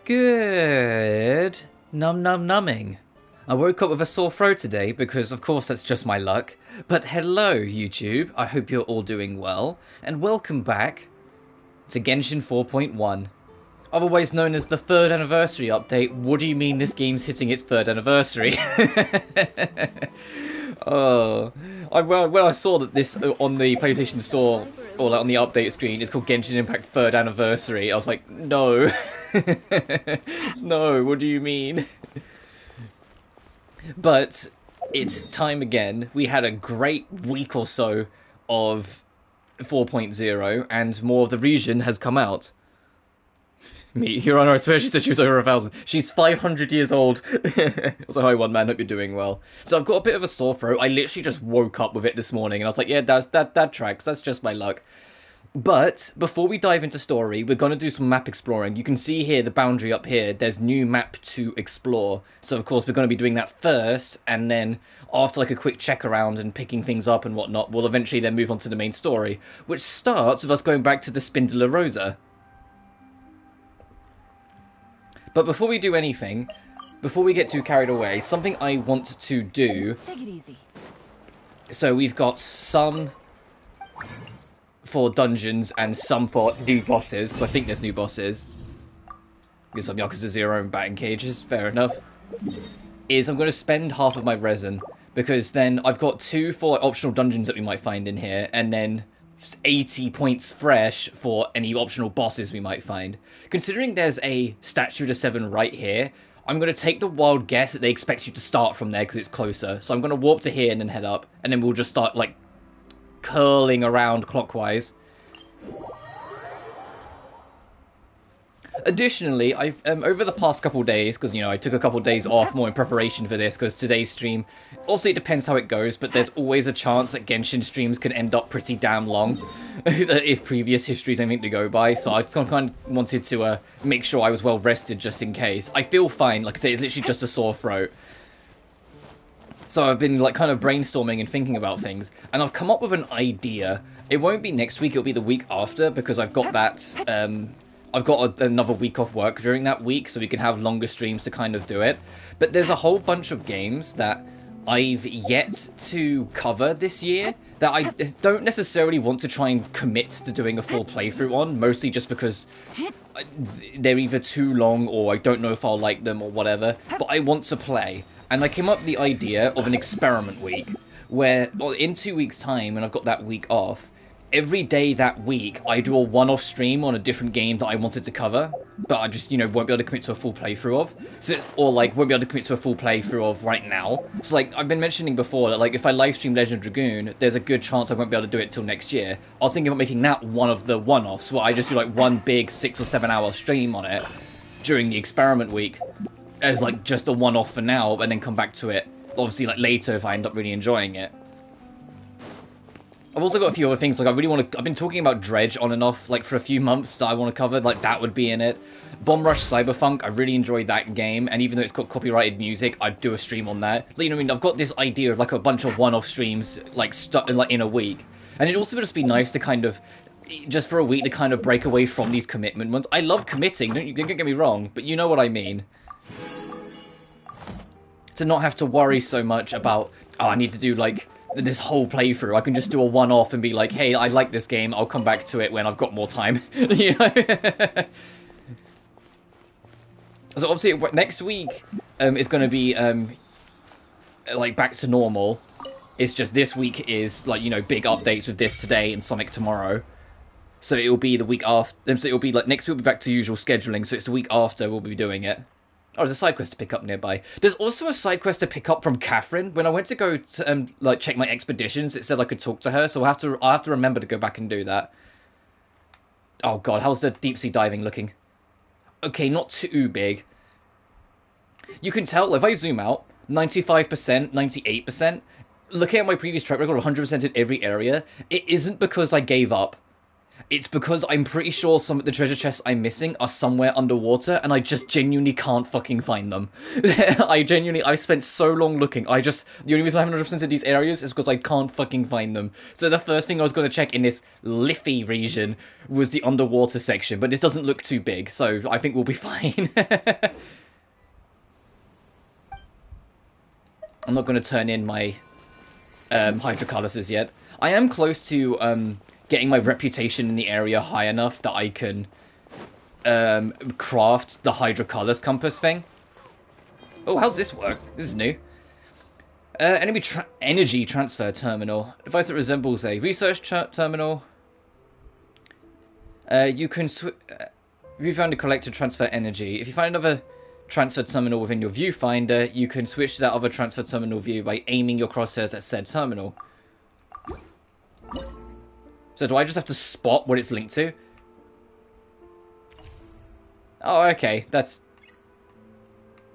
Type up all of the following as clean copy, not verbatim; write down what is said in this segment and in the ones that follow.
Good numbing. I woke up with a sore throat today because, of course, that's just my luck. But hello, YouTube. I hope you're all doing well, and welcome back to Genshin 4.1. Otherwise known as the 3rd anniversary update. What do you mean this game's hitting its 3rd anniversary? Oh, when I saw that this on the PlayStation Store, or like on the update screen, it's called Genshin Impact 3rd anniversary, I was like, no. No, what do you mean? But it's time again. We had a great week or so of 4.0, and more of the region has come out. Your Honor, I swear she said she was over 1,000. She's 500 years old. So hi, one man, hope you're doing well. So I've got a bit of a sore throat. I literally just woke up with it this morning, and I was like, yeah, that tracks. That's just my luck. But before we dive into story, we're going to do some map exploring. You can see here, the boundary up here, there's new map to explore. So of course we're going to be doing that first, and then after like a quick check around and picking things up and whatnot, we'll eventually then move on to the main story, which starts with us going back to the Spindler Rosa. But before we do anything, before we get too carried away, something I want to do... Take it easy. So we've got some for dungeons and some for new bosses, because I think there's new bosses. Get some Yakuza 0 and batting cages, fair enough. I'm going to spend half of my resin, because then I've got 2 for optional dungeons that we might find in here, and then 80 points fresh for any optional bosses we might find. Considering there's a statue to 7 right here, I'm going to take the wild guess that they expect you to start from there because it's closer. So I'm going to warp to here and then head up, and then we'll just start like curling around clockwise. Additionally, I've over the past couple days, because, you know, I took a couple days off more in preparation for this, because today's stream, also it depends how it goes, but there's always a chance that Genshin streams can end up pretty damn long, if previous history is anything to go by, so I kind of wanted to make sure I was well rested just in case. I feel fine, like I say, it's literally just a sore throat. So I've been like kind of brainstorming and thinking about things, and I've come up with an idea. It won't be next week, it'll be the week after, because I've got that, I've got another week off work during that week, so we can have longer streams to kind of do it. But there's a whole bunch of games that I've yet to cover this year that I don't necessarily want to try and commit to doing a full playthrough on, mostly just because they're either too long or I don't know if I'll like them or whatever, but I want to play. And I came up with the idea of an experiment week, where in 2 weeks' time, when I've got that week off, every day that week, I do a one-off stream on a different game that I wanted to cover, but I just, you know, won't be able to commit to a full playthrough of. So or, like, won't be able to commit to a full playthrough of right now. So, like, I've been mentioning before that, like, if I livestream Legend of Dragoon, there's a good chance I won't be able to do it till next year. I was thinking about making that one of the one-offs, where I just do, like, one big 6 or 7 hour stream on it during the experiment week as, like, just a one-off for now, and then come back to it, obviously, like, later if I end up really enjoying it. I've also got a few other things, like I've been talking about Dredge on and off, like for a few months that I want to cover, like that would be in it. Bomb Rush Cyberpunk, I really enjoyed that game, and even though it's got copyrighted music, I'd do a stream on that. You know what I mean? I've got this idea of like a bunch of one-off streams, like in a week. And it'd also just be nice to kind of, just for a week, to kind of break away from these commitment ones. I love committing, don't get me wrong, but you know what I mean. To not have to worry so much about, oh, I need to do like this whole playthrough. I can just do a one-off and be like, hey, I like this game, I'll come back to it when I've got more time. You know? So obviously next week is going to be like back to normal. It's just this week is like, you know, big updates with this today and Sonic tomorrow. So it will be the week after, so it will be like next week will be back to usual scheduling, so it's the week after we'll be doing it. Oh, there's a side quest to pick up nearby. There's also a side quest to pick up from Catherine. When I went to go to, like, check my expeditions, it said I could talk to her, so I'll have to remember to go back and do that. Oh god, how's the deep sea diving looking? Okay, not too big. You can tell, if I zoom out, 95%, 98%, looking at my previous track record of 100% in every area, it isn't because I gave up. it's because I'm pretty sure some of the treasure chests I'm missing are somewhere underwater, and I just genuinely can't fucking find them. I've spent so long looking, the only reason I haven't 100%ed these areas is because I can't fucking find them. So the first thing I was going to check in this Liffey region was the underwater section, but this doesn't look too big, so I think we'll be fine. I'm not going to turn in my hydrocalysis yet. I am close to getting my reputation in the area high enough that I can craft the hydrocolors compass thing. Oh, how's this work? This is new. Energy transfer terminal. Device that resembles a research terminal. You can if you found a collector transfer energy. If you find another transfer terminal within your viewfinder, you can switch to that other transfer terminal view by aiming your crosshairs at said terminal. So do I just have to spot what it's linked to? Oh, okay. That's...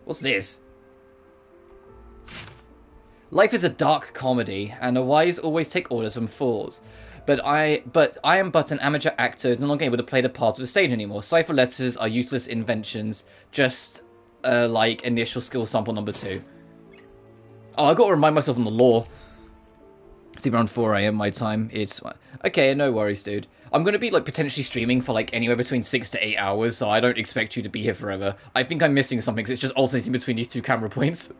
What's this? Life is a dark comedy, and the wise always take orders from fools. But I am but an amateur actor, no longer able to play the part of the stage anymore. Cipher letters are useless inventions, just like initial skill sample number 2. Oh, I gotta remind myself on the lore. It's around 4 AM my time. It's okay, no worries, dude. I'm gonna be like potentially streaming for like anywhere between 6 to 8 hours, so I don't expect you to be here forever. I think I'm missing something because it's just alternating between these two camera points.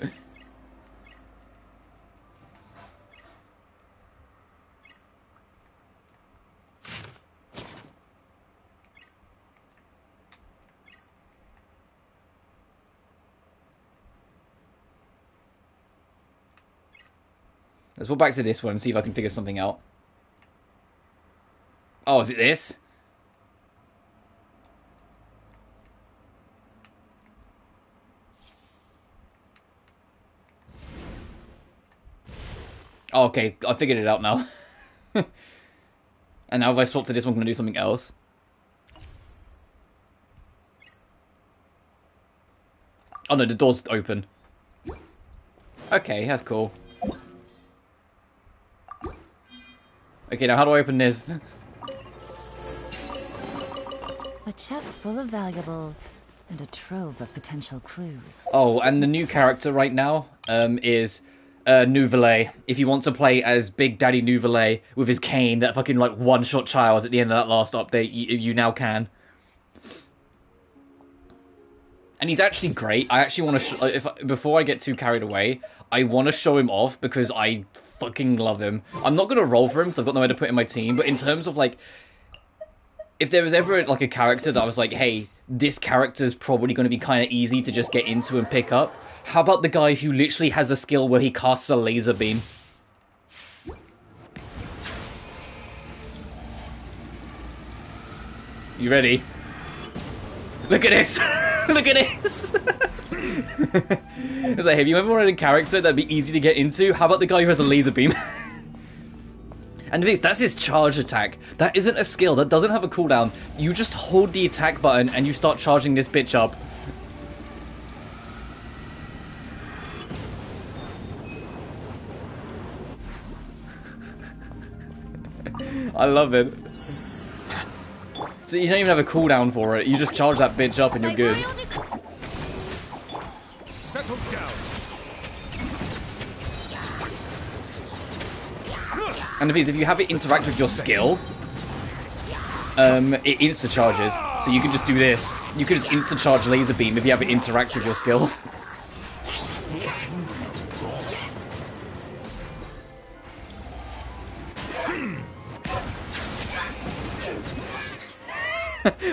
Let's go back to this one and see if I can figure something out. Oh, is it this? Oh, okay, I figured it out now. And now if I swap to this one, I'm going to do something else. Oh no, the door's open. Okay, that's cool. Okay, now how do I open this? A chest full of valuables and a trove of potential clues. Oh, and the new character right now is Nouvelet. If you want to play as Big Daddy Nouvelet with his cane, that fucking like one-shot child at the end of that last update, you now can. And he's actually great. I actually want to, before I get too carried away, I want to show him off because I fucking love him. I'm not going to roll for him because I've got nowhere to put in my team, but in terms of like, if there was ever like a character that I was like, hey, this character's probably going to be kind of easy to just get into and pick up, how about the guy who literally has a skill where he casts a laser beam? You ready? Look at this! Look at this! It's like, have you ever wanted a character that'd be easy to get into? How about the guy who has a laser beam? And the thing is, that's his charge attack. That isn't a skill, that doesn't have a cooldown. You just hold the attack button and you start charging this bitch up. I love it. So you don't even have a cooldown for it, you just charge that bitch up and you're good. Settle down. And the thing is, if you have it interact with your skill, it insta-charges. So you can just do this. You can just insta-charge laser beam if you have it interact with your skill.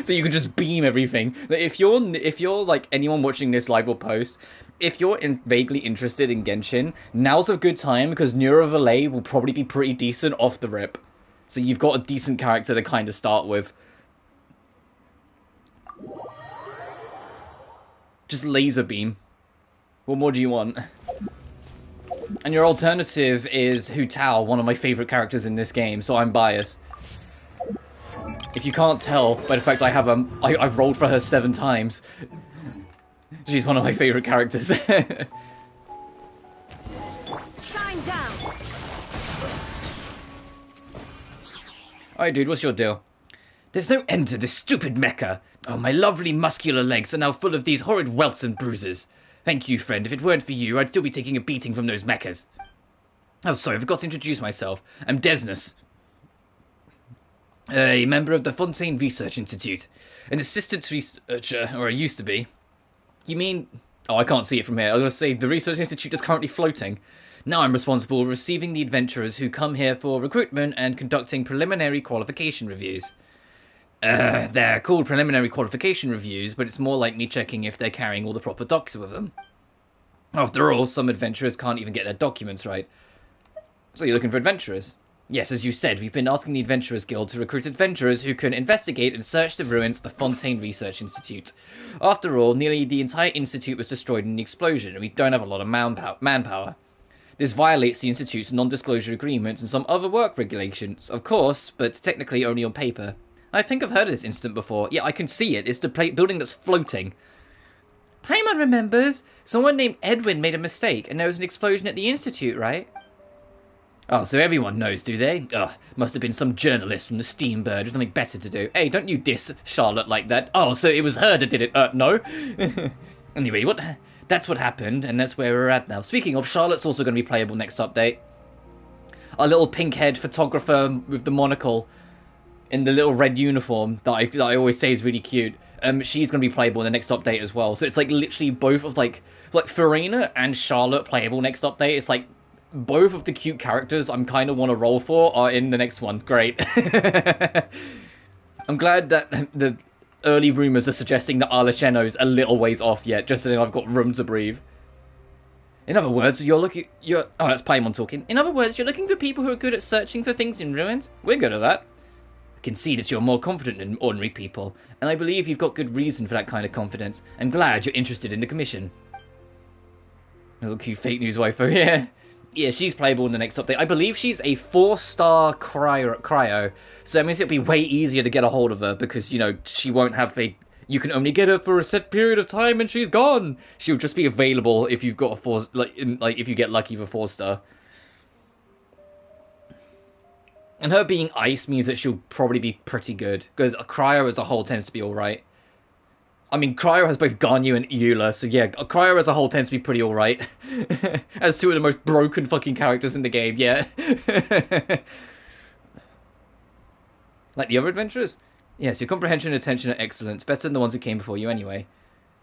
So you can just beam everything. If you're like anyone watching this live or post, if you're vaguely interested in Genshin, now's a good time because Nouvelet will probably be pretty decent off the rip. So you've got a decent character to kind of start with. Just laser beam. What more do you want? And your alternative is Hu Tao, one of my favorite characters in this game, so I'm biased. If you can't tell by the fact I've rolled for her 7 times. She's one of my favorite characters. Shine down. Alright, dude, what's your deal? There's no end to this stupid mecha. Oh, my lovely muscular legs are now full of these horrid welts and bruises. Thank you, friend. If it weren't for you, I'd still be taking a beating from those mechas. Oh, sorry, I forgot to introduce myself. I'm Desnus, a member of the Fontaine Research Institute. An assistant researcher, or I used to be. You mean... Oh, I can't see it from here. I was going to say, the Research Institute is currently floating. Now I'm responsible for receiving the adventurers who come here for recruitment and conducting preliminary qualification reviews. They're called preliminary qualification reviews, but it's more like me checking if they're carrying all the proper docs with them. After all, some adventurers can't even get their documents right. So you're looking for adventurers? Yes, as you said, we've been asking the Adventurers Guild to recruit adventurers who can investigate and search the ruins of the Fontaine Research Institute. After all, nearly the entire institute was destroyed in the explosion, and we don't have a lot of manpower. This violates the Institute's non-disclosure agreements and some other work regulations, of course, but technically only on paper. I think I've heard of this incident before. Yeah, I can see it. It's the building that's floating. Paimon remembers. Someone named Edwin made a mistake, and there was an explosion at the Institute, right? Oh, so everyone knows, do they? Ugh, must have been some journalist from the Steambird with something better to do. Hey, don't you diss Charlotte like that. Oh, so it was her that did it. No. Anyway, that's what happened, and that's where we're at now. Speaking of, Charlotte's also going to be playable next update. Our little pink-haired photographer with the monocle in the little red uniform that I always say is really cute. She's going to be playable in the next update as well. So it's like literally both of like Farina and Charlotte playable next update. It's like both of the cute characters I'm kind of want to roll for are in the next one. Great. I'm glad that the early rumours are suggesting that Arleceno's a little ways off yet, just so that I've got room to breathe. In other words, oh, that's Paimon talking. In other words, you're looking for people who are good at searching for things in ruins? We're good at that. I can see that you're more confident than ordinary people, and I believe you've got good reason for that kind of confidence. I'm glad you're interested in the commission. Oh, cute fake news waifu, yeah. Yeah, she's playable in the next update. I believe she's a 4-star cryo, so that means it'll be way easier to get a hold of her, because, you know, she won't have a... You can only get her for a set period of time, and she's gone! She'll just be available if you've got a 4... if you get lucky with 4-star. And her being ice means that she'll probably be pretty good, because a cryo as a whole tends to be alright. I mean, Cryo has both Ganyu and Eula, so yeah, Cryo as a whole tends to be pretty alright. As two of the most broken fucking characters in the game, yeah. Like the other adventurers? Yes, your comprehension and attention are excellent. It's better than the ones who came before you anyway.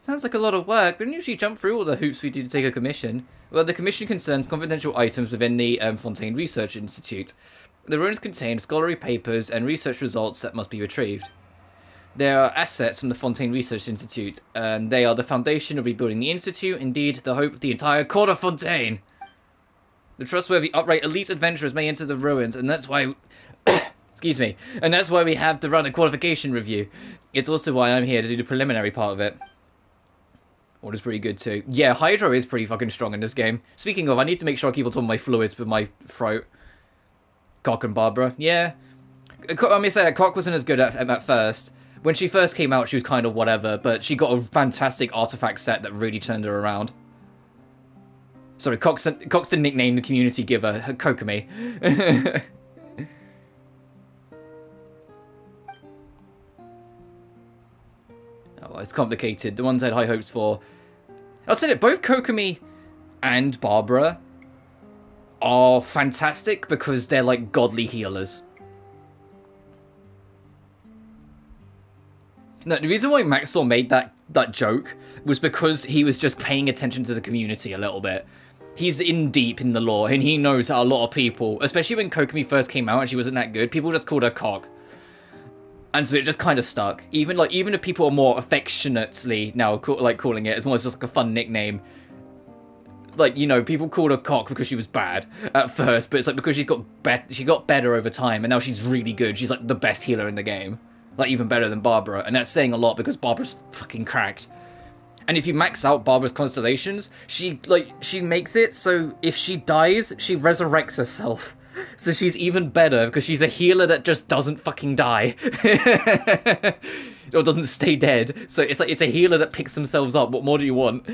Sounds like a lot of work, but don't usually jump through all the hoops we do to take a commission. Well, the commission concerns confidential items within the Fontaine Research Institute. The ruins contain scholarly papers and research results that must be retrieved. There are assets from the Fontaine Research Institute, and they are the foundation of rebuilding the Institute, indeed, the hope of the entire court of Fontaine. The trustworthy, upright, elite adventurers may enter the ruins, and that's why... Excuse me. And that's why we have to run a qualification review. It's also why I'm here to do the preliminary part of it. What is pretty good, too. Yeah, Hydro is pretty fucking strong in this game. Speaking of, I need to make sure I keep on top of my fluids with my throat. Cock and Barbara. Yeah. Let me say that Cock wasn't as good at first. When she first came out, she was kind of whatever, but she got a fantastic artifact set that really turned her around. Sorry, Cox the nickname the community giver, Kokumi. Oh, it's complicated. The ones I had high hopes for. I'll say that both Kokumi and Barbara are fantastic because they're like godly healers. No, the reason why Maxwell made that joke was because he was just paying attention to the community a little bit. He's in deep in the lore, and he knows that a lot of people, especially when Kokumi first came out and she wasn't that good, people just called her Cock. And so it just kind of stuck. Even if people are more affectionately now calling it, it's more just like a fun nickname. Like, you know, people called her Cock because she was bad at first, but it's like because she got better over time, and now she's really good. She's like the best healer in the game. Like, even better than Barbara. And that's saying a lot because Barbara's fucking cracked. And if you max out Barbara's constellations, she makes it so if she dies, she resurrects herself. So she's even better because she's a healer that just doesn't fucking die. Or doesn't stay dead. So it's like, it's a healer that picks themselves up. What more do you want?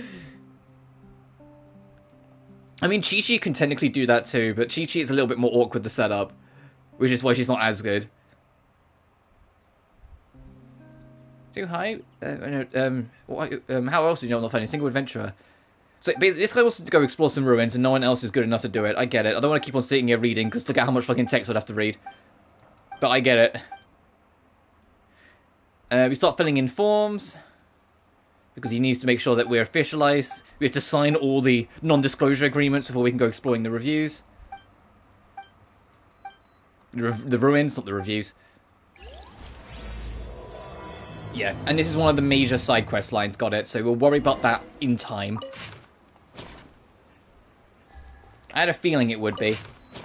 I mean, Chi-Chi can technically do that too, but Chi-Chi is a little bit more awkward to set up. Which is why she's not as good. Too high? How else do you not find a single adventurer? So basically, this guy wants to go explore some ruins, and no one else is good enough to do it. I get it. I don't want to keep on sitting here reading, because look at how much fucking text I'd have to read. But I get it. We start filling in forms, because he needs to make sure that we're officialized. We have to sign all the non-disclosure agreements before we can go exploring the reviews. The ruins, not the reviews. Yeah, and this is one of the major side quest lines, got it, so we'll worry about that in time. I had a feeling it would be.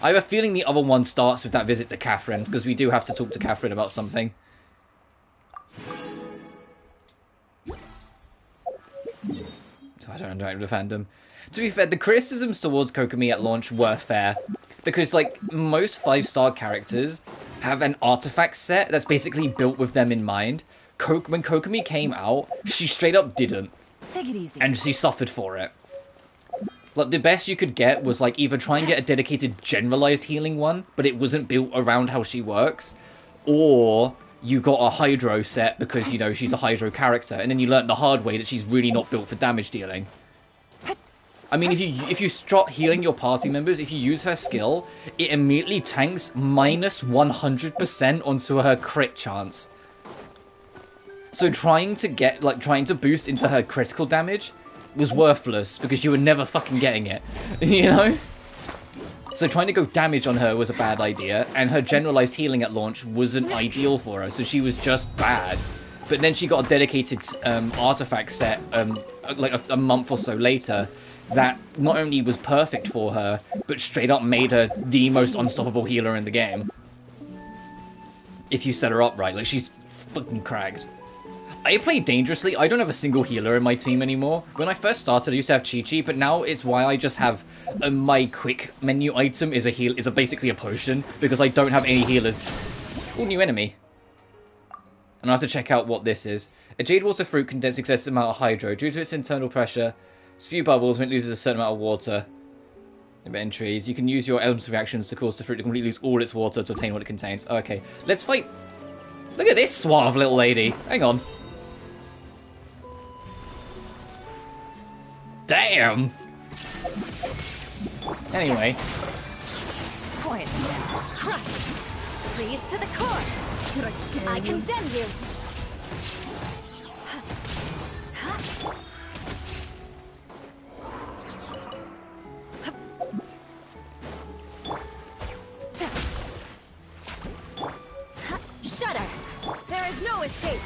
I have a feeling the other one starts with that visit to Catherine, because we do have to talk to Catherine about something. So I don't interact with the fandom. To be fair, the criticisms towards Kokomi at launch were fair. Because, like, most 5-star characters have an artifact set that's basically built with them in mind. When Kokomi came out, she straight up didn't. Take it easy. And she suffered for it. Like, the best you could get was, like, either try and get a dedicated generalized healing one, but it wasn't built around how she works, or you got a Hydro set because, you know, she's a Hydro character, and then you learnt the hard way that she's really not built for damage dealing. I mean, if you start healing your party members, if you use her skill, it immediately tanks minus 100% onto her crit chance. So trying to boost into her critical damage was worthless, because you were never fucking getting it, you know? So trying to go damage on her was a bad idea, and her generalized healing at launch wasn't ideal for her, so she was just bad. But then she got a dedicated artifact set, like a month or so later, that not only was perfect for her, but straight up made her the most unstoppable healer in the game. If you set her up right, like, she's fucking cracked. I play dangerously. I don't have a single healer in my team anymore. When I first started, I used to have Chi-Chi, but now it's why I just have my quick menu item is basically a potion, because I don't have any healers. Oh, new enemy. And I have to check out what this is. A Jade Water fruit contains excessive amount of hydro. Due to its internal pressure, spew bubbles when it loses a certain amount of water. In trees, you can use your elements reactions to cause the fruit to completely lose all its water to obtain what it contains. Okay, let's fight. Look at this suave little lady. Hang on. Damn! Anyway. Quiet now. Crush! Freeze to the core! Did I scare I you? condemn you! Shudder! There is no escape!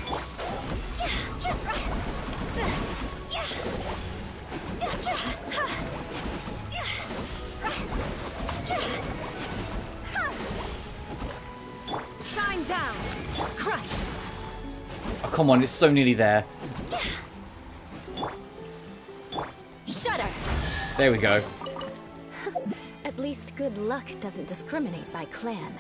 Shine down! Crush! Oh, come on, it's so nearly there. Shudder! There we go. At least good luck doesn't discriminate by clan.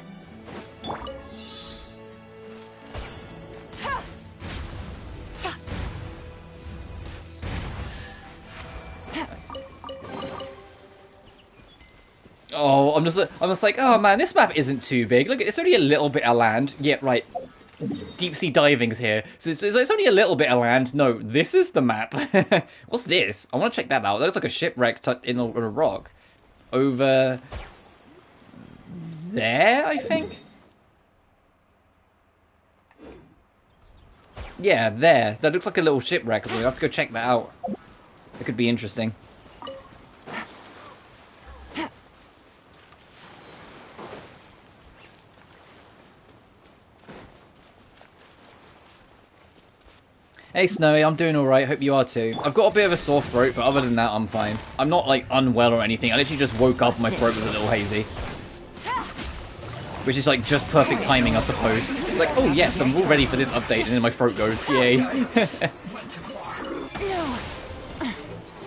Oh, I'm just like, oh man, this map isn't too big. Look, it's only a little bit of land. Yeah, right. Deep sea diving's here. So it's only a little bit of land. No, this is the map. What's this? I want to check that out. That looks like a shipwreck tucked in a rock. Over there, I think? Yeah, there. That looks like a little shipwreck. We'll have to go check that out. It could be interesting. Hey Snowy, I'm doing alright, hope you are too. I've got a bit of a sore throat, but other than that, I'm fine. I'm not, like, unwell or anything. I literally just woke up and my throat was a little hazy. Which is, like, just perfect timing, I suppose. It's like, oh yes, I'm all ready for this update, and then my throat goes, yay.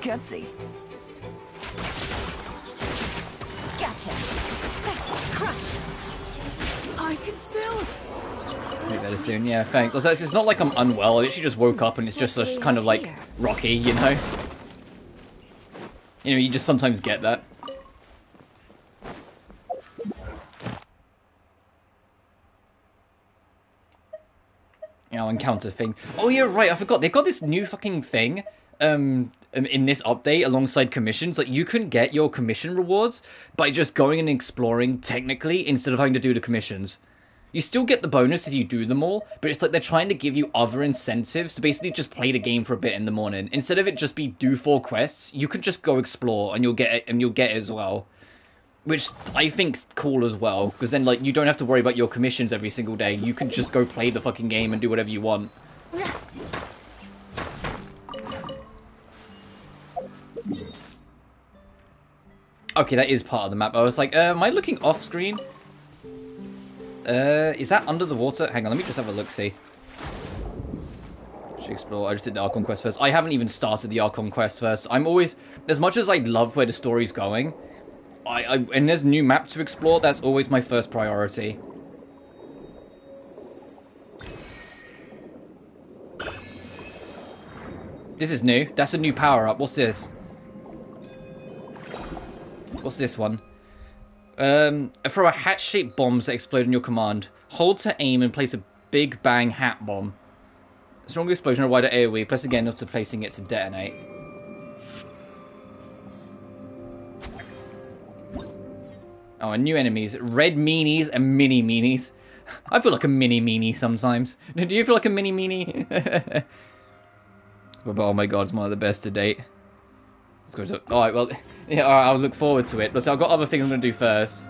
Gutsy. Gotcha! Crush! I can still... Make better soon, yeah, thanks. Also, it's not like I'm unwell, I literally just woke up and it's just kind of, like, rocky, you know? You know, you just sometimes get that. You know, encounter thing. Oh, yeah, right, I forgot. They've got this new fucking thing, in this update alongside commissions. Like, you can get your commission rewards by just going and exploring, technically, instead of having to do the commissions. You still get the bonus as you do them all, but it's like they're trying to give you other incentives to basically just play the game for a bit in the morning. Instead of it just be do 4 quests, you can just go explore and you'll get it, and you'll get it as well. Which I think's cool as well, because then like you don't have to worry about your commissions every single day. You can just go play the fucking game and do whatever you want. Okay, that is part of the map. I was like, am I looking off screen? Is that under the water? Hang on, let me just have a look-see. Should explore. I just did the Archon quest first. I haven't even started the Archon quest first. I'm always, as much as I love where the story's going, and there's a new map to explore, that's always my first priority. This is new. That's a new power-up. What's this? What's this one? Throw a hat-shaped bombs that explode on your command. Hold to aim and place a big bang hat bomb. A strong explosion or wider AoE. Press again after placing it to detonate. Oh, and new enemies. Red meanies and mini meanies. I feel like a mini meanie sometimes. Do you feel like a mini meanie? Oh my god, it's one of the best to date. Let's go to... Alright, well... Yeah, alright, I'll look forward to it. But so I've got other things I'm going to do first.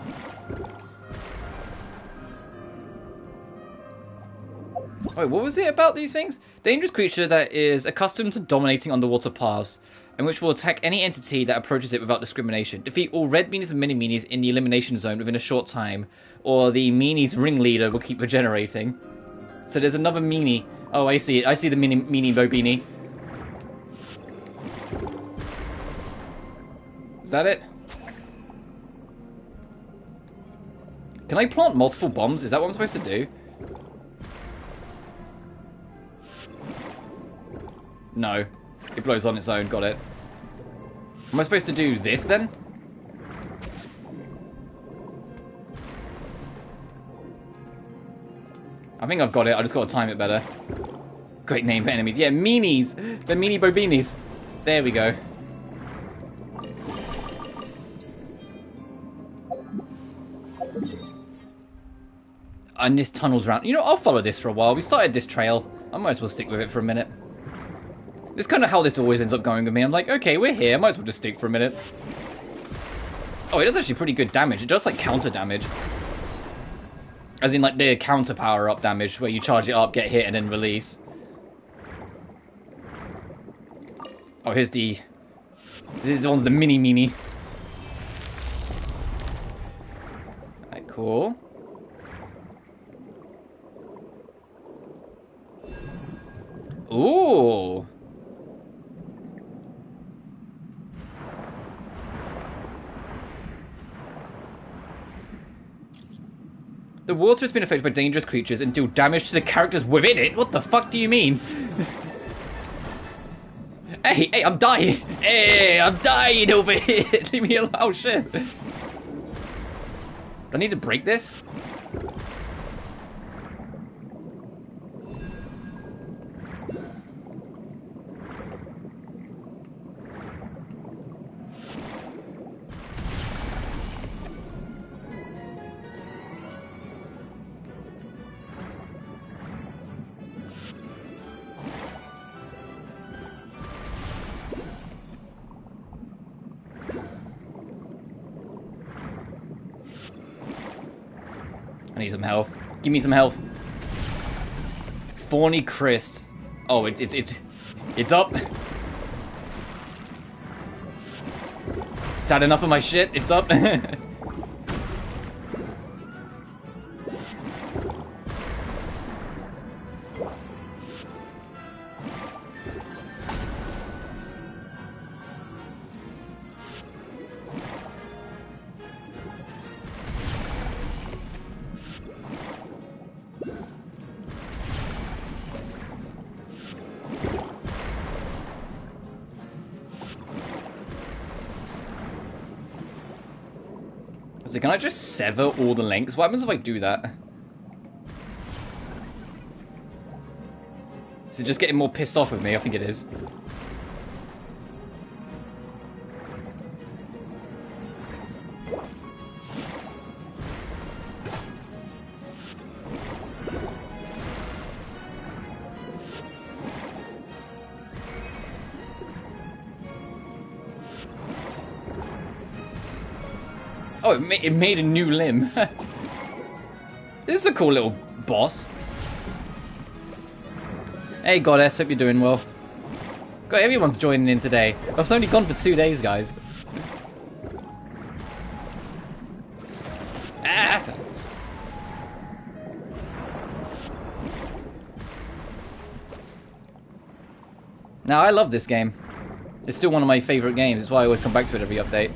Wait, what was it about these things? Dangerous creature that is accustomed to dominating underwater paths, and which will attack any entity that approaches it without discrimination. Defeat all red meanies and mini meanies in the elimination zone within a short time, or the meanies ringleader will keep regenerating. So there's another meanie. Oh, I see it. I see the meanie bobini. Is that it? Can I plant multiple bombs? Is that what I'm supposed to do? No. It blows on its own. Got it. Am I supposed to do this then? I think I've got it. I just got to time it better. Great name for enemies. Yeah, meanies. The meanie bobinis. There we go. And this tunnel's around. You know, I'll follow this for a while. We started this trail. I might as well stick with it for a minute. This is kind of how this always ends up going with me. I'm like, okay, we're here. I might as well just stick for a minute. Oh, it does actually pretty good damage. It does, like, counter damage. As in, like, the counter power-up damage, where you charge it up, get hit, and then release. Oh, here's the... This one's the mini-meanie. Alright, cool. Ooh. The water has been affected by dangerous creatures and deal damage to the characters within it? What the fuck do you mean? Hey, I'm dying! Hey, I'm dying over here! Leave me alone. Oh, shit. Do I need to break this? I need some health. Give me some health. Thorny Crist. Oh, it's up. Is that enough of my shit? It's up. So can I just sever all the links? What happens if I do that? Is it just getting more pissed off with me? I think it is. Oh, it made a new limb. This is a cool little boss. Hey Goddess, hope you're doing well. God, everyone's joining in today. I've only gone for 2 days, guys. Ah! Now, I love this game. It's still one of my favourite games. It's why I always come back to it every update.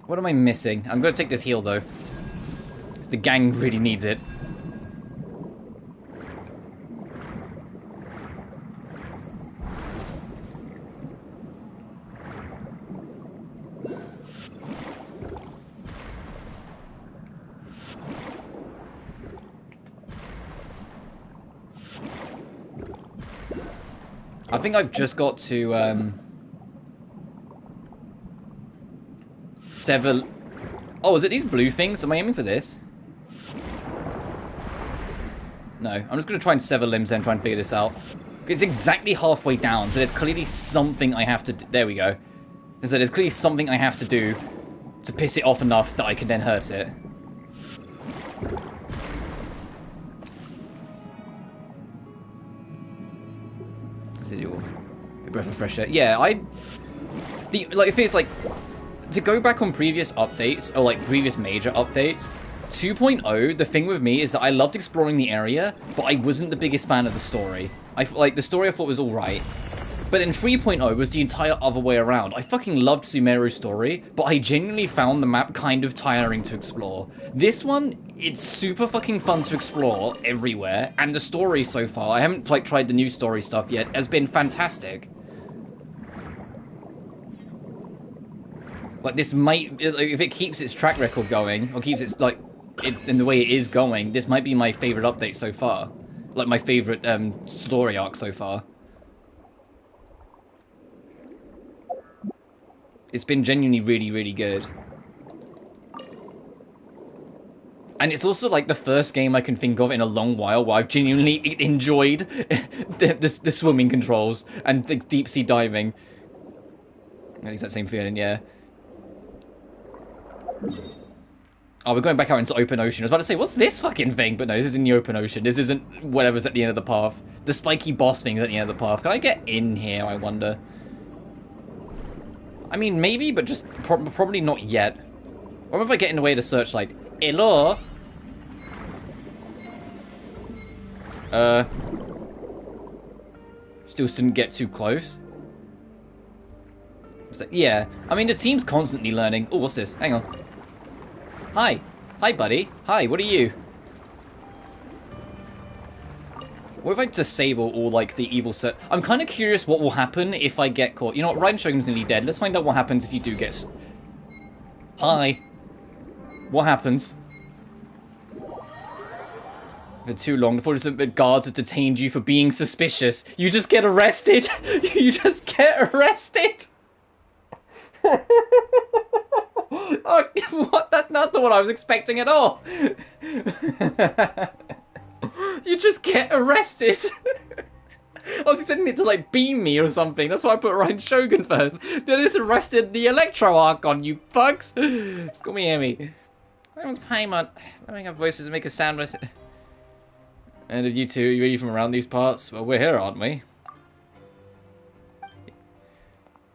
What am I missing? I'm going to take this heal, though. The gang really needs it. I think I've just got to, sever... Oh, is it these blue things? Am I aiming for this? No, I'm just going to try and sever limbs then, try and figure this out. It's exactly halfway down, so there's clearly something I have to do. There we go. So there's clearly something I have to do to piss it off enough that I can then hurt it. Is it your breath of fresh air? Yeah, like, if it's like... To go back on previous updates, or like previous major updates, 2.0, the thing with me is that I loved exploring the area, but I wasn't the biggest fan of the story. Like, the story I thought was alright. But in 3.0 was the entire other way around. I fucking loved Sumeru's story, but I genuinely found the map kind of tiring to explore. This one, it's super fucking fun to explore everywhere, and the story so far, I haven't like tried the new story stuff yet, has been fantastic. Like, this might, if it keeps its track record going, or keeps its, like, in the way it is going, this might be my favourite update so far. Like, my favourite, story arc so far. It's been genuinely really, really good. And it's also, like, the first game I can think of in a long while where I've genuinely enjoyed the swimming controls and the deep-sea diving. At least that same feeling, yeah. Oh, we're going back out into open ocean. I was about to say, what's this fucking thing? But no, this is in the open ocean. This isn't whatever's at the end of the path. The spiky boss thing's at the end of the path. Can I get in here, I wonder? I mean, maybe, but just probably not yet. What if I get in the way of the searchlight? Hello? Still didn't get too close. So, yeah, I mean, the team's constantly learning. Oh, what's this? Hang on. Hi. Hi, buddy. Hi, what are you? What if I disable all, like, the evil set? I'm kind of curious what will happen if I get caught. You know what? Raiden Shogun's nearly dead. Let's find out what happens if you do get... Hi. What happens? For too long, the guards have detained you for being suspicious. You just get arrested. You just get arrested. Oh, what? That's not what I was expecting at all. You just get arrested. I was expecting it to, like, beam me or something. That's why I put Raiden Shogun first. They just arrested the Electro Archon, you fucks. Just call me Emmy. Everyone's Paimon. I make up voices and make a sound. And of you two, are you ready from around these parts? Well, we're here, aren't we?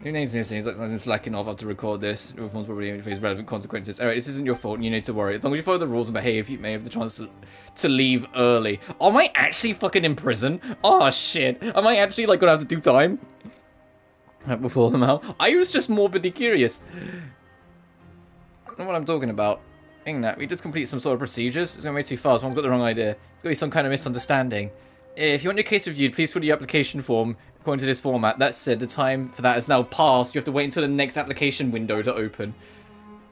Who names these things? Like something's slacking off after record this. Reforms probably face relevant consequences. Alright, this isn't your fault and you need to worry. As long as you follow the rules and behave, you may have the chance to leave early. Oh, am I actually fucking in prison? Oh, shit. Am I actually, like, gonna have to do time? Before them out? I was just morbidly curious. I don't know what I'm talking about. Dang that. We just complete some sort of procedures. It's going way too fast. Someone's got the wrong idea. It's going to be some kind of misunderstanding. If you want your case reviewed, please fill the application form according to this format. That said, the time for that is now passed. You have to wait until the next application window to open.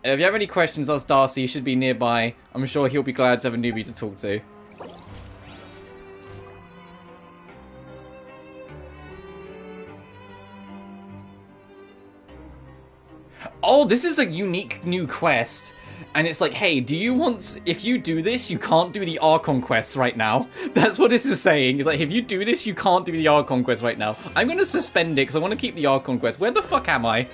If you have any questions, ask Darcy. He should be nearby. I'm sure he'll be glad to have a newbie to talk to. Oh, this is a unique new quest. And it's like, hey, do you want... If you do this, you can't do the Archon quests right now. That's what this is saying. It's like, if you do this, you can't do the Archon quest right now. I'm going to suspend it because I want to keep the Archon quest. Where the fuck am I?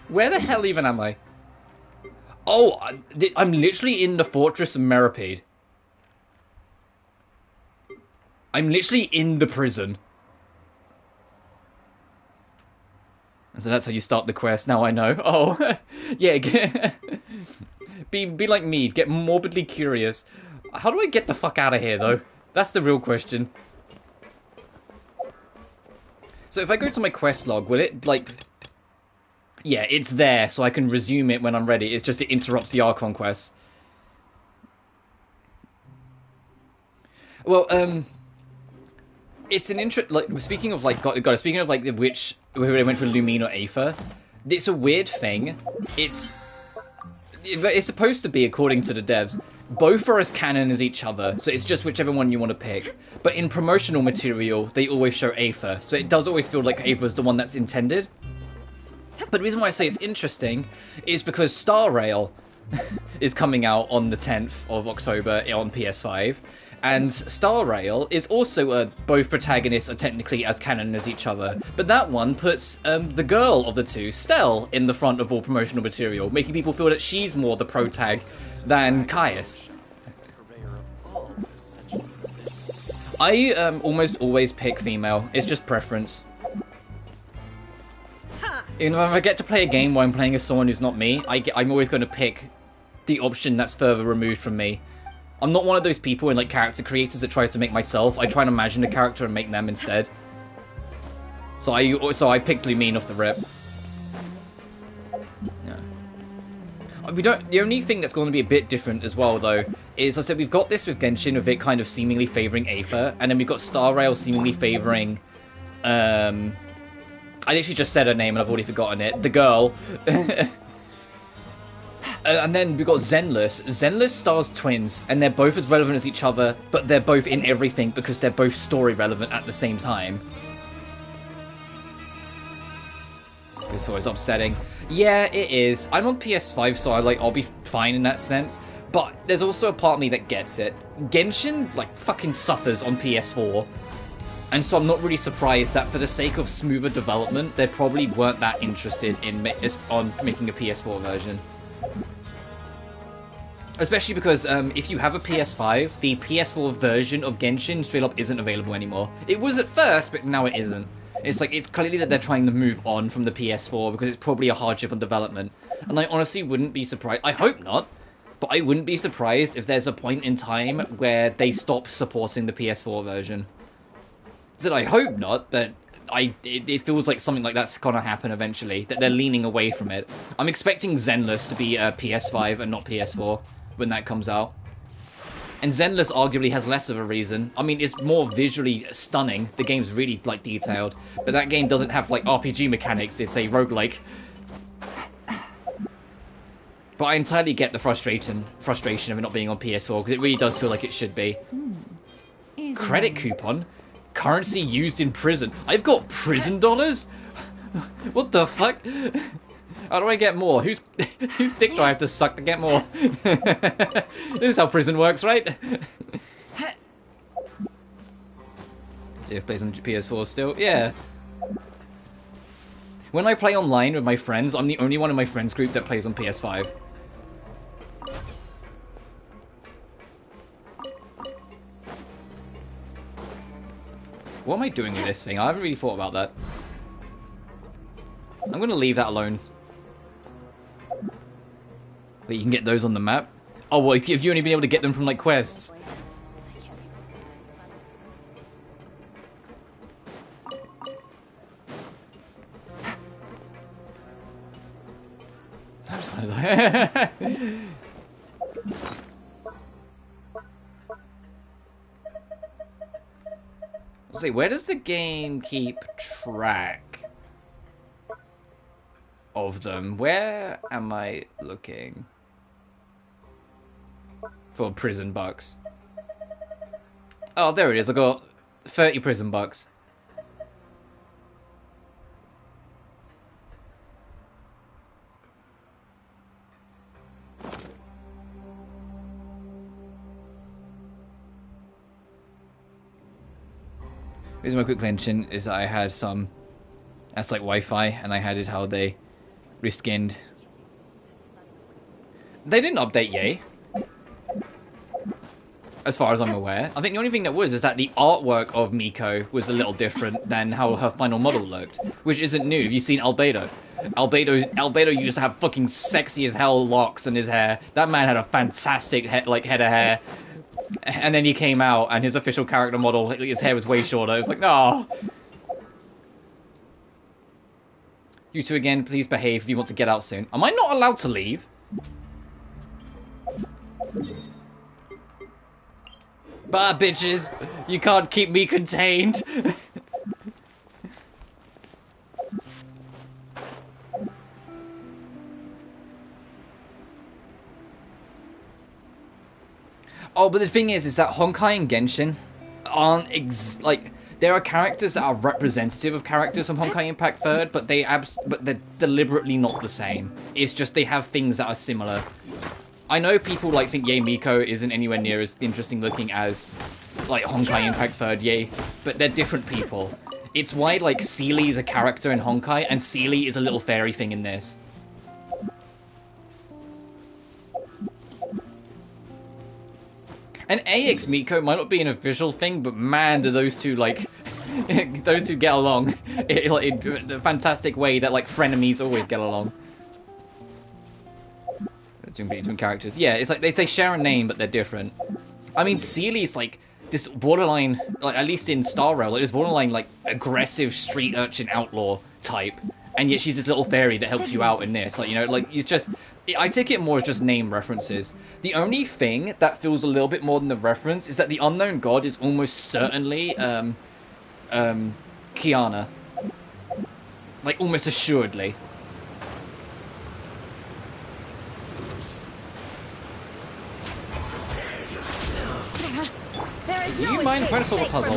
Where the hell even am I? Oh, I'm literally in the Fortress of Meripede. I'm literally in the prison. So that's how you start the quest. Now I know. Oh, yeah. Be like me. Get morbidly curious. How do I get the fuck out of here, though? That's the real question. So if I go to my quest log, will it, like... Yeah, it's there, so I can resume it when I'm ready. It's just it interrupts the Archon quest. Well, it's an like, speaking of, like, speaking of, like, which... whether they went for Lumine or Aether, it's a weird thing. It's supposed to be, according to the devs, both are as canon as each other, so it's just whichever one you want to pick. But in promotional material, they always show Aether, so it does always feel like Aether's the one that's intended. But the reason why I say it's interesting is because Star Rail is coming out on the 10th of October on PS5. And Star Rail is also both protagonists are technically as canon as each other. But that one puts the girl of the two, Stell, in the front of all promotional material, making people feel that she's more the protag than Caius. I almost always pick female. It's just preference. If I get to play a game where I'm playing as someone who's not me, I'm always going to pick the option that's further removed from me. I'm not one of those people in, like, character creators that tries to make myself. I try and imagine a character and make them instead. So I picked Lumine off the rip. Yeah. The only thing that's going to be a bit different as well, though, is, I said, we've got this with Genshin, of it kind of seemingly favouring Aether, and then we've got Star Rail seemingly favouring, I literally just said her name and I've already forgotten it. The girl. And then we've got Zenless. Zenless stars twins, and they're both as relevant as each other, but they're both in everything because they're both story relevant at the same time. It's always upsetting. Yeah, it is. I'm on PS5, so I'll be fine in that sense. But there's also a part of me that gets it. Genshin, like, fucking suffers on PS4. And so I'm not really surprised that for the sake of smoother development, they probably weren't that interested in making a PS4 version. Especially because if you have a PS5, the PS4 version of Genshin straight up isn't available anymore. It was at first, but now it isn't. It's like, it's clearly that they're trying to move on from the PS4 because it's probably a hardship on development. And I honestly wouldn't be surprised. I hope not. But I wouldn't be surprised if there's a point in time where they stop supporting the PS4 version. So I hope not, but it feels like something like that's gonna happen eventually. That they're leaning away from it. I'm expecting Zenless to be PS5 and not PS4 when that comes out. And Zenless arguably has less of a reason. I mean, it's more visually stunning. The game's really, like, detailed. But that game doesn't have, like, RPG mechanics. It's a roguelike. But I entirely get the frustration of it not being on PS4, because it really does feel like it should be. Credit coupon? Currency used in prison. I've got prison dollars? What the fuck? How do I get more? Whose dick do I have to suck to get more? This is how prison works, right? Jeff plays on PS4 still? Yeah. When I play online with my friends, I'm the only one in my friends group that plays on PS5. What am I doing with this thing? I haven't really thought about that. I'm going to leave that alone. But you can get those on the map. Oh, well, if you've only been able to get them from, like, quests. Let's see, where does the game keep track? of them. Where am I looking for prison bucks? Oh, there it is. I got 30 prison bucks. Here's my quick mention is that I had some that's like Wi-Fi, and I had it how they reskinned. They didn't update Yay, as far as I'm aware. I think the only thing that was is that the artwork of Miko was a little different than how her final model looked, which isn't new. Have you seen Albedo? Albedo used to have fucking sexy as hell locks in his hair. That man had a fantastic head of hair. And then he came out, and his official character model, his hair was way shorter. It was like, oh. You two again, please behave if you want to get out soon. Am I not allowed to leave? Bah, bitches. You can't keep me contained. Oh, but the thing is that Honkai and Genshin aren't there are characters that are representative of characters from Honkai Impact 3rd, but they're deliberately not the same. It's just they have things that are similar. I know people think Yae Miko isn't anywhere near as interesting looking as Honkai Impact 3rd Yae, but they're different people. It's why Seely is a character in Honkai and Seely is a little fairy thing in this. And AX Miko might not be an official thing, but man, do those two those two get along in a fantastic way that frenemies always get along. Between characters, yeah, it's they share a name, but they're different. I mean, Seely's this borderline, at least in Star Rail, this borderline aggressive street urchin outlaw type, and yet she's this little fairy that helps you out in this. It's just. I take it more as just name references. The only thing that feels a little bit more than a reference is that the unknown god is almost certainly Kiana. Almost assuredly. Do you mind trying to solve a puzzle?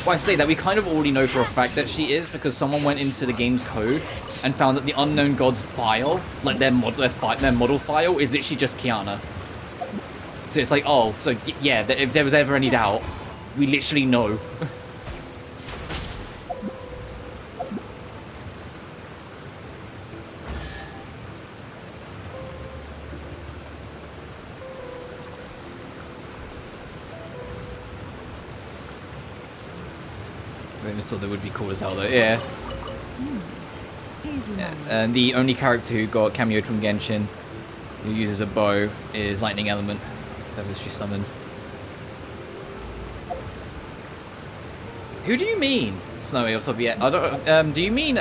Well, I say that we kind of already know for a fact that she is because someone went into the game's code and found that the unknown god's file, their model file, is literally just Kiana. So it's oh, so yeah, if there was ever any doubt, we literally know. I just thought they would be cool as hell though, yeah. Yeah. And the only character who got cameoed from Genshin, who uses a bow, is Lightning Element. That was she summons. Who do you mean? Snowy off the top of your head. I don't. Do you mean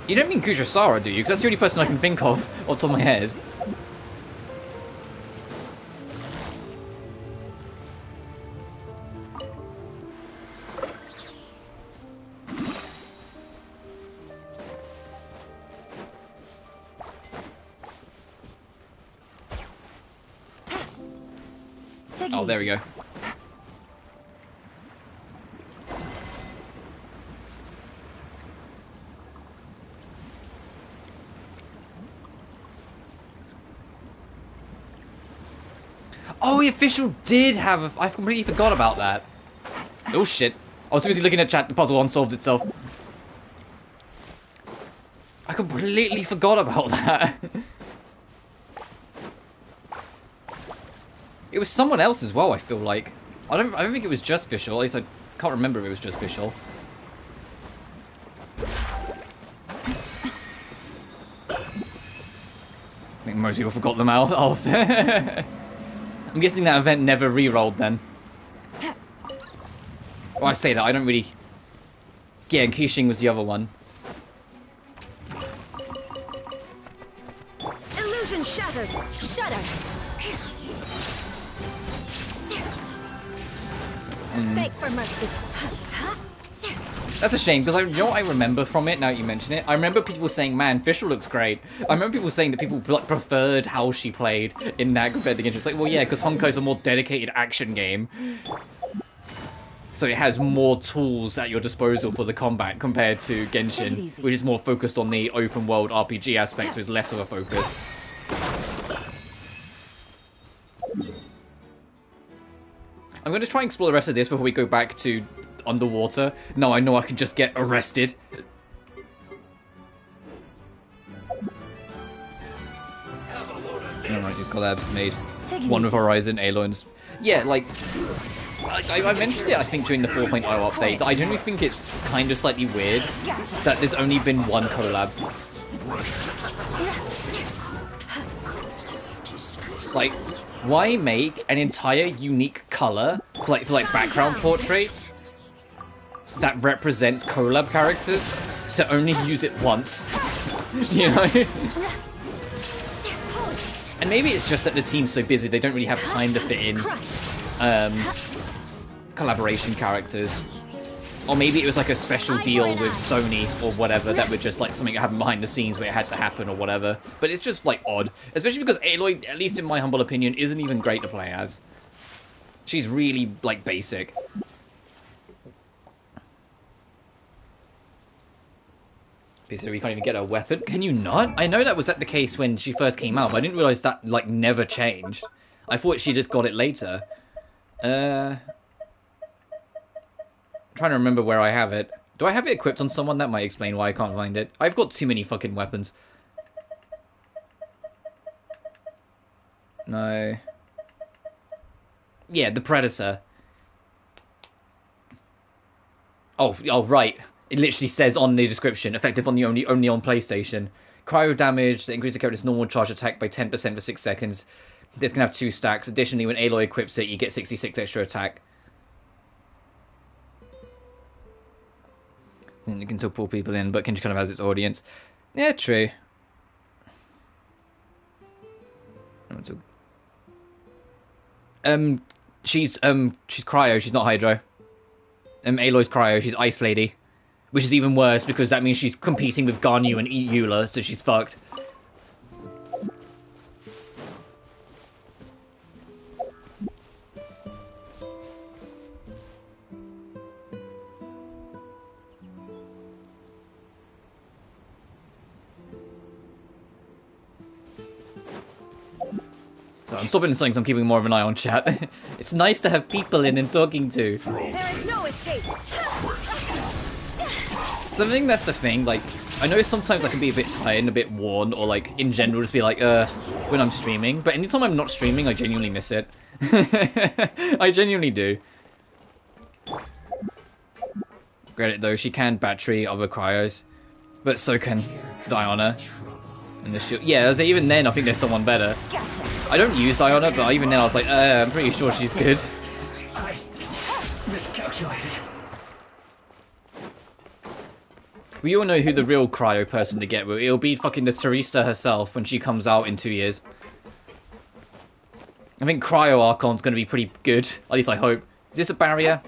You don't mean Kujasara, do you? Because that's the only person I can think of off the top of my head. Oh, there we go. Oh, the official did have a... I completely forgot about that. Oh, shit. I was busy looking at chat. The puzzle unsolved itself. I completely forgot about that. It was someone else as well, I feel like. I don't think it was just Visual. At least I can't remember if it was just Visual. I think most people forgot them out. Oh. I'm guessing that event never re-rolled then. Well, I say that, I don't really... Yeah, and Keishing was the other one. Illusion shattered! Shudder! Beg for mercy. That's a shame, because you know what I remember from it, now that you mention it? I remember people saying, man, Fisher looks great. I remember people saying that people like, preferred how she played in that compared to Genshin. It's like, well, yeah, because Honko's a more dedicated action game. So it has more tools at your disposal for the combat compared to Genshin, which is more focused on the open world RPG aspect, so it's less of a focus. I'm going to try and explore the rest of this before we go back to underwater. No, I know I can just get arrested. Alright, these collabs made. One with Horizon, Aloy's. Yeah, like... I mentioned it, I think, during the 4.0 update, that I generally think it's kind of slightly weird that there's only been one collab. Like, why make an entire unique color for like background portraits that represents collab characters to only use it once? You know? And maybe it's just that the team's so busy they don't really have time to fit in collaboration characters. Or maybe it was like a special deal with Sony or whatever that was just like something that happened behind the scenes where it had to happen or whatever. But it's just like odd. Especially because Aloy, at least in my humble opinion, isn't even great to play as. She's really like basic. So we can't even get a weapon. Can you not? I know that was the case when she first came out, but I didn't realize that like never changed. I thought she just got it later. I'm trying to remember where I have it. Do I have it equipped on someone? That might explain why I can't find it. I've got too many fucking weapons. No. Yeah, the Predator. Oh, right. It literally says on the description, effective on the only on PlayStation. Cryo damage that increases the character's normal charge attack by 10% for 6 seconds. This can have 2 stacks. Additionally, when Aloy equips it, you get 66 extra attack. And you can still pull people in, but Genshin kind of has its audience. Yeah, true. She's Cryo, she's not Hydro. Aloy's Cryo, she's Ice Lady. Which is even worse, because that means she's competing with Ganyu and Eula, so she's fucked. So I'm stopping saying I'm keeping more of an eye on chat. It's nice to have people in and talking to. There is no escape. So I think that's the thing, like, I know sometimes I can be a bit tired and a bit worn, or like, in general, just be like, when I'm streaming, but anytime I'm not streaming, I genuinely miss it. I genuinely do. Credit though, she can battery other cryos, but so can Diana. And the shield. Yeah, so even then, I think there's someone better. I don't use Diana, but even then I was like, I'm pretty sure she's good. I miscalculated. We all know who the real cryo person to get. It'll be fucking the Teresa herself when she comes out in 2 years. I think Cryo Archon's going to be pretty good. At least I hope. Is this a barrier?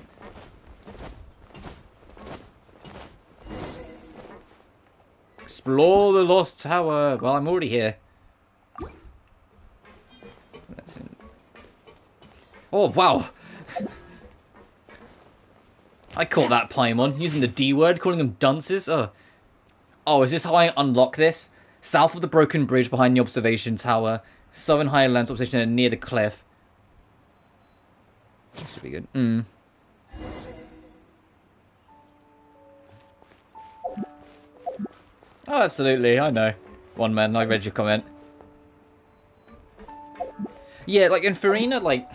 Explore the Lost Tower. Well, I'm already here. That's in... Oh, wow. I caught that Paimon, using the D word, calling them dunces. Oh, is this how I unlock this? South of the broken bridge behind the observation tower. Southern Highlands opposition near the cliff. This should be good. Oh, absolutely, I know. One man, I read your comment. Yeah, like in Farina, like...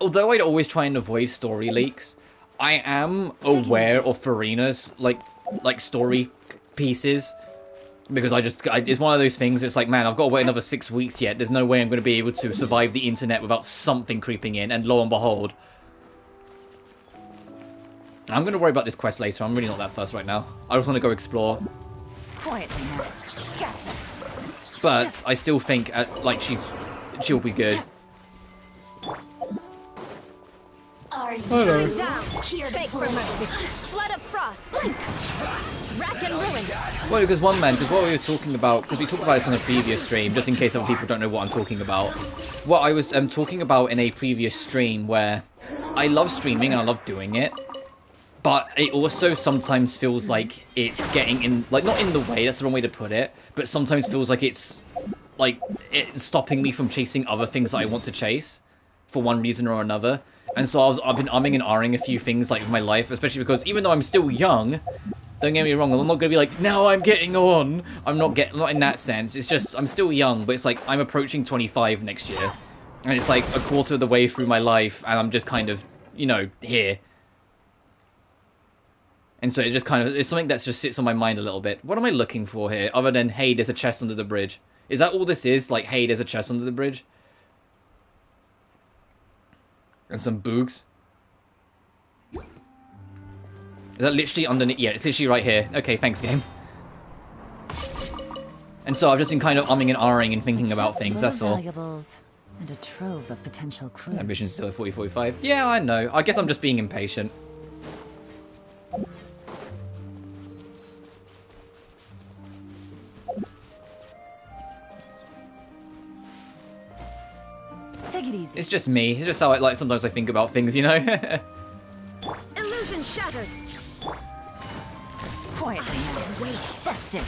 although I'd always try and avoid story leaks, I am aware of Farina's like story pieces, because it's one of those things. It's like, man, I've got to wait another 6 weeks yet. There's no way I'm going to be able to survive the internet without something creeping in. And lo and behold, I'm going to worry about this quest later. I'm really not that fussed right now. I just want to go explore. Quietly now. Gotcha. But I still think like she'll be good. Our Hello. Down. Beg for mercy. Flood of frost. Rack and ruin. Well, because because what we were talking about, because we talked about this on a previous stream, just in case other people don't know what I'm talking about. What I was talking about in a previous stream where I love streaming and I love doing it, but it also sometimes feels like it's getting in, like, not in the way, that's the wrong way to put it, but sometimes feels like it's stopping me from chasing other things that I want to chase for one reason or another. And so I've been umming and ahhing a few things like with my life, especially because even though I'm still young, don't get me wrong, I'm not gonna be like, now I'm getting on. Not in that sense. It's just I'm still young, but it's like I'm approaching 25 next year, and it's like a quarter of the way through my life, and I'm just kind of, you know, here. And so it just kind of, it's something that just sits on my mind a little bit. What am I looking for here, other than, hey, there's a chest under the bridge? Is that all this is? Like, hey, there's a chest under the bridge? And some boogs? Is that literally underneath? Yeah, it's literally right here. Okay, thanks, game. And so I've just been kind of umming and ahhing and thinking about things, that's all. And a trove of potential clues. Ambition's still at 40-45. Yeah, I know. I guess I'm just being impatient. Take it easy. It's just me. It's just how I sometimes I think about things, you know? Illusion shattered. Quietly now. Wait, busted.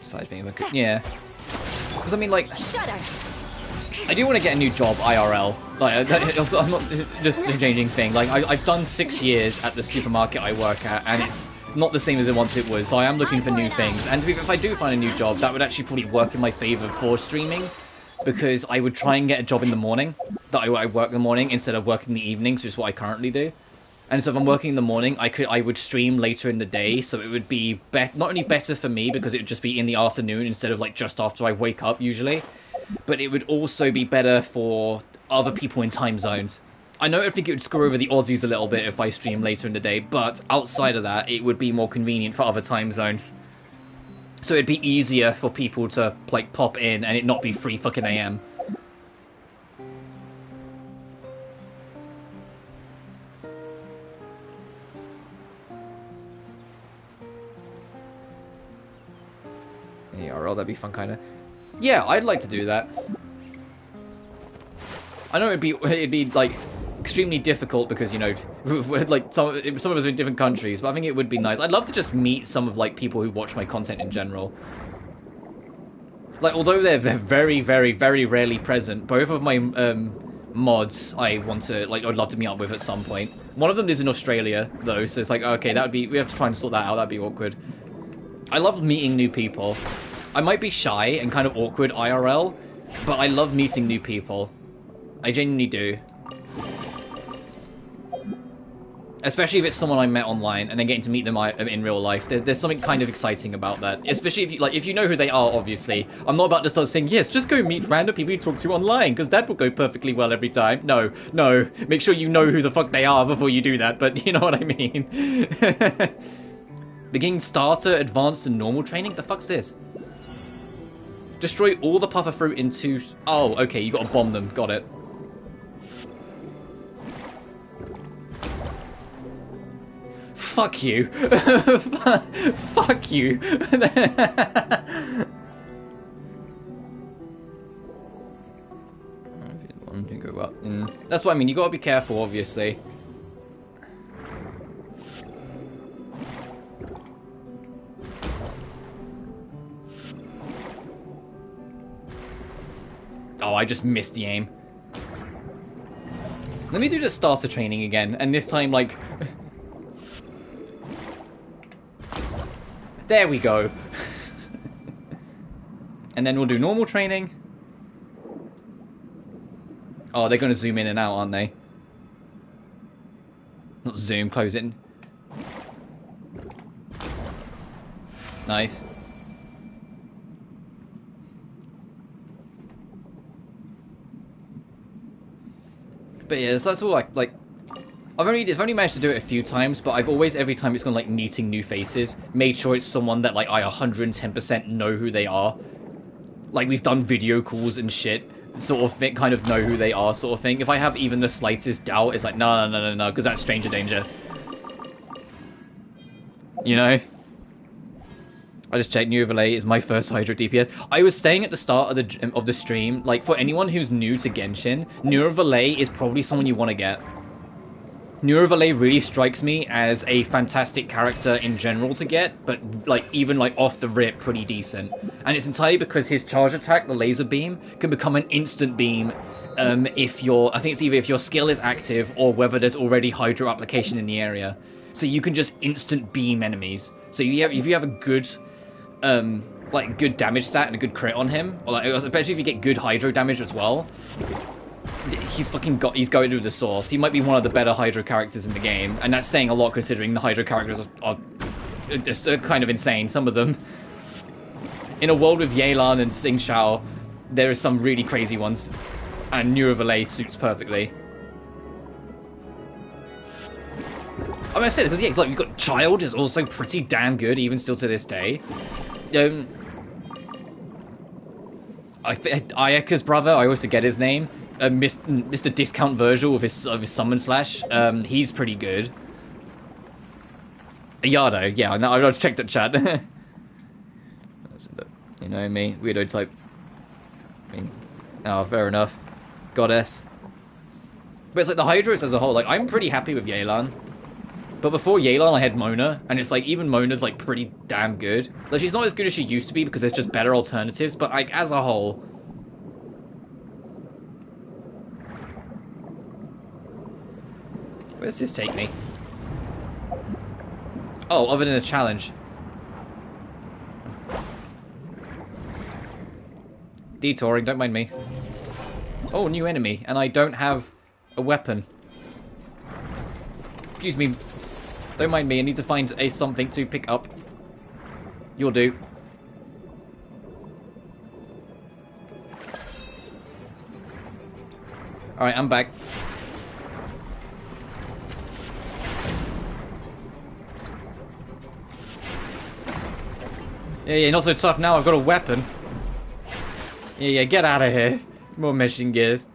Side thing, like, yeah. Because I mean, like, Shudder. I do want to get a new job IRL. Like, I'm not just a changing thing. Like, I've done 6 years at the supermarket I work at, and it's not the same as it once it was. So I am looking for new things. And if I do find a new job, that would actually probably work in my favor for streaming, because I would try and get a job in the morning, that I work in the morning instead of working in the evenings, which is what I currently do. And so if I'm working in the morning, I would stream later in the day, so it would be not only better for me, because it would just be in the afternoon instead of like just after I wake up usually, but it would also be better for other people in time zones. I know I think it would screw over the Aussies a little bit if I stream later in the day, but outside of that, it would be more convenient for other time zones. So it'd be easier for people to like pop in and it not be 3 fucking AM. ARL, that'd be fun, kind of. Yeah, I'd like to do that. I know it'd be like extremely difficult because, you know, like some of us are in different countries, but I think it would be nice. I'd love to just meet some of like people who watch my content in general. Like, although they're very, very, very rarely present, both of my mods I'd love to meet up with at some point. One of them is in Australia though, so it's like, okay, we have to try and sort that out. That'd be awkward. I love meeting new people. I might be shy and kind of awkward IRL, but I love meeting new people. I genuinely do. Especially if it's someone I met online and then getting to meet them in real life. There's something kind of exciting about that. Especially if you know who they are, obviously. I'm not about to start saying, yes, just go meet random people you talk to online, because that will go perfectly well every time. No. Make sure you know who the fuck they are before you do that, but you know what I mean. Beginning starter, advanced, and normal training? The fuck's this? Destroy all the puffer fruit into... Oh, okay, you gotta bomb them. Got it. Fuck you. Fuck you. Go up. That's what I mean. You gotta be careful, obviously. Oh, I just missed the aim. Let me do the starter training again, and this time, like... There we go. And then we'll do normal training. Oh, they're going to zoom in and out, aren't they? Not zoom, close it. Nice. But yeah, so that's all like I've only managed to do it a few times, but I've always, every time it's gone like meeting new faces, made sure it's someone that like I 110% know who they are. Like, we've done video calls and shit, sort of thing, kind of know who they are sort of thing. If I have even the slightest doubt, it's like, no, because that's stranger danger. You know? I just checked, New Overlay is my first Hydro DPS. I was saying at the start of the stream, like, for anyone who's new to Genshin, New Overlay is probably someone you want to get. New Overlay really strikes me as a fantastic character in general to get, but, like, even, like, off the rip, pretty decent. And it's entirely because his charge attack, the laser beam, can become an instant beam if your... I think it's either if your skill is active or whether there's already Hydro application in the area. So you can just instant beam enemies. So if you have a good... like good damage stat and a good crit on him, or like especially if you get good Hydro damage as well, he's going to the source. He might be one of the better Hydro characters in the game, and that's saying a lot considering the Hydro characters are just kind of insane. Some of them, in a world with Yelan and Xing Shao, there are some really crazy ones, and New Overlay suits perfectly. I mean, I said it because yeah, like you've got Child is also pretty damn good even still to this day. Ayaka's brother, I always forget his name. Mr. Discount Virgil with his summon slash. He's pretty good. Yado, yeah, I've checked the chat. You know me, weirdo type. I mean, oh, fair enough. Goddess. But it's like the Hydras as a whole. Like, I'm pretty happy with Yelan. But before Yelan, I had Mona, and it's like, even Mona's like pretty damn good. Like, she's not as good as she used to be because there's just better alternatives, but like, as a whole. Where does this take me? Oh, other than a challenge. Detouring, don't mind me. Oh, new enemy, and I don't have a weapon. Excuse me. Don't mind me, I need to find something to pick up. You'll do. Alright, I'm back. Yeah, not so tough now, I've got a weapon. Yeah, get out of here. More meshing gears.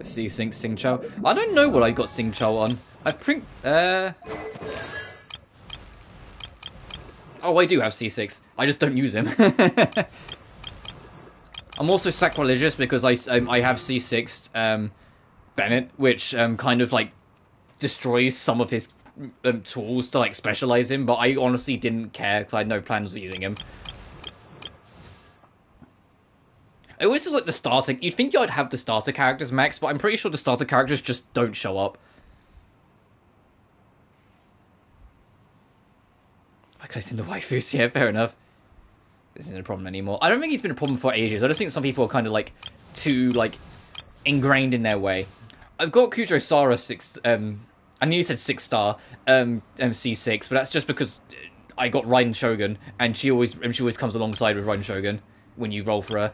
C-Sync Xing Chao. I don't know what I got Xing Chao on. Oh, I do have C6. I just don't use him. I'm also sacrilegious because I have C6 Bennett, which kind of like destroys some of his tools to like specialize him, but I honestly didn't care because I had no plans of using him. I always like the starter. You'd think I'd have the starter characters max, but I'm pretty sure the starter characters just don't show up. Okay, it's in the waifus. Yeah, fair enough. This isn't a problem anymore. I don't think it's been a problem for ages. I just think some people are kind of like too like ingrained in their way. I've got Kujosara 6. I nearly said 6-star C6, but that's just because I got Raiden Shogun, and she always comes alongside with Raiden Shogun when you roll for her.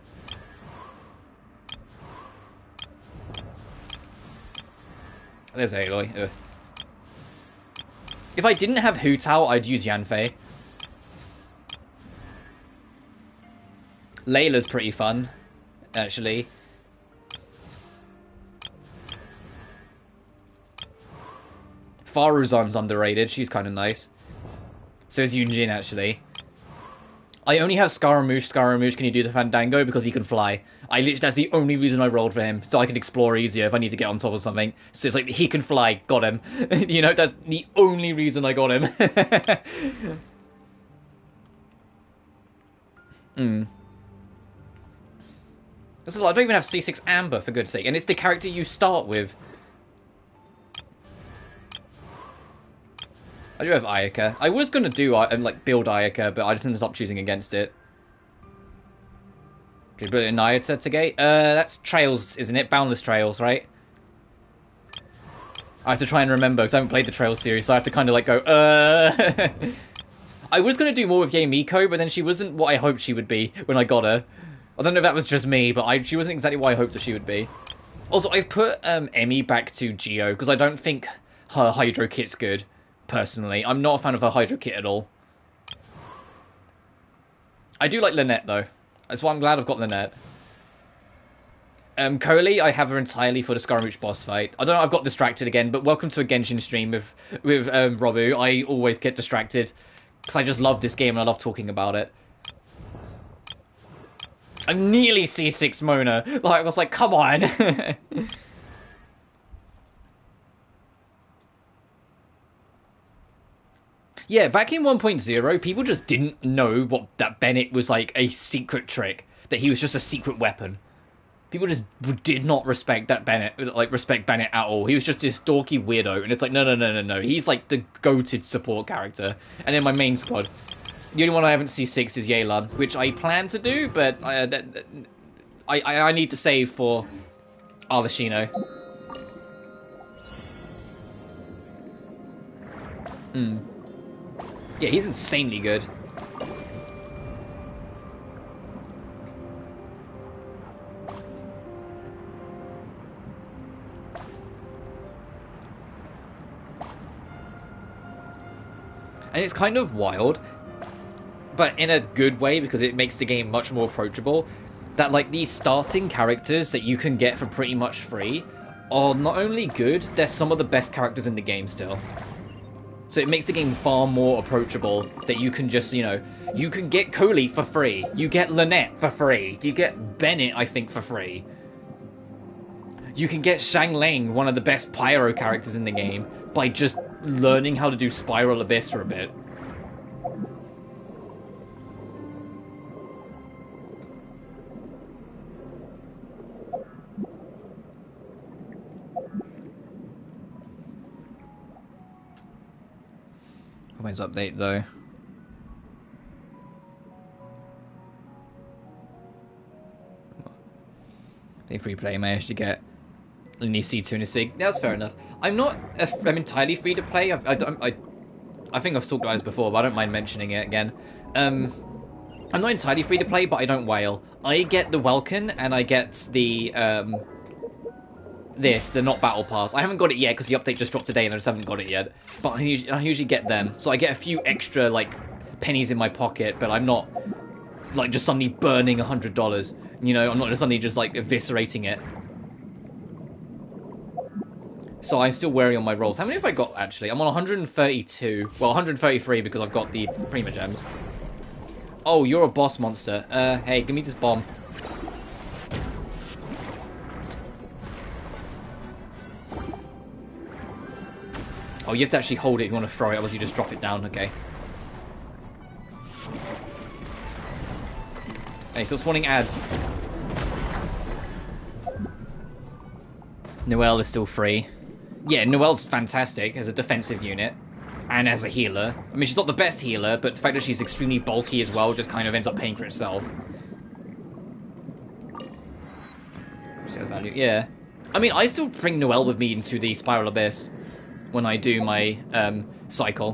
There's Aloy. Ugh. If I didn't have Hu Tao, I'd use Yanfei. Layla's pretty fun, actually. Faruzan's underrated. She's kind of nice. So is Yunjin, actually. I only have Scaramouche. Scaramouche, can you do the Fandango? Because he can fly. That's the only reason I rolled for him. So I can explore easier if I need to get on top of something. So it's like, he can fly. Got him. You know, that's the only reason I got him. That's a lot. I don't even have C6 Amber, for good's sake. And it's the character you start with. I do have Ayaka. I was going to do, like, build Ayaka, but I just ended up choosing against it. Okay, build it in Nayata today. That's Trails, isn't it? Boundless Trails, right? I have to try and remember, because I haven't played the Trails series, so I have to kind of, like, go, I was going to do more with Yae Miko, but then she wasn't what I hoped she would be when I got her. I don't know if that was just me, but she wasn't exactly what I hoped that she would be. Also, I've put Emmy back to Geo, because I don't think her Hydro kit's good. Personally, I'm not a fan of her Hydro kit at all. I do like Lynette, though. That's why I'm glad I've got Lynette. Coley, I have her entirely for the Scaramouche boss fight. I don't know, I've got distracted again, but welcome to a Genshin stream with Robu. I always get distracted, because I just love this game and I love talking about it. I'm nearly C6 Mona. Like, I was like, come on. Yeah, back in 1.0, people just didn't know that Bennett was like a secret trick. That he was just a secret weapon. People just did not respect Bennett at all. He was just this dorky weirdo, and it's like, no. He's like the goated support character. And in my main squad, the only one I haven't C6 is Yelan, which I plan to do, but I need to save for Arlecchino. Yeah, he's insanely good. And it's kind of wild, but in a good way, because it makes the game much more approachable, that like these starting characters that you can get for pretty much free are not only good, they're some of the best characters in the game still. So it makes the game far more approachable, that you can just, you know, you can get Coley for free, you get Lynette for free, you get Bennett, I think, for free. You can get Xiangling, one of the best Pyro characters in the game, by just learning how to do Spiral Abyss for a bit. Always update though. Pay free play, managed to get only C2 and a SIG. Yeah, that's fair enough. I'm entirely free to play. I think I've talked about this before, but I don't mind mentioning it again. I'm not entirely free to play, but I don't wail. I get the Welkin and I get the the not battle pass. I haven't got it yet because the update just dropped today and I just haven't got it yet. But I usually get them, so I get a few extra like pennies in my pocket. But I'm not like just suddenly burning $100. You know, I'm not just suddenly just like eviscerating it. So I'm still wary on my rolls. How many have I got actually? I'm on 132. Well, 133 because I've got the Prima Gems. Oh, you're a boss monster. Hey, give me this bomb. Oh, you have to actually hold it if you want to throw it, otherwise you just drop it down, okay. Hey, still spawning ads. Noelle is still free. Yeah, Noelle's fantastic as a defensive unit. And as a healer. I mean, she's not the best healer, but the fact that she's extremely bulky as well just kind of ends up paying for itself. Sales value, yeah. I mean, I still bring Noelle with me into the Spiral Abyss when I do my cycle.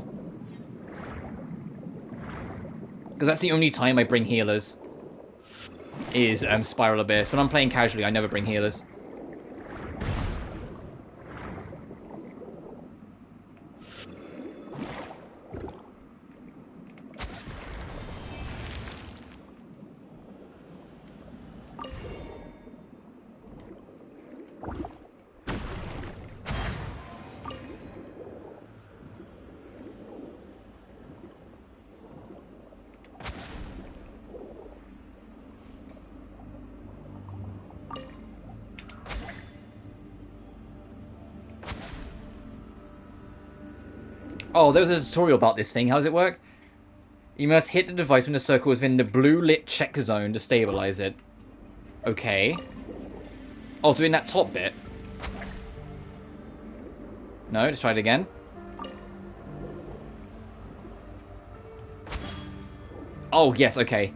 Because that's the only time I bring healers. Is Spiral Abyss. When I'm playing casually, I never bring healers. Oh, there was a tutorial about this thing. How does it work? You must hit the device when the circle is within the blue lit check zone to stabilize it. Okay. Oh, so in that top bit. No, let's try it again. Oh, yes, okay.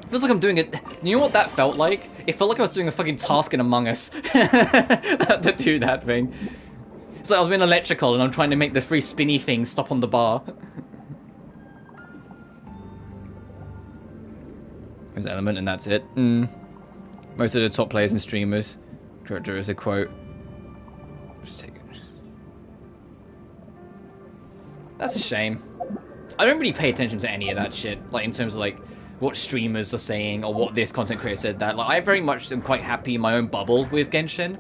Feels like I'm doing it. You know what that felt like? It felt like I was doing a fucking task in Among Us to do that thing. So I was in electrical and I'm trying to make the free spinny thing stop on the bar. There's Element and that's it. Most of the top players and streamers. Character is a quote. Just take it. That's a shame. I don't really pay attention to any of that shit, like in terms of like what streamers are saying or what this content creator said that. Like I very much am quite happy in my own bubble with Genshin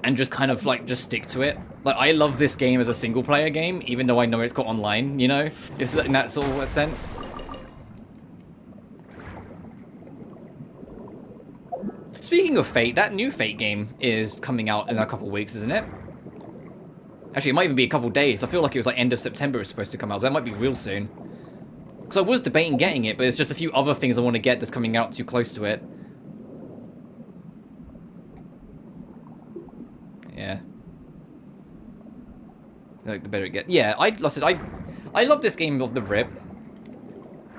and just kind of like just stick to it. Like I love this game as a single player game, even though I know it's got online, you know, if in that sort of a sense. Speaking of Fate, that new Fate game is coming out in a couple weeks, isn't it? Actually, it might even be a couple days. I feel like it was like end of September it was supposed to come out, so that might be real soon. Because I was debating getting it, but there's just a few other things I want to get that's coming out too close to it. Yeah. Like, the better it gets. Yeah, I love this game off the rip.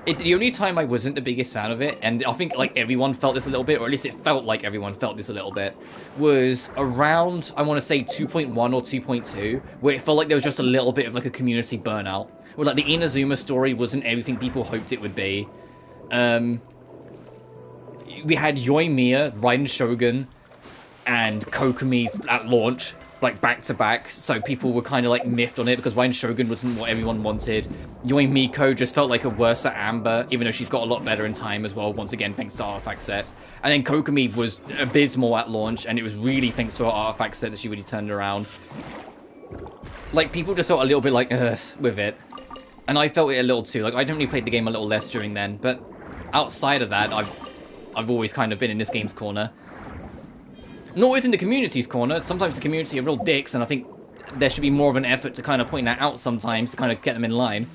The only time I wasn't the biggest fan of it, and I think like everyone felt this a little bit, or at least it felt like everyone felt this a little bit, was around, I want to say 2.1 or 2.2, where it felt like there was just a little bit of like a community burnout. Where like the Inazuma story wasn't everything people hoped it would be. We had Yoimiya, Raiden Shogun, and Kokomi's at launch, like back to back, so people were kind of like miffed on it because Raiden Shogun wasn't what everyone wanted. Yoi Miko just felt like a worse at Amber, even though she's got a lot better in time as well, once again thanks to Artifact set. And then Kokomi was abysmal at launch, and it was really thanks to our Artifact set that she really turned around. Like, people just felt a little bit like, ugh, with it. And I felt it a little too. Like, I definitely played the game a little less during then, but outside of that, I've always kind of been in this game's corner. Not always in the community's corner. Sometimes the community are real dicks, and I think there should be more of an effort to kind of point that out sometimes to kind of get them in line.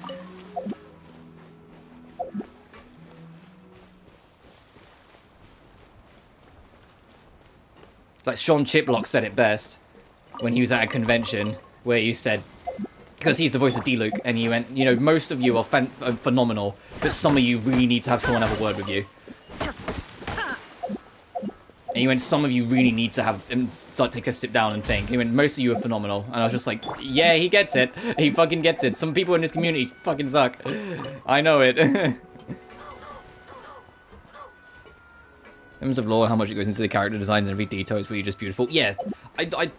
Like Sean Chiplock said it best when he was at a convention where he said, because he's the voice of D-Luke, and he went, you know, most of you are phenomenal, but some of you really need to have someone have a word with you. And he went, some of you really need to have him take a step down and think. He went, most of you are phenomenal. And I was just like, yeah, he gets it. He fucking gets it. Some people in this community fucking suck. I know it. In terms of lore, how much it goes into the character designs and every detail is really just beautiful. Yeah, I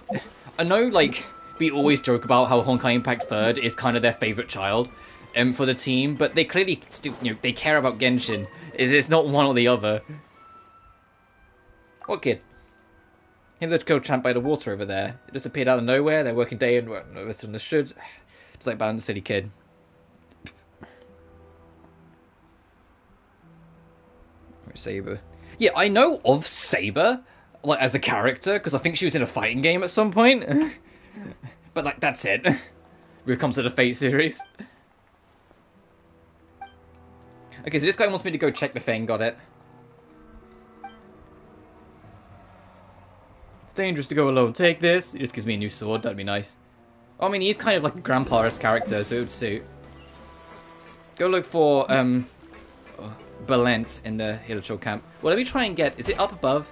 know, like, we always joke about how Honkai Impact 3rd is kind of their favourite child for the team, but they clearly still, you know, they care about Genshin. It's not one or the other. What kid? Him that killed Champ by the water over there. It just appeared out of nowhere. They're working day and it's understood. It's like Bound City Kid. Saber. Yeah, I know of Saber, like as a character, because I think she was in a fighting game at some point. But like that's it. When it comes to the Fate series. Okay, so this guy wants me to go check the thing. Got it. Dangerous to go alone. Take this. It just gives me a new sword. That'd be nice. I mean, he's kind of like a grandpa-esque character, so it would suit. Go look for Balent in the Hilichurl camp. Well, let me try and get. Is it up above?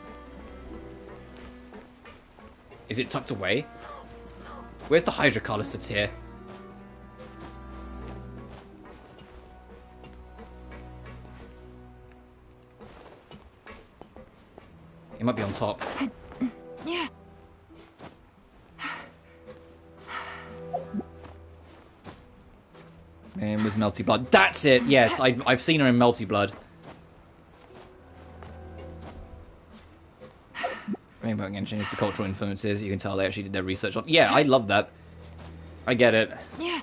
Is it tucked away? Where's the Hydroculus that's here? It might be on top. Yeah. And with Melty Blood. That's it! Yes, I've seen her in Melty Blood. Rainbow Genshin is the cultural influences. You can tell they actually did their research on. Yeah, I love that. I get it. Yeah.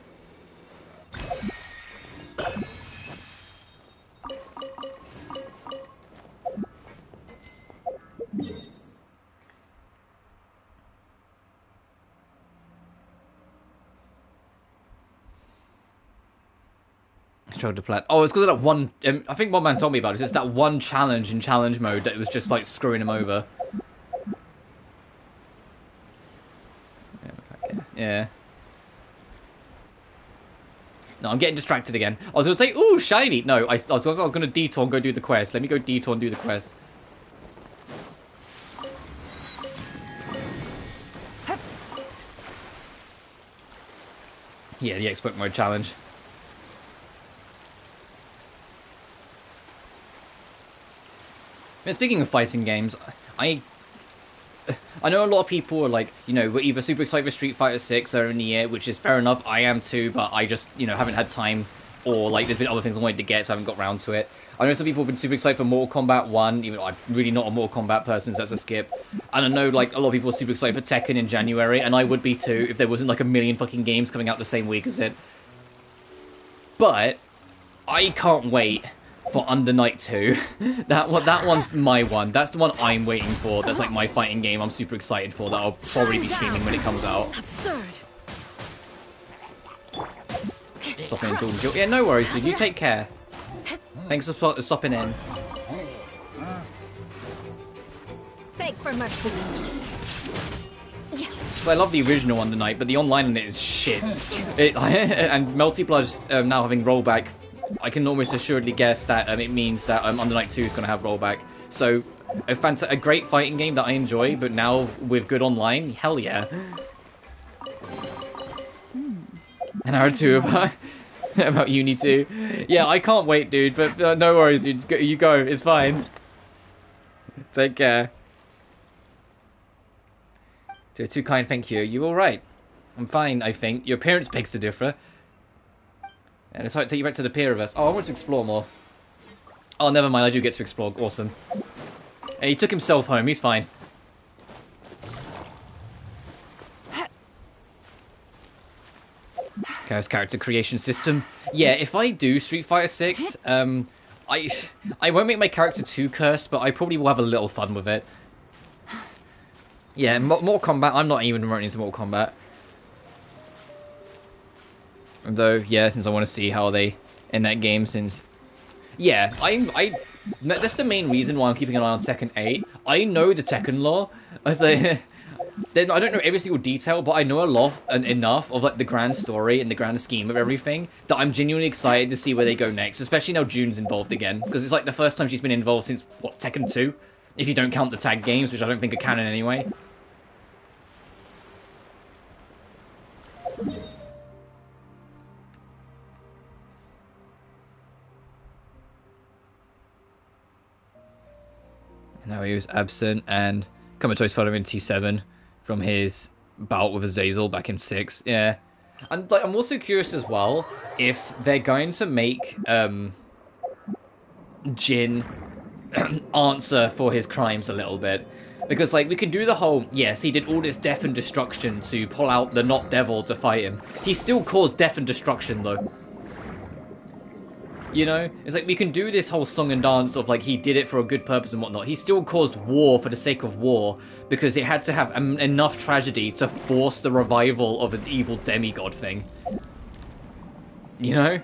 Strode to plat. Oh, it's because of that one. I think one man told me about it. It's that one challenge in challenge mode that was just like screwing him over. Yeah. No, I'm getting distracted again. I was going to say, ooh, shiny. No, I was going to detour and go do the quest. Let me go detour and do the quest. Yeah, the expert mode challenge. And speaking of fighting games, I know a lot of people are like, you know, we're either super excited for Street Fighter 6 or in the year, which is fair enough. I am too, but I just, you know, haven't had time, or like there's been other things I wanted to get, so I haven't got around to it. I know some people have been super excited for Mortal Kombat 1, even though I'm really not a Mortal Kombat person, so that's a skip. And I know, like, a lot of people are super excited for Tekken in January, and I would be too if there wasn't, like, a million fucking games coming out the same week as it. But I can't wait for Under Night 2. That one's my one. That's the one I'm waiting for. That's, like, my fighting game I'm super excited for that I'll probably be streaming when it comes out. Absurd. Stopping in. Yeah, no worries, dude. You take care. Thanks for stopping in. Beg for mercy. Yeah. So I love the original Under Night, but the online in it is shit. And multiplayer's now having rollback. I can almost assuredly guess that it means that Under Night 2 is going to have rollback. So a great fighting game that I enjoy, but now with good online, hell yeah. An hour or two about Uni 2. Yeah, I can't wait, dude, but no worries, dude. You go, it's fine. Take care. Too kind, thank you. You alright? I'm fine, I think. Your appearance begs to differ. And it's hard to take you back to the pair of us. Oh, I want to explore more. Oh, never mind, I do get to explore. Awesome. Hey, he took himself home, he's fine. Chaos character creation system. Yeah, if I do Street Fighter 6, I won't make my character too cursed, but I probably will have a little fun with it. Yeah, Mortal Kombat, I'm not even running into Mortal Kombat. Though, yeah, since I want to see how they end that game, since... Yeah, that's the main reason why I'm keeping an eye on Tekken 8. I know the Tekken lore. I don't know every single detail, but I know a lot and enough of like the grand story and the grand scheme of everything that I'm genuinely excited to see where they go next, especially now June's involved again, because it's like the first time she's been involved since, what, Tekken 2? If you don't count the tag games, which I don't think are canon anyway. Now he was absent, and Kamato's following in T7 from his bout with Azazel back in 6. Yeah. And like, I'm also curious as well if they're going to make Jin answer for his crimes a little bit. Because, like, we can do the whole, yes, he did all this death and destruction to pull out the not devil to fight him. He still caused death and destruction, though. You know? It's like, we can do this whole song and dance of, like, he did it for a good purpose and whatnot. He still caused war for the sake of war, because it had to have enough tragedy to force the revival of an evil demigod thing. You know?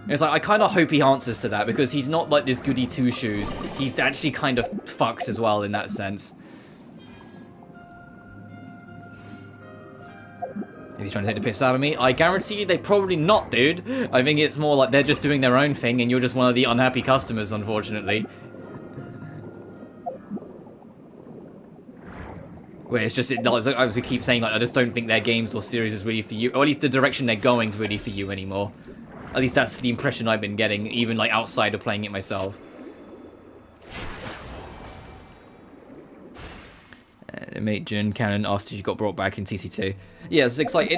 It's like, I kind of hope he answers to that, because he's not like this goody two-shoes. He's actually kind of fucked as well in that sense. If he's trying to take the piss out of me, I guarantee you they probably not, dude. I think it's more like they're just doing their own thing and you're just one of the unhappy customers, unfortunately. Where it's just, I keep saying, like, I just don't think their games or series is really for you, or at least the direction they're going is really for you anymore. At least that's the impression I've been getting, even like outside of playing it myself. Mate Jin canon after she got brought back in TT2. Yeah, it's like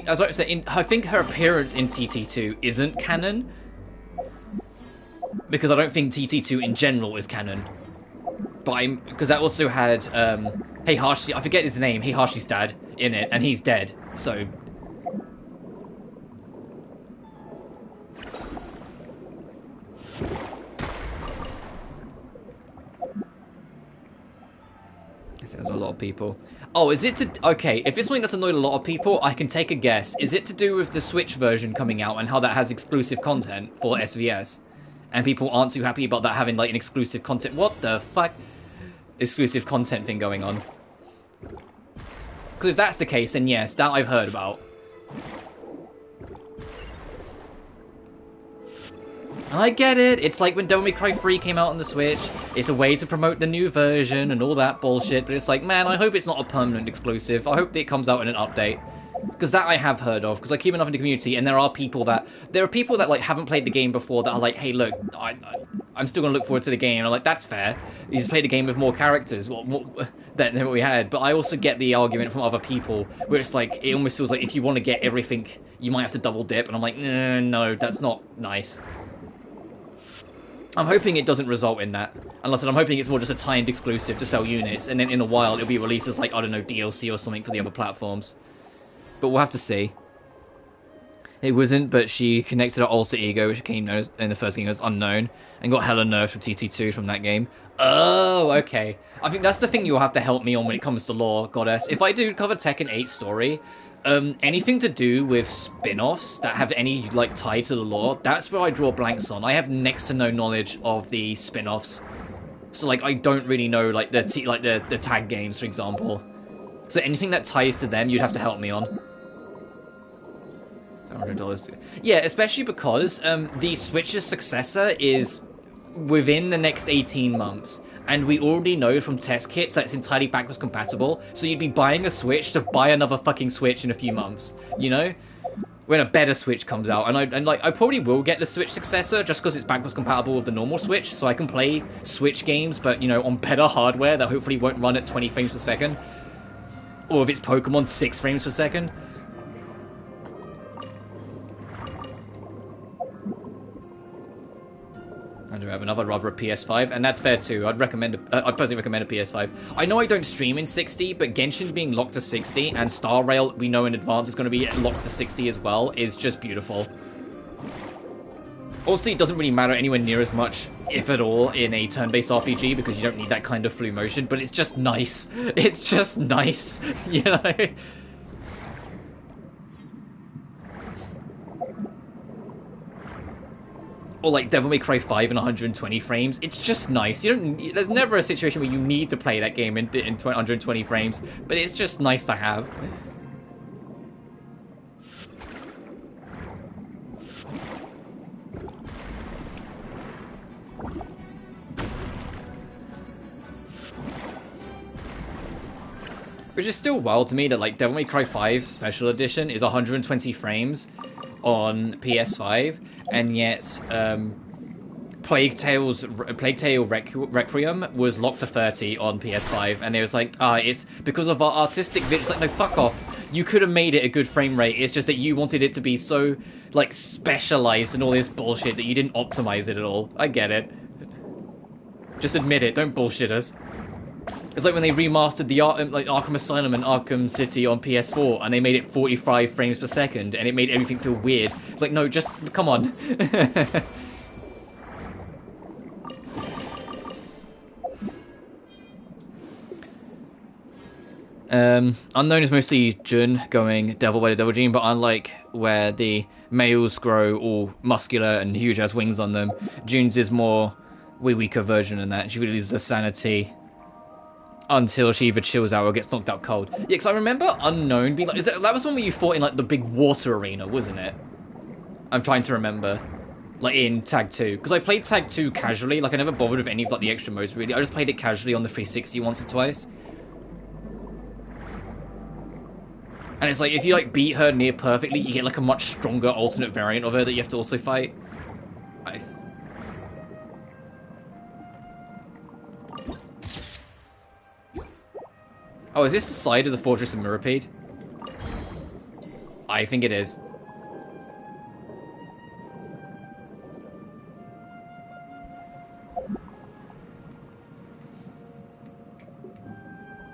as I said, I think her appearance in TT2 isn't canon, because I don't think TT2 in general is canon. But because that also had Heihachi, I forget his name, Heihashi's dad in it, and he's dead. So. There's a lot of people. Oh, is it to... Okay, if it's something that's annoyed a lot of people, I can take a guess. Is it to do with the Switch version coming out and how that has exclusive content for SVS? And people aren't too happy about that having, like, an exclusive content... What the fuck? Exclusive content thing going on. Because if that's the case, then yes, that I've heard about. I get it. It's like when Devil May Cry 3 came out on the Switch. It's a way to promote the new version and all that bullshit. But it's like, man, I hope it's not a permanent exclusive. I hope that it comes out in an update. Because that I have heard of, because I keep enough in the community, and there are people that like haven't played the game before that are like, hey, look, I'm still gonna look forward to the game. And I'm like, that's fair. You just played a game with more characters than what we had. But I also get the argument from other people where it's like, it almost feels like if you want to get everything, you might have to double dip. And I'm like, no, that's not nice. I'm hoping it doesn't result in that. Unless I'm hoping it's more just a timed exclusive to sell units, and then in a while it'll be released as like, I don't know, DLC or something for the other platforms. But we'll have to see. It wasn't, but she connected her alter ego, which came in the first game as unknown, and got hella nerfed from TT2 from that game. Oh, okay. I think that's the thing you'll have to help me on when it comes to lore, Goddess. If I do cover Tekken 8 story, anything to do with spin-offs that have any like tie to the lore, that's where I draw blanks on. I have next to no knowledge of the spin-offs, so like I don't really know like the tag games, for example. So anything that ties to them, you'd have to help me on. $100. Yeah, especially because the Switch's successor is within the next 18 months. And we already know from test kits that it's entirely backwards compatible. So you'd be buying a Switch to buy another fucking Switch in a few months. You know? When a better Switch comes out. And I probably will get the Switch successor just because it's backwards compatible with the normal Switch. So I can play Switch games, but, you know, on better hardware that hopefully won't run at 20 frames per second. Or if it's Pokemon, 6 frames per second. I do have another, rather a PS5, and that's fair too. I'd personally recommend a PS5. I know I don't stream in 60, but Genshin being locked to 60, and Star Rail, we know in advance is going to be locked to 60 as well, is just beautiful. Also, it doesn't really matter anywhere near as much, if at all, in a turn-based RPG, because you don't need that kind of flu motion, but it's just nice. It's just nice, you know? Or like Devil May Cry 5 in 120 frames. It's just nice. There's never a situation where you need to play that game in 120 frames, but it's just nice to have. Which is still wild to me that like Devil May Cry 5 Special Edition is 120 frames on PS5, and yet Plague Tale Requiem was locked to 30 on PS5, and it was like, it's because of our artistic vision. It's like, no, fuck off. You could have made it a good frame rate. It's just that you wanted it to be so like specialized and all this bullshit that you didn't optimize it at all. I get it. Just admit it. Don't bullshit us. It's like when they remastered the Arkham Asylum and Arkham City on PS4, and they made it 45 frames per second, and it made everything feel weird. It's like, no, just come on. Unknown is mostly Jun going devil by the devil gene, but unlike where the males grow all muscular and huge has wings on them, Jun's is more weaker version than that. She really loses her sanity until she either chills out or gets knocked out cold. Yeah, because I remember Unknown being like... that was one where you fought in, like, the big water arena, wasn't it? I'm trying to remember. Like, in Tag 2. Because I played Tag 2 casually. Like, I never bothered with any of, like, the extra modes, really. I just played it casually on the 360 once or twice. And it's like, if you, like, beat her near perfectly, you get, like, a much stronger alternate variant of her that you have to also fight. Oh, is this the side of the Fortress of Mirapede? I think it is.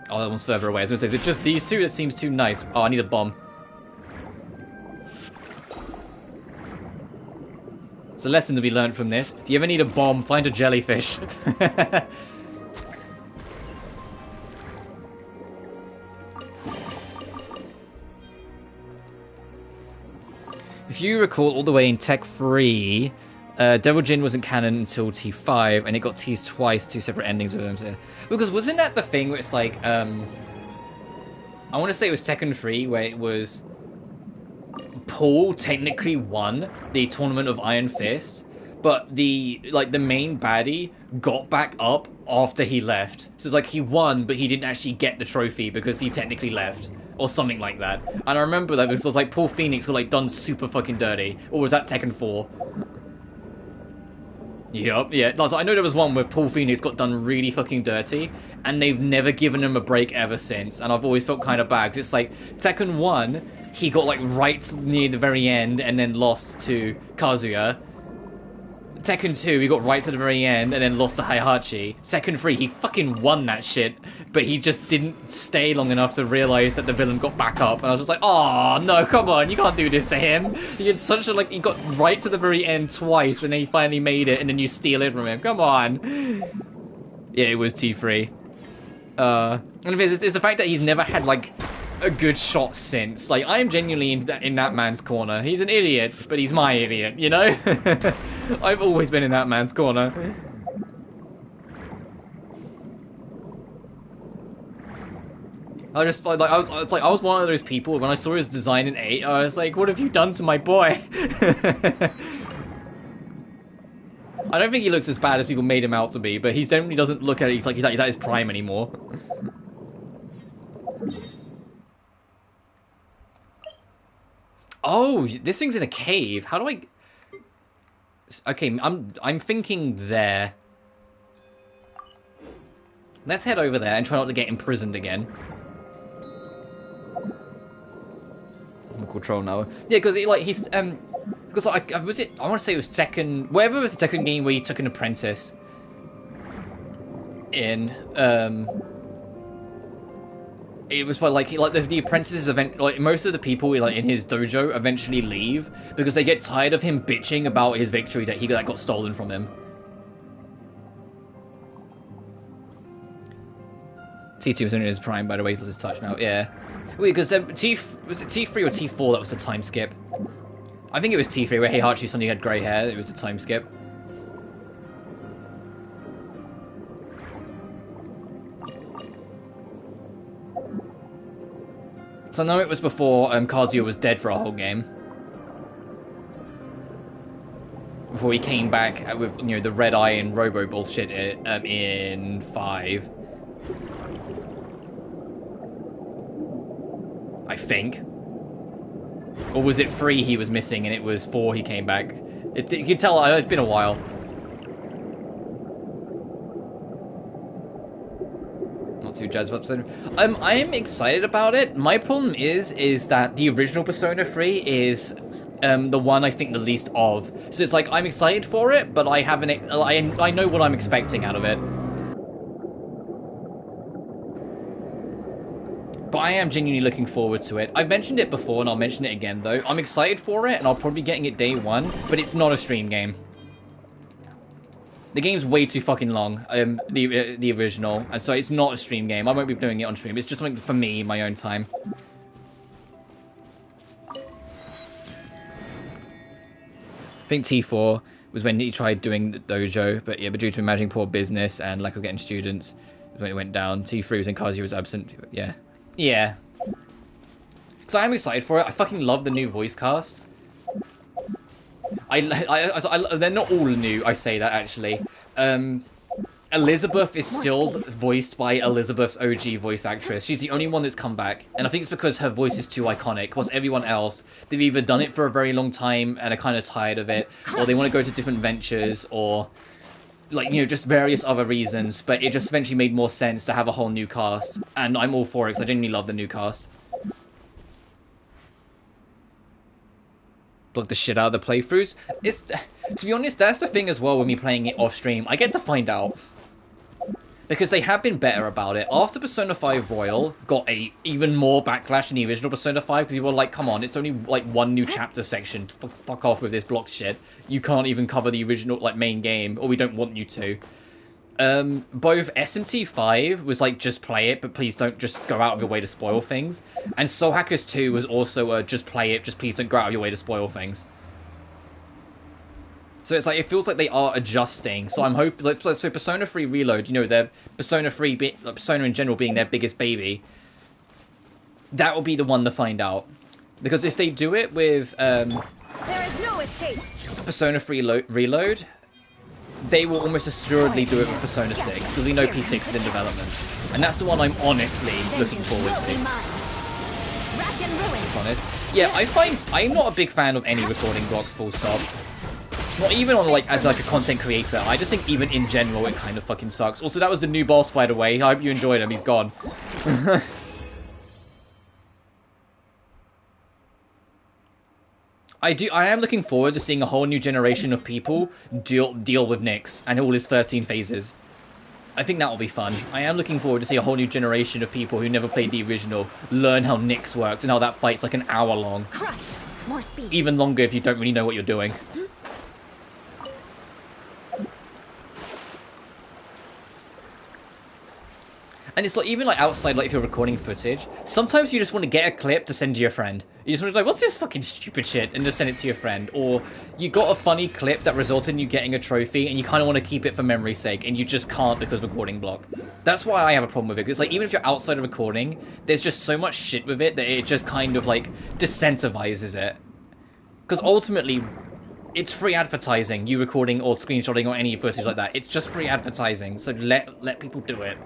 Oh, that one's further away. I was going to say, is it just these two? That seems too nice. Oh, I need a bomb. It's a lesson to be learned from this. If you ever need a bomb, find a jellyfish. If you recall, all the way in Tech 3, Devil Jin wasn't canon until T5, and it got teased twice, 2 separate endings with them. So. Because wasn't that the thing where it's like, I want to say it was Tekken 3, where it was Paul technically won the Tournament of Iron Fist, but the main baddie got back up after he left. So it's like he won, but he didn't actually get the trophy because he technically left. or something like that. And I remember that because it was like Paul Phoenix got like done super fucking dirty, or was that Tekken 4? Yup, yeah. I know there was one where Paul Phoenix got done really fucking dirty, and they've never given him a break ever since. And I've always felt kind of bad, 'cause it's like Tekken 1, he got like right near the very end and then lost to Kazuya. Tekken 2, he got right to the very end and then lost to Heihachi. Tekken 3, he fucking won that shit, but he just didn't stay long enough to realize that the villain got back up. And I was just like, oh no, come on, you can't do this to him. He had such a, like, he got right to the very end twice and then he finally made it and then you steal it from him. Come on. Yeah, it was T3. And it's the fact that he's never had, like, a good shot since. Like, I am genuinely in that man's corner. He's an idiot, but he's my idiot, you know? I've always been in that man's corner. I was one of those people, when I saw his design in 8, I was like, what have you done to my boy? I don't think he looks as bad as people made him out to be, but he definitely doesn't look at it, he's at his prime anymore. Oh, this thing's in a cave. How do I... Okay, I'm thinking there. Let's head over there and try not to get imprisoned again. I'm control now. Yeah, because he's because I want to say it was Tekken, whatever was the Tekken game where he took an apprentice in it was like the apprentices most of the people in his dojo eventually leave because they get tired of him bitching about his victory that got stolen from him. T2 was only in his prime, by the way, so his touch now. Yeah. Wait, because was it T3 or T4 that was the time skip? I think it was T3 where Heihachi suddenly had grey hair. It was the time skip. So I know it was before Kazuya was dead for a whole game. Before he came back with, you know, the red eye and Robo bullshit in 5. I think. Or was it 3 he was missing and it was 4 he came back? You can tell it's been a while. Not too jazzed about Persona. I am excited about it. My problem is that the original Persona 3 is the one I think the least of. So it's like I'm excited for it, but I know what I'm expecting out of it. But I am genuinely looking forward to it. I've mentioned it before, and I'll mention it again, though. I'm excited for it, and I'll probably be getting it day 1, but it's not a stream game. The game's way too fucking long, the original, and so it's not a stream game. I won't be doing it on stream. It's just something for me, my own time. I think T4 was when he tried doing the dojo, but yeah, but due to managing poor business and lack of getting students, was when it went down. T3 was when Kazuya was absent. Yeah. Yeah. Because I am excited for it. I fucking love the new voice cast. They're not all new, I say that, actually. Elizabeth is still voiced by Elizabeth's OG voice actress. She's the only one that's come back. And I think it's because her voice is too iconic. Whilst everyone else, they've either done it for a very long time and are kind of tired of it, or they want to go to different ventures, or... like, you know, just various other reasons, but it just eventually made more sense to have a whole new cast, and I'm all for it, because I genuinely love the new cast. Block the shit out of the playthroughs. To be honest, that's the thing as well with me playing it off-stream. I get to find out. Because they have been better about it. After Persona 5 Royal got even more backlash than the original Persona 5, because you were like, come on, it's only like one new chapter section. Fuck off with this block shit. You can't even cover the original like main game, or we don't want you to. Both SMT5 was like, just play it, but please don't just go out of your way to spoil things. And Soul Hackers 2 was also just play it, just please don't go out of your way to spoil things. So it's like, it feels like they are adjusting. So I'm hoping, so Persona 3 Reload, you know, their Persona 3, Persona in general being their biggest baby, that will be the one to find out. Because if they do it with there is no escape. Persona 3 Reload, they will almost assuredly do it with Persona 6, because we know P6 is in development. And that's the one I'm honestly looking forward to. honest. Yeah, I find I'm not a big fan of any recording blocks, full stop. Not even on like as like a content creator. I just think even in general it kind of fucking sucks. Also, that was the new boss, by the way. I hope you enjoyed him. He's gone. I am looking forward to seeing a whole new generation of people deal with Nyx and all his 13 phases. I think that will be fun. I am looking forward to see a whole new generation of people who never played the original learn how Nyx works and how that fight's like an hour long. Crush! More speed. Even longer if you don't really know what you're doing. And it's like, even like outside, like if you're recording footage, sometimes you just want to get a clip to send to your friend. You just want to be like, what's this fucking stupid shit? And just send it to your friend. Or you got a funny clip that resulted in you getting a trophy and you kind of want to keep it for memory's sake and you just can't because recording block. That's why I have a problem with it. Because like, even if you're outside of recording, there's just so much shit with it that it just kind of like desensitivizes it. Because ultimately, it's free advertising, you recording or screenshotting or any footage like that. It's just free advertising. So let people do it.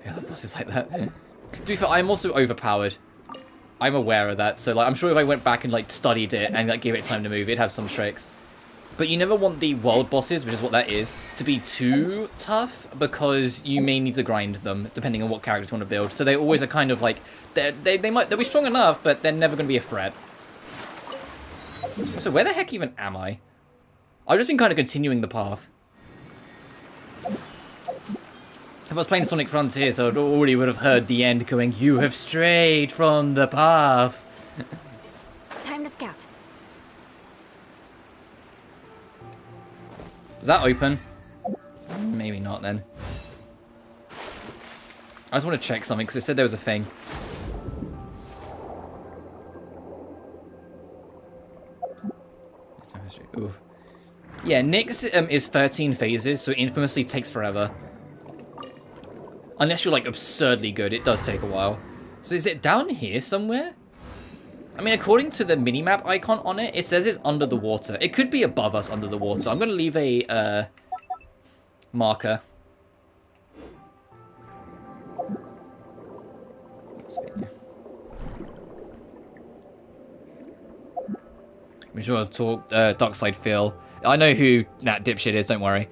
Other bosses like that. To be fair, I'm also overpowered. I'm aware of that, so like I'm sure if I went back and like studied it and like gave it time to move, it'd have some tricks. But you never want the world bosses, which is what that is, to be too tough because you may need to grind them depending on what characters you want to build. So they always are kind of like they'll be strong enough, but they're never going to be a threat. So where the heck even am I? I've just been kind of continuing the path. If I was playing Sonic Frontiers, I already would have heard the end going, "You have strayed from the path." Time to scout. Is that open? Maybe not then. I just want to check something because it said there was a thing. Ooh. Yeah, Nyx is 13 phases, so it infamously takes forever. Unless you're, like, absurdly good, it does take a while. So is it down here somewhere? I mean, according to the minimap icon on it, it says it's under the water. It could be above us under the water. I'm going to leave a marker. I'm sure I'll talk Darkside Phil. I know who that dipshit is, don't worry.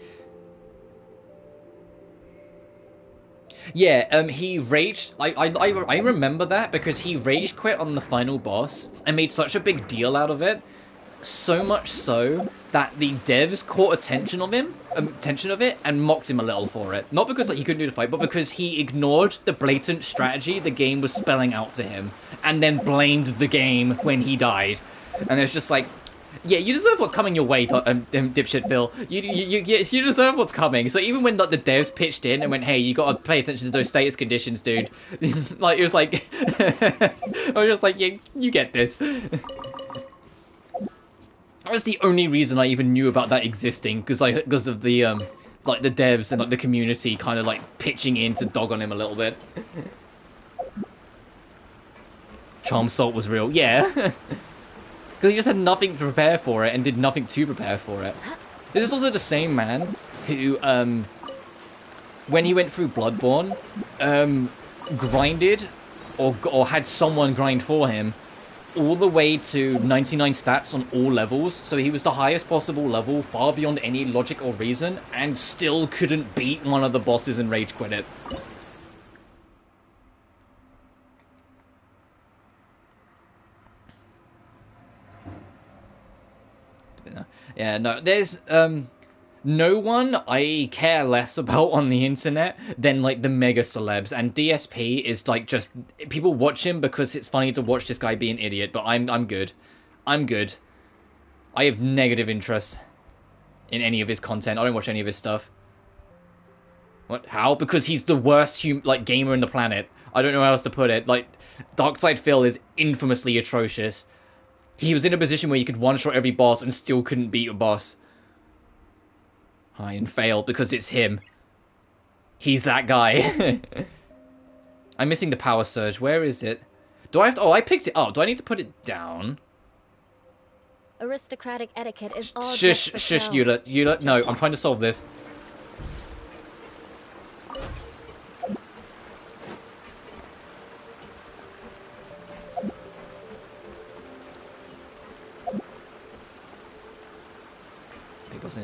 Yeah, he raged. I remember that because he rage quit on the final boss and made such a big deal out of it. So much so that the devs caught attention of it and mocked him a little for it. Not because like he couldn't do the fight, but because he ignored the blatant strategy the game was spelling out to him and then blamed the game when he died. And it's just like, yeah, you deserve what's coming your way, dipshit Phil. You deserve what's coming. So even when like, the devs pitched in and went, hey, you gotta pay attention to those status conditions, dude. Like, it was like... I was just like, yeah, you get this. That was the only reason I even knew about that existing, because of the, like, the devs and, like, the community kind of, like, pitching in to dog on him a little bit. Charm Salt was real. Yeah. Because he just had nothing to prepare for it and did nothing to prepare for it. This is also the same man who, when he went through Bloodborne, grinded, or had someone grind for him, all the way to 99 stats on all levels. So he was the highest possible level, far beyond any logic or reason, and still couldn't beat one of the bosses and rage quit it. Yeah, no, there's, no one I care less about on the internet than, like, the mega celebs, and DSP is, like, just, people watch him because it's funny to watch this guy be an idiot, but I'm good. I'm good. I have negative interest in any of his content. I don't watch any of his stuff. What? How? Because he's the worst, gamer in the planet. I don't know how else to put it. Like, Darkside Phil is infamously atrocious. He was in a position where you could one-shot every boss and still couldn't beat a boss. And failed because it's him. He's that guy. I'm missing the power surge. Where is it? Do I have to... Oh, I picked it up. Do I need to put it down? Aristocratic etiquette is all Shush, just for shush, show. Eula. No, I'm trying to solve this.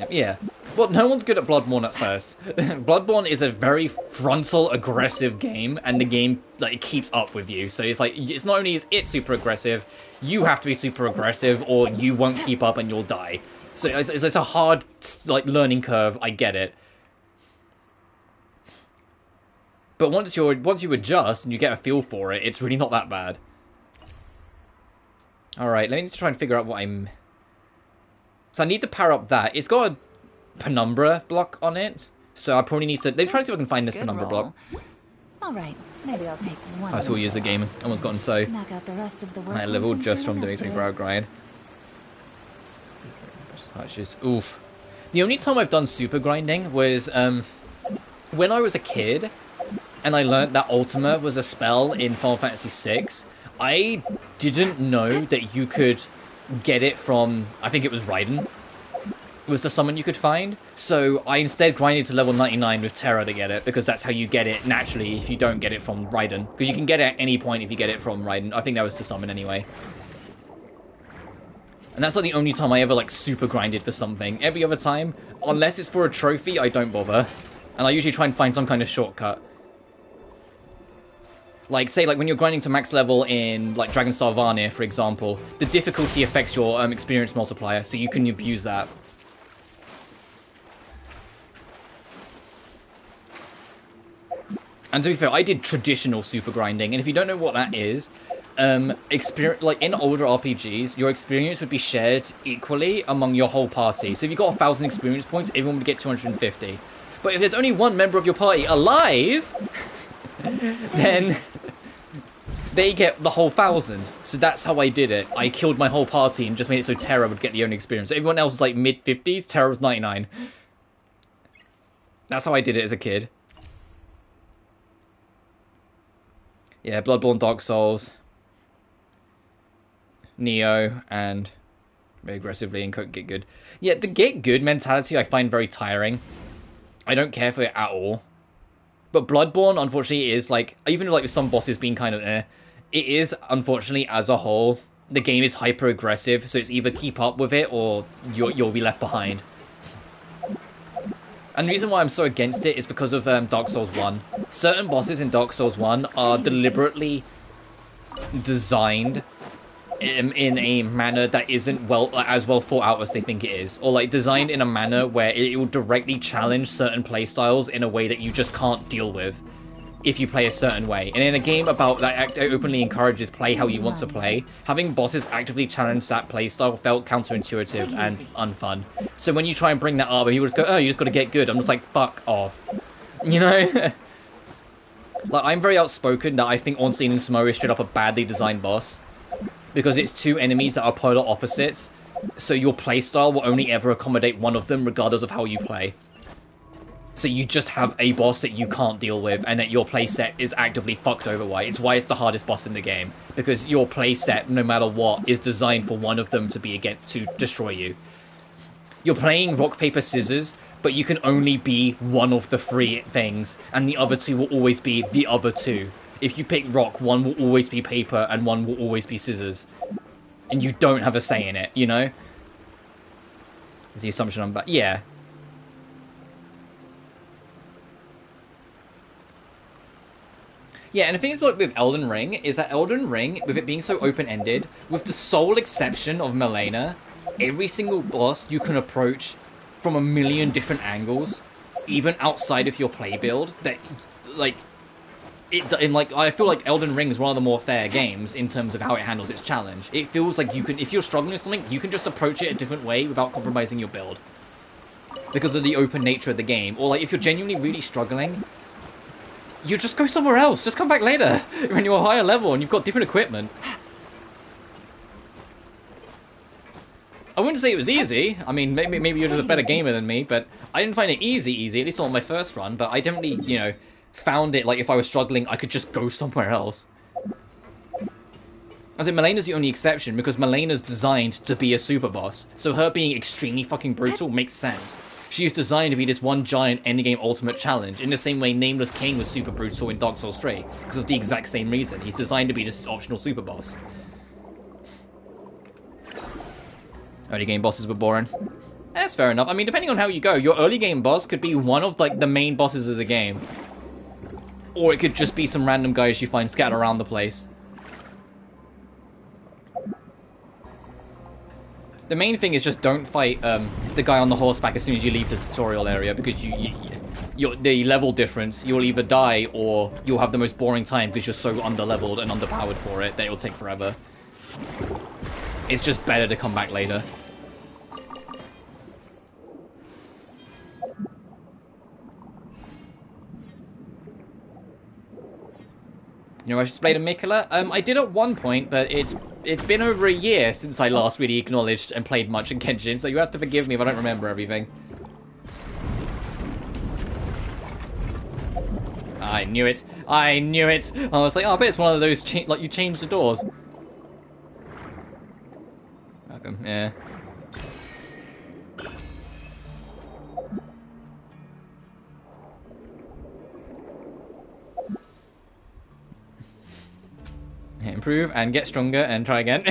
Yeah. Well, no one's good at Bloodborne at first. Bloodborne is a very frontal, aggressive game, and the game like keeps up with you. So it's like it's not only is it super aggressive, you have to be super aggressive, or you won't keep up and you'll die. So it's a hard like learning curve. I get it. But once you adjust and you get a feel for it, it's really not that bad. All right, let me try and figure out what I'm. So I need to power up that. It's got a penumbra block on it, so I probably need to. They're trying to see if I can find this penumbra block. All right, maybe I'll take one. I saw you as a gamer. Almost gotten so knock out the rest of the work high level just from doing 24-hour grind. That's just oof. The only time I've done super grinding was when I was a kid, and I learned that Ultima was a spell in Final Fantasy VI. I didn't know that you could get it from, I think it was Raiden, was the summon you could find. So I instead grinded to level 99 with Terra to get it, because that's how you get it naturally if you don't get it from Raiden. Because you can get it at any point if you get it from Raiden. I think that was the summon anyway. And that's like the only time I ever like super grinded for something. Every other time, unless it's for a trophy, I don't bother. And I usually try and find some kind of shortcut. Like, say, like, when you're grinding to max level in, like, Dragonstar Varnir, for example, the difficulty affects your experience multiplier, so you can abuse that. And to be fair, I did traditional super grinding, and if you don't know what that is, like, in older RPGs, your experience would be shared equally among your whole party. So if you got 1,000 experience points, everyone would get 250. But if there's only one member of your party alive, then they get the whole 1,000. So that's how I did it. I killed my whole party and just made it so Terra would get the only experience. So everyone else was like mid-50s, Terra was 99. That's how I did it as a kid. Yeah, Bloodborne, Dark Souls, Neo, and very aggressively and get good. Yeah, the get good mentality I find very tiring. I don't care for it at all. But Bloodborne, unfortunately, is like, even like with some bosses being kind of it is, unfortunately, as a whole, the game is hyper aggressive, so it's either keep up with it or you'll be left behind. And the reason why I'm so against it is because of Dark Souls 1. Certain bosses in Dark Souls 1 are deliberately designed in a manner that isn't as well thought out as they think it is, or like designed in a manner where it will directly challenge certain playstyles in a way that you just can't deal with if you play a certain way. And in a game about that openly encourages play how you want to play, having bosses actively challenge that playstyle felt counterintuitive and unfun. So when you try and bring that up, and people just go, "Oh, you just got to get good," I'm just like, "Fuck off," you know. Like, I'm very outspoken that I think Ornstein and Smo is straight up a badly designed boss. Because it's two enemies that are polar opposites, so your playstyle will only ever accommodate one of them regardless of how you play. So you just have a boss that you can't deal with, and that your playset is actively fucked over by. It's why it's the hardest boss in the game. Because your playset, no matter what, is designed for one of them to be to destroy you. You're playing rock, paper, scissors, but you can only be one of the three things, and the other two will always be the other two. If you pick rock, one will always be paper and one will always be scissors. And you don't have a say in it, you know? Is the assumption I'm back? Yeah. Yeah, and the thing with Elden Ring is that Elden Ring, with it being so open-ended, with the sole exception of Malenia, every single boss you can approach from a million different angles, even outside of your play build, that, like... I feel like Elden Ring is one of the more fair games in terms of how it handles its challenge. It feels like you can, if you're struggling with something, you can just approach it a different way without compromising your build. Because of the open nature of the game. Or like, if you're genuinely really struggling, you just go somewhere else. Just come back later when you're a higher level and you've got different equipment. I wouldn't say it was easy. I mean, maybe you're just a better gamer than me, but I didn't find it easy, at least not on my first run, but I definitely, you know, found it, like, if I was struggling, I could just go somewhere else. As in, Malena's the only exception, because Malena's designed to be a super boss, so her being extremely fucking brutal makes sense. She is designed to be this one giant endgame ultimate challenge, in the same way Nameless King was super brutal in Dark Souls 3, because of the exact same reason. He's designed to be this optional super boss. Early game bosses were boring. That's fair enough. I mean, depending on how you go, your early game boss could be one of, like, the main bosses of the game. Or it could just be some random guys you find scattered around the place. The main thing is just don't fight the guy on the horseback as soon as you leave the tutorial area, because the level difference, you'll either die or you'll have the most boring time because you're so underleveled and underpowered for it that it'll take forever. It's just better to come back later. You know, I just played a Mikola. I did at one point, but it's been over a year since I last really acknowledged and played much in Genshin, so you have to forgive me if I don't remember everything. I knew it. I knew it. I was like, oh, I bet it's one of those like you change the doors. Okay, yeah. Improve and get stronger and try again.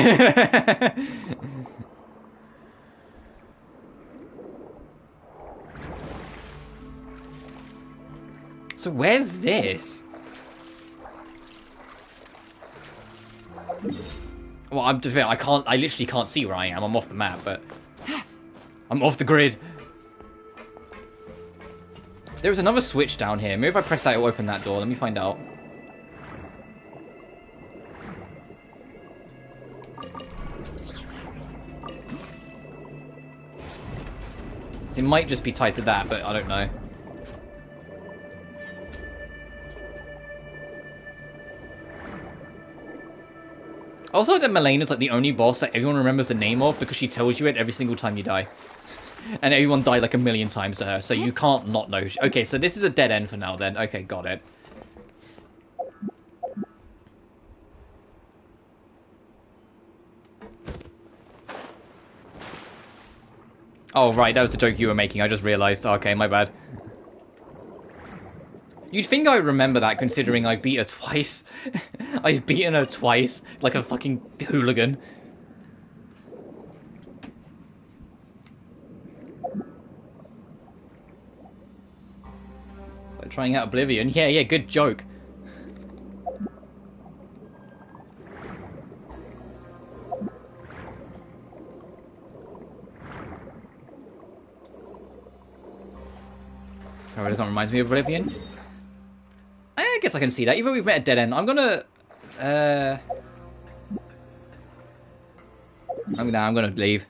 So where's this? Well, I literally can't see where I am. I'm off the map, but I'm off the grid. There's another switch down here. Maybe if I press that, it'll open that door. Let me find out. It might just be tied to that, but I don't know. Also, that Melena's like the only boss that everyone remembers the name of because she tells you it every single time you die. And everyone died like a million times to her, so you can't not know. Okay, so this is a dead end for now then. Okay, got it. Oh, right, that was the joke you were making. I just realized. Okay, my bad. You'd think I would remember that, considering I've beat her twice. I've beaten her twice, like a fucking hooligan. It's like trying out Oblivion. Yeah, good joke. Oh, this one reminds me of Oblivion. I guess I can see that. Even though we've met a dead end, I'm gonna leave.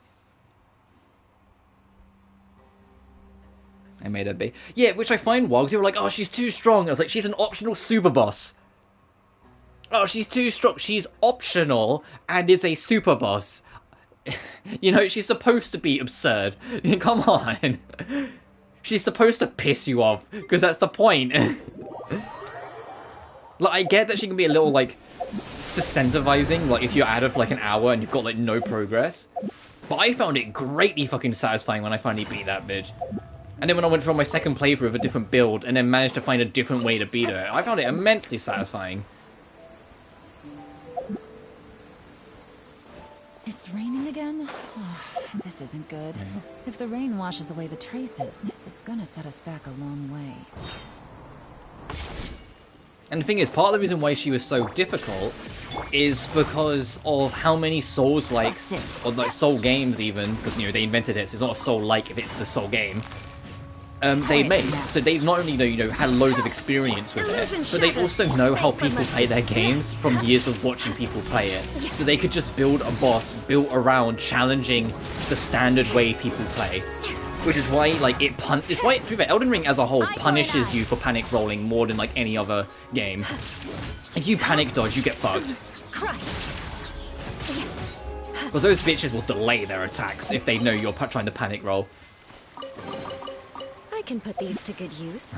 I made her be. Yeah, which I find wild, because they were like, oh, she's too strong. I was like, she's an optional super boss. Oh, she's too strong. She's optional and is a super boss. You know, she's supposed to be absurd. Come on. She's supposed to piss you off, because that's the point. Like, I get that she can be a little, like, decentivizing, like, if you're out of, like, an hour and you've got, like, no progress. But I found it greatly fucking satisfying when I finally beat that bitch. And then when I went for my second playthrough of a different build, and then managed to find a different way to beat her, I found it immensely satisfying. It's raining again? Oh, this isn't good. If the rain washes away the traces, it's gonna set us back a long way. And the thing is, part of the reason why she was so difficult is because of how many Souls-likes, or like Soul games even, because, you know, they invented it, so it's not a Soul-like if it's the Soul game, they made. So they not only know, you know, had loads of experience with it, but they also know how people play their games from years of watching people play it. So they could just build a boss built around challenging the standard way people play. Which is why, like, it's why, to be fair, Elden Ring as a whole punishes you for panic rolling more than, like, any other game. If you panic dodge, you get fucked. Because those bitches will delay their attacks if they know you're trying to panic roll. I can put these to good use.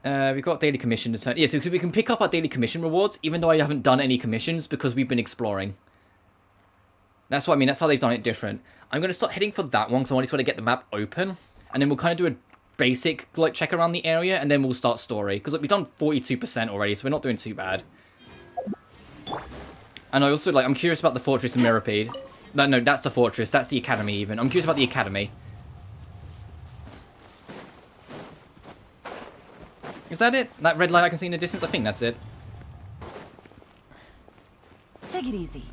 Alright. We've got daily commission to turn. Yeah, so we can pick up our daily commission rewards, even though I haven't done any commissions, because we've been exploring. That's what I mean, that's how they've done it different. I'm going to start heading for that one, because I want to get the map open. And then we'll kind of do a basic, like, check around the area, and then we'll start story. Because, like, we've done 42% already, so we're not doing too bad. And I also, like, I'm curious about the Fortress in Mirrorpeed. No, that's the Fortress. That's the Academy, even. I'm curious about the Academy. Is that it? That red light I can see in the distance? I think that's it. Take it easy.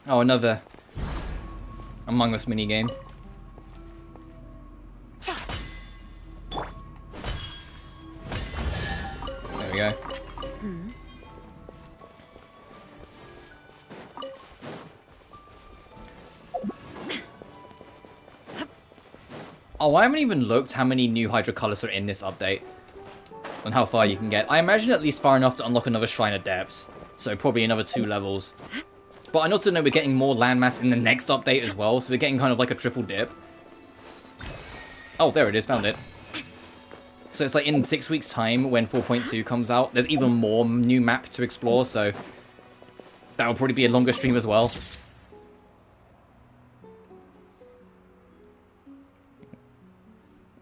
Oh, another Among Us minigame. There we go. Oh, I haven't even looked how many new Hydra colors are in this update. And how far you can get. I imagine at least far enough to unlock another Shrine of Depths. So probably another 2 levels. But I also know we're getting more landmass in the next update as well. So we're getting kind of like a triple dip. Oh, there it is. Found it. So it's like in 6 weeks' time when 4.2 comes out. There's even more new map to explore. So that'll probably be a longer stream as well.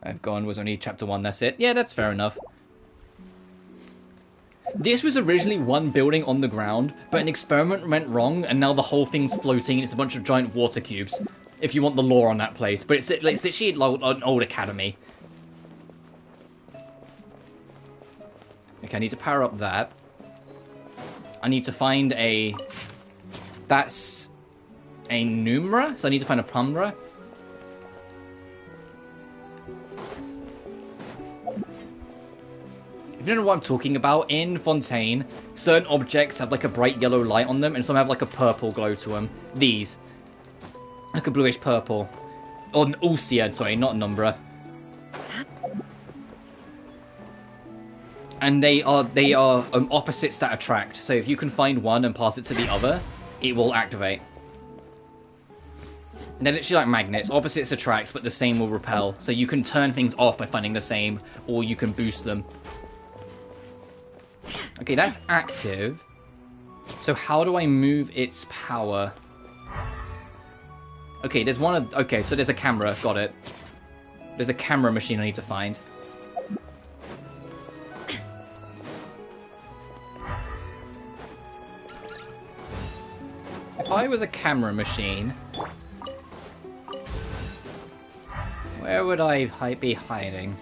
I've gone was only chapter 1, that's it. Yeah, that's fair enough. This was originally one building on the ground, but an experiment went wrong, and now the whole thing's floating, and it's a bunch of giant water cubes. If you want the lore on that place. But it's literally an old academy. Okay, I need to power up that. I need to find a... That's a Numera, so I need to find a Plumra. If you don't know what I'm talking about, in Fontaine, certain objects have like a bright yellow light on them, and some have like a purple glow to them. These. Like a bluish purple. Or an Ulcead, sorry, not an Umbra. And they are opposites that attract. So if you can find one and pass it to the other, it will activate. And they're literally like magnets. Opposites attract, but the same will repel. So you can turn things off by finding the same, or you can boost them. Okay, that's active. So how do I move its power? Okay, there's one of... Okay, so there's a camera. Got it. There's a camera machine I need to find. If I was a camera machine... Where would I be hiding?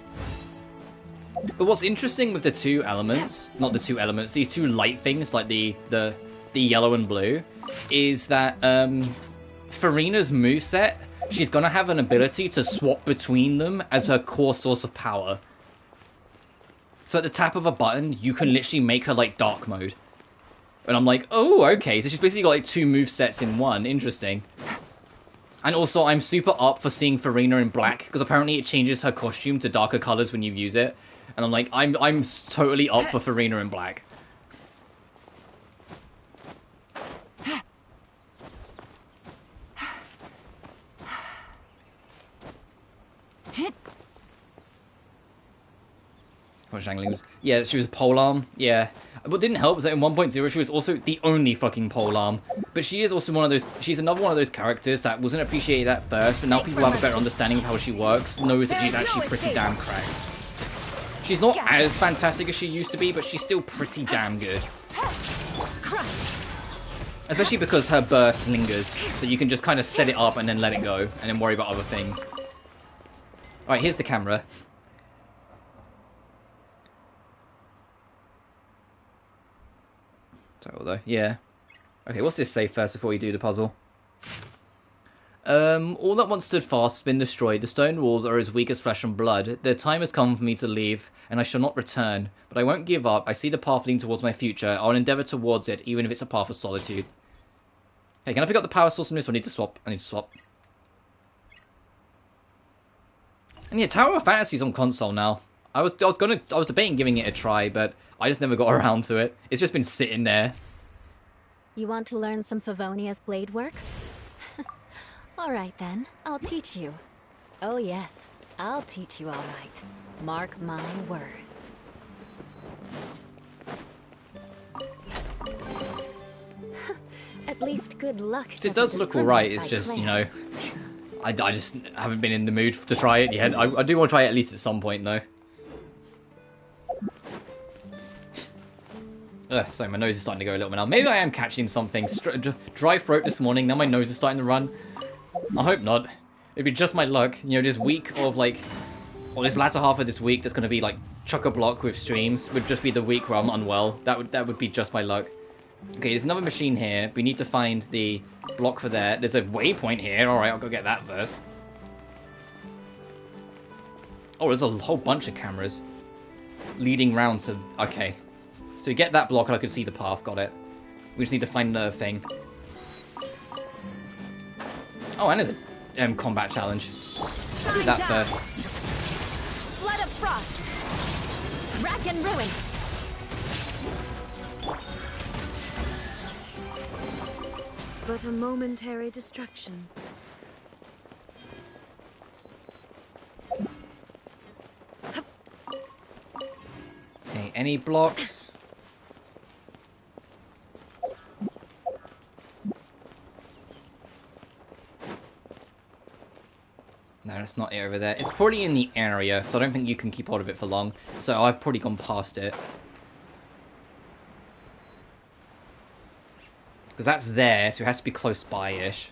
But what's interesting with the two elements, not the two elements, these two light things, like the yellow and blue, is that Furina's moveset, she's gonna have an ability to swap between them as her core source of power. So at the tap of a button, you can literally make her like dark mode. And I'm like, oh, okay, so she's basically got like two movesets in one. Interesting. And also, I'm super up for seeing Furina in black, because apparently it changes her costume to darker colors when you use it. And I'm like, I'm totally up for Furina in black. Yeah, she was polearm. Yeah. What didn't help was that in 1.0 she was also the only fucking polearm. But she is also one of those... She's another one of those characters that wasn't appreciated at first, but now people have a better understanding of how she works, knows that she's actually pretty damn cracked. She's not as fantastic as she used to be, but she's still pretty damn good. Especially because her burst lingers, so you can just kind of set it up and then let it go, and then worry about other things. Alright, here's the camera. Sorry, though. Yeah. Okay, what's this say first before we do the puzzle? All that once stood fast has been destroyed. The stone walls are as weak as flesh and blood. The time has come for me to leave, and I shall not return. But I won't give up. I see the path leading towards my future. I'll endeavour towards it, even if it's a path of solitude. Hey, can I pick up the power source from this? I need to swap. I need to swap. And yeah, Tower of Fantasy's on console now. I was debating giving it a try, but I just never got around to it. It's just been sitting there. You want to learn some Favonia's blade work? Alright then, I'll teach you. Oh yes, I'll teach you alright. Mark my words. At least good luck. It does look alright, it's just, you know... I just haven't been in the mood to try it yet. I do want to try it at least at some point, though. Sorry, my nose is starting to go a little bit now. Maybe I am catching something. Dry throat this morning, now my nose is starting to run. I hope not. It'd be just my luck. You know, this week of, like... Or this latter half of this week that's going to be, like, chock-a-block with streams would just be the week where I'm unwell. That would be just my luck. Okay, there's another machine here. We need to find the block for there. There's a waypoint here. Alright, I'll go get that first. Oh, there's a whole bunch of cameras leading round to... Okay. So you get that block and I can see the path. Got it. We just need to find another thing. Oh, and there's a combat challenge. I'll do that first. Flood of frost. Rack and ruin. But a momentary distraction. Okay, any blocks? No, it's not it over there. It's probably in the area, so I don't think you can keep hold of it for long. So I've probably gone past it. Because that's there, so it has to be close by-ish.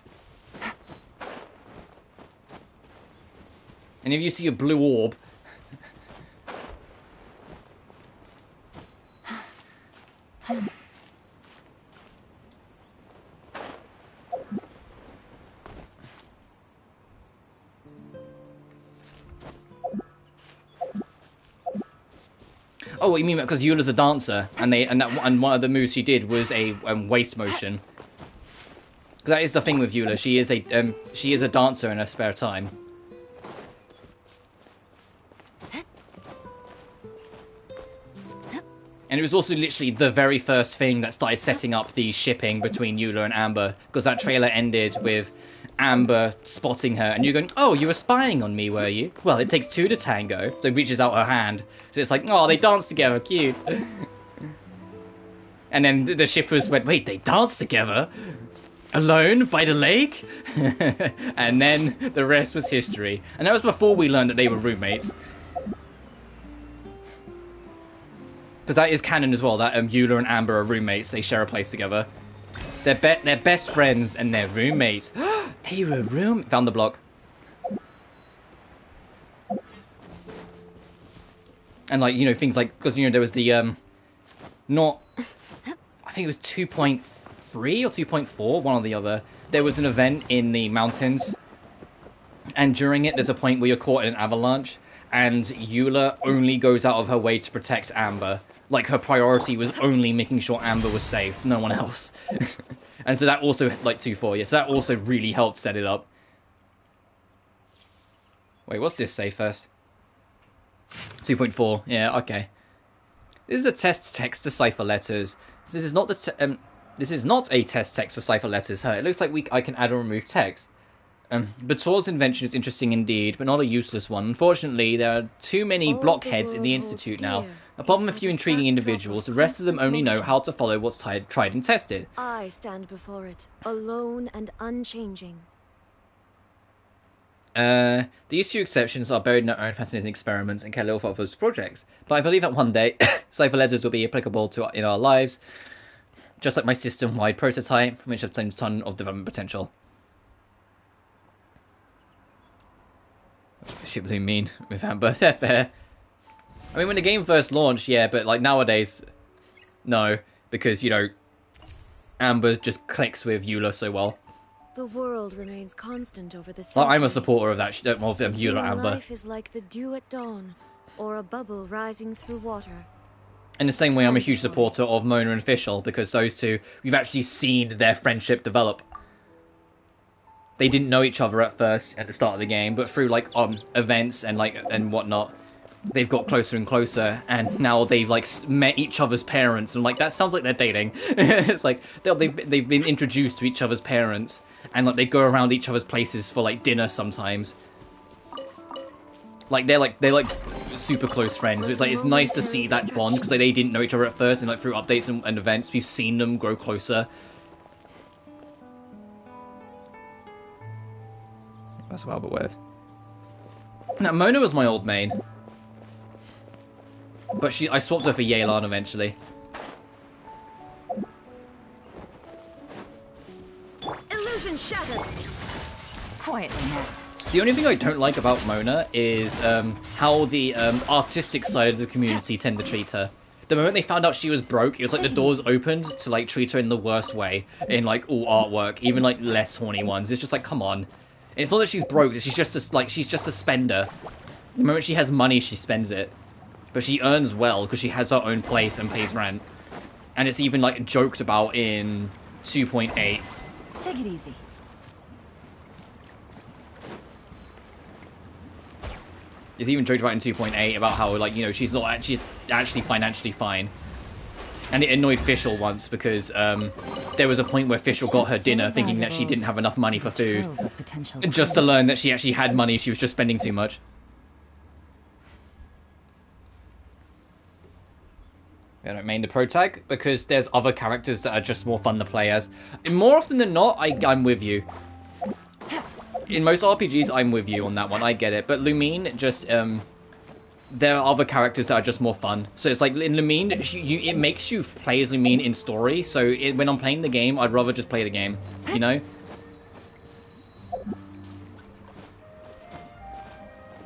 And if you see a blue orb... Oh, you mean because Eula's a dancer, and one of the moves she did was a waist motion. That is the thing with Eula. She is a dancer in her spare time. And it was also literally the very first thing that started setting up the shipping between Eula and Amber, because that trailer ended with Amber spotting her, and you're going, oh, you were spying on me, were you? Well, it takes two to tango. So it reaches out her hand. So it's like, oh, they danced together, cute. And then the shippers went, wait, they danced together? Alone? By the lake? And then the rest was history. And that was before we learned that they were roommates. Because that is canon as well, that Eula and Amber are roommates. They share a place together. They're best friends and they're roommates. They were Found the block. And like, you know, things like, because, you know, there was the, I think it was 2.3 or 2.4, one or the other. There was an event in the mountains. And during it, there's a point where you're caught in an avalanche. And Eula only goes out of her way to protect Amber. Like, her priority was only making sure Amber was safe, no one else. And so that also, like, 2.4, yeah, so that also really helped set it up. Wait, what's this say first? 2.4, yeah, okay. This is a test text to cipher letters. This is not this is not a test text to cipher letters. It looks like I can add or remove text. Bator's invention is interesting indeed, but not a useless one. Unfortunately, there are too many blockheads in the Institute now. Apart from a few intriguing individuals, the rest of them only know how to follow what's tried and tested. I stand before it, alone and unchanging. These few exceptions are buried in their own fascinating experiments and Kelly Waifus projects. But I believe that one day, cipher letters will be applicable in our lives, just like my system-wide prototype, which has a ton of development potential. Shit between mean with Amber. Fair. I mean, when the game first launched, yeah, but like nowadays, no, because, you know, Amber just clicks with Eula so well. The world remains constant over the centuries. Well, I'm a supporter of that, of Eula Amber. Life is like the dew at dawn, or a bubble rising through water. In the same way, I'm a huge supporter of Mona and Fischl, because those two, we've actually seen their friendship develop. They didn't know each other at first at the start of the game, but through like events and whatnot, they've got closer and closer, and now they've like met each other's parents, and like that sounds like they're dating. It's like they've been introduced to each other's parents, and like they go around each other's places for like dinner sometimes. Like they're like super close friends. So it's nice to see that bond, because like, they didn't know each other at first, and like through updates and events, we've seen them grow closer. That's well, but worth. Now, Mona was my old main. But I swapped her for Yelan eventually. shattered. Quietly now. The only thing I don't like about Mona is how the artistic side of the community tend to treat her. The moment they found out she was broke, it was like the doors opened to like treat her in the worst way in like all artwork, even like less horny ones. It's just like, come on. And it's not that she's broke; she's just a spender. The moment she has money, she spends it, but she earns well because she has her own place and pays rent. And it's even like joked about in 2.8. Take it easy. It's even joked about in 2.8 about how, like, you know, she's actually financially fine. And it annoyed Fischl once because there was a point where Fischl got her dinner thinking that she didn't have enough money for food. Just to learn that she actually had money, she was just spending too much. I don't main the protag because there's other characters that are just more fun to play as. And more often than not, I'm with you. In most RPGs, I'm with you on that one. I get it. But Lumine, just, there are other characters that are just more fun. So it's like, in Lumine, it makes you play as Lumine in story. So when I'm playing the game, I'd rather just play the game, you know?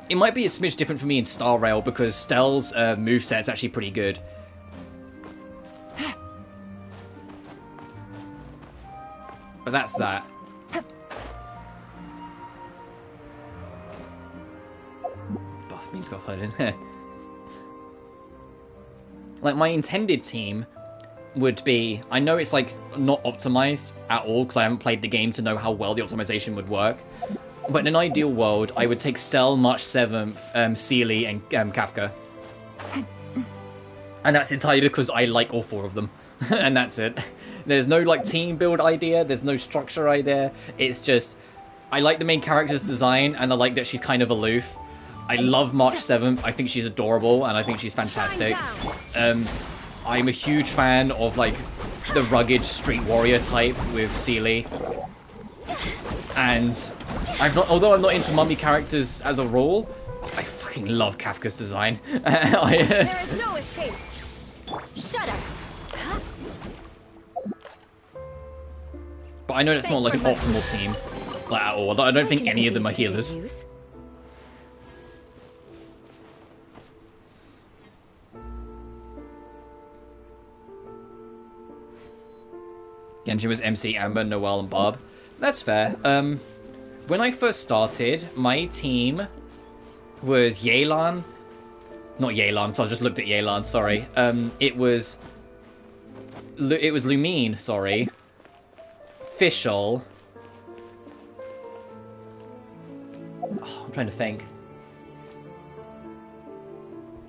It might be a smidge different for me in Star Rail because Stell's moveset is actually pretty good. But that's that. Buffme's got put in here. Like, my intended team would be... I know it's, like, not optimized at all, because I haven't played the game to know how well the optimization would work. But in an ideal world, I would take Stell, March 7th, Sealy, and Kafka. And that's entirely because I like all four of them. And that's it. There's no, like, team build idea. There's no structure idea. It's just... I like the main character's design, and I like that she's kind of aloof. I love March 7th. I think she's adorable, and I think she's fantastic. I'm a huge fan of, like, the rugged street warrior type with Sealy. And although I'm not into mummy characters as a rule, I fucking love Kafka's design. There is no escape. Shut up. But I know that's not like an optimal team, like, at all. I don't think any of them are healers. Genshin was MC, Amber, Noelle, and Barb. That's fair. When I first started, my team was Yelan. Not Yelan, so I just looked at Yelan, sorry. It was Lumine, sorry. Fischl. Oh, I'm trying to think.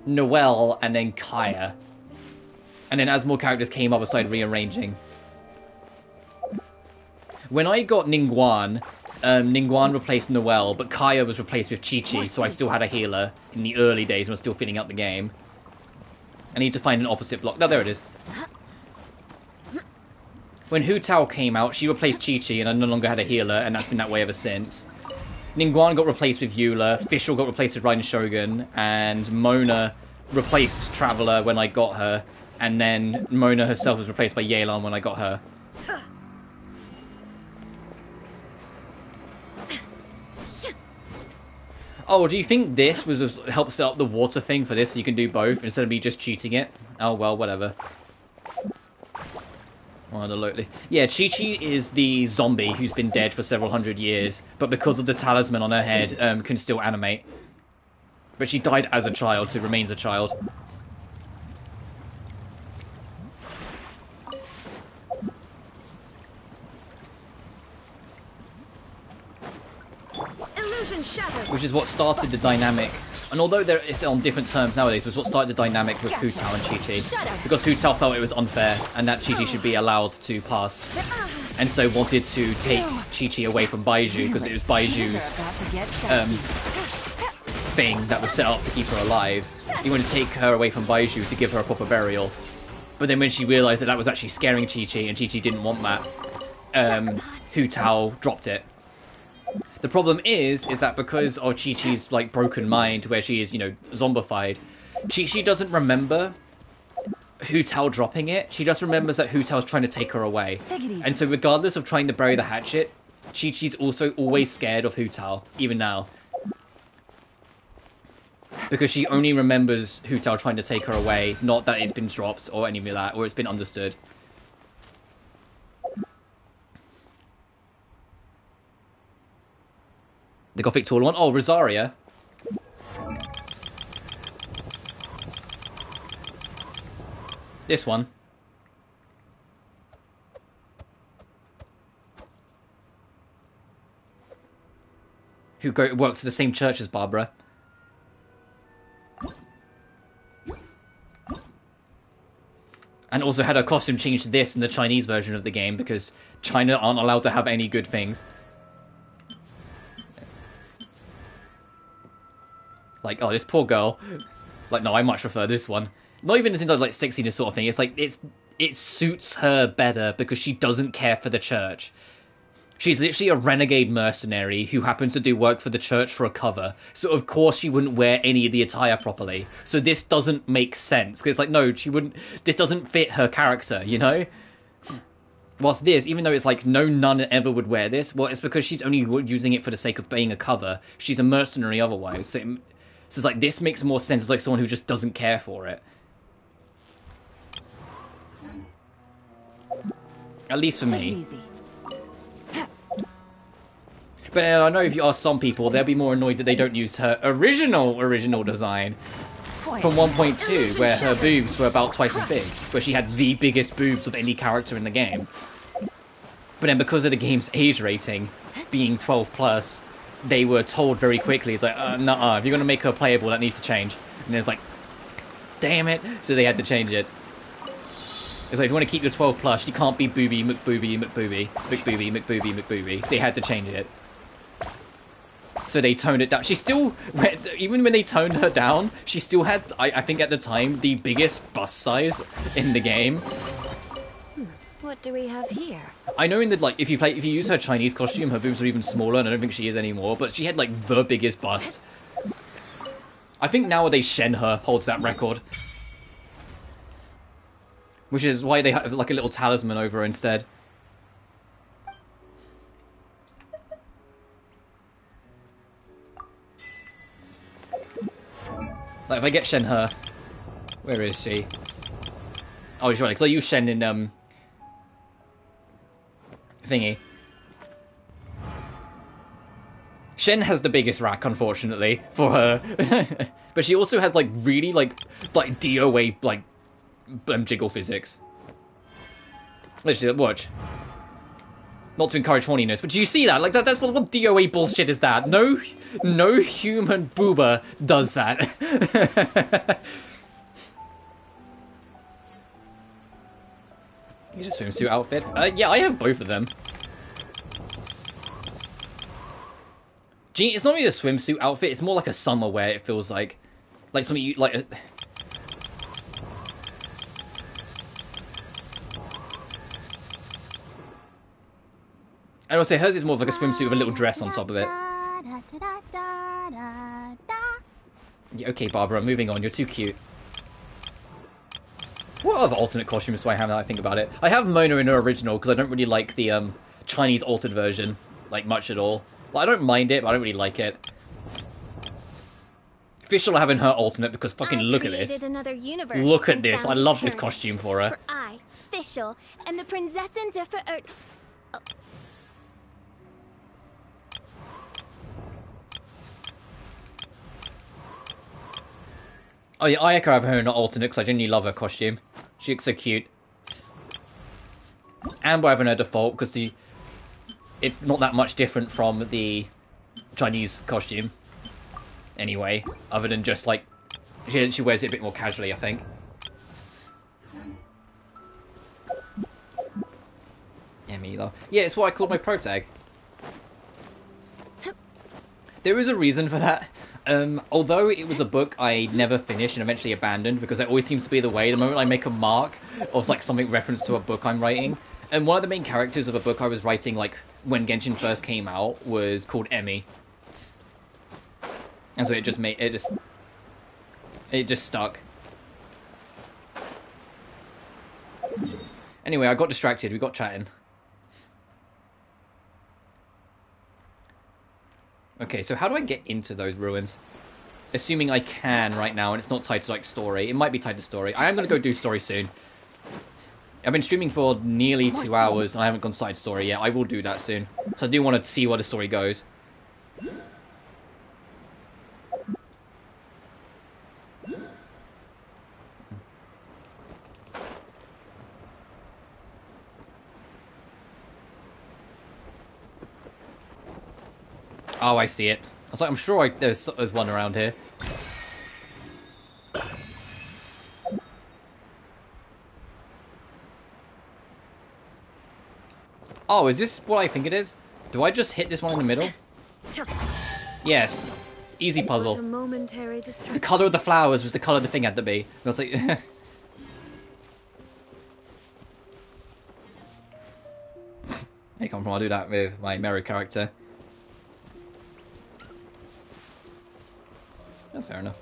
Noelle, and then Kaya. And then as more characters came up, I started rearranging. When I got Ningguang, Ningguang replaced Noelle, but Kaya was replaced with Chi-Chi, so I still had a healer in the early days when I was still filling out the game. I need to find an opposite block. No, there it is. When Hu Tao came out, she replaced Chi-Chi, and I no longer had a healer, and that's been that way ever since. Ningguang got replaced with Eula, Fischl got replaced with Raiden Shogun, and Mona replaced Traveler when I got her, and then Mona herself was replaced by Yelan when I got her. Oh, do you think this was help set up the water thing for this so you can do both instead of me just cheating it? Oh, well, whatever. Yeah, Chi-Chi is the zombie who's been dead for several hundred years, but because of the talisman on her head, can still animate. But she died as a child, so remains a child. Which is what started the dynamic. And although it's on different terms nowadays, was what started the dynamic with Hu Tao and Chi-Chi. Because Hu Tao felt it was unfair, and that Chi-Chi should be allowed to pass. And so wanted to take Chi-Chi away from Baiju, because it was Baiju's thing that was set up to keep her alive. He wanted to take her away from Baiju to give her a proper burial. But then when she realised that that was actually scaring Chi-Chi, and Chi-Chi didn't want that, Hu Tao dropped it. The problem is that because of Chi-Chi's, like, broken mind, where she is, you know, zombified, Chi-Chi doesn't remember Hu Tao dropping it. She just remembers that Hu Tao's trying to take her away. And so regardless of trying to bury the hatchet, Chi-Chi's also always scared of Hu Tao, even now. Because she only remembers Hu Tao trying to take her away, not that it's been dropped or any of that, or it's been understood. The Gothic tall one? Oh, Rosaria. This one. Who works at the same church as Barbara. And also had her costume changed to this in the Chinese version of the game, because China aren't allowed to have any good things. Like, oh, this poor girl. Like, no, I much prefer this one. Not even in terms of, like, sexiness sort of thing. It's like, it suits her better because she doesn't care for the church. She's literally a renegade mercenary who happens to do work for the church for a cover. So, of course, she wouldn't wear any of the attire properly. So this doesn't make sense. Because it's like, no, she wouldn't... This doesn't fit her character, you know? Whilst this, even though it's like, no nun ever would wear this, well, it's because she's only using it for the sake of being a cover. She's a mercenary otherwise. So it's like, this makes more sense as like someone who just doesn't care for it. At least for me. But I know if you ask some people, they'll be more annoyed that they don't use her original design from 1.2, where her boobs were about twice as big, where she had the biggest boobs of any character in the game. But then because of the game's age rating, being 12 plus, they were told very quickly, it's like, nuh-uh, if you're going to make her playable, that needs to change. And it's like, damn it, so they had to change it. It's like, if you want to keep your 12 plus, you can't be booby, McBooby, McBooby, McBooby, McBooby, McBooby. They had to change it. So they toned it down. She still, even when they toned her down, she still had, I think at the time, the biggest bust size in the game. What do we have here? I know in the, like, if you use her Chinese costume, her boobs are even smaller, and I don't think she is anymore, but she had, like, the biggest bust. I think nowadays Shenhe holds that record. Which is why they have, like, a little talisman over her instead. Like, if I get Shenhe... Where is she? Oh, she's right, because I use Shen in, thingy. Shen has the biggest rack, unfortunately, for her. But she also has, like, really, like DOA, like, jiggle physics. Literally, watch. Not to encourage horniness, but do you see that? Like, that's what DOA bullshit is that? No human boober does that. You just swimsuit outfit? Yeah, I have both of them. Gee, it's not really a swimsuit outfit, it's more like a summer wear, it feels like. Like something you, like... I would say hers is more of like a swimsuit with a little dress on top of it. Yeah, okay, Barbara, moving on. You're too cute. What other alternate costumes do I have now that I think about it? I have Mona in her original, because I don't really like the Chinese altered version, like, much at all. Like, I don't mind it, but I don't really like it. Fischl I have in her alternate, because fucking look at this. Look at this. I love this costume for her. For I, Fischl, am the Prinzessin der Verirrt... Oh. Oh yeah, Ayaka I have her in her alternate, because I genuinely love her costume. She looks so cute. Amber I have in her default, because it's not that much different from the Chinese costume. Anyway, other than just like, she wears it a bit more casually, I think. Emila. Yeah, it's what I called my pro tag. There is a reason for that. Although it was a book I never finished and eventually abandoned, because it always seems to be the way. The moment I make a mark of like something reference to a book I'm writing, and one of the main characters of a book I was writing like when Genshin first came out was called Emmy, and so it just stuck. Anyway, I got distracted. We got chatting. Okay, so how do I get into those ruins? Assuming I can right now, and it's not tied to, like, story. It might be tied to story. I am going to go do story soon. I've been streaming for nearly 2 hours, and I haven't gone side story yet. I will do that soon. So I do want to see where the story goes. Oh, I see it. I was like, I'm sure there's one around here. Oh, is this what I think it is? Do I just hit this one in the middle? Yes. Easy puzzle. What a momentary The distraction. colour of the flowers was the colour the thing had to be. I was like... Hey, come from, I'll do that with my Meru character. That's fair enough.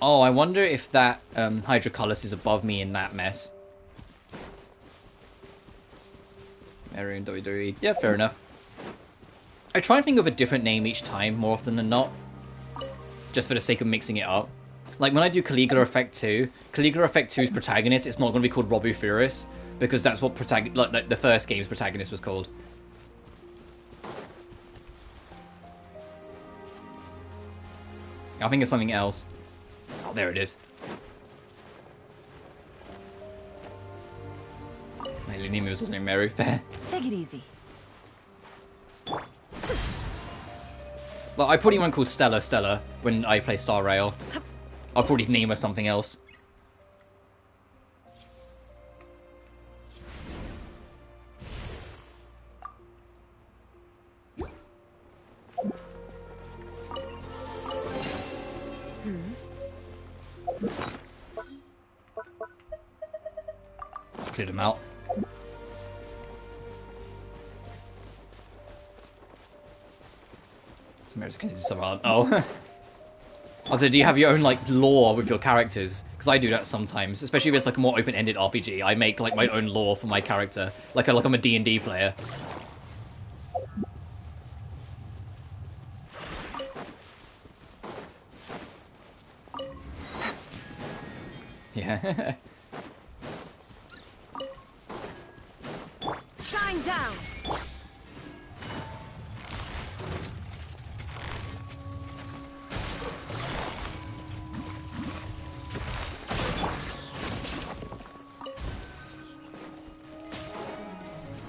Oh, I wonder if that Hydroculus is above me in that mess. Meru and WWE. Yeah, fair enough. I try and think of a different name each time, more often than not. Just for the sake of mixing it up. Like, when I do Caligula Effect 2, Caligula Effect 2's protagonist, it's not going to be called Robu Furious, because that's what like, the first game's protagonist was called. I think it's something else. Oh, there it is. My Lunimi was wasn't Meru, fair. Take it easy. Well, I probably won't call Stella when I play Star Rail. I'll probably name her something else. Let's clear them out. Samira's gonna do some art. Oh. Also, do you have your own, like, lore with your characters? Because I do that sometimes, especially if it's like a more open-ended RPG. I make like my own lore for my character, like I'm a D&D player. Yeah. Shine down.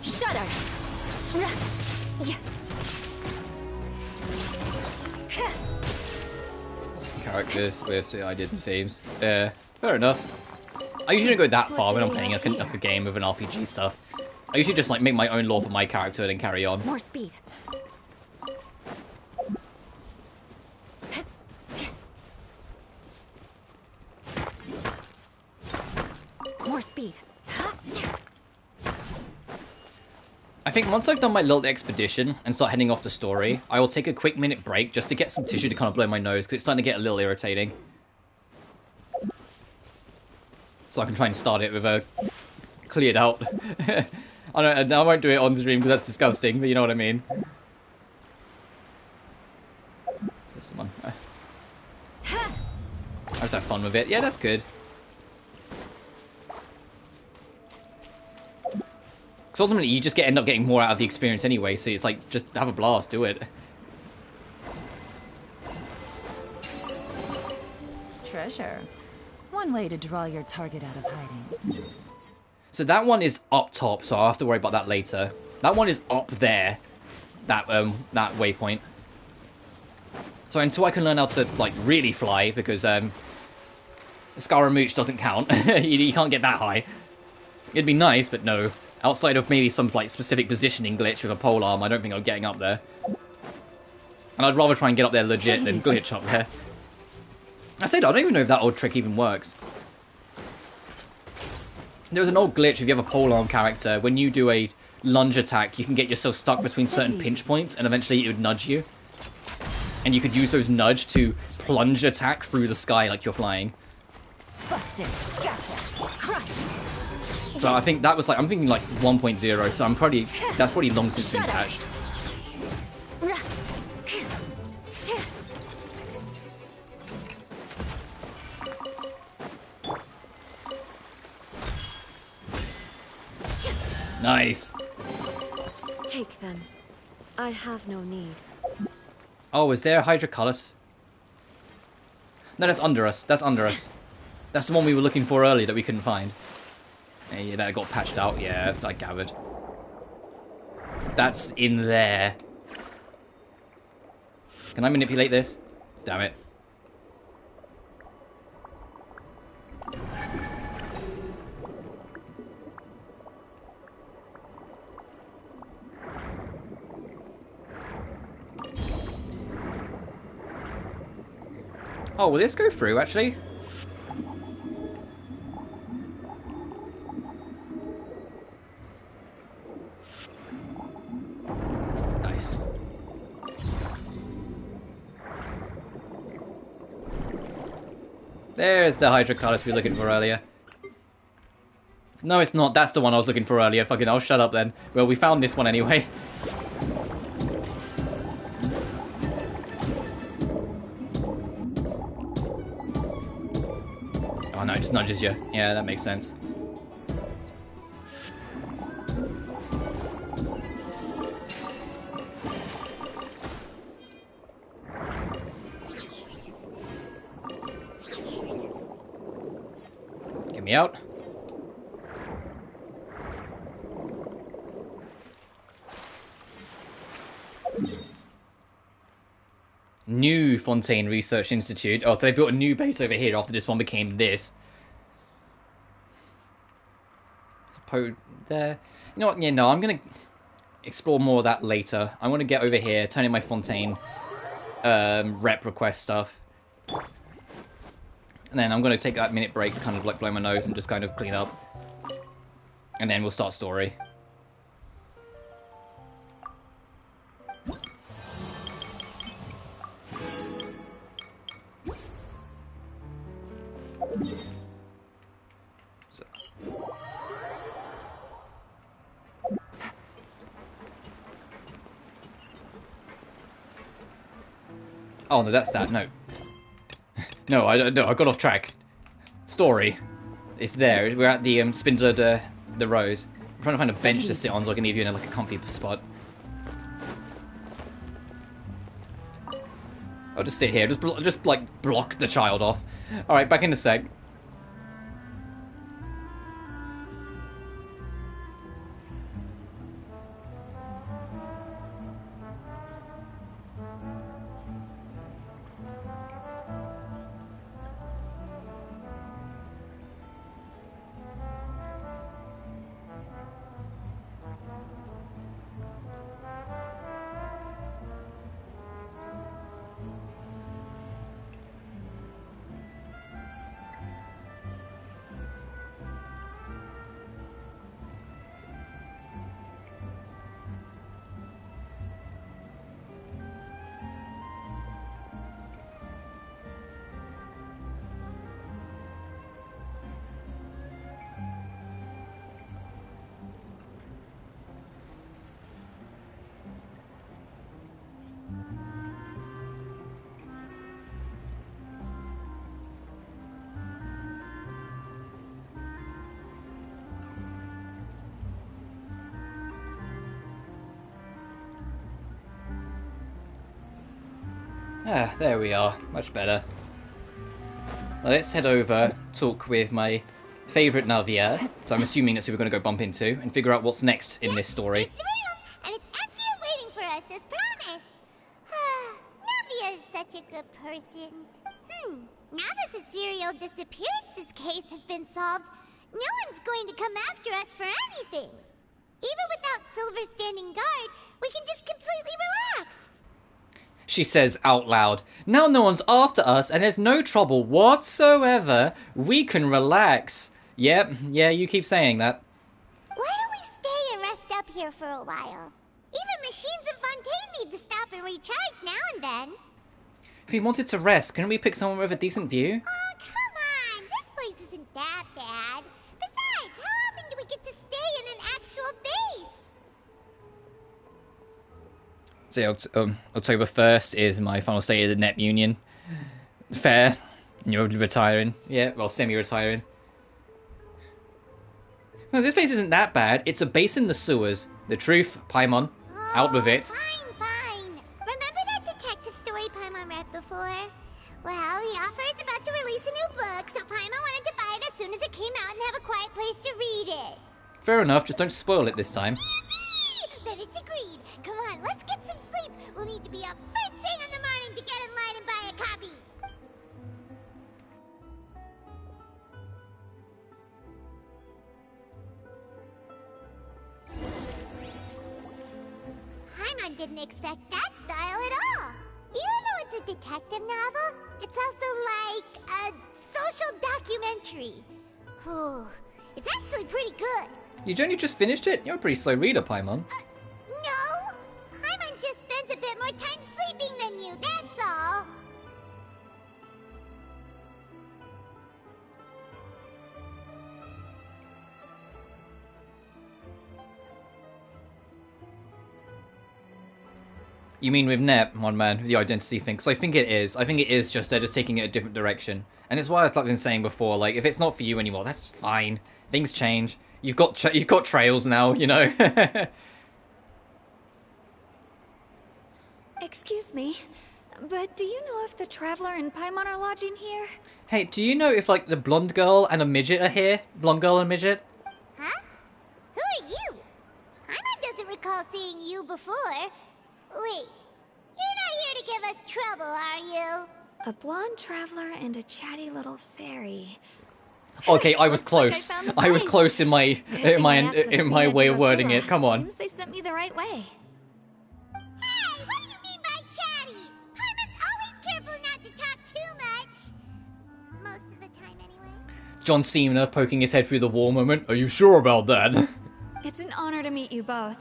Shudder. Some characters with ideas and themes. Yeah, fair enough. I usually don't go that far when I'm playing like a game with an RPG stuff. I usually just like make my own lore for my character and then carry on. More speed. More speed. I think once I've done my little expedition and start heading off the story, I will take a quick minute break just to get some tissue to kind of blow my nose, because it's starting to get a little irritating. So I can try and start it with a cleared out. I won't do it on stream because that's disgusting, but you know what I mean. This one. I just have fun with it. Yeah, that's good. Because ultimately, you just end up getting more out of the experience anyway, so it's like, just have a blast, do it. Treasure. One way to draw your target out of hiding. So that one is up top, so I'll have to worry about that later. That one is up there, that waypoint. So until I can learn how to, like, really fly, because Scaramouche doesn't count. you can't get that high. It'd be nice, but no. Outside of maybe some, like, specific positioning glitch with a polearm, I don't think I'm getting up there. And I'd rather try and get up there legit than glitch up there. I said, I don't even know if that old trick even works. There was an old glitch if you have a polearm character. When you do a lunge attack, you can get yourself stuck between certain pinch points, and eventually it would nudge you. And you could use those nudge to plunge attack through the sky like you're flying. Busted. Gotcha. Crush. So I think that was like, I'm thinking like 1.0, so that's probably long since been patched. Nice. Take them. I have no need. Oh, is there a Hydroculus? No, that's under us. That's under us. That's the one we were looking for earlier that we couldn't find. Yeah, that got patched out. Yeah, I gathered. That's in there. Can I manipulate this? Damn it. Oh, will this go through, actually? Nice. There's the Hydroculus we were looking for earlier. No, it's not. That's the one I was looking for earlier. Fucking I'll shut up then. Well, we found this one anyway. Oh no, it just nudges you. Yeah, that makes sense. Get me out. New Fontaine Research Institute. Oh, so they built a new base over here after this one became this. There. You know what? Yeah, no, I'm going to explore more of that later. I want to get over here, turn in my Fontaine rep request stuff. And then I'm going to take that minute break to kind of like blow my nose and just kind of clean up. And then we'll start story. Oh, no, that's that. No. No, I got off track. Story. It's there. We're at the Spindler the Rose. I'm trying to find a bench to sit on so I can leave you in like a comfy spot. I'll just sit here. Just like block the child off. All right, back in a sec. Ah, there we are. Much better. Now let's head over, talk with my favourite Navia, so I'm assuming that's who we're going to go bump into, and figure out what's next in this story. It's real, and it's empty and waiting for us as promised. Navia is such a good person. Now that the serial disappearances case has been solved, no one's going to come after us for anything. Even without Silver standing guard, we can just completely relax. She says out loud, now no one's after us and there's no trouble whatsoever. We can relax. Yep, yeah, you keep saying that. Why don't we stay and rest up here for a while? Even machines in Fontaine need to stop and recharge now and then. If we wanted to rest, couldn't we pick somewhere with a decent view? Oh, come on! This place isn't that bad. Besides, how often do we get So October 1st is my final state of the NEP Union. Fair. You're retiring. Yeah, well, semi-retiring. No, this place isn't that bad. It's a base in the sewers. The truth, Paimon. Out with it. Fine. Remember that detective story Paimon read before? Well, the author is about to release a new book, so Paimon wanted to buy it as soon as it came out and have a quiet place to read it. Fair enough, just don't spoil it this time. Then it's agreed. Come on, let's get some sleep. We'll need to be up first thing in the morning to get in line and buy a copy. Paimon didn't expect that style at all. Even though it's a detective novel, it's also like a social documentary. Whew. It's actually pretty good. You only just finished it? You're a pretty slow reader, Paimon. No! Paimon just spends a bit more time sleeping than you, that's all. You mean with NEP, one man, the identity thing? Because I think it is. I think it is just they're just taking it a different direction. And it's why I've been saying before, like, if it's not for you anymore, that's fine. Things change. You've got trails now, you know? Excuse me, but do you know if the Traveler and Paimon are lodging here? Hey, do you know if, like, the blonde girl and a midget are here? Blonde girl and midget? Huh? Who are you? Paimon doesn't recall seeing you before. Wait, you're not here to give us trouble, are you? A blonde traveler and a chatty little fairy. Okay, I was Looks like close. found the I was place. close in my way of wording it. Come on. Seems they sent me the right way. Hey, what do you mean by chatty? Paimon's always careful not to talk too much. Most of the time, anyway. John Cena poking his head through the wall moment. Are you sure about that? It's an honor to meet you both.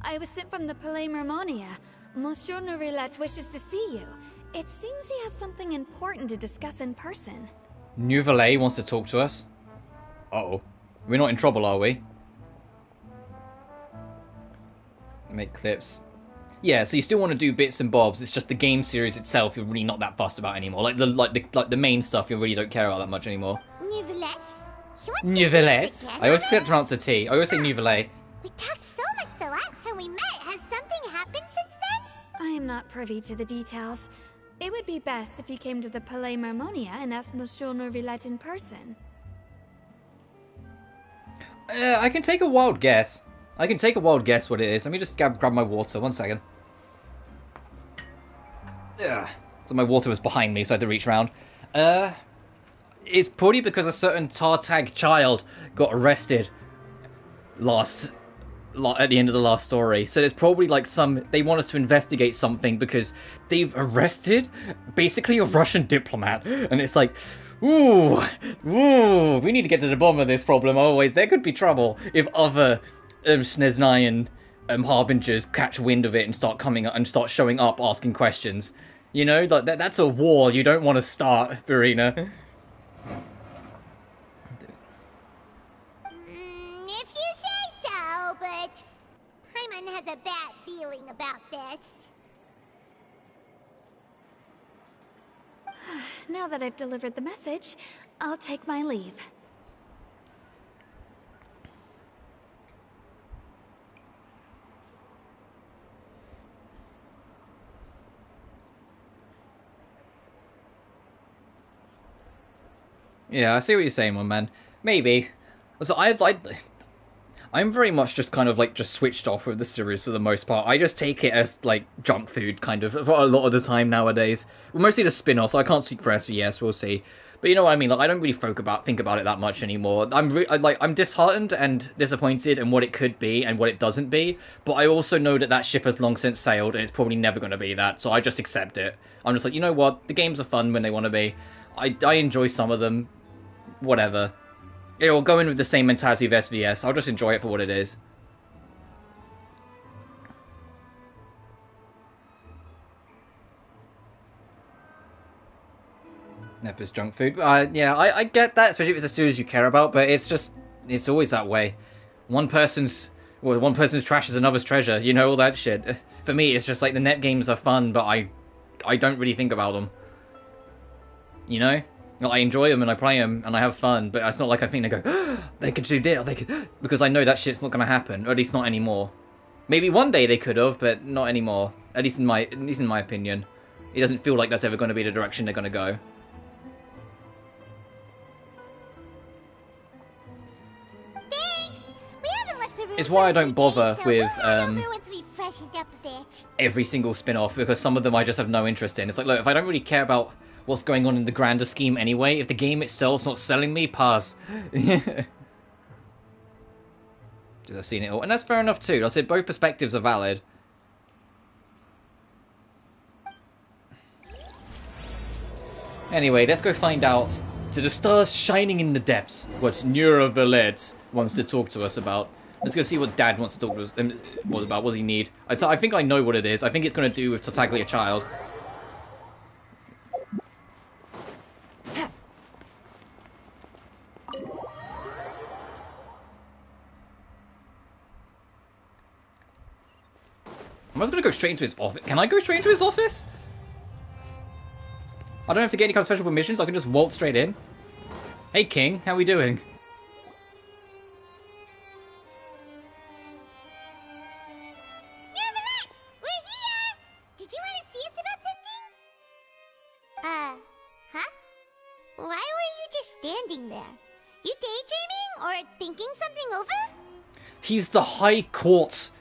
I was sent from the Palais Mermonia. Monsieur Nourilette wishes to see you. It seems he has something important to discuss in person. Nouvelle wants to talk to us. Uh-oh. We're not in trouble, are we? Make clips. Yeah, so you still want to do bits and bobs. It's just the game series itself you're really not that fussed about anymore. Like the main stuff you really don't care about that much anymore. Nouvellette? Nouvellette? I always pronounce the T. I always say Nouvelle. We talked so much the last time we met. Has something happened since then? I am not privy to the details. It would be best if you came to the Palais Mermonia and asked Monsieur Nourilette in person. I can take a wild guess. I can take a wild guess what it is. Let me just grab my water. 1 second. Ugh. So my water was behind me, so I had to reach around. It's probably because a certain Tartag child got arrested at the end of the last story. So there's probably like they want us to investigate something because they've arrested basically a Russian diplomat. And it's like, ooh, we need to get to the bottom of this problem. Always, there could be trouble if other Sneznayan harbingers catch wind of it and start coming up and start showing up asking questions. You know, like that's a war you don't want to start, Verena. If you say so, but Paimon has a bad feeling about this. Now that I've delivered the message, I'll take my leave. Yeah, I see what you're saying, my man. Maybe. So I'm very much just kind of like just switched off with the series for the most part. I just take it as like junk food kind of for a lot of the time nowadays. Well, mostly the spin-offs. So I can't speak for SVS. We'll see. But you know what I mean? Like I don't really think about it that much anymore. I'm disheartened and disappointed in what it could be and what it doesn't be. But I also know that ship has long since sailed and it's probably never going to be that. So I just accept it. I'm just like, you know what? The games are fun when they want to be. I enjoy some of them. Whatever. It will go in with the same mentality of SVS. I'll just enjoy it for what it is. Nepper's junk food. Yeah, I get that, especially if it's a series you care about, but it's always that way. One person's Well, one person's trash is another's treasure, you know, all that shit. For me, it's just like the net games are fun, but I don't really think about them. You know? Like, I enjoy them and I play them and I have fun, but it's not like I think they go, oh, they could do this, or they could, because I know that shit's not going to happen, or at least not anymore. Maybe one day they could have, but not anymore. At least in my opinion. It doesn't feel like that's ever going to be the direction they're going to go. It's why I don't bother with every single spin-off, because some of them I just have no interest in. It's like, look, if I don't really care about what's going on in the grander scheme anyway, if the game itself's not selling me, pass. Just I've seen it all, and that's fair enough too. I said both perspectives are valid. Anyway, let's go find out, to the stars shining in the depths, what Neurovalet wants to talk to us about. Let's go see what Dad wants to talk to us about. What does he need? I think I know what it is. I think it's going to do with Totaglia Child. I'm just going to go straight into his office. Can I go straight into his office? I don't have to get any kind of special permissions. I can just waltz straight in. Hey, King. How we doing? He's the High Court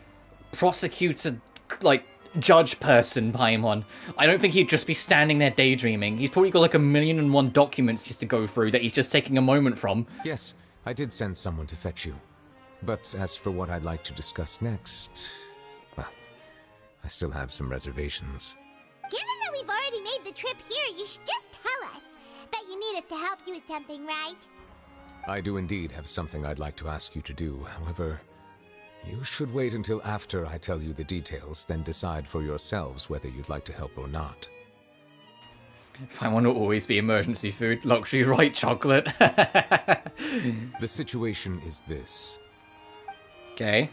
prosecutor, like, judge person, Paimon. I don't think he'd just be standing there daydreaming. He's probably got like 1,000,001 documents he has to go through that he's just taking a moment from. Yes, I did send someone to fetch you. But as for what I'd like to discuss next, well, I still have some reservations. Given that we've already made the trip here, you should just tell us. Bet you need us to help you with something, right? I do indeed have something I'd like to ask you to do. However, you should wait until after I tell you the details, then decide for yourselves whether you'd like to help or not. I want to always be emergency food. Luxury white chocolate. The situation is this. Okay.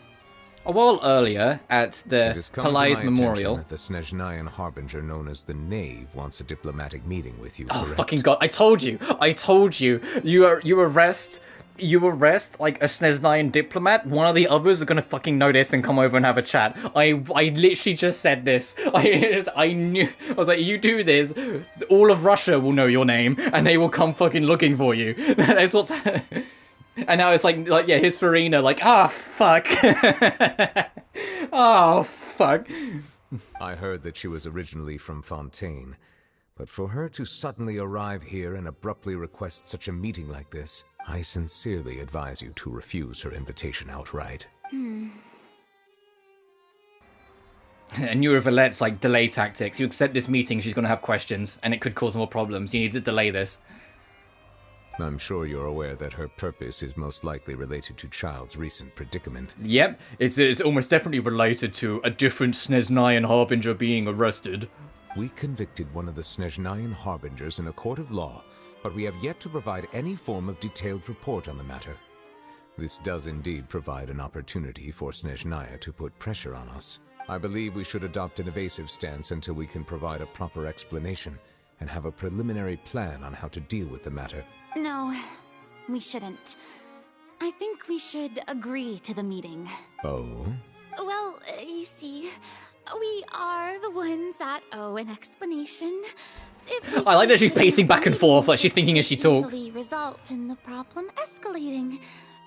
A while earlier, at the Palais Memorial... That the Snezhnayan Harbinger known as the Knave wants a diplomatic meeting with you, Oh, correct? fucking god. I told you. You arrest like a Snezhnayan diplomat, one of the others are gonna fucking notice and come over and have a chat. I literally just said this. I knew. I was like, you do this, all of Russia will know your name, and they will come fucking looking for you. That's what's... And now it's like yeah, his Farina, like, fuck. Oh, fuck. I heard that she was originally from Fontaine, but for her to suddenly arrive here and abruptly request such a meeting like this, I sincerely advise you to refuse her invitation outright. And Neurovalet's like delay tactics. You accept this meeting, she's going to have questions, and it could cause more problems. You need to delay this. I'm sure you're aware that her purpose is most likely related to Child's recent predicament. Yep, it's almost definitely related to a different Snezhnayan Harbinger being arrested. We convicted one of the Snezhnayan Harbingers in a court of law, but we have yet to provide any form of detailed report on the matter. This does indeed provide an opportunity for Snezhnaya to put pressure on us. I believe we should adopt an evasive stance until we can provide a proper explanation and have a preliminary plan on how to deal with the matter. No, we shouldn't. I think we should agree to the meeting. Oh? Well, you see, we are the ones that owe an explanation. I like that she's pacing back and forth, like she's thinking as she talks. Easily result in the problem escalating,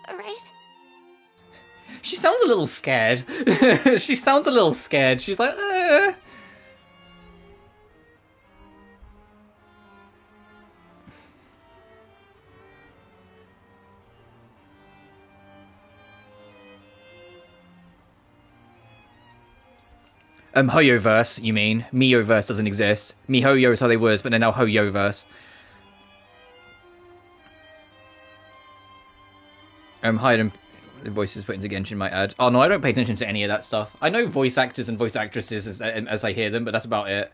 right? She sounds a little scared. She sounds a little scared. She's like, Hoyoverse, you mean? Miyoverse doesn't exist. Mihoyo is how they was, but they're now Hoyoverse. Hide the voices put into Genshin might add. Oh no, I don't pay attention to any of that stuff. I know voice actors and voice actresses as I hear them, but that's about it.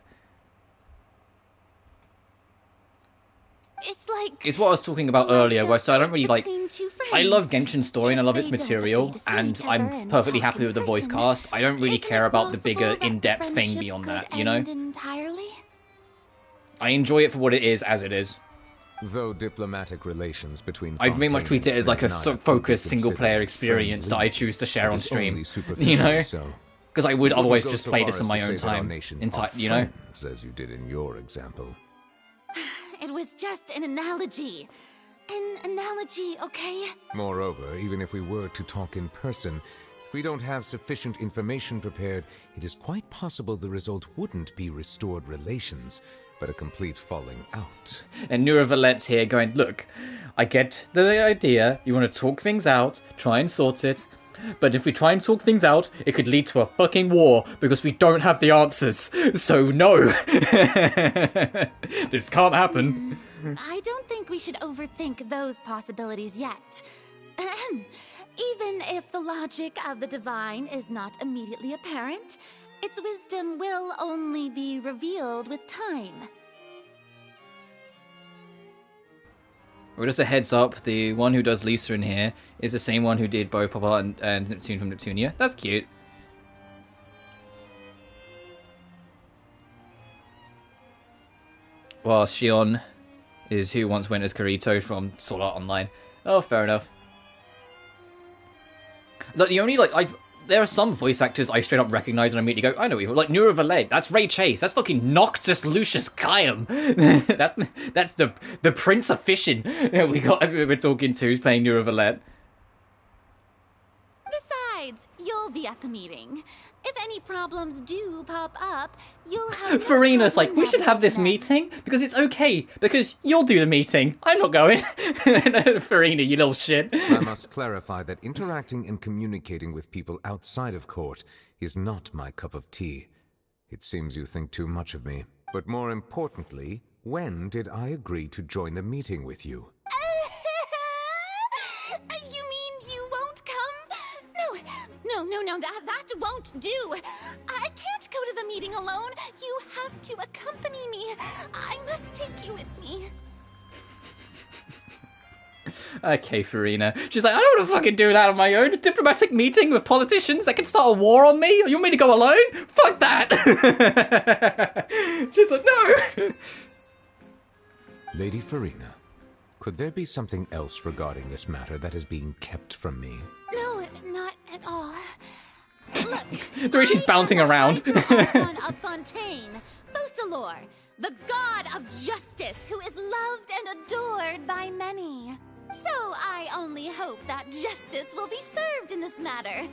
It's like... It's what I was talking about earlier, where so I don't really like... between two I love friends. Genshin's story and I love its If they don't material, agree to see and each other I'm and perfectly talk happy in with the voice person, cast. I don't really isn't care it about the possible bigger, that in-depth thing friendship beyond could that, you know? end entirely? I enjoy it for what it is, as it is. Though diplomatic relations between I very much treat it as like a focused single-player experience that I choose to share on stream, you know? Because I would otherwise just play this on my own time, you know? As you did in your example. It was just an analogy. An analogy, okay? Moreover, even if we were to talk in person, if we don't have sufficient information prepared, it is quite possible the result wouldn't be restored relations, but a complete falling out. And Nura Valet's here going, look, I get the idea, you want to talk things out, try and sort it, but if we try and talk things out, it could lead to a fucking war, because we don't have the answers. So no! This can't happen. I don't think we should overthink those possibilities yet. Even if the logic of the divine is not immediately apparent, its wisdom will only be revealed with time. Well, just a heads up, the one who does Lisa in here is the same one who did both Papa and Neptune from Neptunia. That's cute. While Shion is who once went as Kirito from Sword Art Online. Oh, fair enough. Look, the only, there are some voice actors I straight up recognize and I immediately go, I know people. Like Nura Valet, that's Ray Chase, that's fucking Noctis Lucius Kayam. That's the Prince of Fishin we're talking to, who's playing Nura Valet. Besides, you'll be at the meeting. If any problems do pop up, you'll have... Farina's like, we should have this meeting, because it's okay, because you'll do the meeting. I'm not going. Farina, you little shit. I must clarify that interacting and communicating with people outside of court is not my cup of tea. It seems you think too much of me. But more importantly, when did I agree to join the meeting with you? You mean you won't come? No, that won't do. I can't go to the meeting alone. You have to accompany me. I must take you with me. Okay, Farina. She's like, I don't want to fucking do that on my own. A diplomatic meeting with politicians that can start a war on me? You want me to go alone? Fuck that! She's like, no! Lady Farina, could there be something else regarding this matter that is being kept from me? No, not at all. Look, the way she's bouncing around. of Fontaine, Focalor, the god of justice who is loved and adored by many. So I only hope that justice will be served in this matter.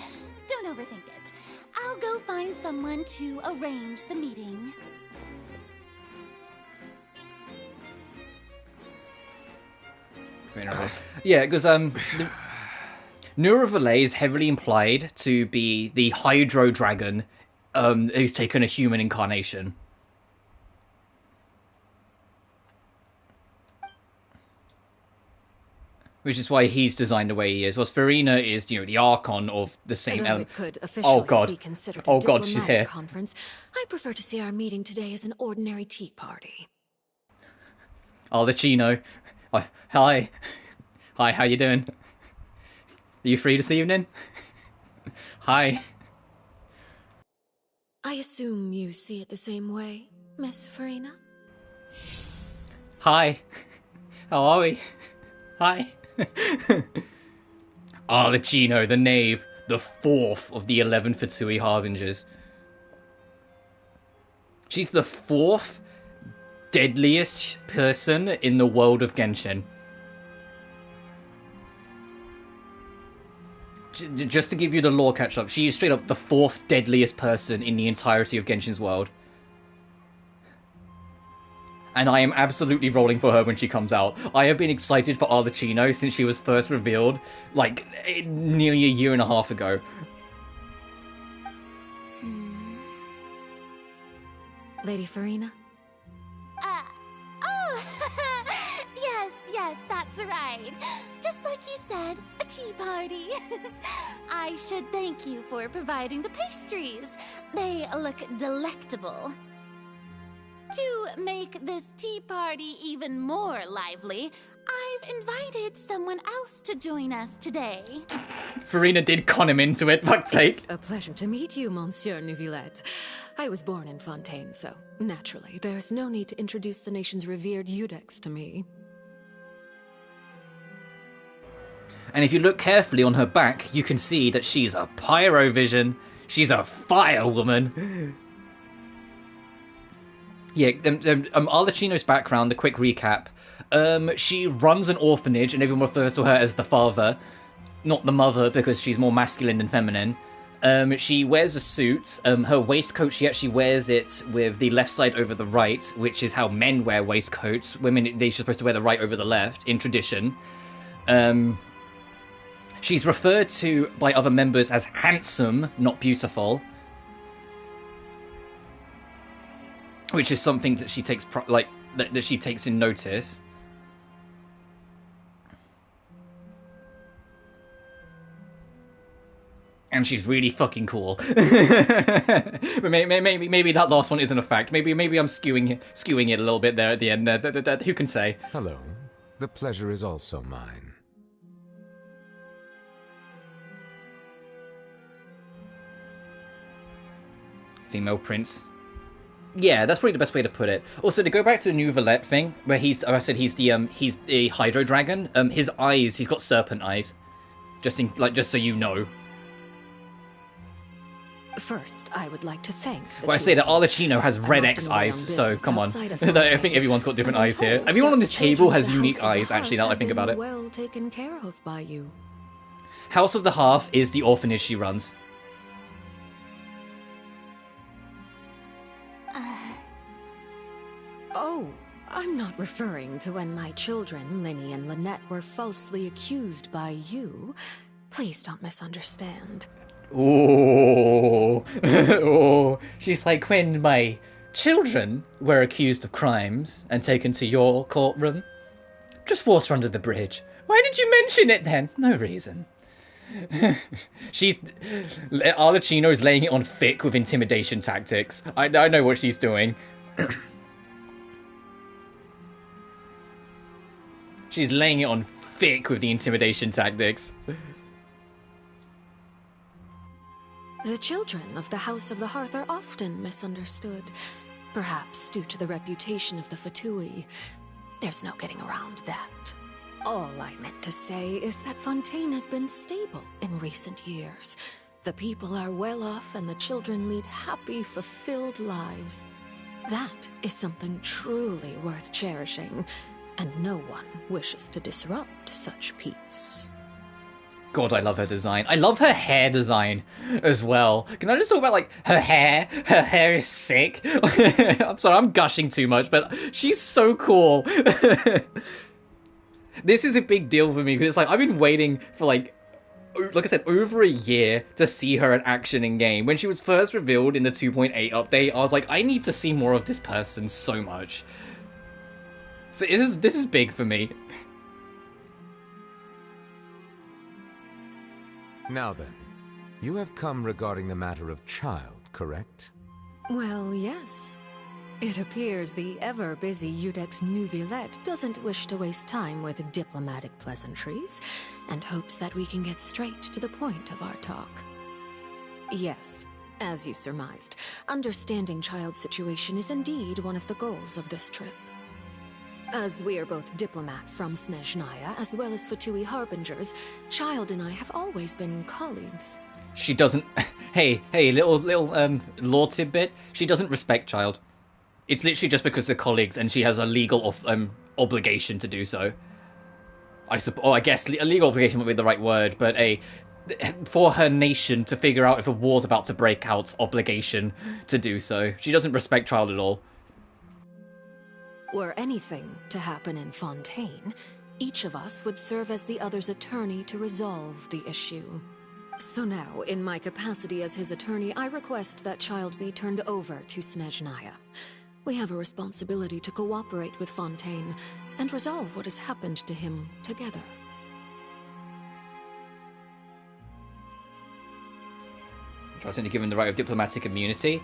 Don't overthink it. I'll go find someone to arrange the meeting. Yeah, because Nura Valet is heavily implied to be the Hydro Dragon who's taken a human incarnation. Which is why he's designed the way he is. Whilst Farina is, the Archon of the same element. It could officially be considered a God, she's here. Conference. I prefer to see our meeting today as an ordinary tea party. Oh, the Chino. Hi. Hi, how you doing? Are you free this evening? Hi. I assume you see it the same way, Miss Farina? Hi. How are we? Hi. The Chino, the knave, the fourth of the 11 Fatsui Harbingers. She's the fourth deadliest person in the world of Genshin. Just to give you the lore catch-up, she is straight up the fourth deadliest person in the entirety of Genshin's world. And I am absolutely rolling for her when she comes out. I have been excited for Arlecchino since she was first revealed, nearly a year and a half ago. Lady Farina? Yes, that's right. Just like you said, a tea party. I should thank you for providing the pastries. They look delectable. To make this tea party even more lively, I've invited someone else to join us today. Farina did con him into it, fuck's sake. It's a pleasure to meet you, Monsieur Neuvillette. I was born in Fontaine, so naturally, there's no need to introduce the nation's revered Eudex to me. And if you look carefully on her back, you can see that she's a pyrovision. She's a fire woman. Yeah, Arlecchino's background, a quick recap. She runs an orphanage, and everyone refers to her as the father, not the mother, because she's more masculine than feminine. She wears a suit. Her waistcoat, she actually wears it with the left side over the right, which is how men wear waistcoats. Women, they're supposed to wear the right over the left, in tradition. She's referred to by other members as handsome, not beautiful. Which is something that she takes, that she takes in notice. And she's really fucking cool. But maybe that last one isn't a fact. Maybe I'm skewing it a little bit there at the end. Who can say? Hello. The pleasure is also mine. Female prince. Yeah, that's probably the best way to put it. Also, to go back to the Neuvillette thing, where he's the Hydro Dragon. His eyes, he's got serpent eyes. Just so you know. First, I would like to thank the Well, I say that Arlecchino has red X eyes, so come on. I think everyone's got different eyes here. Everyone on this table has unique eyes, actually, now that I think about it. Well taken care of by you. House of the Hearth is the orphanage she runs. Oh, I'm not referring to when my children, Linny and Lynette, were falsely accused by you. Please don't misunderstand. Oh, oh, she's like, when my children were accused of crimes and taken to your courtroom. Just water under the bridge. Why did you mention it then? No reason. Arlecchino's laying it on thick with intimidation tactics. I know what she's doing. She's laying it on thick with the intimidation tactics. The children of the House of the Hearth are often misunderstood, perhaps due to the reputation of the Fatui. There's no getting around that. All I meant to say is that Fontaine has been stable in recent years. The people are well off and the children lead happy, fulfilled lives. That is something truly worth cherishing, and no one wishes to disrupt such peace. God, I love her design. I love her hair design as well. Can I just talk about, like, her hair? Her hair is sick. I'm sorry, I'm gushing too much, but she's so cool. This is a big deal for me, because it's like, I've been waiting for, like I said, over a year to see her in action in game. When she was first revealed in the 2.8 update, I was like, I need to see more of this person so much. So this is big for me. Now then, you have come regarding the matter of child, correct? Well, yes. It appears the ever-busy Eudex Neuvillette doesn't wish to waste time with diplomatic pleasantries, and hopes that we can get straight to the point of our talk. Yes, as you surmised, understanding child's situation is indeed one of the goals of this trip. As we are both diplomats from Snezhnaya, as well as Fatui Harbingers, Child and I have always been colleagues. She doesn't... Hey, little lore tidbit. She doesn't respect Child. It's literally just because they're colleagues and she has a legal obligation to do so. I guess a legal obligation would be the right word, but for her nation to figure out if a war's about to break out, obligation to do so. She doesn't respect Child at all. Were anything to happen in Fontaine, each of us would serve as the other's attorney to resolve the issue. So now, in my capacity as his attorney, I request that Child be turned over to Snezhnaya. We have a responsibility to cooperate with Fontaine and resolve what has happened to him together. Try to give him the right of diplomatic immunity.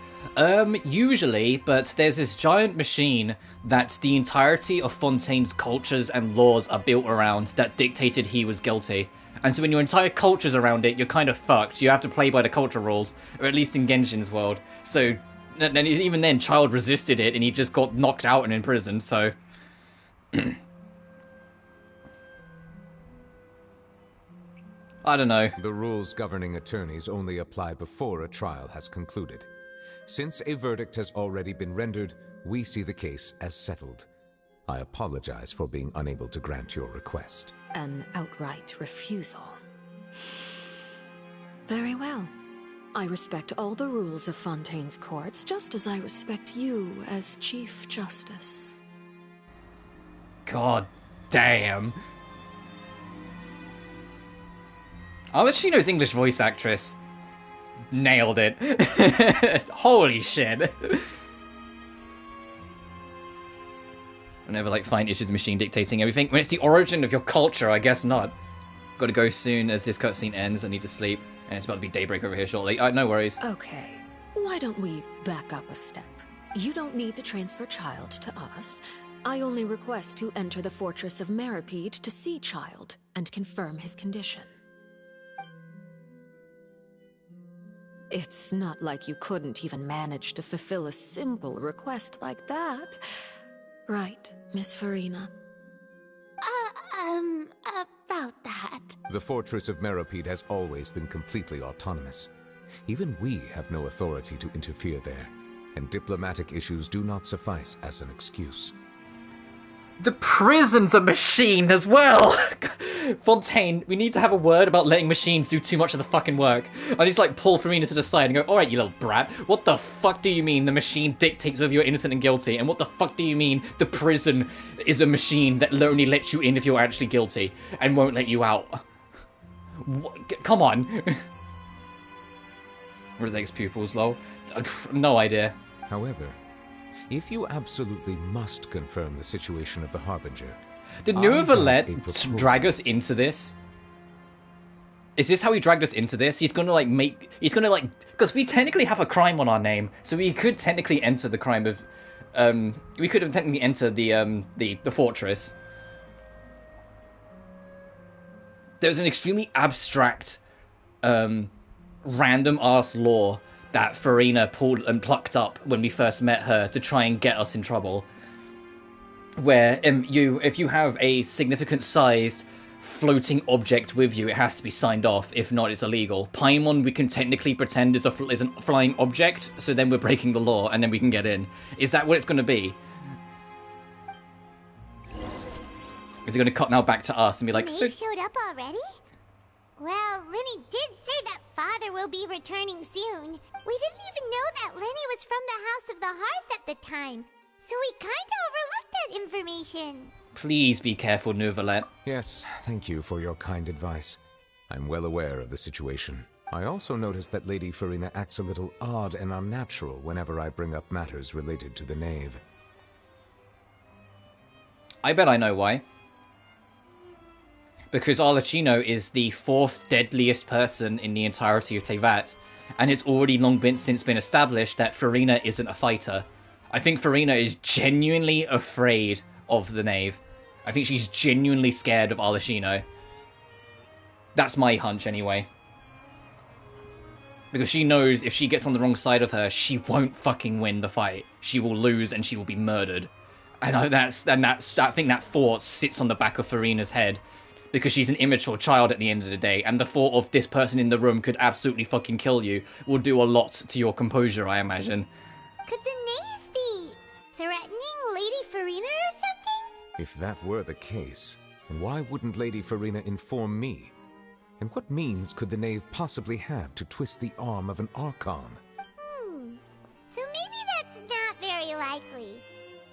Usually, but there's this giant machine that the entirety of Fontaine's cultures and laws are built around that dictated he was guilty. And so when your entire culture's around it, you're kind of fucked. You have to play by the culture rules, or at least in Genshin's world. So, and even then, Child resisted it, and he just got knocked out and imprisoned, so... I don't know. The rules governing attorneys only apply before a trial has concluded. Since a verdict has already been rendered, we see the case as settled. I apologize for being unable to grant your request. An outright refusal. Very well. I respect all the rules of Fontaine's courts, just as I respect you as Chief Justice. God damn. Alachino's English voice actress nailed it. Holy shit. I never find issues with machine dictating everything. When it's the origin of your culture, I guess not. Gotta go soon as this cutscene ends. I need to sleep. And it's about to be daybreak over here shortly. No worries. Okay, why don't we back up a step? You don't need to transfer Child to us. I only request to enter the fortress of Meripede to see Child and confirm his condition. It's not like you couldn't even manage to fulfill a simple request like that. Right, Miss Farina? About that. The Fortress of Meripede has always been completely autonomous. Even we have no authority to interfere there, and diplomatic issues do not suffice as an excuse. The prison's a machine as well! Fontaine, we need to have a word about letting machines do too much of the fucking work. I just pull Farina to the side and go, alright, you little brat, what the fuck do you mean the machine dictates whether you're innocent and guilty? And what the fuck do you mean the prison is a machine that only lets you in if you're actually guilty and won't let you out? What? Come on. Where's ex-pupils, lol? No idea. However, if you absolutely must confirm the situation of the Harbinger... Did Neuvillette drag us into this? Is this how he dragged us into this? He's gonna because we technically have a crime on our name, so we could technically enter the crime of, we could have technically entered the fortress. There's an extremely abstract, random ass law that Farina pulled and plucked up when we first met her to try and get us in trouble. Where if you have a significant sized floating object with you, it has to be signed off. If not, it's illegal. Paimon we can technically pretend is a flying object, so then we're breaking the law, and then we can get in. Is that what it's going to be? Is it going to cut now back to us and be like... Maeve showed up already? Well, Lenny did say that Father will be returning soon. We didn't even know that Lenny was from the House of the Hearth at the time. So we kinda overlooked that information. Please be careful, Neuvillette. Yes, thank you for your kind advice. I'm well aware of the situation. I also noticed that Lady Farina acts a little odd and unnatural whenever I bring up matters related to the Knave. I bet I know why. Because Arlecchino is the 4th deadliest person in the entirety of Teyvat, and it's already since been established that Farina isn't a fighter. I think Farina is genuinely afraid of the Knave. I think she's genuinely scared of Arlecchino. That's my hunch, anyway. Because she knows if she gets on the wrong side of her, she won't fucking win the fight. She will lose and she will be murdered. And I think that thought sits on the back of Farina's head. Because she's an immature child at the end of the day, and the thought of this person in the room could absolutely fucking kill you will do a lot to your composure, I imagine. Could the Knave be threatening Lady Farina or something? If that were the case, then why wouldn't Lady Farina inform me? And what means could the Knave possibly have to twist the arm of an Archon? So maybe that's not very likely.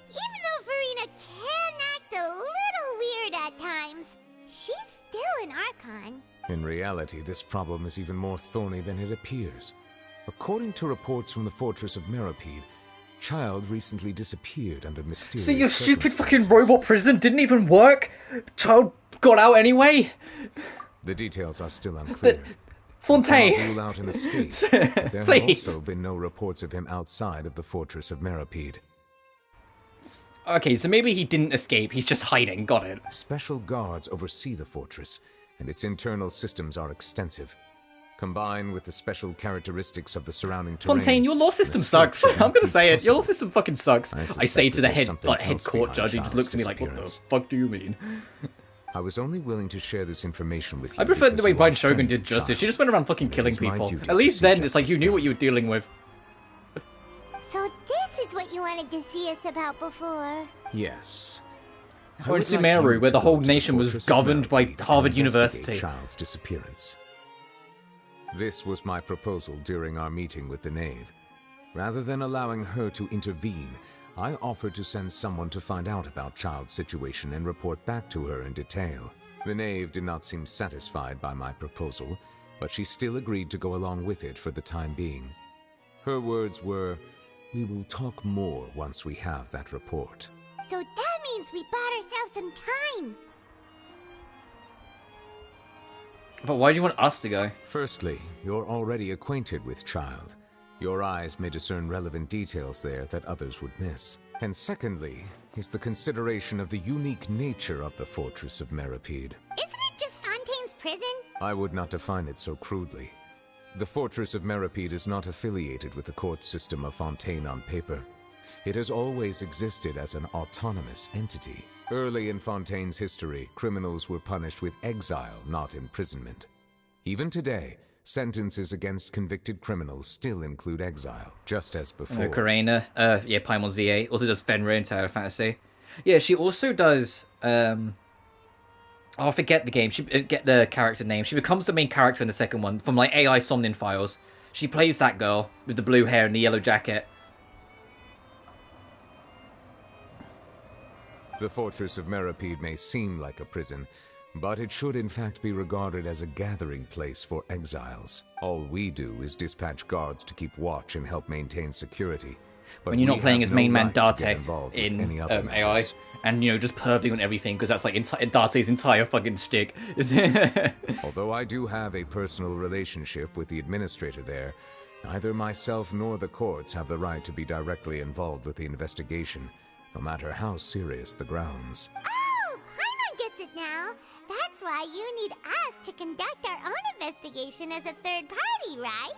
Even though Farina can act a little weird at times, she's still an Archon. In reality, this problem is even more thorny than it appears. According to reports from the Fortress of Meripede, Child recently disappeared under mysterious So your stupid fucking robot prison didn't even work? Child got out anyway? The details are still unclear. Fontaine! I cannot rule out an escape, but there have Please. also been no reports of him outside of the fortress of Meripede. Okay, so maybe he didn't escape, he's just hiding, got it. Special guards oversee the fortress, and its internal systems are extensive. Combined with the special characteristics of the surrounding terrain... Fontaine, your law system sucks. I'm gonna say it, your law system fucking sucks. I say to the head court judge, he just looks at me like, what the fuck do you mean? I was only willing to share this information with you. I prefer the way Vine Shogun did justice. She just went around fucking killing people. At least then, it's like you knew what you were dealing with. So this is what you wanted to see us about before. Yes. Or in Sumeru, where the whole nation was governed by Harvard University. Child's disappearance. This was my proposal during our meeting with the Knave. Rather than allowing her to intervene, I offered to send someone to find out about Child's situation and report back to her in detail. The Knave did not seem satisfied by my proposal, but she still agreed to go along with it for the time being. Her words were, "We will talk more once we have that report." So that means we bought ourselves some time. But why do you want us to go? Firstly, you're already acquainted with Child. Your eyes may discern relevant details there that others would miss. And secondly, is the consideration of the unique nature of the Fortress of Meripede. Isn't it just Fontaine's prison? I would not define it so crudely. The Fortress of Meripede is not affiliated with the court system of Fontaine on paper. It has always existed as an autonomous entity. Early in Fontaine's history, criminals were punished with exile, not imprisonment. Even today, sentences against convicted criminals still include exile, just as before. Karina, yeah, Paimon's VA. Also does Fenrir in Tower Fantasy. Yeah, she also does, oh, I forget the game. She get the character name. She becomes the main character in the second one, from, like, AI Somnin Files. She plays that girl with the blue hair and the yellow jacket. The Fortress of Meripede may seem like a prison, but it should in fact be regarded as a gathering place for exiles. All we do is dispatch guards to keep watch and help maintain security. But when you're not playing as main man Date in AI, and, you know, just perving on everything, because that's, like, Date's entire fucking shtick. Although I do have a personal relationship with the administrator there, neither myself nor the courts have the right to be directly involved with the investigation, no matter how serious the grounds. Oh, Paimon gets it now. That's why you need us to conduct our own investigation as a third party, right?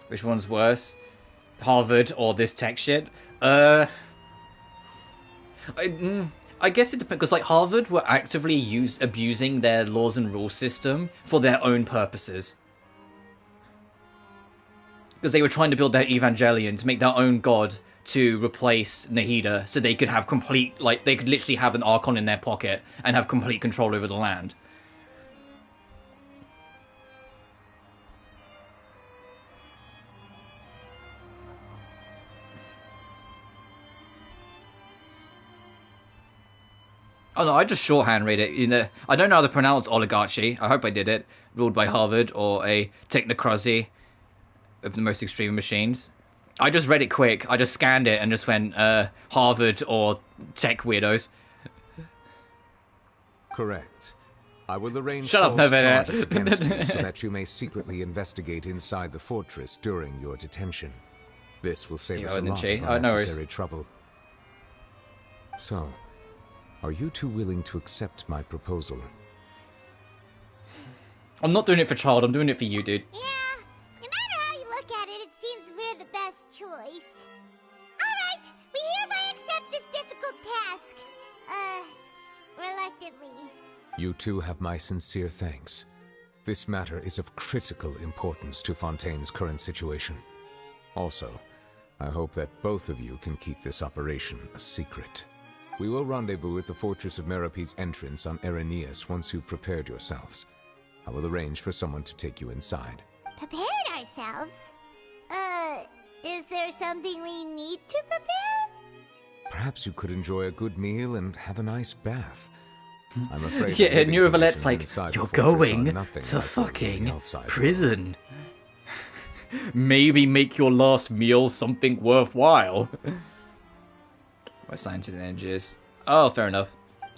Which one's worse? Harvard or this tech shit? I guess it depends, because, like, Harvard were actively abusing their laws and rule system for their own purposes. Because they were trying to build their Evangelion to make their own god to replace Nahida, so they could have complete, like, they could literally have an Archon in their pocket and have complete control over the land. Oh no, I just shorthand read it. You know, I don't know how to pronounce oligarchy. I hope I did it. Ruled by Harvard or a technocracy of the most extreme machines. I just read it quick. I just scanned it and just went Harvard or tech weirdos. Correct. I will arrange Shut up, false Nevada. charges against you so that you may secretly investigate inside the fortress during your detention. This will save us a lot of unnecessary trouble. So, are you two willing to accept my proposal? I'm not doing it for Child, I'm doing it for you, dude. Yeah, no matter how you look at it, it seems we're the best choice. Alright, we hereby accept this difficult task. Reluctantly. You two have my sincere thanks. This matter is of critical importance to Fontaine's current situation. Also, I hope that both of you can keep this operation a secret. We will rendezvous at the Fortress of Meripede's entrance on Erinius once you've prepared yourselves. I will arrange for someone to take you inside. Prepared ourselves? Is there something we need to prepare? Perhaps you could enjoy a good meal and have a nice bath. I'm afraid. Yeah, and Neuvalette's like, you're going to fucking prison. Maybe make your last meal something worthwhile. My scientists and engineers. Oh, fair enough.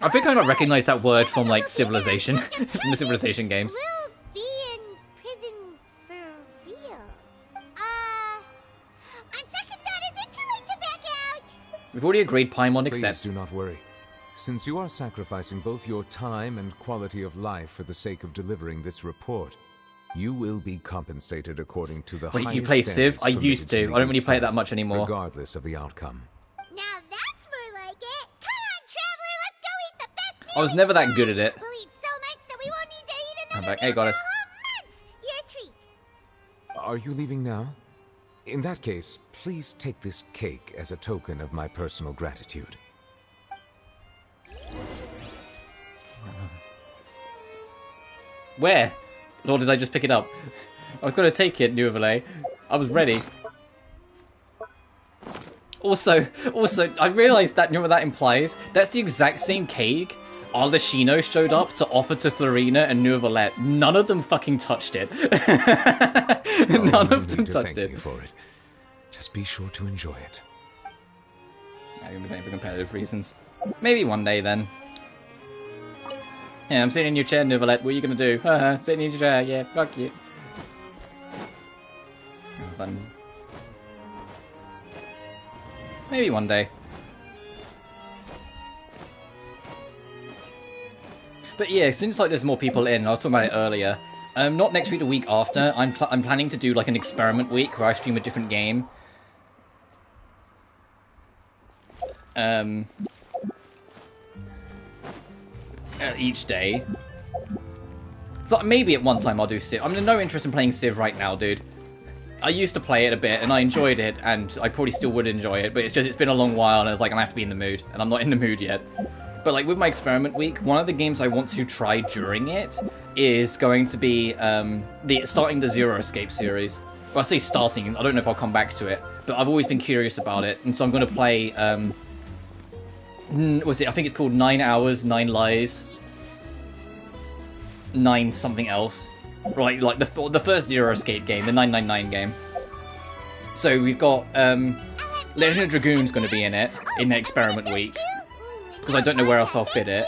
I think I recognize that word from like Civilization, from the Civilization games. We'll be in prison for real. On second thought, is it too late to back out? We've already agreed Paimon Please accepts. do not worry. Since you are sacrificing both your time and quality of life for the sake of delivering this report, you will be compensated according to the Wait, highest you play Civ? standards I used to. permitted I don't really play it legal that much anymore. regardless of the outcome. Now that's more like it. Come on, traveler, let's go eat the best meal. I was never that good at it. We'll eat so much that we won't need to eat I'm another back. Hey, meal goddess. for a whole month. You're a treat. Are you leaving now? In that case, please take this cake as a token of my personal gratitude. Where? Or did I just pick it up? I was going to take it, Nouvelet. I was ready. Also, I realised that, you know what that implies? That's the exact same cake Arlecchino showed up to offer to Florina and Nouvelet. None of them fucking touched it. None of them touched it. Me for it. Just be sure to enjoy it. I'm going to be playing for competitive reasons. Maybe one day then. Yeah, I'm sitting in your chair, Nouvelet. What are you going to do? Sitting in your chair. Yeah, fuck you. Oh, buttons. Maybe one day. But yeah, since like there's more people in, I was talking about it earlier. Not next week, the week after. I'm planning to do like an experiment week where I stream a different game. Each day. So maybe at one time I'll do Civ. I'm in no interest in playing Civ right now, dude. I used to play it a bit, and I enjoyed it, and I probably still would enjoy it, but it's been a long while, and it's like, I have to be in the mood, and I'm not in the mood yet. But like, with my experiment week, one of the games I want to try during it is going to be, starting the Zero Escape series. Well, I say starting, I don't know if I'll come back to it, but I've always been curious about it, and so I'm going to play, I think it's called 9 Hours, 9 Lies, 9 something else. Right, like the first Zero Escape game, the 999 game. So we've got Legend of Dragoon's going to be in it in the experiment week because I don't know where else I'll fit it.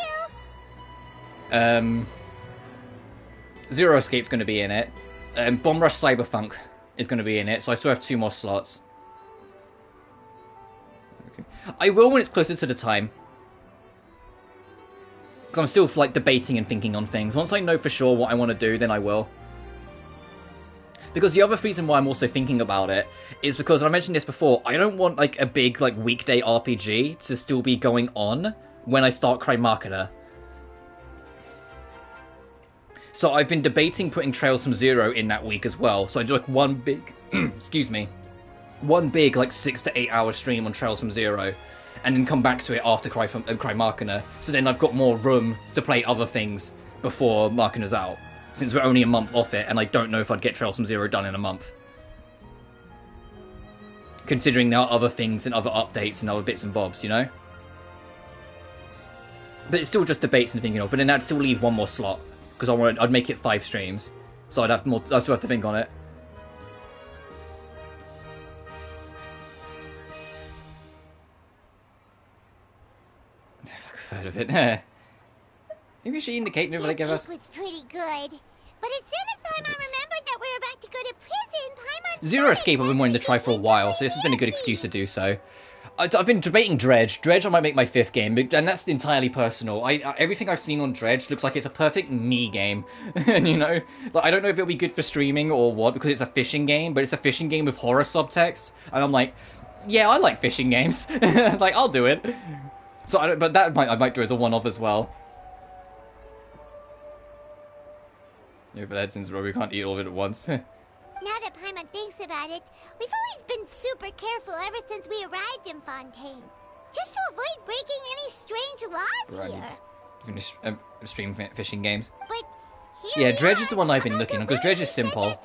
Zero Escape's going to be in it. Bomb Rush Cyberpunk is going to be in it, so I still have 2 more slots. Okay. I will when it's closer to the time. Because I'm still like debating and thinking on things. Once I know for sure what I want to do, then I will. Because the other reason why I'm also thinking about it is because I mentioned this before. I don't want like a big like weekday RPG to still be going on when I start Crime. So I've been debating putting Trails from Zero in that week as well. So I do like one big, excuse me, one big like 6 to 8 hour stream on Trails from Zero. And then come back to it after Cry Markener. So then I've got more room to play other things before Markener's out. Since we're only a month off it, and I don't know if I'd get Trails from Zero done in a month. Considering there are other things and other updates and other bits and bobs, you know? But it's still just debates and thinking of. But then that'd still leave one more slot. Because I'd make it 5 streams. So I'd still have to think on it. Heard of it. Maybe we should indicate whenever they give us. It was pretty good. But as soon as Paimon remembered that we're about to go to prison, Paimon... Zero Escape I've been wanting to try for a while, so this has been a good excuse to do so. I've been debating Dredge. Dredge I might make my 5th game, and that's entirely personal. Everything I've seen on Dredge looks like it's a perfect me game. And you know, like, I don't know if it'll be good for streaming or what, because it's a fishing game, but it's a fishing game with horror subtext. And I'm like, yeah, I like fishing games. Like, I'll do it. So, but that I might do as a one-off as well. Yeah, but since Robu can't eat all of it at once. Now that Paimon thinks about it, we've always been super careful ever since we arrived in Fontaine. Just to avoid breaking any strange laws here. Finish stream fishing games. But yeah, Dredge is the one I've been looking on, because Dredge is simple.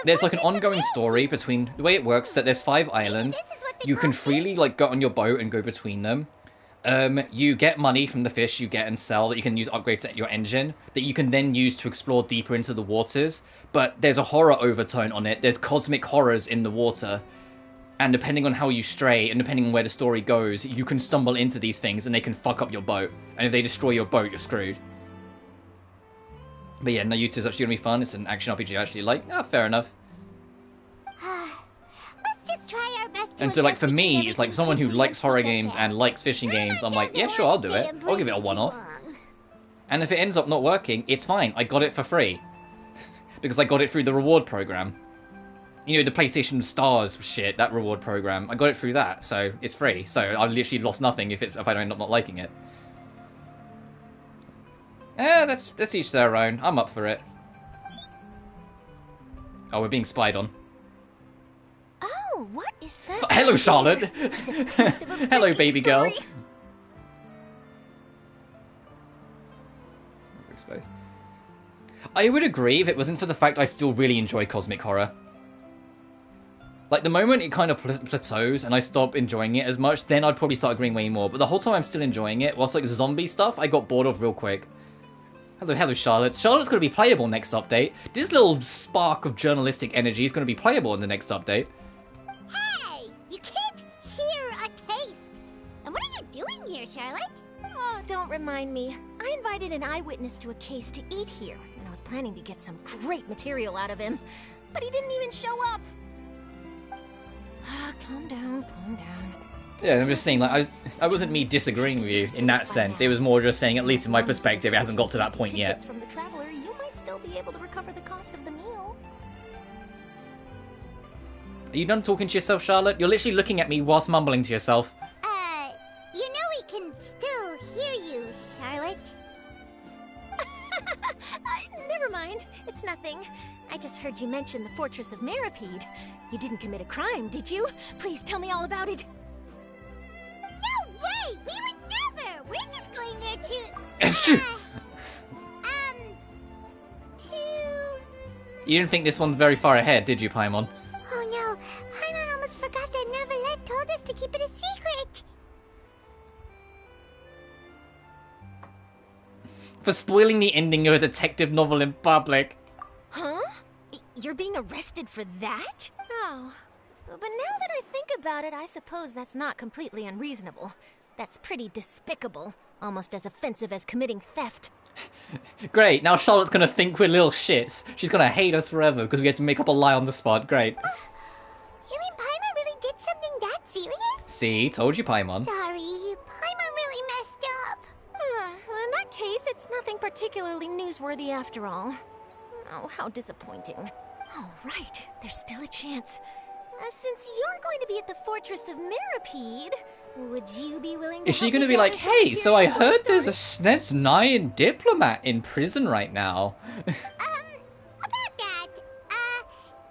There's like an ongoing story between... The way it works is that there's 5 islands. You can freely like go on your boat and go between them. You get money from the fish you get and sell that you can use upgrades at your engine that you can then use to explore deeper into the waters. But there's a horror overtone on it. There's cosmic horrors in the water. And depending on how you stray, and depending on where the story goes, you can stumble into these things and they can fuck up your boat. And if they destroy your boat, you're screwed. But yeah, Naruto's actually gonna be fun. It's an action RPG I actually like. Ah, fair enough. Let's just try our best to And so, like, for me, investigate it's like everything someone who before likes we horror get games there. and likes fishing games, I'm like, yeah, Doesn't sure, I'll wanna do stay it. in I'll give it a prison too one-off. long. And if it ends up not working, it's fine. I got it for free. Because I got it through the reward program. You know, the PlayStation Stars shit, that reward program. I got it through that, so it's free. So I literally lost nothing if I end up not liking it. That's each their own. I'm up for it. Oh, we're being spied on. Oh, what is that? Hello, Charlotte! Is it the taste of a Hello, breaking baby girl. story? I would agree if it wasn't for the fact I still really enjoy cosmic horror. Like, the moment it kind of plateaus and I stop enjoying it as much, then I'd probably start agreeing way more. But the whole time I'm still enjoying it, whilst like zombie stuff, I got bored of real quick. Hello, Charlotte. Charlotte's going to be playable next update. This little spark of journalistic energy is going to be playable in the next update. Hey! You can't hear a taste! And what are you doing here, Charlotte? Oh, don't remind me. I invited an eyewitness to a case to eat here, and I was planning to get some great material out of him. But he didn't even show up. Calm down, calm down. Yeah, I'm just saying, like, I wasn't me disagreeing with you in that sense. It was more just saying, at least in my perspective, it hasn't got to that point yet. From the traveler, you might still be able to recover the cost of the meal. Are you done talking to yourself, Charlotte? You're literally looking at me whilst mumbling to yourself. You know we can still hear you, Charlotte. Never mind. It's nothing. I just heard you mention the Fortress of Meripede. You didn't commit a crime, did you? Please tell me all about it. No way! We would never! We're just going there You didn't think this one's very far ahead, did you, Paimon? Oh no, Paimon almost forgot that Neverlet told us to keep it a secret. For spoiling the ending of a detective novel in public. Huh? You're being arrested for that? Oh. But now that I think about it, I suppose that's not completely unreasonable. That's pretty despicable. Almost as offensive as committing theft. Great, now Charlotte's gonna think we're little shits. She's gonna hate us forever because we had to make up a lie on the spot. Great. You mean Paimon really did something that serious? See, told you, Paimon. Sorry, Paimon really messed up. Well, in that case, it's nothing particularly newsworthy after all. Oh, how disappointing. Oh, right. There's still a chance. Since you're going to be at the Fortress of Meripede, would you be willing to Is she help gonna me be like, gather some hey, so I material for the heard there's a story?" SNES-9 diplomat in prison right now. About that,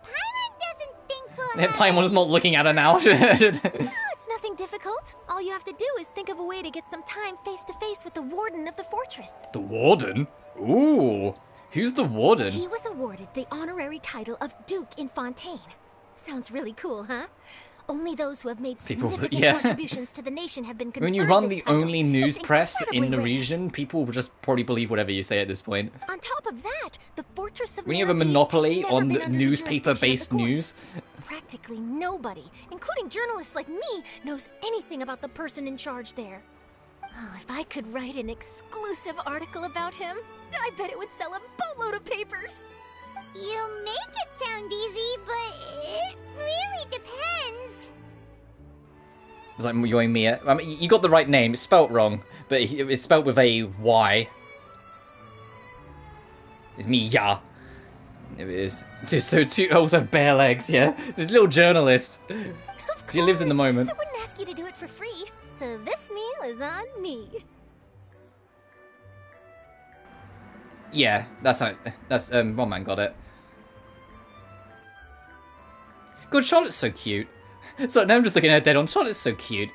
Paimon doesn't think we'll have... Paimon's not looking at her now. No, it's nothing difficult. All you have to do is think of a way to get some time face-to-face with the warden of the fortress. The warden? Ooh. Who's the warden? He was awarded the honorary title of Duke in Fontaine. Sounds really cool, huh? Only those who have made significant yeah. contributions to the nation have been conferred When you run this the title. only news That's press in incredibly the rare. region, people will just probably believe whatever you say at this point. On top of that, the Fortress of When you have a Meripede monopoly has never on been under the newspaper-based jurisdiction of the news, courts. Practically nobody, including journalists like me, knows anything about the person in charge there. Oh, if I could write an exclusive article about him, I bet it would sell a boatload of papers. You make it sound easy, but it really depends. it's like Yoimiya. I mean, you got the right name. It's spelt wrong, but it's spelt with a Y. It's Miya. It is. So also bare legs, yeah. This little journalist. Of She lives in the course. moment. I wouldn't ask you to do it for free, so this meal is on me. Yeah, that's one man got it. God, Charlotte's so cute. So now I'm just looking at her dead on. Charlotte's so cute.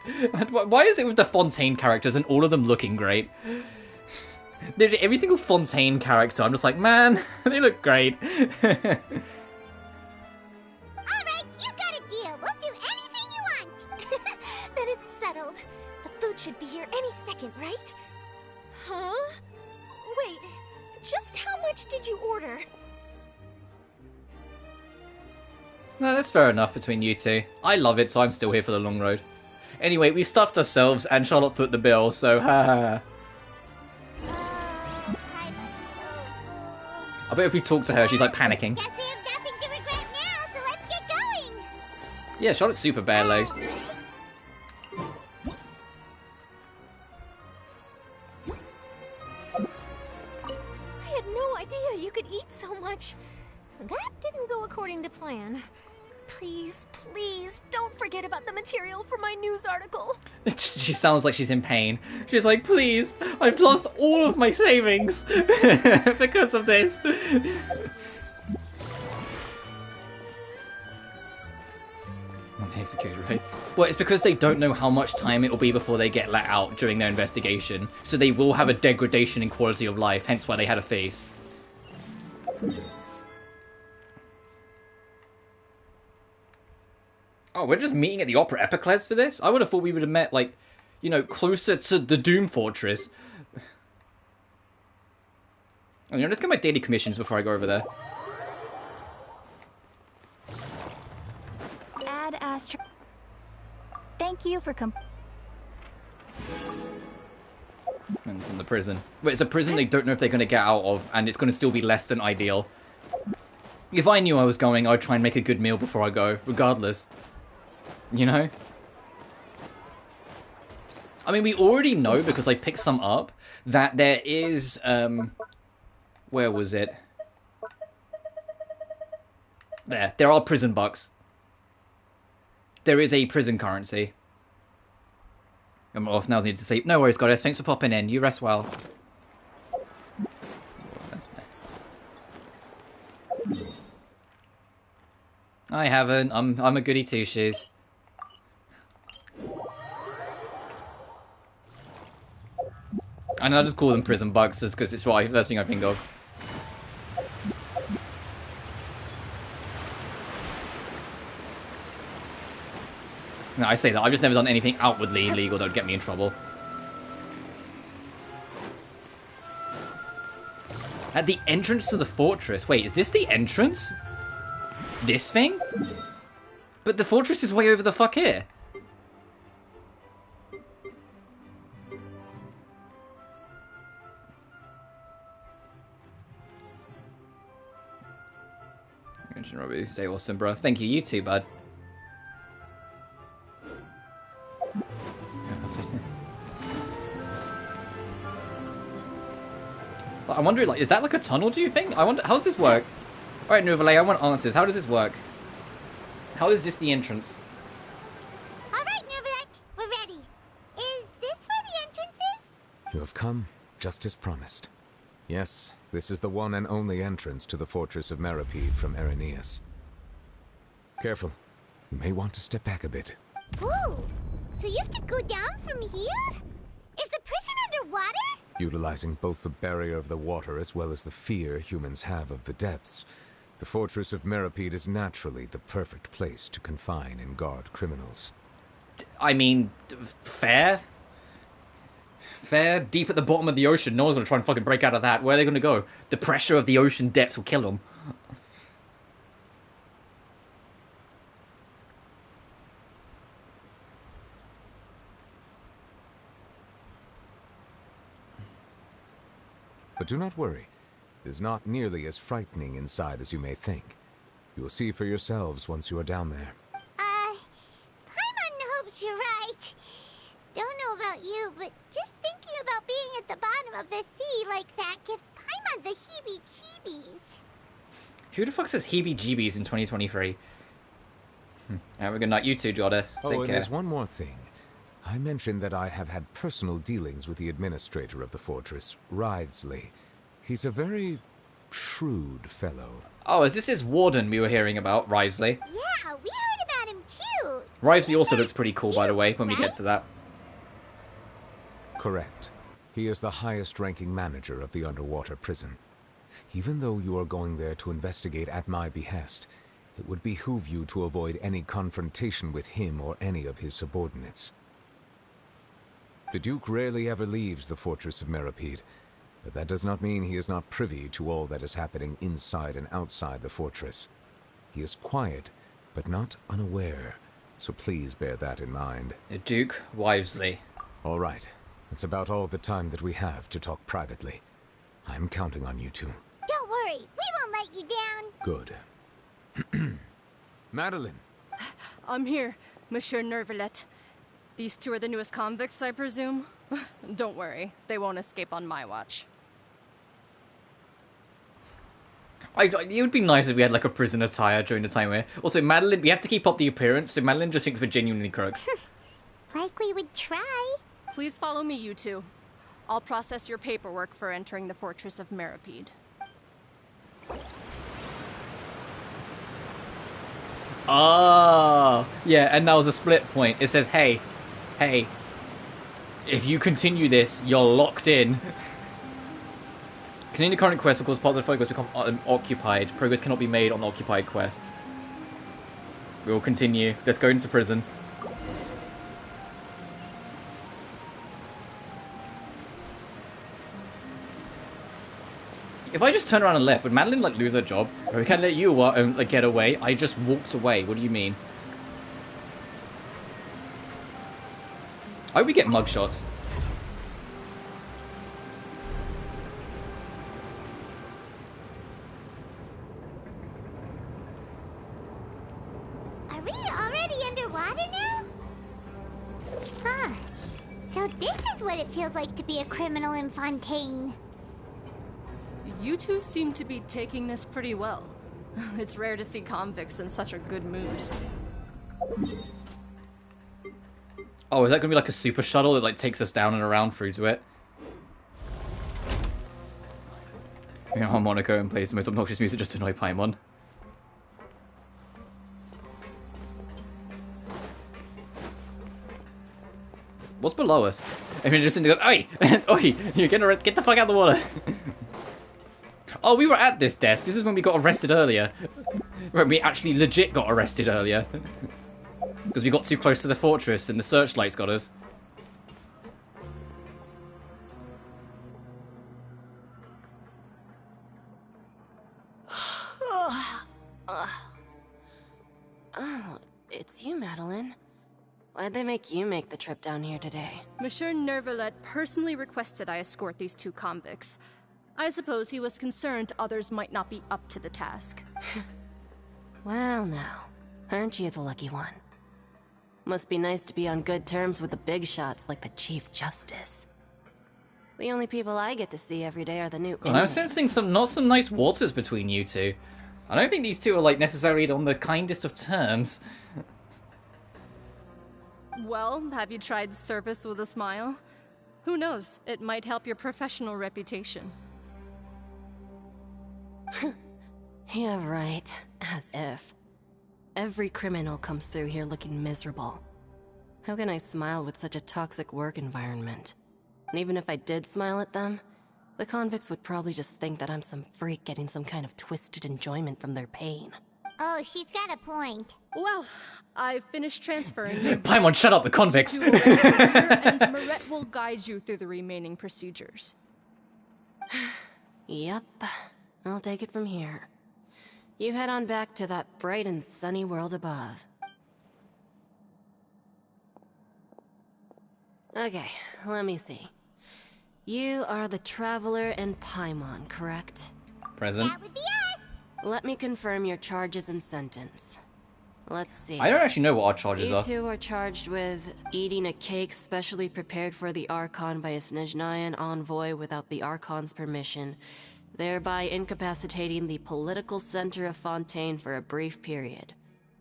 Why is it with the Fontaine characters and all of them looking great? Every single Fontaine character, I'm just like, man, they look great. Alright, you got a deal. We'll do anything you want. Then it's settled. The food should be here any second, right? Huh? Wait, just how much did you order? No, that's fair enough between you two. I love it, so I'm still here for the long road. Anyway, we stuffed ourselves, and Charlotte foot the bill, so ha ha. I bet if we talk to her, she's like panicking. Guess we have nothing to regret now, so let's get going. Yeah, Charlotte's super bare-legged. I had no idea you could eat so much. That didn't go according to plan. Please, please, don't forget about the material for my news article. She sounds like she's in pain. She's like, please, I've lost all of my savings because of this. I'm executed, right? Well, it's because they don't know how much time it will be before they get let out during their investigation. So they will have a degradation in quality of life, hence why they had a face. Oh, we're just meeting at the Opera Epicles for this? I would have thought we would have met, like, you know, closer to the Doom Fortress. You know, let's get my daily commissions before I go over there. Ad Astra. Thank you for And it's in the prison. Wait, it's a prison they don't know if they're going to get out of, and it's going to still be less than ideal. If I knew I was going, I'd try and make a good meal before I go, regardless. You know? I mean, we already know, because I picked some up, that there is, where was it? There are prison bucks. There is a prison currency. I'm off now, need to sleep. No worries, goddess, thanks for popping in. You rest well. I haven't. I'm a goody two-shoes. And I'll just call them prison bucks just because it's the first thing I think of. No, I say that. I've just never done anything outwardly illegal that would get me in trouble. At the entrance to the fortress. Wait, is this the entrance? This thing? But the fortress is way over the fuck here. Genshin, Robu, stay awesome, bro. Thank you, you too, bud. I wonder, like, is that like a tunnel, do you think? I wonder, how does this work? Alright, Nouvelle, I want answers. How does this work? How is this the entrance? Alright, Nouvelle, we're ready. Is this where the entrance is? You have come, just as promised. Yes, this is the one and only entrance to the fortress of Meripede from Irenaeus. Careful. You may want to step back a bit. Ooh, so you have to go down from here? Is the prison underwater? Utilizing both the barrier of the water as well as the fear humans have of the depths, the fortress of Meripede is naturally the perfect place to confine and guard criminals. I mean, fair? Fair? Deep at the bottom of the ocean, no one's gonna try and fucking break out of that. Where are they gonna go? The pressure of the ocean depths will kill them. But do not worry. It is not nearly as frightening inside as you may think. You will see for yourselves once you are down there. Paimon hopes you're right. Don't know about you, but just thinking about being at the bottom of the sea like that gives Paimon the heebie-jeebies. Who the fuck says heebie-jeebies in 2023? Have a good night, you too, Goddess. Take and care. there's one more thing. I mentioned that I have had personal dealings with the administrator of the fortress, Writhsley. He's a very shrewd fellow. Oh, is this his warden we were hearing about, Writhsley? Yeah, we heard about him too. Writhsley also looks pretty cool, by the way, when we get to that. Correct. He is the highest-ranking manager of the underwater prison. Even though you are going there to investigate at my behest, it would behoove you to avoid any confrontation with him or any of his subordinates. The Duke rarely ever leaves the fortress of Meripede, but that does not mean he is not privy to all that is happening inside and outside the fortress. He is quiet, but not unaware, so please bear that in mind. Duke Wivesley. All right. That's about all the time that we have to talk privately. I'm counting on you two. Don't worry, we won't let you down. Good. Madeline. I'm here, Monsieur Nervalet. These two are the newest convicts, I presume? Don't worry, they won't escape on my watch. It would be nice if we had like a prison attire during the time where... Also, Madeline, we have to keep up the appearance, so Madeline just thinks we're genuinely crooks. Like we would try. Please follow me, you two. I'll process your paperwork for entering the Fortress of Meripede. Ah, yeah, and that was a split point. It says, hey, if you continue this, you're locked in. Continue the current quest because parts of the progress become occupied. Progress cannot be made on occupied quests. We will continue. Let's go into prison. If I just turn around and left, would Madeline like lose her job? Or we can't let you like get away. I just walked away. What do you mean? I hope we get mugshots. Are we already underwater now? Huh. So this is what it feels like to be a criminal in Fontaine. You two seem to be taking this pretty well. It's rare to see convicts in such a good mood. Oh, is that gonna be like a super shuttle that like takes us down and around through to it? You know, harmonica and plays the most obnoxious music just to annoy Paimon. What's below us? I mean, just in the oi, oi, you're gonna get the fuck out of the water. Oh, we were at this desk. This is when we got arrested earlier. When we actually legit got arrested earlier. Because we got too close to the fortress and the searchlights got us. Oh, it's you, Madeline. Why'd they make you make the trip down here today? Monsieur Nervalet personally requested I escort these two convicts. I suppose he was concerned others might not be up to the task. Well now, aren't you the lucky one? Must be nice to be on good terms with the big shots like the Chief Justice. The only people I get to see every day are the new I'm sensing some nice waters between you two. I don't think these two are like necessarily on the kindest of terms. Well, have you tried service with a smile? Who knows, it might help your professional reputation. Yeah, right. As if. Every criminal comes through here looking miserable. How can I smile with such a toxic work environment? And even if I did smile at them, the convicts would probably just think that I'm some freak getting some kind of twisted enjoyment from their pain. Oh, she's got a point. Well, I've finished transferring you. Paimon, shut up, the convicts! And Maret will guide you through the remaining procedures. Yep. I'll take it from here. You head on back to that bright and sunny world above. Okay, let me see. You are the Traveler and Paimon, correct? Present. That would be us. Let me confirm your charges and sentence. Let's see. I don't actually know what our charges are. You two are charged with eating a cake specially prepared for the Archon by a Snezhnayan envoy without the Archon's permission, thereby incapacitating the political center of Fontaine for a brief period.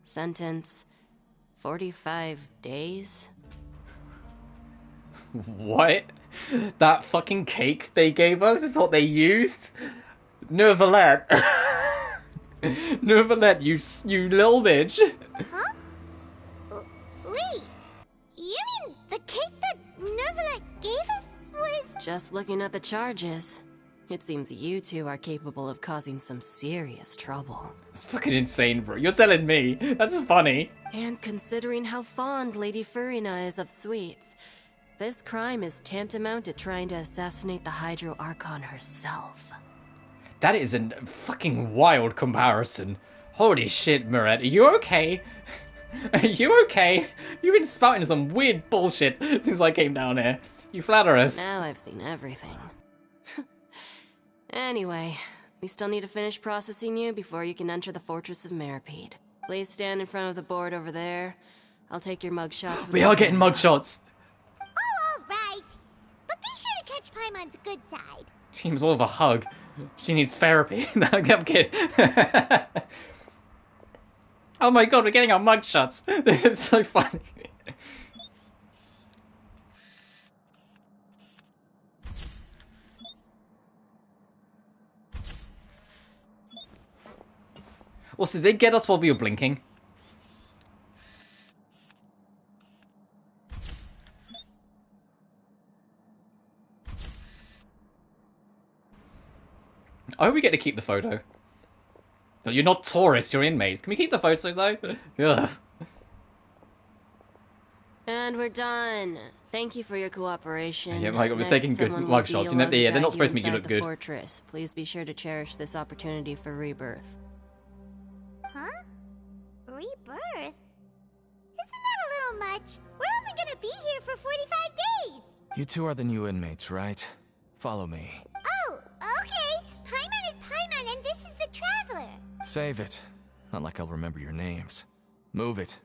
Sentence: 45 days? What? That fucking cake they gave us is what they used? Nervalet. Nervalet, you little bitch. Huh? Wait, you mean the cake that Nervalet gave us was... Just looking at the charges, it seems you two are capable of causing some serious trouble. That's fucking insane, bro. You're telling me. That's funny. And considering how fond Lady Furina is of sweets, this crime is tantamount to trying to assassinate the Hydro Archon herself. That is a fucking wild comparison. Holy shit, Moret, are you okay? Are you okay? You've been spouting some weird bullshit since I came down here. You flatter us. Now I've seen everything. Anyway, we still need to finish processing you before you can enter the Fortress of Meripede. Please stand in front of the board over there. I'll take your mugshots. We are getting mugshots. Oh, all right. But be sure to catch Paimon's good side. She needs more of a hug. She needs therapy. No, I'm kidding. Oh my god, we're getting our mugshots. It's so funny. Also, did they get us while we were blinking? I hope we get to keep the photo. No, you're not tourists, you're inmates. Can we keep the photo though? Ugh. And we're done. Thank you for your cooperation. Yeah, my god, we're Next, taking good someone will be mugshots. allowed to Yeah, they're not guide supposed to make you inside look the good. Fortress. Please be sure to cherish this opportunity for rebirth. Huh? Rebirth? Isn't that a little much? We're only gonna be here for 45 days! You two are the new inmates, right? Follow me. Oh, okay. Paimon is Paimon and this is the Traveler. Save it. Not like I'll remember your names. Move it.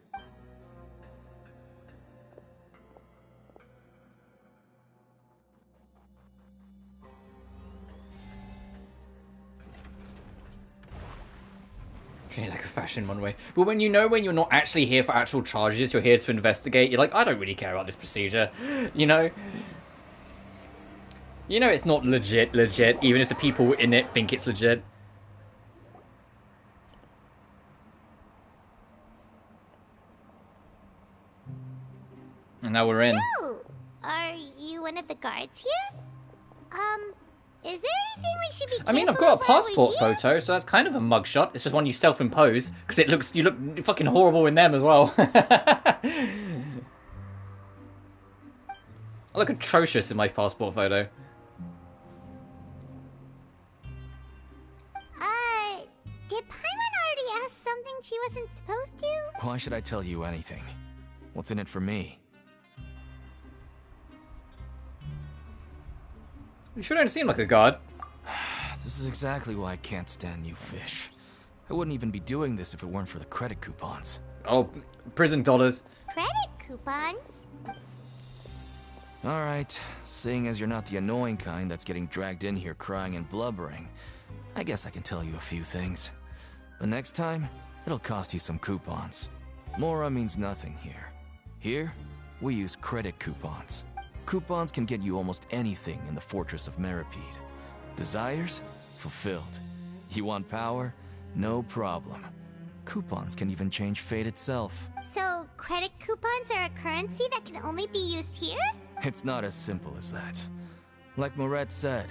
Like a fashion one way. But when you know when you're not actually here for actual charges, you're here to investigate, you're like, I don't really care about this procedure. You know? You know it's not legit, even if the people in it think it's legit. And now we're in. So, are you one of the guards here? Is there anything we should be careful I mean, I've got a of while we're passport here? photo, so that's kind of a mugshot. It's just one you self-impose, because you look fucking horrible in them as well. I look atrocious in my passport photo. Did Paimon already ask something she wasn't supposed to? Why should I tell you anything? What's in it for me? You sure don't seem like a god. This is exactly why I can't stand you fish. I wouldn't even be doing this if it weren't for the credit coupons. Oh, prison dollars. Credit coupons? Alright, seeing as you're not the annoying kind that's getting dragged in here crying and blubbering, I guess I can tell you a few things. But next time, it'll cost you some coupons. Mora means nothing here. Here, we use credit coupons. Coupons can get you almost anything in the Fortress of Meripede. Desires? Fulfilled. You want power? No problem. Coupons can even change fate itself. So, credit coupons are a currency that can only be used here? It's not as simple as that. Like Moret said,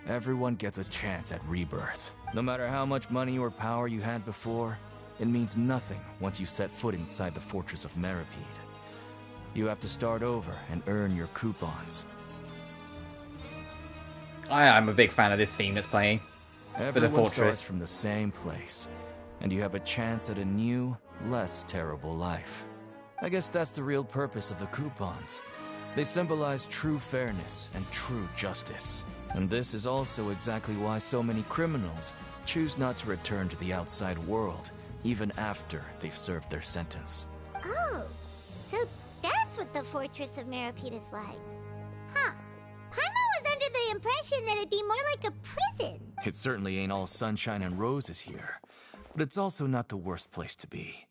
everyone gets a chance at rebirth. No matter how much money or power you had before, it means nothing once you set foot inside the Fortress of Meripede. You have to start over and earn your coupons. I'm a big fan of this theme that's playing. For the Everyone Fortress. starts from the same place, and you have a chance at a new, less terrible life. I guess that's the real purpose of the coupons. They symbolize true fairness and true justice. And this is also exactly why so many criminals choose not to return to the outside world, even after they've served their sentence. Oh, so that's what the Fortress of Meripede is like. Huh. Paimon was under the impression that it'd be more like a prison. It certainly ain't all sunshine and roses here, but it's also not the worst place to be.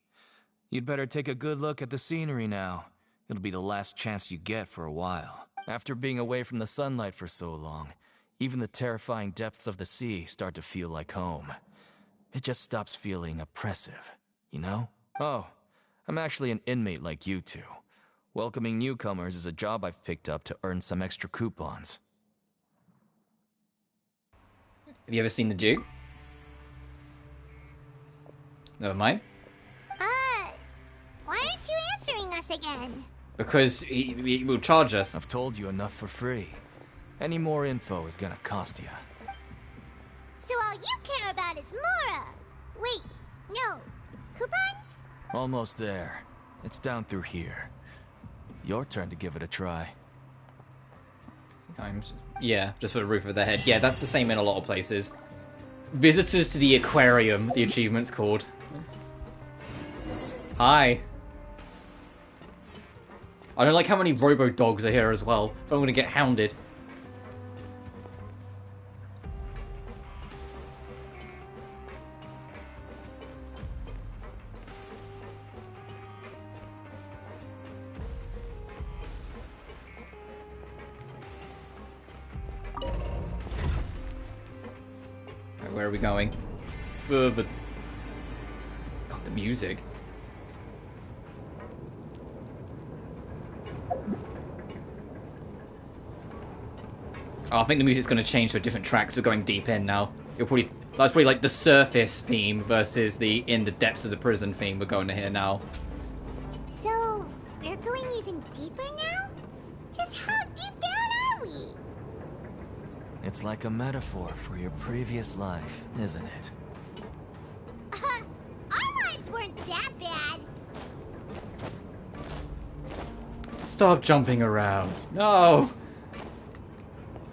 You'd better take a good look at the scenery now. It'll be the last chance you get for a while. After being away from the sunlight for so long, even the terrifying depths of the sea start to feel like home. It just stops feeling oppressive, you know? Oh, I'm actually an inmate like you two. Welcoming newcomers is a job I've picked up to earn some extra coupons. Have you ever seen the Duke? Never mind. Why aren't you answering us again? Because he will charge us. I've told you enough for free. Any more info is gonna cost you. So all you care about is Mora. Wait, No. Coupons? Almost there. It's down through here. Your turn to give it a try. Yeah, just for the roof of their head. Yeah, that's the same in a lot of places. Visitors to the aquarium, the achievement's called. Hi. I don't like how many robo dogs are here as well. If I'm gonna get hounded. Where are we going? Further. God, the music. Oh, I think the music's going to change to a different track, so we're going deep in now. That's probably like the surface theme versus the in the depths of the prison theme we're going to hear now. So, we're going even deeper now? Just how deep down are we? It's like a metaphor for your previous life, isn't it? Our lives weren't that bad. Stop jumping around. No!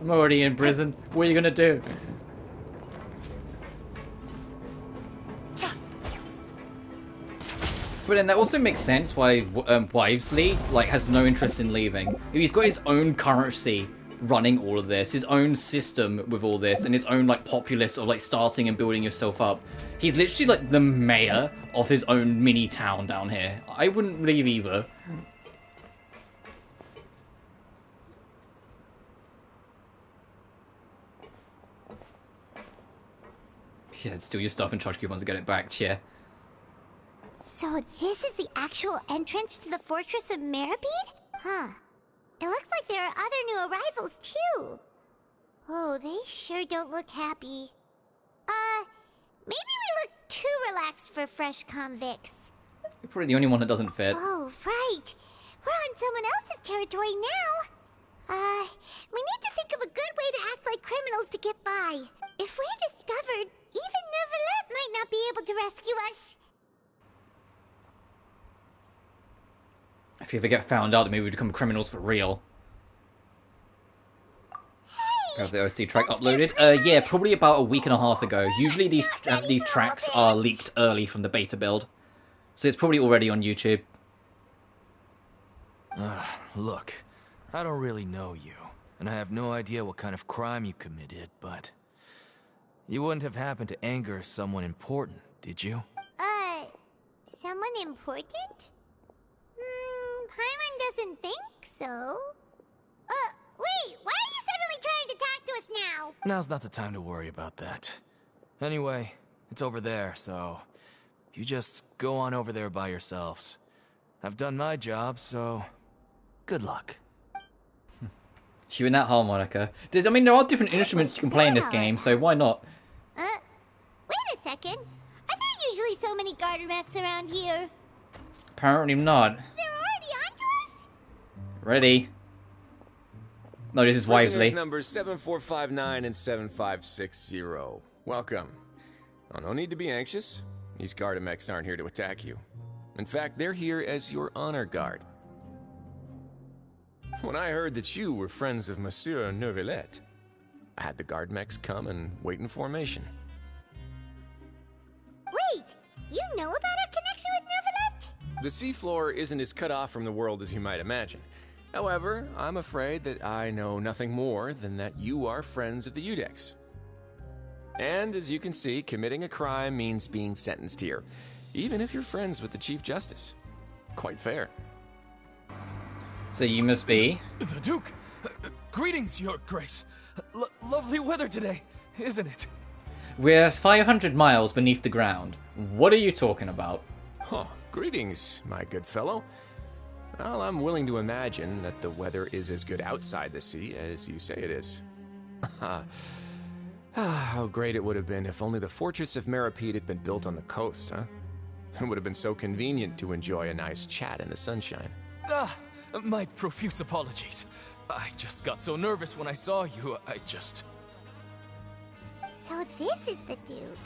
I'm already in prison. What are you gonna do? But then that also makes sense why Wivesley has no interest in leaving. He's got his own currency running all of this, his own system with all this, and his own populace of starting and building yourself up. He's literally the mayor of his own mini town down here. I wouldn't leave either. Yeah, steal your stuff and charge coupons to get it back, yeah. So this is the actual entrance to the Fortress of Meripede? Huh. It looks like there are other new arrivals, too. Oh, they sure don't look happy. Maybe we look too relaxed for fresh convicts. You're probably the only one that doesn't fit. Oh, right. We're on someone else's territory now. We need to think of a good way to act like criminals to get by. If we're discovered, even Neuvillette might not be able to rescue us. If you ever get found out, maybe we become criminals for real. Have the OST track uploaded? Yeah, probably about a week and a half ago. Usually these tracks are leaked early from the beta build, so it's probably already on YouTube. Look, I don't really know you, and I have no idea what kind of crime you committed, but you wouldn't have happened to anger someone important, did you? Someone important? Paimon doesn't think so. Wait, why are you suddenly trying to talk to us now? Now's not the time to worry about that. Anyway, it's over there, so you just go on over there by yourselves. I've done my job, so good luck. Shooting that harmonica. I mean, there are different instruments you can play in this game, so why not? Wait a second. Are there usually so many garter mechs around here? Apparently not. They're already onto us? Ready? No, this is Prisoners Wivesley. numbers 7459 and 7560. Welcome. Oh, no need to be anxious. These Gardamex aren't here to attack you. In fact, they're here as your honor guard. When I heard that you were friends of Monsieur Neuvillette, I had the Gardamex come and wait in formation. Wait, you know about our connection with Neuvillette? The seafloor isn't as cut off from the world as you might imagine. However, I'm afraid that I know nothing more than that you are friends of the Udex. And as you can see, committing a crime means being sentenced here, even if you're friends with the Chief Justice. Quite fair. So you must be... The Duke! Greetings, Your Grace. Lovely weather today, isn't it? We're 500 miles beneath the ground. What are you talking about? Huh, greetings, my good fellow. Well, I'm willing to imagine that the weather is as good outside the sea as you say it is. How great it would have been if only the Fortress of Meripede had been built on the coast, huh? It would have been so convenient to enjoy a nice chat in the sunshine. My profuse apologies. I just got so nervous when I saw you, So this is the Duke.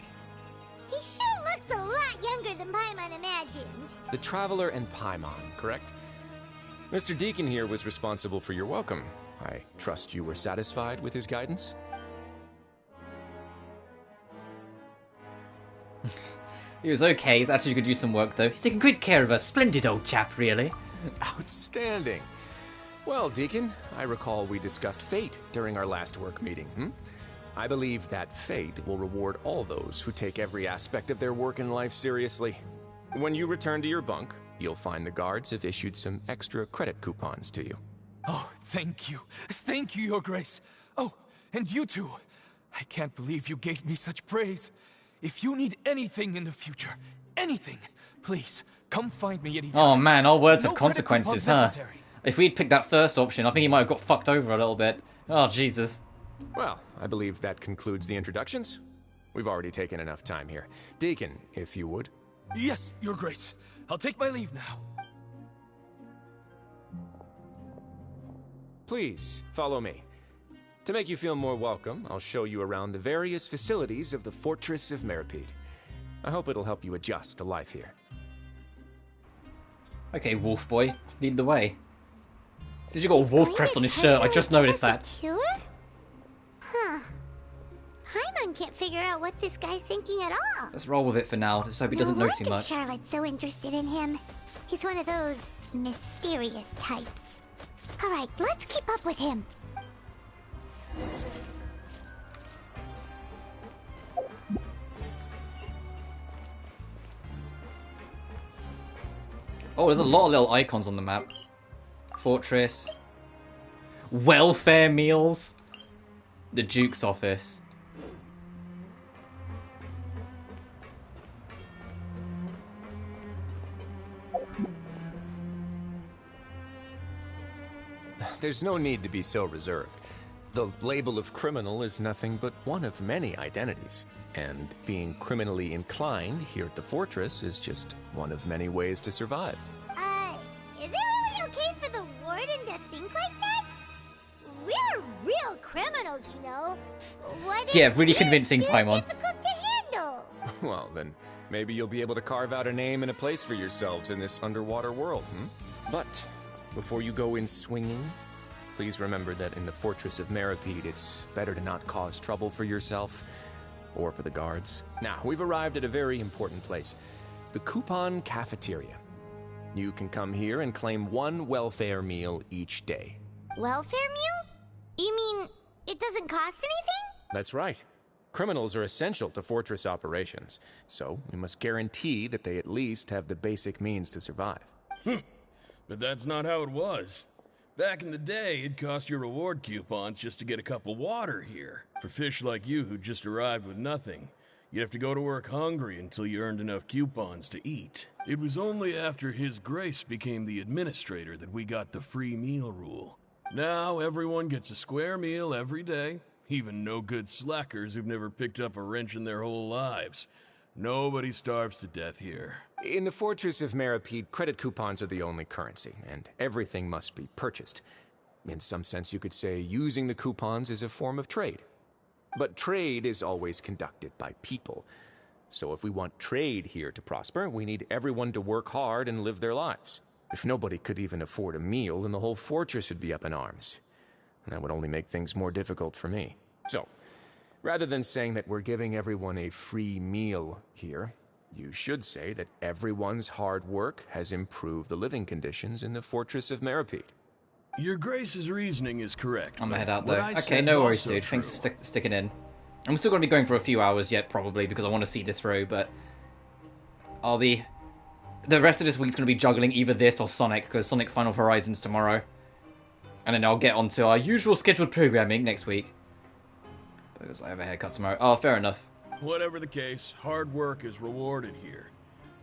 He sure looks a lot younger than Paimon imagined. The Traveler and Paimon, correct? Mr. Deacon here was responsible for your welcome. I trust you were satisfied with his guidance? He was okay. He's actually could use some work, though. He's taking good care of us. Splendid old chap, really. Outstanding. Well, Deacon, I recall we discussed fate during our last work meeting, I believe that fate will reward all those who take every aspect of their work in life seriously. When you return to your bunk, you'll find the guards have issued some extra credit coupons to you. Oh, thank you. Thank you, Your Grace. Oh, and you too. I can't believe you gave me such praise. If you need anything in the future, anything, please, come find me anytime. Oh man, all words No have consequences, huh? necessary. If we'd picked that first option, I think he might have got fucked over a little bit. Oh, Jesus. Well, I believe that concludes the introductions. We've already taken enough time here. Deacon, if you would. Yes, Your Grace. I'll take my leave now. Please, follow me. To make you feel more welcome, I'll show you around the various facilities of the Fortress of Meripede. I hope it'll help you adjust to life here. Okay, Wolf Boy, lead the way. Did you got a wolf crest on his shirt? I just noticed that. Cure? Huh. Paimon can't figure out what this guy's thinking at all. Let's roll with it for now. Just hope he doesn't know too much. Charlotte's so interested in him. He's one of those mysterious types. Alright, let's keep up with him. Oh, there's a lot of little icons on the map. Fortress. Welfare meals. The Duke's office. There's no need to be so reserved. The label of criminal is nothing but one of many identities, and being criminally inclined here at the Fortress is just one of many ways to survive. Is it really okay for the warden to think like that? We're real criminals, you know. What Yeah, really convincing, Paimon. difficult to handle? Well, then maybe you'll be able to carve out a name and a place for yourselves in this underwater world, But before you go in swinging, please remember that in the Fortress of Meripede, it's better to not cause trouble for yourself or for the guards. Now, we've arrived at a very important place, the Coupon Cafeteria. You can come here and claim one welfare meal each day. Welfare meal? You mean it doesn't cost anything? That's right. Criminals are essential to Fortress operations, so we must guarantee that they at least have the basic means to survive. But that's not how it was. Back in the day, it cost your reward coupons just to get a cup of water here. For fish like you who just arrived with nothing, you'd have to go to work hungry until you earned enough coupons to eat. It was only after His Grace became the administrator that we got the free meal rule. Now everyone gets a square meal every day, even no-good slackers who've never picked up a wrench in their whole lives. Nobody starves to death here. In the Fortress of Meripede, credit coupons are the only currency, and everything must be purchased. In some sense, you could say using the coupons is a form of trade. But trade is always conducted by people. So if we want trade here to prosper, we need everyone to work hard and live their lives. If nobody could even afford a meal, then the whole fortress would be up in arms. And that would only make things more difficult for me. So, rather than saying that we're giving everyone a free meal here, you should say that everyone's hard work has improved the living conditions in the Fortress of Meripede. Your Grace's reasoning is correct. I'm gonna head out though. Okay, no worries, dude. Thanks for sticking in. I'm still gonna be going for a few hours yet, probably, because I want to see this through, but I'll be... The rest of this week's gonna be juggling either this or Sonic, because Sonic Final Horizons tomorrow. And then I'll get onto our usual scheduled programming next week. Because I have a haircut tomorrow. Oh, fair enough. Whatever the case, hard work is rewarded here.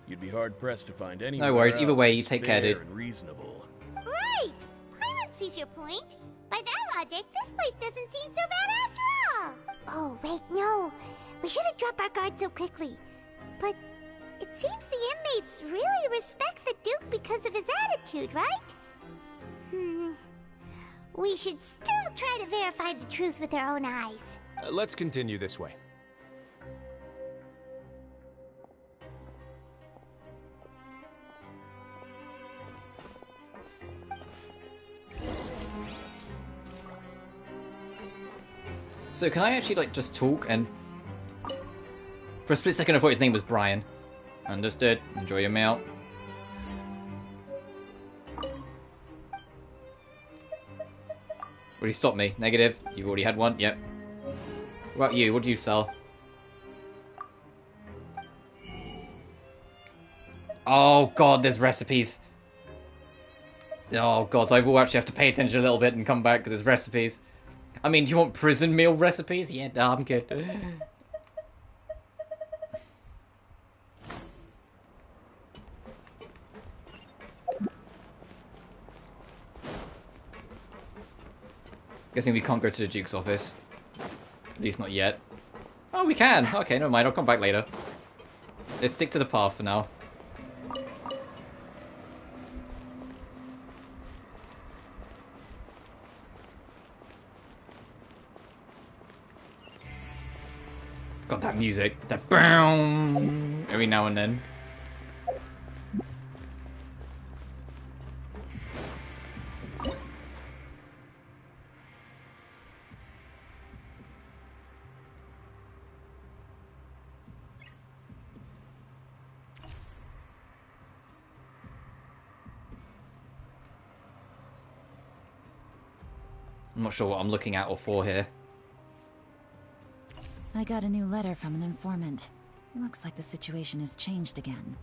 You'd be hard-pressed to find anyone. No worries, either way, you take care, dude. And reasonable. Right! Paimon sees your point. By that logic, this place doesn't seem so bad after all. Oh, wait, no. We shouldn't drop our guard so quickly. But it seems the inmates really respect the Duke because of his attitude, right? We should still try to verify the truth with our own eyes. Let's continue this way. So can I actually, like, just talk and... For a split second I thought his name was Brian. Understood. Enjoy your meal. Will you stop me? Negative. You've already had one? Yep. What about you? What do you sell? Oh god, there's recipes. Oh god, so I will actually have to pay attention a little bit and come back because there's recipes. I mean, do you want prison meal recipes? Yeah, no, I'm good. Guessing we can't go to the Duke's office. At least not yet. Oh, we can! Okay, never mind, I'll come back later. Let's stick to the path for now. Got that music. That boom every now and then. I'm not sure what I'm looking at or for here. I got a new letter from an informant. Looks like the situation has changed again.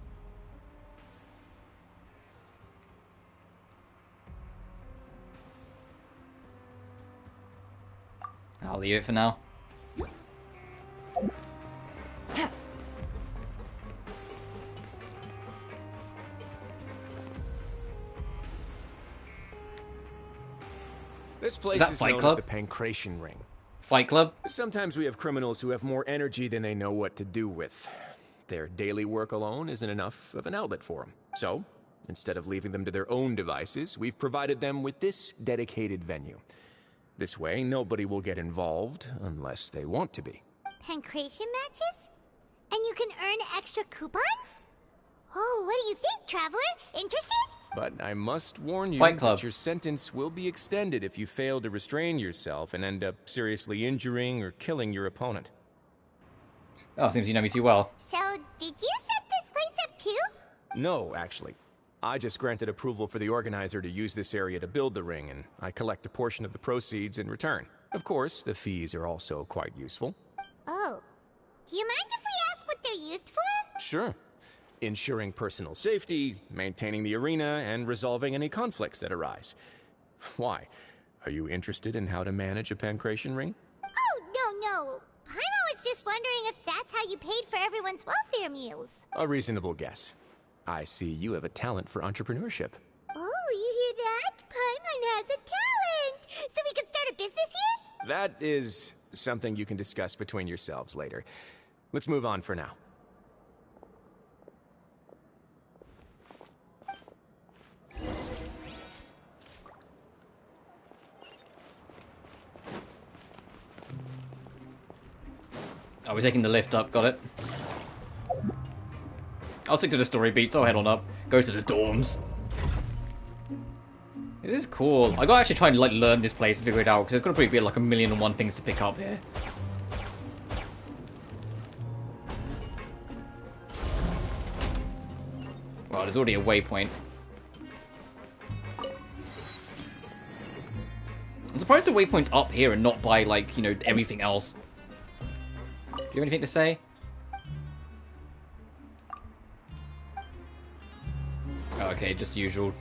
I'll leave it for now. This place is known as the Pancration Ring. Fight Club? Sometimes we have criminals who have more energy than they know what to do with. Their daily work alone isn't enough of an outlet for them. So, instead of leaving them to their own devices, we've provided them with this dedicated venue. This way, nobody will get involved unless they want to be. Pancration matches? And you can earn extra coupons? Oh, what do you think, Traveler? Interested? But I must warn you Fight Club. that your sentence will be extended if you fail to restrain yourself and end up seriously injuring or killing your opponent. Oh, seems you know me too well. So, did you set this place up too? No, actually. I just granted approval for the organizer to use this area to build the ring, and I collect a portion of the proceeds in return. Of course, the fees are also quite useful. Oh. Do you mind if we ask what they're used for? Sure. Ensuring personal safety, maintaining the arena, and resolving any conflicts that arise. Why? Are you interested in how to manage a pancration ring? Oh, no. Paimon was just wondering if that's how you paid for everyone's welfare meals. A reasonable guess. I see you have a talent for entrepreneurship. Oh, you hear that? Paimon has a talent! So we can start a business here? That is something you can discuss between yourselves later. Let's move on for now. Oh, we're taking the lift up, got it. I'll stick to the story beats, I'll head on up. Go to the dorms. This is cool. I gotta actually try and like learn this place and figure it out, because there's gonna probably be like 1,000,001 things to pick up here. Well, there's already a waypoint. I'm surprised the waypoint's up here and not by like, you know, everything else. Do you have anything to say? Oh, okay, just usual.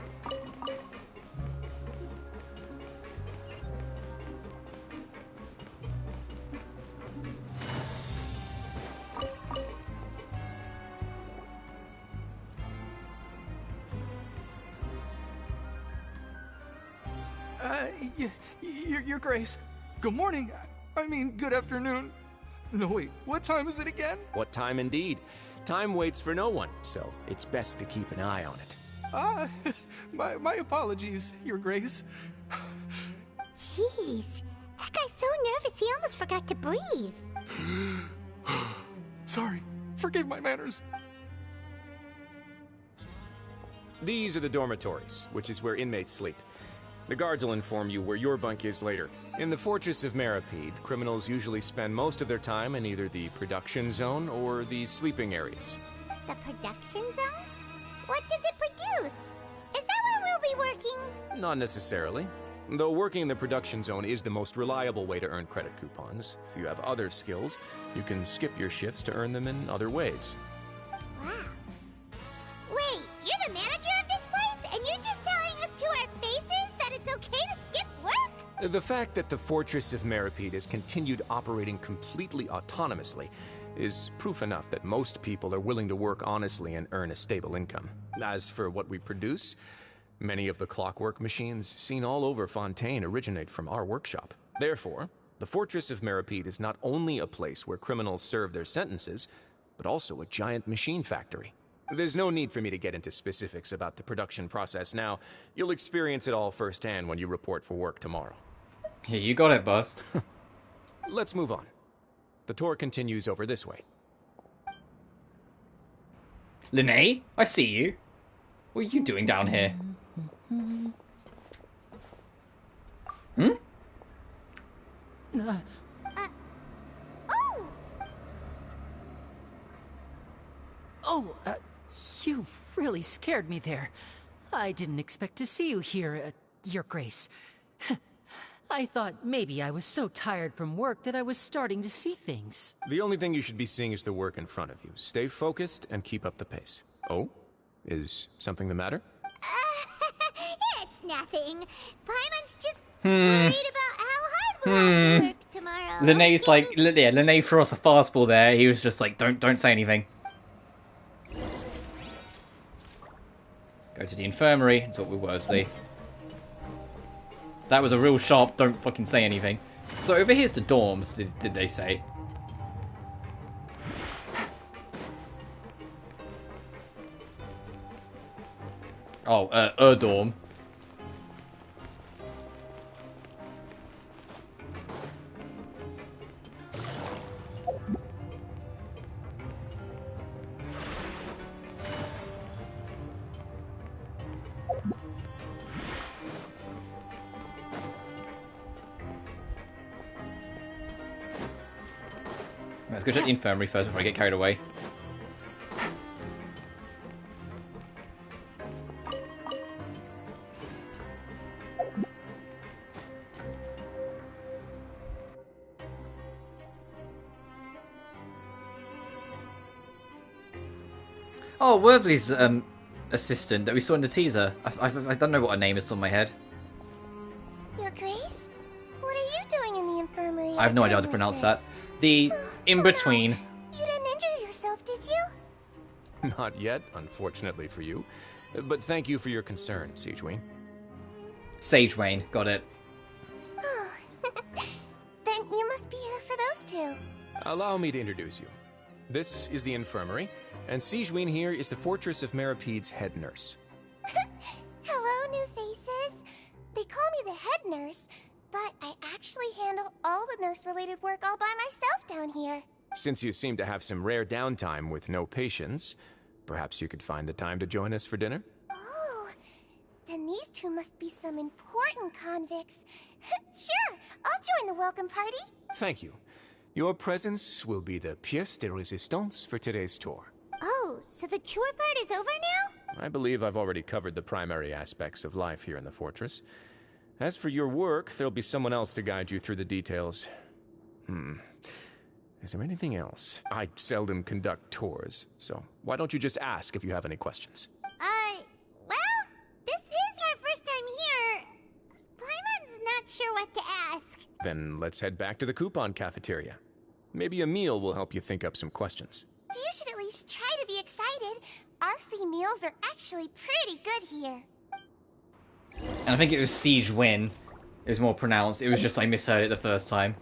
Your Grace. Good morning. I mean, good afternoon. No, wait, what time is it again? What time indeed? Time waits for no one, so it's best to keep an eye on it. My apologies, Your Grace. Jeez, that guy's so nervous he almost forgot to breathe. Sorry, forgive my manners. These are the dormitories, which is where inmates sleep. The guards will inform you where your bunk is later. In the Fortress of Meripede, criminals usually spend most of their time in either the production zone or the sleeping areas. The production zone? What does it produce? Is that where we'll be working? Not necessarily. Though working in the production zone is the most reliable way to earn credit coupons. If you have other skills, you can skip your shifts to earn them in other ways. Wow. Wait, you're the manager of this place? And you're just telling us to our faces that it's okay to skip work? The fact that the Fortress of Meripede has continued operating completely autonomously is proof enough that most people are willing to work honestly and earn a stable income. As for what we produce, many of the clockwork machines seen all over Fontaine originate from our workshop. Therefore, the Fortress of Meripede is not only a place where criminals serve their sentences, but also a giant machine factory. There's no need for me to get into specifics about the production process now. You'll experience it all firsthand when you report for work tomorrow. Yeah, you got it, boss. Let's move on. The tour continues over this way. Linnae, I see you. What are you doing down here? Hmm? You really scared me there. I didn't expect to see you here, Your Grace. I thought maybe I was so tired from work that I was starting to see things. The only thing you should be seeing is the work in front of you. Stay focused and keep up the pace. Oh? Is something the matter? It's nothing. Paimon's just worried about how hard we'll have to work tomorrow. Linnae's like, yeah, Linnae threw us a fastball there. He was just like, don't say anything. Go to the infirmary and talk with Worsley. That was a real sharp, don't fucking say anything. So over here's the dorms, did they say? Oh, a dorm. Let's go check the infirmary first before I get carried away. Oh, Worthley's assistant that we saw in the teaser. I don't know what her name is on my head. Your Grace? What are you doing in the infirmary? I have no idea how to pronounce that. The in-between. No. You didn't injure yourself, did you? Not yet, unfortunately for you. But thank you for your concern, Siegewayne. Sagewayne, got it. Then you must be here for those two. Allow me to introduce you. This is the infirmary, and Siegewayne here is the Fortress of Meripede's head nurse. Hello, new faces. They call me the head nurse, but I actually handle all the nurse-related work all by myself down here. Since you seem to have some rare downtime with no patients, perhaps you could find the time to join us for dinner? Oh, then these two must be some important convicts. Sure, I'll join the welcome party. Thank you. Your presence will be the pièce de résistance for today's tour. Oh, so the tour part is over now? I believe I've already covered the primary aspects of life here in the fortress. As for your work, there'll be someone else to guide you through the details. Is there anything else? I seldom conduct tours, so why don't you just ask if you have any questions? Well, this is our first time here. Paimon's not sure what to ask. Then let's head back to the coupon cafeteria. Maybe a meal will help you think up some questions. You should at least try to be excited. Our free meals are actually pretty good here. And I think it was Siegewayne. It was more pronounced. It was just I misheard it the first time.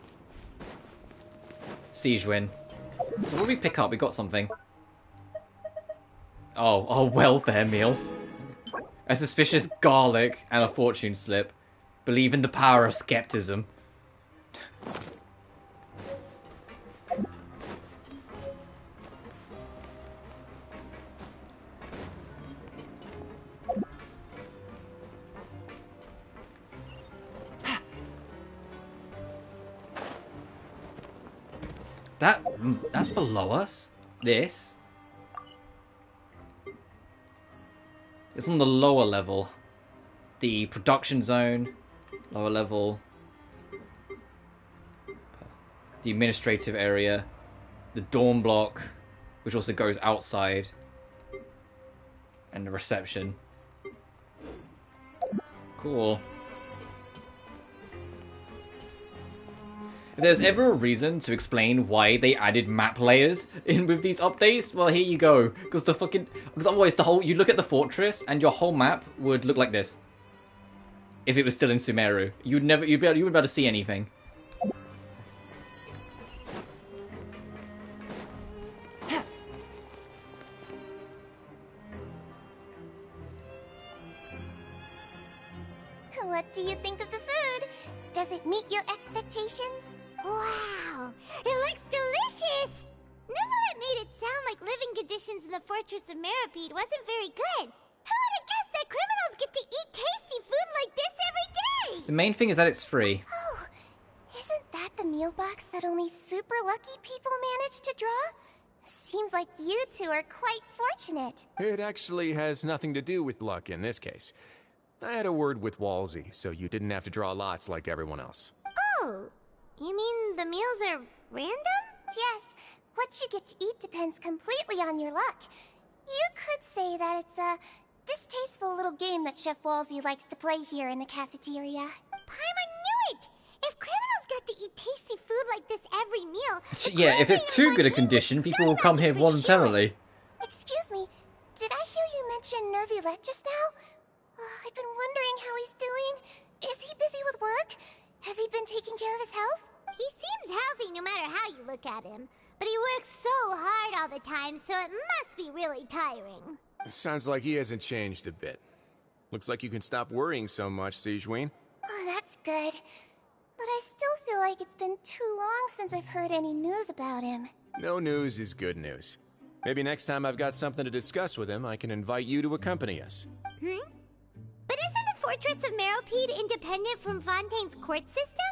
Siegewayne. So what did we pick up? We got something. Oh, a welfare meal. A suspicious garlic and a fortune slip. Believe in the power of skepticism. That's below us? This? It's on the lower level. The production zone, lower level. The administrative area. The dorm block, which also goes outside. And the reception. Cool. If there's ever a reason to explain why they added map layers in with these updates, well, here you go. Because otherwise you look at the fortress and your whole map would look like this. If it was still in Sumeru, you wouldn't be able to see anything. What do you think of the food? Does it meet your expectations? Wow, it looks delicious! Neverlet made it sound like living conditions in the Fortress of Meripede wasn't very good. Who would have guessed that criminals get to eat tasty food like this every day? The main thing is that it's free. Oh, isn't that the meal box that only super lucky people manage to draw? Seems like you two are quite fortunate. It actually has nothing to do with luck in this case. I had a word with Walsey, so you didn't have to draw lots like everyone else. Oh, you mean the meals are random? Yes, what you get to eat depends completely on your luck. You could say that it's a distasteful little game that Chef Walsey likes to play here in the cafeteria. Paimon knew it! If criminals got to eat tasty food like this every meal... Yeah, if it's too good a condition, people will come here voluntarily. Excuse me, did I hear you mention Nervulet just now? I've been wondering how he's doing. Is he busy with work? Has he been taking care of his health? He seems healthy no matter how you look at him. But he works so hard all the time, so it must be really tiring. Sounds like he hasn't changed a bit. Looks like you can stop worrying so much, Sigeween. Oh, that's good. But I still feel like it's been too long since I've heard any news about him. No news is good news. Maybe next time I've got something to discuss with him, I can invite you to accompany us. But isn't the Fortress of Meripede independent from Fontaine's court system?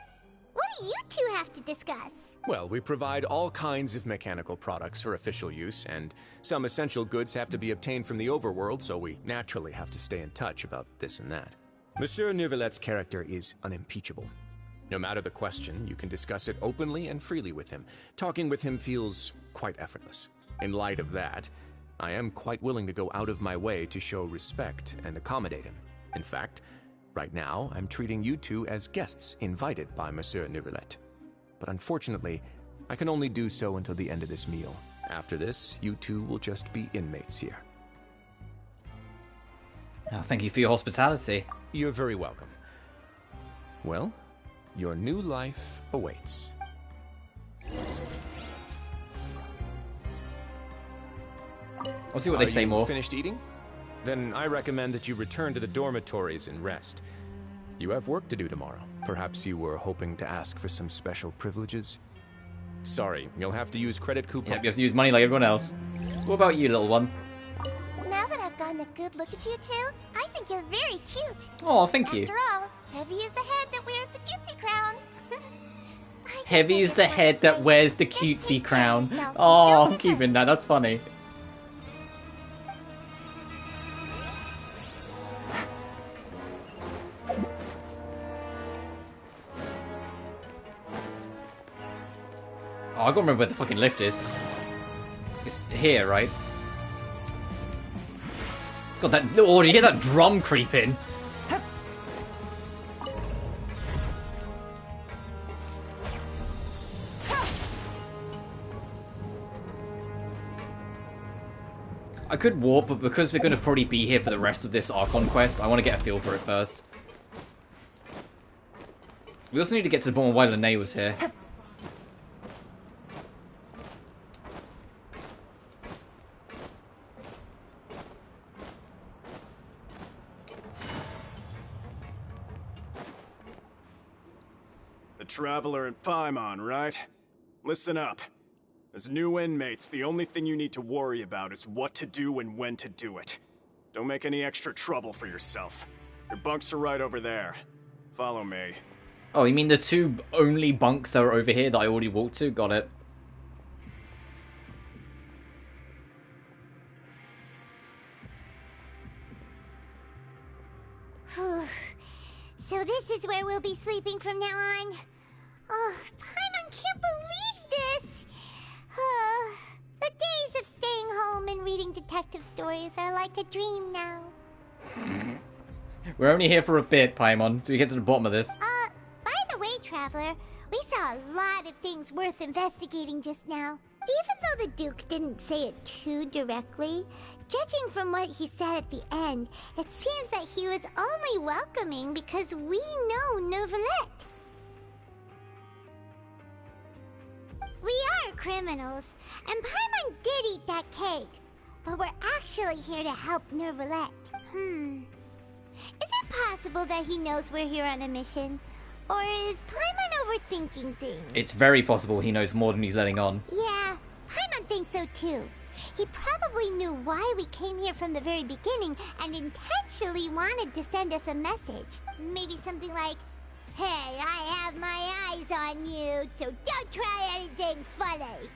What do you two have to discuss? Well, we provide all kinds of mechanical products for official use, and some essential goods have to be obtained from the overworld, so we naturally have to stay in touch about this and that. Monsieur Nervulet's character is unimpeachable. No matter the question, you can discuss it openly and freely with him. Talking with him feels quite effortless. In light of that, I am quite willing to go out of my way to show respect and accommodate him. In fact, right now, I'm treating you two as guests invited by Monsieur Nervulet. But unfortunately, I can only do so until the end of this meal. After this, you two will just be inmates here. Oh, thank you for your hospitality. You're very welcome. Well, your new life awaits. I'll see what they say more. Finished eating? Then I recommend that you return to the dormitories and rest. You have work to do tomorrow. Perhaps you were hoping to ask for some special privileges? Sorry, you'll have to use credit coupon. Yep, you have to use money like everyone else. What about you, little one? Now that I've gotten a good look at you two, I think you're very cute. Oh, thank you. After all, Heavy is the head that wears the cutesy crown. Heavy is the head that wears the cutesy crown. Oh, I'm keeping that. That's funny. Oh, I gotta remember where the fucking lift is. It's here, right? God, that... Oh, do you hear that drum creeping? I could warp, but because we're going to probably be here for the rest of this Archon quest, I want to get a feel for it first. We also need to get to the bottom of why Lene was here. The Traveler and Paimon, right? Listen up. As new inmates, the only thing you need to worry about is what to do and when to do it. Don't make any extra trouble for yourself. Your bunks are right over there. Follow me. Oh, you mean the two only bunks that are over here that I already walked to? Got it. So this is where we'll be sleeping from now on. Oh, Paimon can't believe this! The days of staying home and reading detective stories are like a dream now. We're only here for a bit, Paimon, so we get to the bottom of this. By the way, Traveler, we saw a lot of things worth investigating just now. Even though the Duke didn't say it too directly, judging from what he said at the end, it seems that he was only welcoming because we know Neuvillette. We are criminals, and Paimon did eat that cake, but we're actually here to help Neuvillette. Is it possible that he knows we're here on a mission? Or is Paimon overthinking things? It's very possible he knows more than he's letting on. Yeah, Paimon thinks so too. He probably knew why we came here from the very beginning and intentionally wanted to send us a message. Maybe something like, "Hey, I have my eyes on you, so don't try anything funny."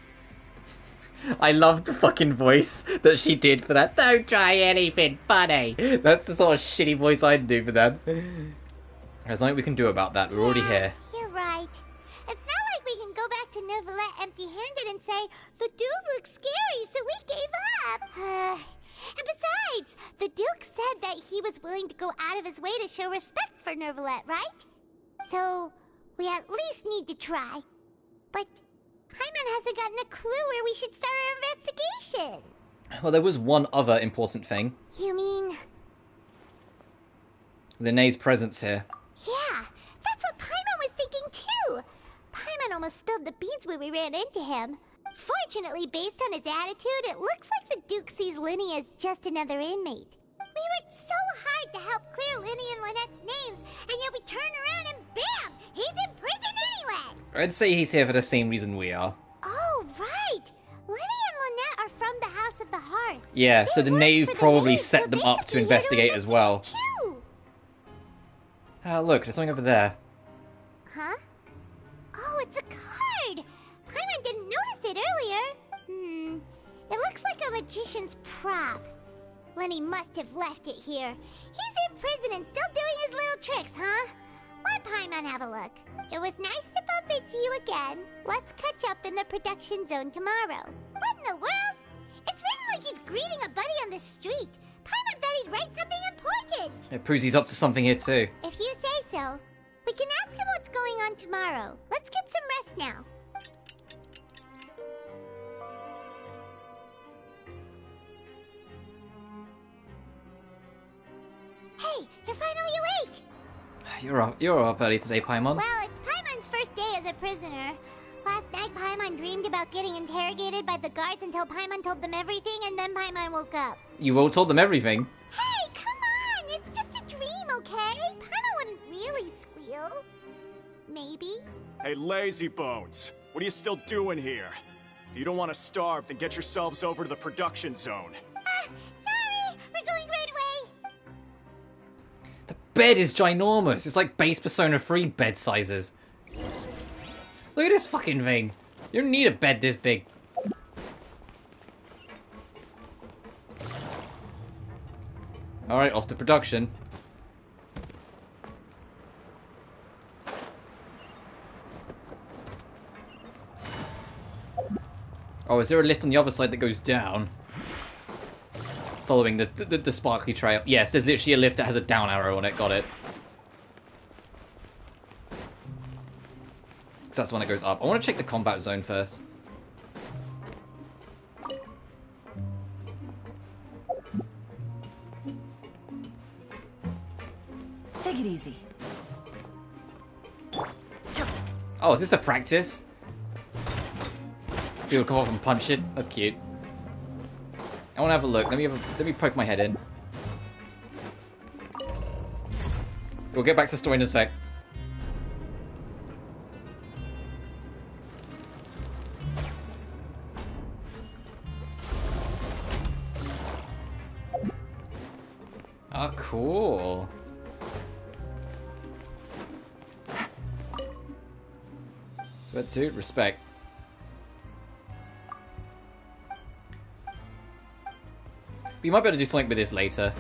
I love the fucking voice that she did for that. Don't try anything funny. That's the sort of shitty voice I'd do for that. There's nothing we can do about that. We're already here. You're right. It's not like we can go back to Neuvillette empty-handed and say, "The Duke looks scary, so we gave up." And besides, the Duke said that he was willing to go out of his way to show respect for Neuvillette, right? So, we at least need to try. But Paimon hasn't gotten a clue where we should start our investigation. Well, there was one other important thing. You mean? Linnea's presence here. Yeah, that's what Paimon was thinking too. Paimon almost spilled the beans when we ran into him. Fortunately, based on his attitude, it looks like the Duke sees Linne as just another inmate. We worked so hard to help clear Linne and Lynette's names, and yet we turn around and bam! He's in prison anyway! I'd say he's here for the same reason we are. Oh, right! Linne and Lynette are from the House of the Hearth. Yeah, so the Knave probably set them up to investigate as well. Look, there's something over there. Huh? Oh, it's a card! Paimon didn't notice it earlier. It looks like a magician's prop. Lenny must have left it here. He's in prison and still doing his little tricks, huh? Let Paimon have a look. It was nice to bump into you again. Let's catch up in the production zone tomorrow. What in the world? It's written like he's greeting a buddy on the street. Paimon thought he'd write something important. It proves he's up to something here too. If you say so. We can ask him what's going on tomorrow. Let's get some rest now. Hey, you're finally awake! You're up early today, Paimon. Well, it's Paimon's first day as a prisoner. Last night, Paimon dreamed about getting interrogated by the guards until Paimon told them everything, and then Paimon woke up. You all told them everything? Hey, come on! It's just a dream, okay? Paimon wouldn't really squeal. Maybe? Hey, lazy bones! What are you still doing here? If you don't want to starve, then get yourselves over to the production zone. Sorry! We're going right away! The bed is ginormous. It's like base Persona 3 bed sizes. Look at this fucking thing. You don't need a bed this big. Alright, off to production. Oh, is there a lift on the other side that goes down? Following the sparkly trail. Yes, there's literally a lift that has a down arrow on it. Got it. Because that's the one that goes up. I want to check the combat zone first. Take it easy. Oh, is this a practice? People come up and punch it. That's cute. I want to have a look. Let me poke my head in. We'll get back to story in a sec. Oh, cool. Sweat suit, respect. We might be able to do something with this later.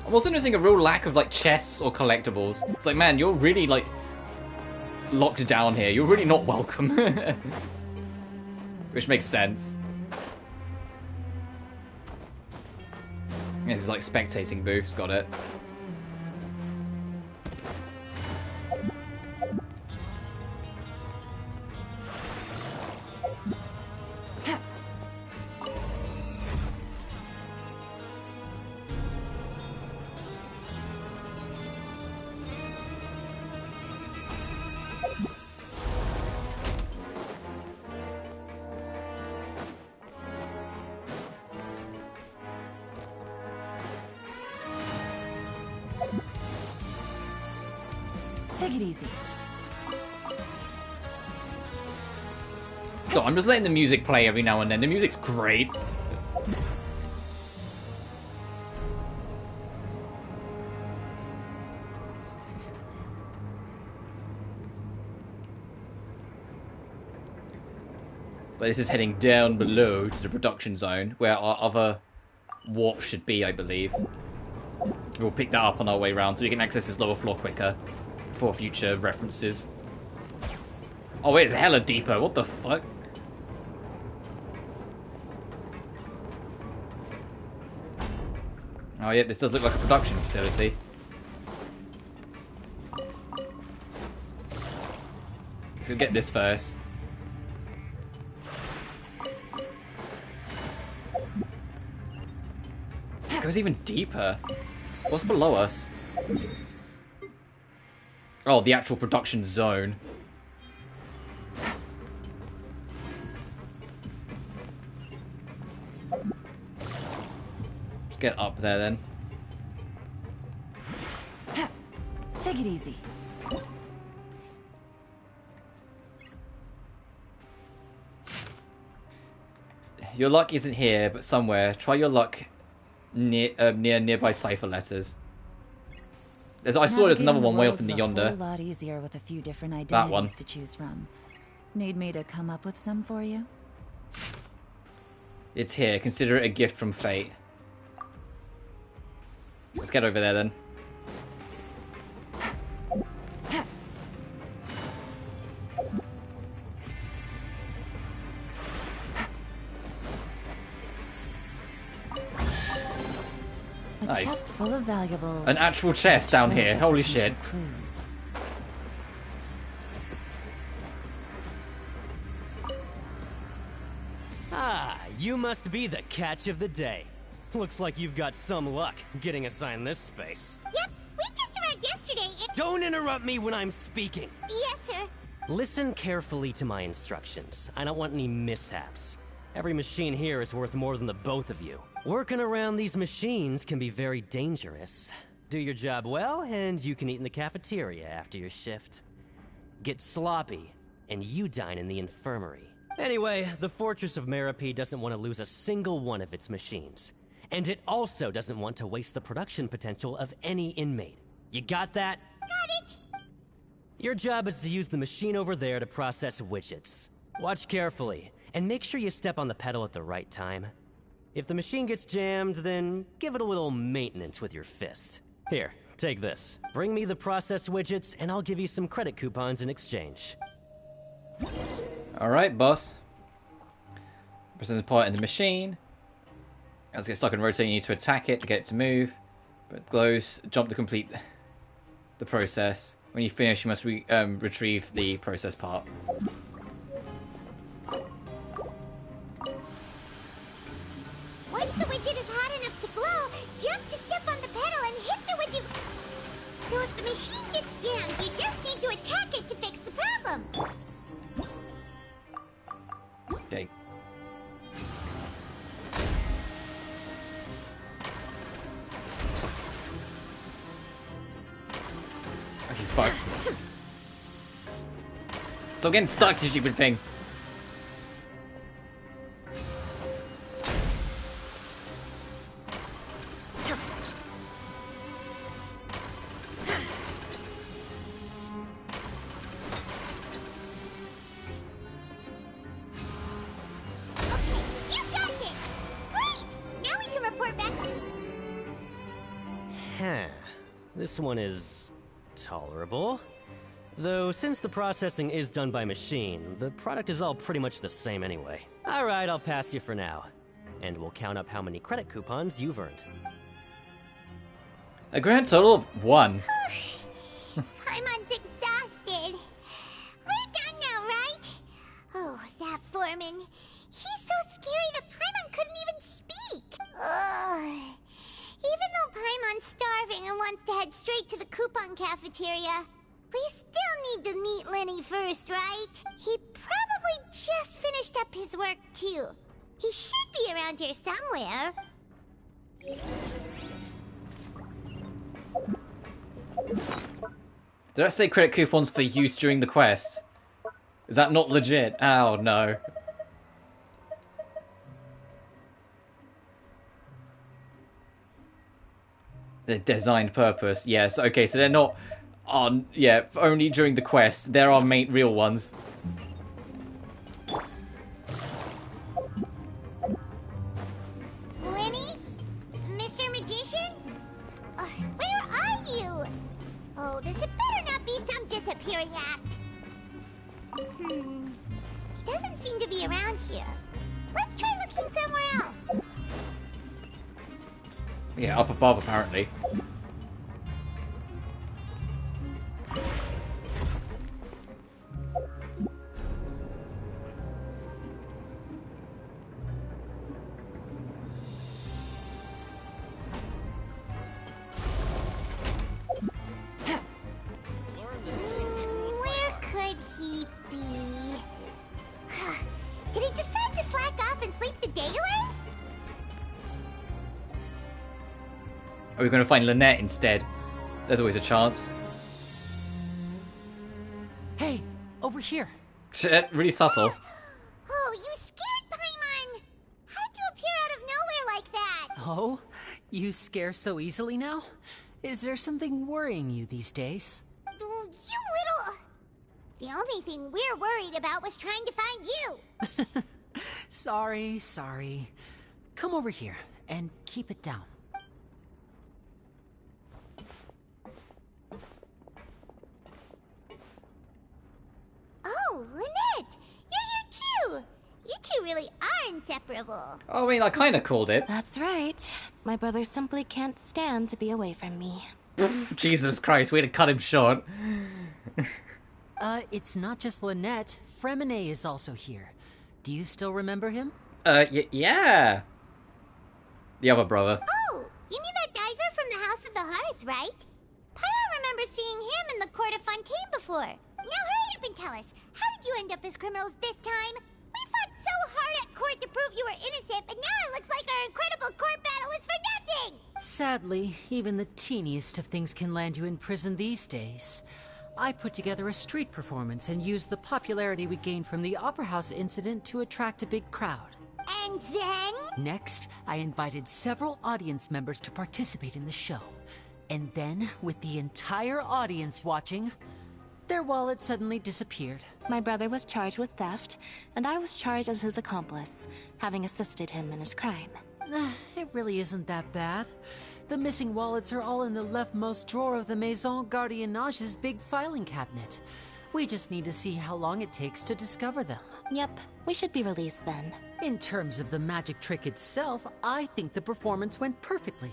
I'm also noticing a real lack of like chests or collectibles. It's like, man, you're really like locked down here. You're really not welcome. Which makes sense. This is like spectating booths, got it. Take it easy. So I'm just letting the music play every now and then. The music's great. But this is heading down below to the production zone, where our other warp should be, I believe. We'll pick that up on our way around, so we can access this lower floor quicker for future references. Oh wait, it's hella deeper. What the fuck? Oh yeah, this does look like a production facility. Let's go get this first. It goes even deeper. What's below us? Oh, the actual production zone. Let's get up there then. Take it easy. Your luck isn't here, but somewhere. Try your luck nearby cipher letters. I saw there's another one way off in the yonder. A whole lot easier with a few different identities That one. to choose from. Need me to come up with some for you? It's here. Consider it a gift from fate. Let's get over there then. A Nice. chest full of valuables. An actual chest down here. Holy shit. Clues. Ah, you must be the catch of the day. Looks like you've got some luck getting assigned this space. Yep, we just arrived yesterday. Don't interrupt me when I'm speaking. Yes, sir. Listen carefully to my instructions. I don't want any mishaps. Every machine here is worth more than the both of you. Working around these machines can be very dangerous. Do your job well, and you can eat in the cafeteria after your shift. Get sloppy, and you dine in the infirmary. Anyway, the Fortress of Meripede doesn't want to lose a single one of its machines. And it also doesn't want to waste the production potential of any inmate. You got that? Got it. Your job is to use the machine over there to process widgets. Watch carefully, and make sure you step on the pedal at the right time. If the machine gets jammed, then give it a little maintenance with your fist. Here, take this. Bring me the process widgets, and I'll give you some credit coupons in exchange. Alright, boss. Press the part in the machine. As it gets stuck in rotating, you need to attack it to get it to move. But it glows. Jump to complete the process. When you finish, you must retrieve the process part. Once the widget is hot enough to glow, jump to step on the pedal and hit the widget. So if the machine gets jammed, you just need to attack it to fix the problem. Okay. Okay, fuck. So getting stuck, you stupid thing. Huh. This one is tolerable. Though, since the processing is done by machine, the product is all pretty much the same anyway. Alright, I'll pass you for now. And we'll count up how many credit coupons you've earned. A grand total of 1. Paimon's exhausted. We're done now, right? Oh, that foreman. He's so scary that Paimon couldn't even speak. Ugh. Even though Paimon's starving and wants to head straight to the coupon cafeteria, we still need to meet Lenny first, right? He probably just finished up his work, too. He should be around here somewhere. Did I say credit coupons for use during the quest? Is that not legit? Oh, no. They're designed purpose. Yes, okay, so they're not on, yeah, only during the quest. They're our main real ones. Lenny? Mr. Magician? Where are you? Oh, this had better not be some disappearing act. He doesn't seem to be around here. Let's try looking somewhere else. Yeah, up above, apparently. Where could he be? Did he decide to slack off and sleep the day away? Are we going to find Lynette instead? There's always a chance. Hey, over here. Shit, really subtle. Oh, you scared Paimon! How did you appear out of nowhere like that? Oh, you scare so easily now? Is there something worrying you these days? You little... The only thing we're worried about was trying to find you. Sorry. Come over here and keep it down. Oh, Lynette! You're here too! You two really are inseparable. Oh, I mean, I kind of called it. That's right. My brother simply can't stand to be away from me. Jesus Christ, way to cut him short. It's not just Lynette. Fremine is also here. Do you still remember him? Yeah. The other brother. Oh, you mean that diver from the House of the Hearth, right? Paimon remembers seeing him in the Court of Fontaine before. Now hurry up and tell us, how did you end up as criminals this time? We fought so hard at court to prove you were innocent, but now it looks like our incredible court battle was for nothing! Sadly, even the teeniest of things can land you in prison these days. I put together a street performance and used the popularity we gained from the Opera House incident to attract a big crowd. And then? Next, I invited several audience members to participate in the show. And then, with the entire audience watching, their wallet suddenly disappeared. My brother was charged with theft, and I was charged as his accomplice, having assisted him in his crime. It really isn't that bad. The missing wallets are all in the leftmost drawer of the Maison Gardiennage's big filing cabinet. We just need to see how long it takes to discover them. Yep, we should be released then. In terms of the magic trick itself, I think the performance went perfectly.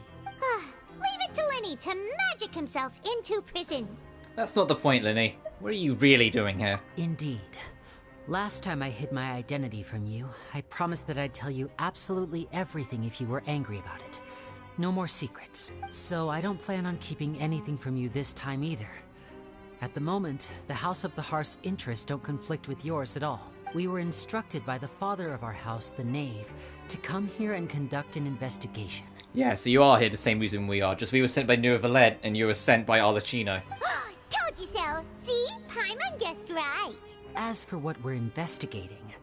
Leave it to Lenny to magic himself into prison. That's not the point, Linny. What are you really doing here? Indeed. Last time I hid my identity from you, I promised that I'd tell you absolutely everything if you were angry about it. No more secrets. So I don't plan on keeping anything from you this time either. At the moment, the House of the Hearth's interests don't conflict with yours at all. We were instructed by the father of our house, the Knave, to come here and conduct an investigation. Yeah, so you are here the same reason we are. Just we were sent by Neuvillette and you were sent by Arlecchino. Told you so. See? Paimon guessed right. As for what we're investigating,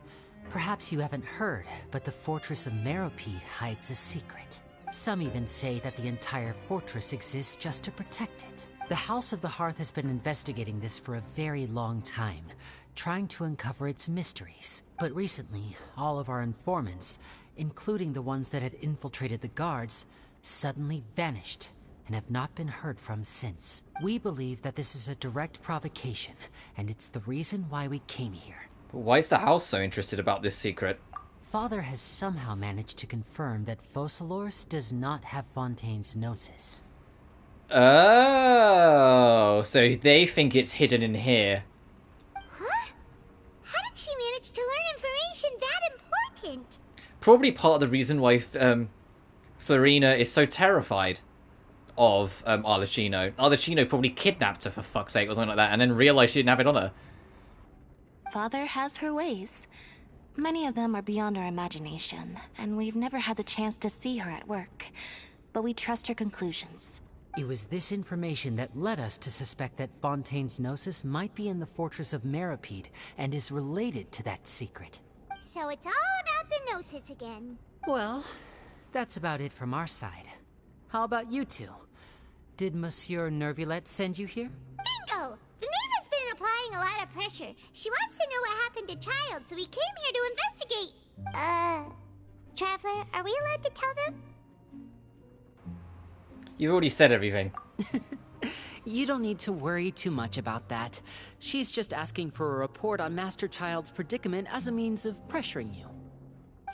perhaps you haven't heard, but the fortress of Meropide hides a secret. Some even say that the entire fortress exists just to protect it. The House of the Hearth has been investigating this for a very long time, trying to uncover its mysteries. But recently, all of our informants, including the ones that had infiltrated the guards, suddenly vanished, and have not been heard from since. We believe that this is a direct provocation, and it's the reason why we came here. But why is the house so interested about this secret? Father has somehow managed to confirm that Focalors does not have Fontaine's Gnosis. Oh, so they think it's hidden in here. Huh? How did she manage to learn information that important? Probably part of the reason why Florina is so terrified of Arlecchino. Arlecchino probably kidnapped her, for fuck's sake, or something like that, and then realized she didn't have it on her. Father has her ways. Many of them are beyond our imagination, and we've never had the chance to see her at work. But we trust her conclusions. It was this information that led us to suspect that Fontaine's Gnosis might be in the fortress of Meripede and is related to that secret. So it's all about the Gnosis again. Well, that's about it from our side. How about you two? Did Monsieur Nervulette send you here? Bingo! The maid has been applying a lot of pressure. She wants to know what happened to Child, so we came here to investigate. Traveler, are we allowed to tell them? You've already said everything. You don't need to worry too much about that. She's just asking for a report on Master Child's predicament as a means of pressuring you.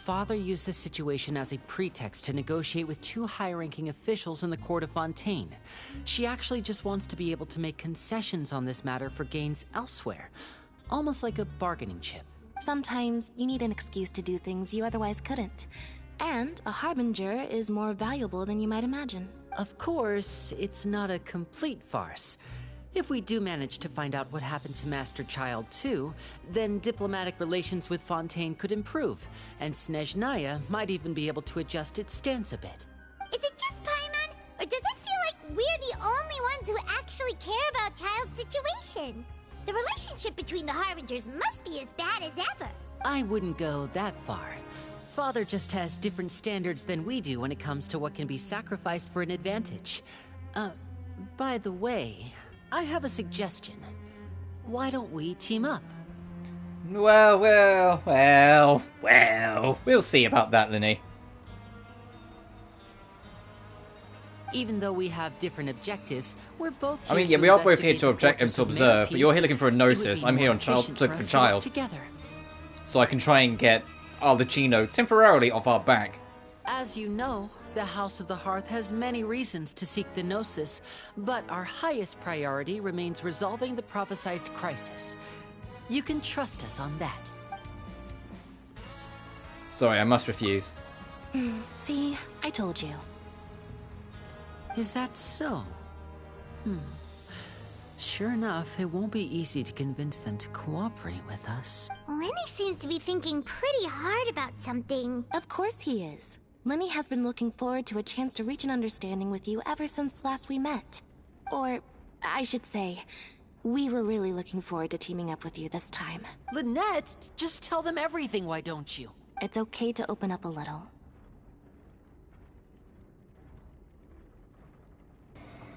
Father used this situation as a pretext to negotiate with two high-ranking officials in the court of Fontaine. She actually just wants to be able to make concessions on this matter for gains elsewhere, almost like a bargaining chip. Sometimes you need an excuse to do things you otherwise couldn't. And a harbinger is more valuable than you might imagine. Of course, it's not a complete farce. If we do manage to find out what happened to Master Child too, then diplomatic relations with Fontaine could improve, and Snezhnaya might even be able to adjust its stance a bit. Is it just Paimon, or does it feel like we're the only ones who actually care about Child's situation? The relationship between the Harbingers must be as bad as ever. I wouldn't go that far. Father just has different standards than we do when it comes to what can be sacrificed for an advantage. By the way, I have a suggestion. Why don't we team up? Well, we'll see about that, Linny. Even though we have different objectives, we're both here I mean, yeah, we are both here to observe, but you're here looking for a Gnosis. I'm here on looking for Child. Together. So I can try and get Arlecchino temporarily off our back. As you know, the House of the Hearth has many reasons to seek the Gnosis, but our highest priority remains resolving the prophesized crisis. You can trust us on that. Sorry, I must refuse. See, I told you. Is that so? Sure enough, it won't be easy to convince them to cooperate with us. Lenny seems to be thinking pretty hard about something. Of course he is. Lenny has been looking forward to a chance to reach an understanding with you ever since last we met. Or, I should say, we were really looking forward to teaming up with you this time. Lynette, just tell them everything, why don't you? It's okay to open up a little.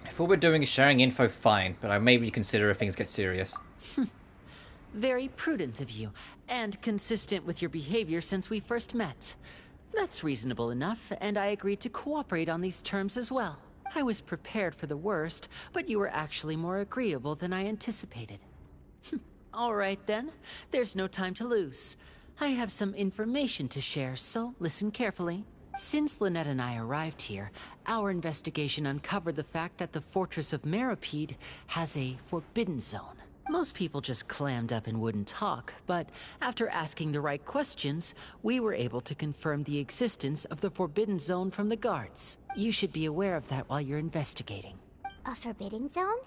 If all we're doing is sharing info, fine, but I may reconsider if things get serious. Very prudent of you, and consistent with your behavior since we first met. That's reasonable enough, and I agreed to cooperate on these terms as well. I was prepared for the worst, but you were actually more agreeable than I anticipated. All right then, there's no time to lose. I have some information to share, so listen carefully. Since Lynette and I arrived here, our investigation uncovered the fact that the Fortress of Meripede has a forbidden zone. Most people just clammed up and wouldn't talk, but after asking the right questions, we were able to confirm the existence of the forbidden zone from the guards. You should be aware of that while you're investigating. A forbidden zone?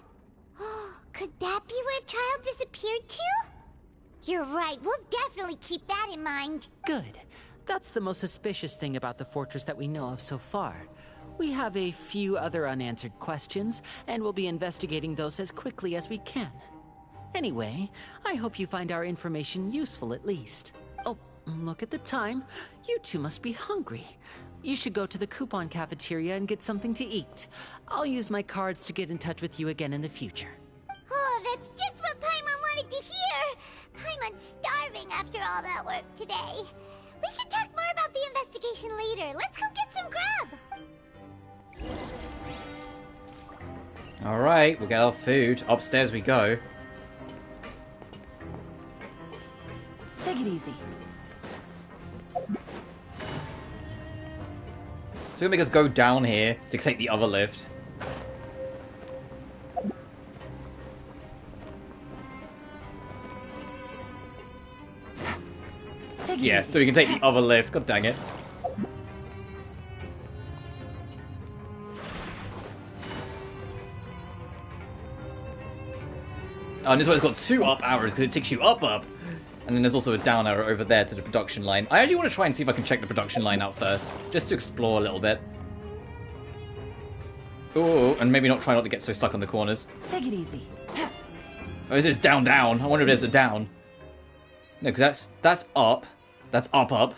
Could that be where Child disappeared to? You're right, we'll definitely keep that in mind. Good. That's the most suspicious thing about the fortress that we know of so far. We have a few other unanswered questions, and we'll be investigating those as quickly as we can. Anyway, I hope you find our information useful at least. Oh, look at the time. You two must be hungry. You should go to the coupon cafeteria and get something to eat. I'll use my cards to get in touch with you again in the future. Oh, that's just what Paimon wanted to hear! Paimon's starving after all that work today. We can talk more about the investigation later. Let's go get some grub! Alright, we'll get our food. Upstairs we go. Take it easy. It's gonna make us go down here to take the other lift. Yeah, so we can take the other lift. God dang it. Oh, and this one's got 2 up arrows because it takes you up. And then there's also a down arrow over there to the production line. I actually want to try and see if I can check the production line out first, just to explore a little bit. Ooh, and maybe try not to get so stuck on the corners. Take it easy. Oh, is this down? I wonder if there's a down. No, because that's up. That's up.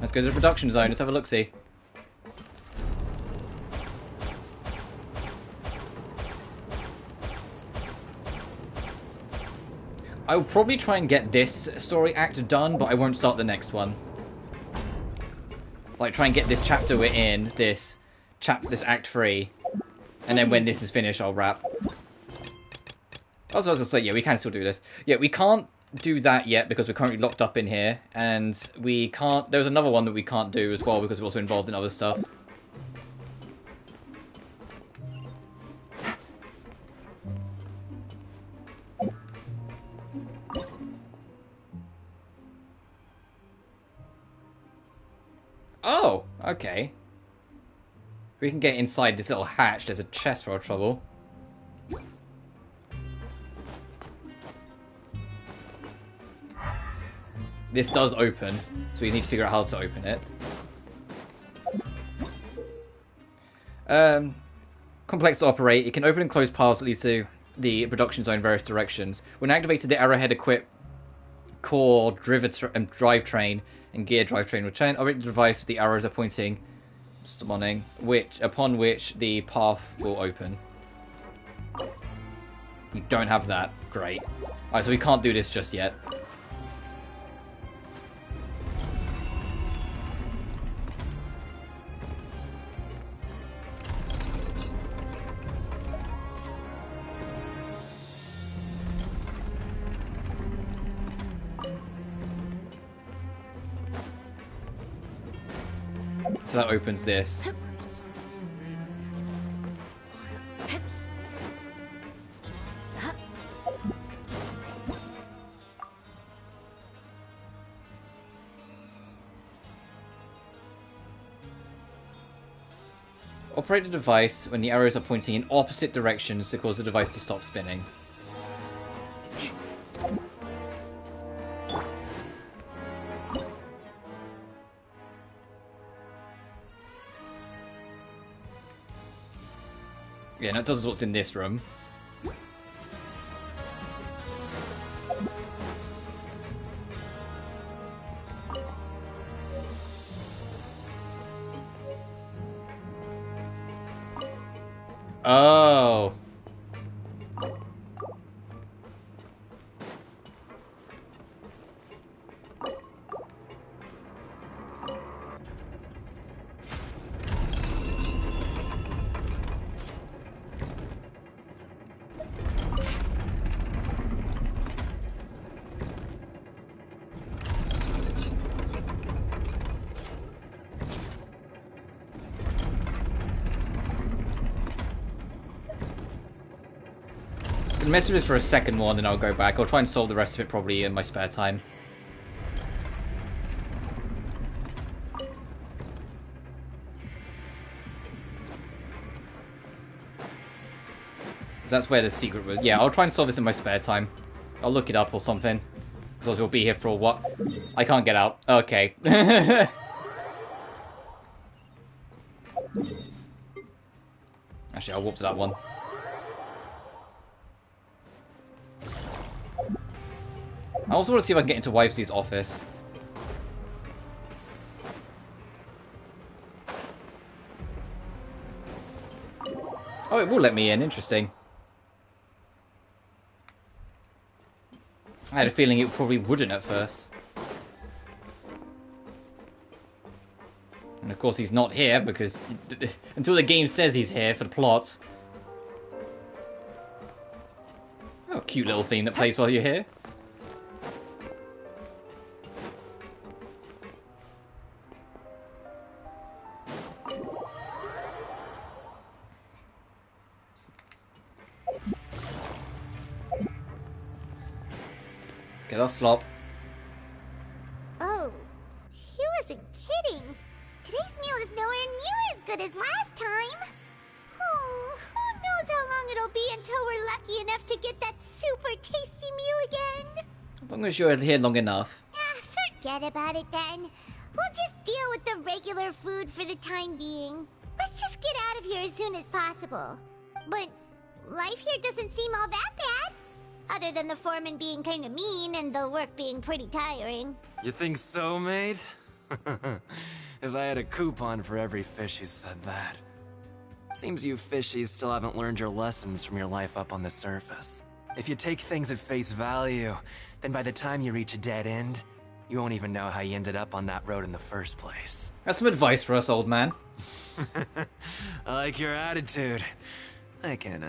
Let's go to the production zone. Let's have a look-see. I will probably try and get this story act done, but I won't start the next one. Like, try and get this chapter we're in, this act 3, and then when this is finished, I'll wrap. I was going to say, yeah, we can still do this. Yeah, we can't do that yet because we're currently locked up in here, and we can't... There's another one that we can't do as well because we're also involved in other stuff. Oh, okay. We can get inside this little hatch. There's a chest for our trouble. This does open, so we need to figure out how to open it. Complex to operate. It can open and close paths that lead to the production zone in various directions. When activated, the arrowhead equip core drivetrain and gear drivetrain will operate the device with the arrows are pointing, summoning, upon which the path will open. You don't have that. Great. Alright, so we can't do this just yet. So that opens this. Operate the device when the arrows are pointing in opposite directions to cause the device to stop spinning. Yeah, that tells us what's in this room. Oh. Mess with this for a second more and then I'll go back. I'll try and solve the rest of it probably in my spare time. That's where the secret was. Yeah, I'll try and solve this in my spare time. I'll look it up or something. Because we'll be here for a while. I can't get out. Okay. Actually, I'll warp to that one. I also want to see if I can get into Waifus' office. Oh, it will let me in. Interesting. I had a feeling it probably wouldn't at first. And of course he's not here because until the game says he's here for the plot. Oh, cute little theme that plays while you're here. Let's get our slop. Oh, he wasn't kidding. Today's meal is nowhere near as good as last time. Oh, who knows how long it'll be until we're lucky enough to get that super tasty meal again. As long as you're here long enough. Forget about it then. We'll just deal with the regular food for the time being. Let's just get out of here as soon as possible. But life here doesn't seem all that bad. Other than the foreman being kinda mean and the work being pretty tiring. You think so, mate? If I had a coupon for every fish who said that. Seems you fishies still haven't learned your lessons from your life up on the surface. If you take things at face value, then by the time you reach a dead end, you won't even know how you ended up on that road in the first place. That's some advice for us, old man. I like your attitude. I can,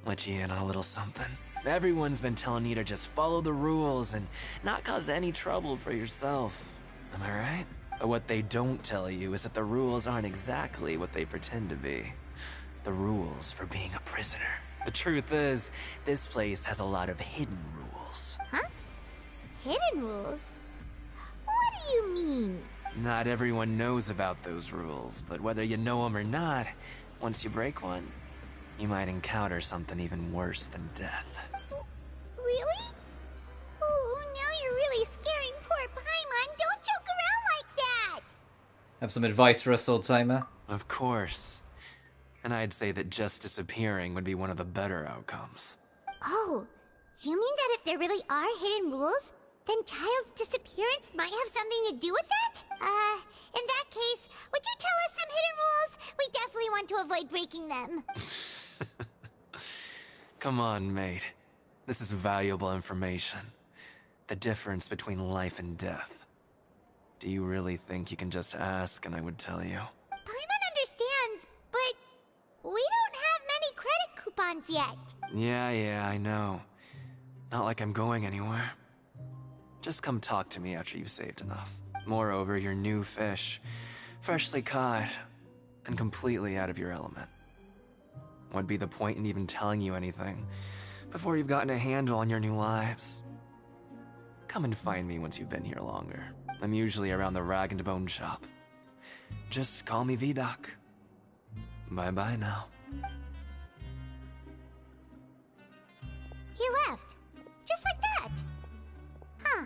let you in on a little something. Everyone's been telling you to just follow the rules and not cause any trouble for yourself. Am I right? But what they don't tell you is that the rules aren't exactly what they pretend to be. The rules for being a prisoner. The truth is, this place has a lot of hidden rules. Huh? Hidden rules? What do you mean? Not everyone knows about those rules, but whether you know them or not, once you break one, you might encounter something even worse than death. Really? Oh, now you're really scaring poor Paimon. Don't joke around like that! Have some advice for us, old timer? Of course. And I'd say that just disappearing would be one of the better outcomes. Oh, you mean that if there really are hidden rules, then Child's disappearance might have something to do with that? In that case, would you tell us some hidden rules? We definitely want to avoid breaking them. Come on, mate. This is valuable information. The difference between life and death. Do you really think you can just ask and I would tell you? Paimon understands, but we don't have many credit coupons yet. Yeah, I know. Not like I'm going anywhere. Just come talk to me after you've saved enough. Moreover, you're new fish, freshly caught, and completely out of your element. What'd be the point in even telling you anything before you've gotten a handle on your new lives? Come and find me once you've been here longer. I'm usually around the rag and bone shop. Just call me V-Doc. Bye-bye now. He left. Just like that. Huh.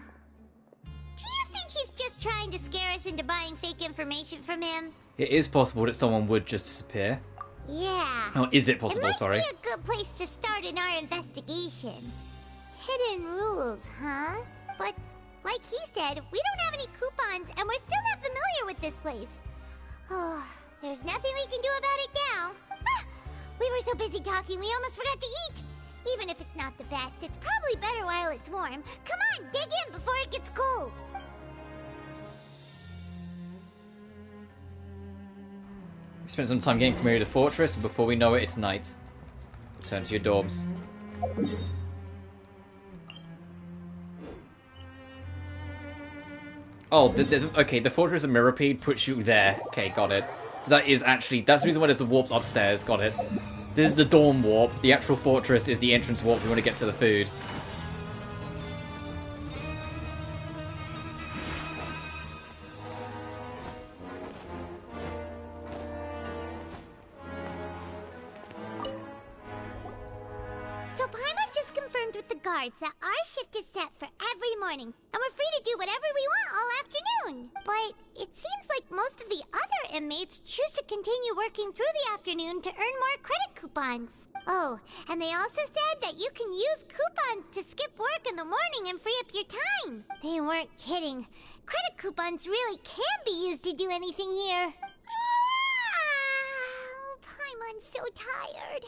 Do you think he's just trying to scare us into buying fake information from him? It is possible that someone would just disappear. Yeah. Oh, is it possible? Sorry. It might be a good place to start in our investigation. Hidden rules, huh? But, like he said, we don't have any coupons, and we're still not familiar with this place. Oh, there's nothing we can do about it now. Ah, we were so busy talking, we almost forgot to eat. Even if it's not the best, it's probably better while it's warm. Come on, dig in before it gets cold. We spent some time getting familiar with the fortress, and before we know it, it's night. Return to your dorms. Oh, okay, the Fortress of Mirrorpeed puts you there. Okay, got it. So that is actually, that's the reason why there's the warps upstairs, got it. This is the dorm warp. The actual fortress is the entrance warp if you want to get to the food. So Paimon just confirmed with the guards that our shift is set for every morning, and we're free to do whatever we want all afternoon. But it seems like most of the other inmates choose to continue working through the afternoon to earn more credit coupons. Oh, and they also said that you can use coupons to skip work in the morning and free up your time. They weren't kidding. Credit coupons really can be used to do anything here. Paimon's so tired.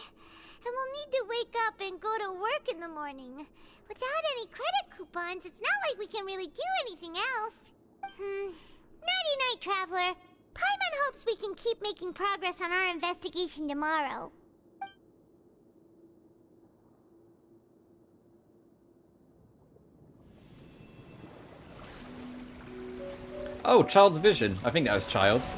And we'll need to wake up and go to work in the morning. Without any credit coupons, it's not like we can really do anything else. Nighty-night, Traveler. Paimon hopes hopes we can keep making progress on our investigation tomorrow. Oh, Child's Vision. I think that was Child's.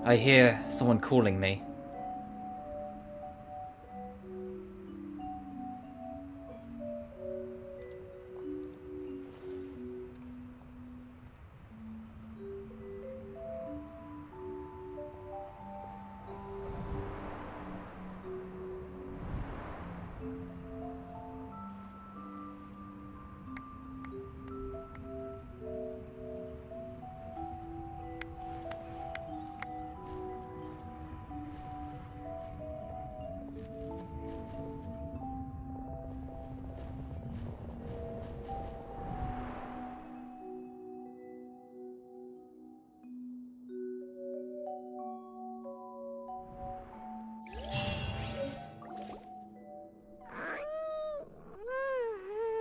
I hear someone calling me.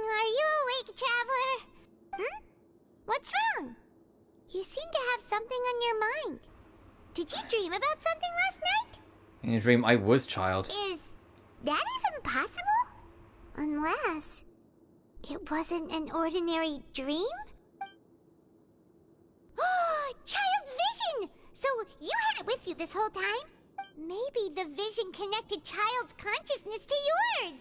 Are you awake, Traveler? Hmm? What's wrong? You seem to have something on your mind. Did you dream about something last night? In a dream, I was Child. Is that even possible? Unless it wasn't an ordinary dream? Child's vision! So you had it with you this whole time? Maybe the vision connected Child's consciousness to yours.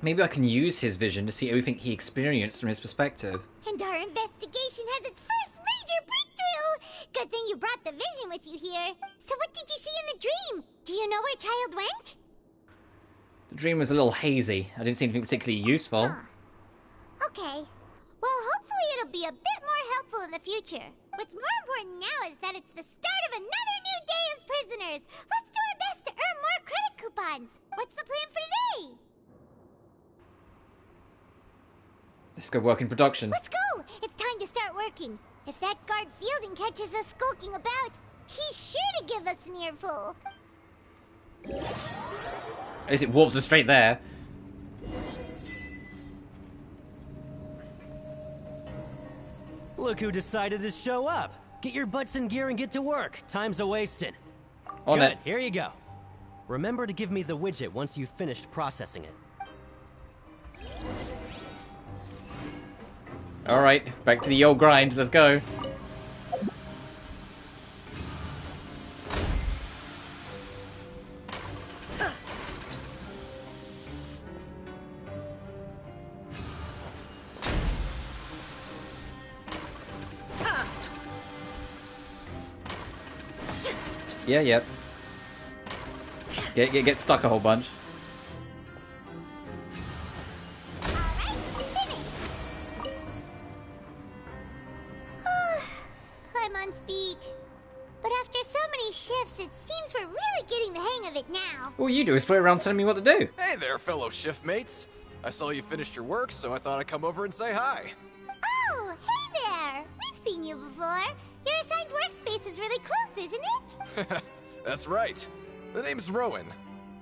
Maybe I can use his vision to see everything he experienced from his perspective. And our investigation has its first major breakthrough! Good thing you brought the vision with you here. So what did you see in the dream? Do you know where Child went? The dream was a little hazy. I didn't see anything particularly useful. Okay. Well, hopefully it'll be a bit more helpful in the future. What's more important now is that it's the start of another new day as prisoners. Let's do our best to earn more credit coupons. What's the plan for today? Let's go work in production. Let's go! It's time to start working. If that guard Fielding catches us skulking about, he's sure to give us an earful. At least it warps us straight there. Look who decided to show up. Get your butts in gear and get to work. Time's a-wasting. On Good, it. here you go. Remember to give me the widget once you've finished processing it. Alright, back to the old grind. Let's go. Yeah. Get stuck a whole bunch. I'm on speed. But after so many shifts, it seems we're really getting the hang of it now. All you do is float around telling me what to do. Hey there, fellow shift mates. I saw you finished your work, so I thought I'd come over and say hi. Oh, hey there! We've seen you before. Your assigned workspace is really close, isn't it? That's right. The name's Rowan.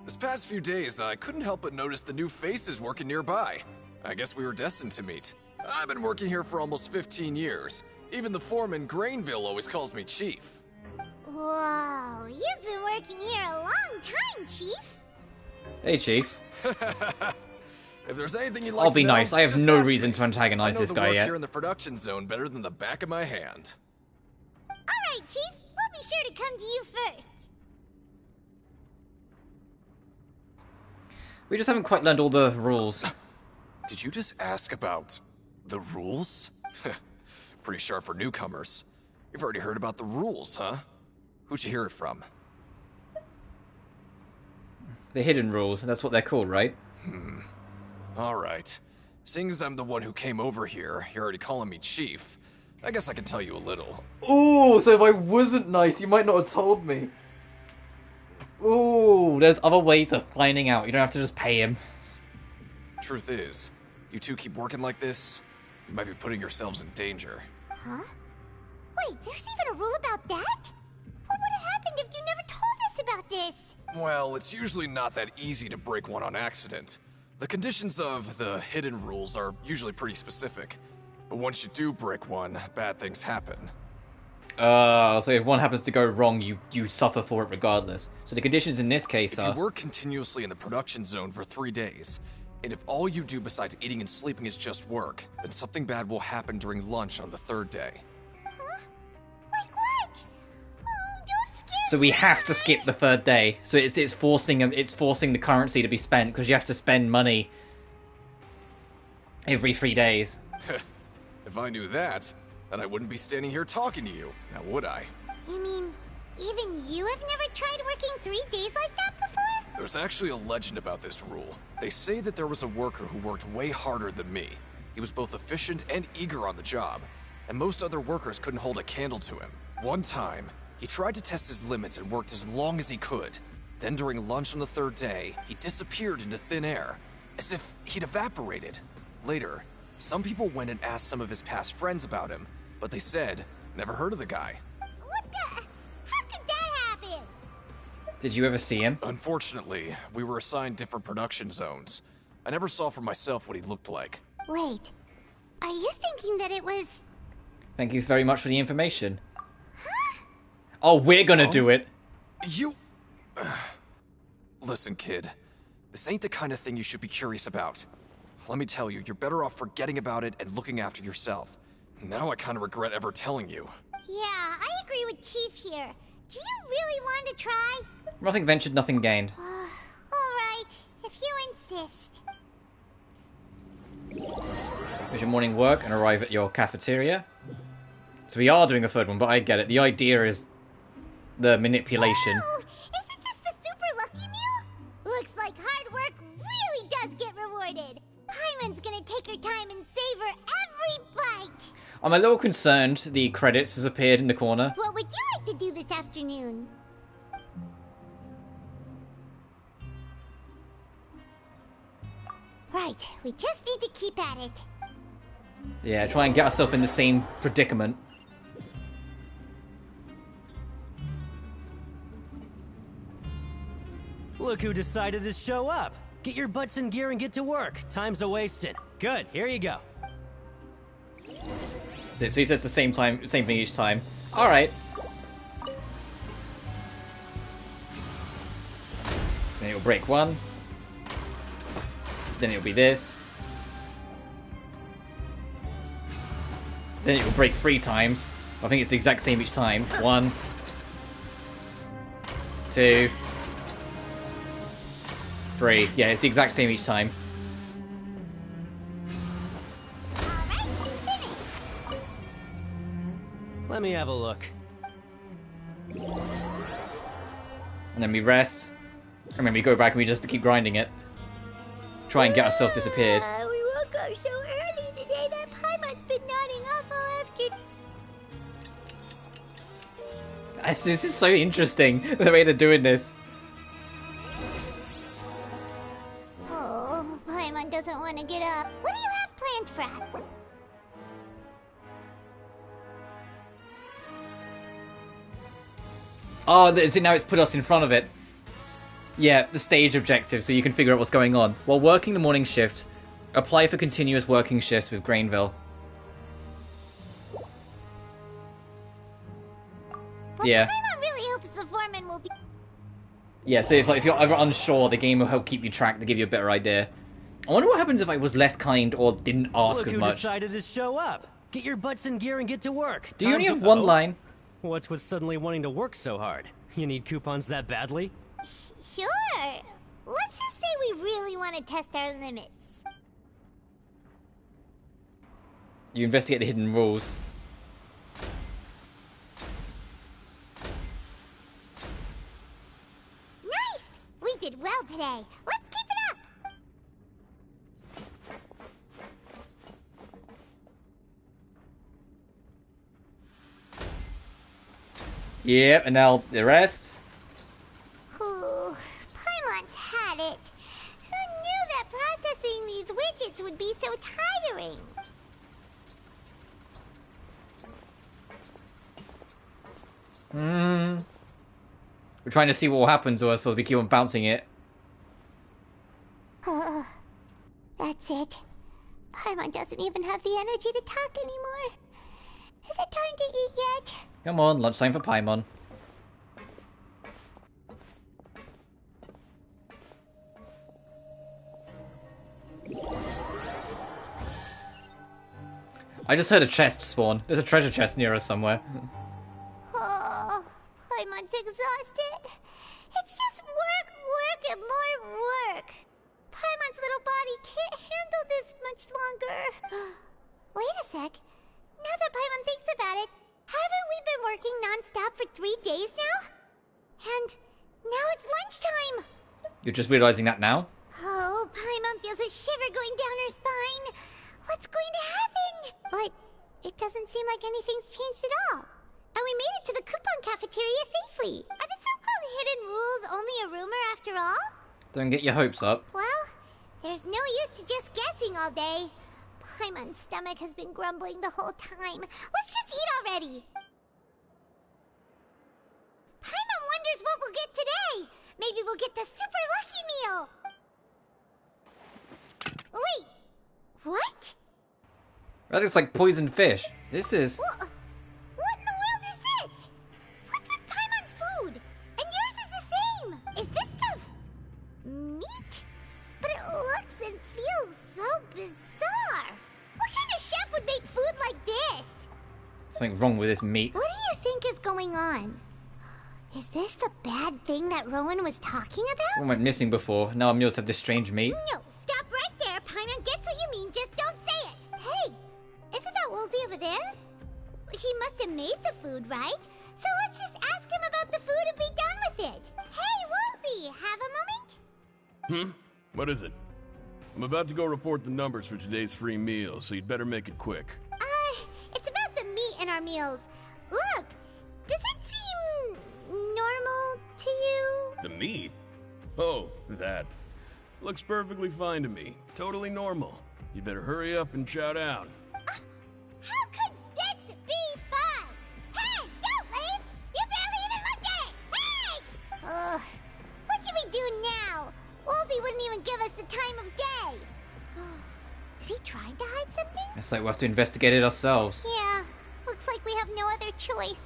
This past few days, I couldn't help but notice the new faces working nearby. I guess we were destined to meet. I've been working here for almost 15 years. Even the foreman, Grainville, always calls me Chief. Whoa, you've been working here a long time, Chief. Hey, Chief. If there's anything you'd like I'll to be know, nice. I have just no ask reason me. to antagonize this guy I know the work yet. here in the production zone better than the back of my hand. Alright, Chief. We'll be sure to come to you first. We just haven't quite learned all the rules. Did you just ask about the rules? Pretty sharp for newcomers. You've already heard about the rules, huh? Who'd you hear it from? The hidden rules, that's what they're called, right? Alright. Seeing as I'm the one who came over here, you're already calling me Chief. I guess I can tell you a little. Ooh, so if I wasn't nice, you might not have told me. Ooh, there's other ways of finding out. You don't have to just pay him. Truth is, you two keep working like this, you might be putting yourselves in danger. Huh? Wait, there's even a rule about that? What would have happened if you never told us about this? Well, it's usually not that easy to break one on accident. The conditions of the hidden rules are usually pretty specific. But once you do break one, bad things happen. So if one happens to go wrong, you suffer for it regardless. So the conditions in this case are... If you work continuously in the production zone for 3 days, and if all you do besides eating and sleeping is just work, then something bad will happen during lunch on the 3rd day. Huh? Like what? Oh, don't scare So we have to skip the 3rd day. So it's forcing the currency to be spent, because you have to spend money every 3 days. If I knew that, then I wouldn't be standing here talking to you, now would I? You mean, even you have never tried working 3 days like that before? There's actually a legend about this rule. They say that there was a worker who worked way harder than me. He was both efficient and eager on the job, and most other workers couldn't hold a candle to him. One time, he tried to test his limits and worked as long as he could. Then during lunch on the 3rd day, he disappeared into thin air, as if he'd evaporated. Later, some people went and asked some of his past friends about him, but they said, never heard of the guy. What the? How could that happen? Did you ever see him? Unfortunately, we were assigned different production zones. I never saw for myself what he looked like. Wait, are you thinking that it was... Thank you very much for the information. Oh, we're gonna do it. You... Listen, kid. This ain't the kind of thing you should be curious about. Let me tell you, you're better off forgetting about it and looking after yourself. Now I kind of regret ever telling you. Yeah, I agree with Chief here. Do you really want to try? Nothing ventured, nothing gained. Alright, if you insist. Finish your morning work and arrive at your cafeteria. So we are doing a 3rd one, but I get it. The idea is the manipulation. Oh, isn't this the super lucky meal? Looks like hard work really does get rewarded. Paimon's gonna take her time and savor every bite. I'm a little concerned the credits has appeared in the corner. What would you like to do this afternoon? Right, we just need to keep at it. Yeah, try and get ourselves in the same predicament. Look who decided to show up. Get your butts in gear and get to work. Time's a-wasted. Good, here you go. So he says the same thing each time. Alright. Then it'll break 1. Then it'll be this. Then it will break 3 times. I think it's the exact same each time. 1, 2, 3. Yeah, it's the exact same each time. Let me have a look. And then we rest. And then we go back and we just keep grinding it. Try and get ourselves disappeared. We woke up so early today that Paimon's been nodding off all after... This is so interesting, the way they're doing this. Oh, Paimon doesn't want to get up. What do you have planned, Frat? Oh, see, now it's put us in front of it. Yeah, the stage objective, so you can figure out what's going on. While working the morning shift, apply for continuous working shifts with Grainville. But Yeah. Paimon really hopes the foreman will be... Yeah, so if you're ever unsure, the game will help keep you track to give you a better idea. I wonder what happens if I was less kind or didn't ask Look as who much. decided to show up. Get your butts in gear and get to work. Do you only Time's have one oh. line? What's with suddenly wanting to work so hard? You need coupons that badly? Sure. Let's just say we really want to test our limits. You investigate the hidden rules. Nice! We did well today. Let's keep it up! Yep, and now the rest. Ooh, Paimon's had it. Who knew that processing these widgets would be so tiring? We're trying to see what will happen to us while we keep on bouncing it. That's it. Paimon doesn't even have the energy to talk anymore. Is it time to eat yet? Come on, lunchtime for Paimon. I just heard a chest spawn. There's a treasure chest near us somewhere. Oh, Paimon's exhausted. It's just work, and more work. Paimon's little body can't handle this much longer. Wait a sec. Now that Paimon thinks about it, haven't we been working non-stop for 3 days now? And now it's lunchtime. You're just realizing that now? Oh, Paimon feels a shiver going down her spine. What's going to happen? But it doesn't seem like anything's changed at all. And we made it to the coupon cafeteria safely. Are the so-called hidden rules only a rumor after all? Don't get your hopes up. Well, there's no use to just guessing all day. Paimon's stomach has been grumbling the whole time. Let's just eat already. Paimon wonders what we'll get today. Maybe we'll get the super lucky meal. Wait, what? That looks like poisoned fish. This is... What in the world is this? What's with Paimon's food? And yours is the same. Is this stuff meat? But it looks and feels so bizarre. What kind of chef would make food like this? Something wrong with this meat. What do you think is going on? Is this the bad thing that Rowan was talking about? One went missing before. Now our meals have this strange meat. No, stop right there. Paimon gets what you mean. Just don't say it. Hey, isn't that Woolsey over there? He must have made the food, right? So let's just ask him about the food and be done with it. Hey, Woolsey, have a moment? What is it? I'm about to go report the numbers for today's free meal, so you'd better make it quick. It's about the meat in our meals. Look, does it seem normal to you? The meat? Oh, that. Looks perfectly fine to me. Totally normal. You better hurry up and chow down. How could this be fun? Hey, don't leave! You barely even looked at it! Hey! What should we do now? Woolsey wouldn't even give us the time of day. Is he trying to hide something? It's like we'll have to investigate it ourselves. Yeah, looks like we have no other choice.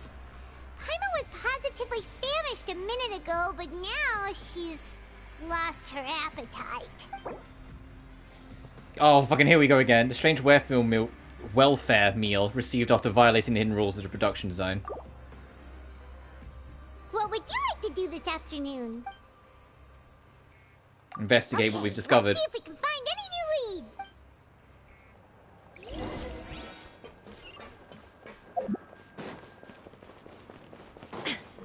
Paimon was positively famished a minute ago, but now she's lost her appetite. Oh, fucking here we go again. The strange welfare meal received after violating the hidden rules of the production zone. What would you like to do this afternoon? Investigate what we've discovered. Let's see if we can find any new leads.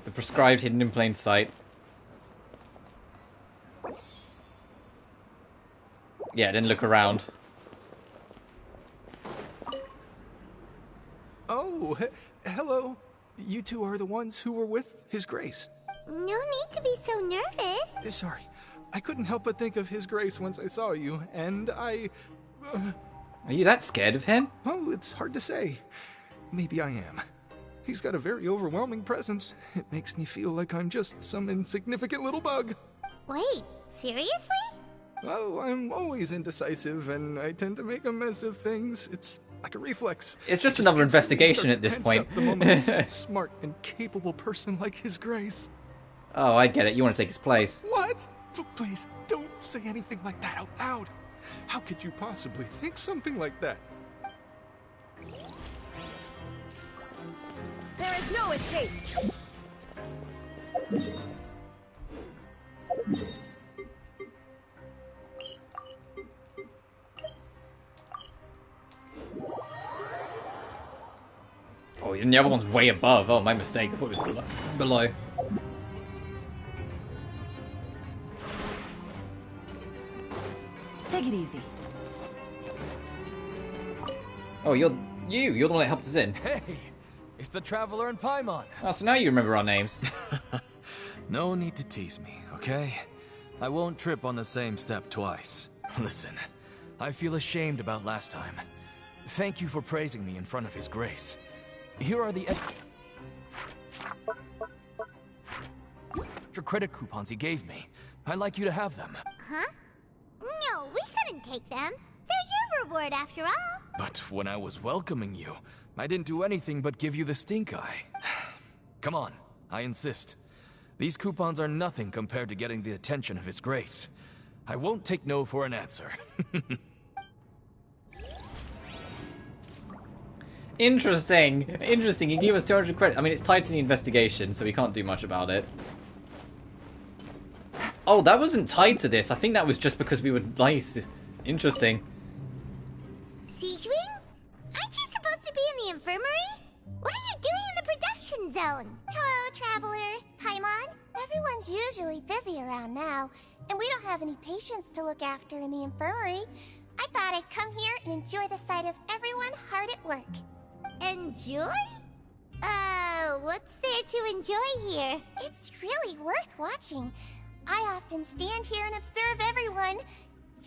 The prescribed hidden in plain sight. Yeah, didn't look around. Oh, hello. You two are the ones who were with His Grace. No need to be so nervous. Sorry, I couldn't help but think of His Grace once I saw you, and I... Are you that scared of him? Oh, it's hard to say. Maybe I am. He's got a very overwhelming presence. It makes me feel like I'm just some insignificant little bug. Wait, seriously? Oh, I'm always indecisive, and I tend to make a mess of things. It's like a reflex. It's just another investigation at this point. The moment I see a smart and capable person like His Grace. Oh, I get it. You want to take his place. What? Please, don't say anything like that out loud. How could you possibly think something like that? There is no escape! Oh, and the other one's way above. Oh, my mistake. I thought it was below. Take it easy. Oh, you're the one that helped us in. Hey, it's the Traveler and Paimon. Oh, so now you remember our names. No need to tease me, okay? I won't trip on the same step twice. Listen, I feel ashamed about last time. Thank you for praising me in front of His Grace. Here are the... Your credit coupons he gave me. I'd like you to have them. Huh? No, we couldn't take them. They're your reward after all. But when I was welcoming you, I didn't do anything but give you the stink eye. Come on, I insist. These coupons are nothing compared to getting the attention of His Grace. I won't take no for an answer. Interesting. Interesting. He gave us 200 credit. I mean, it's tied to the investigation, so we can't do much about it. Oh, that wasn't tied to this. I think that was just because we were nice. Interesting. Siegewing? Aren't you supposed to be in the infirmary? What are you doing in the production zone? Hello, Traveler. Paimon. Everyone's usually busy around now, and we don't have any patients to look after in the infirmary. I thought I'd come here and enjoy the sight of everyone hard at work. Enjoy? What's there to enjoy here? It's really worth watching. I often stand here and observe everyone.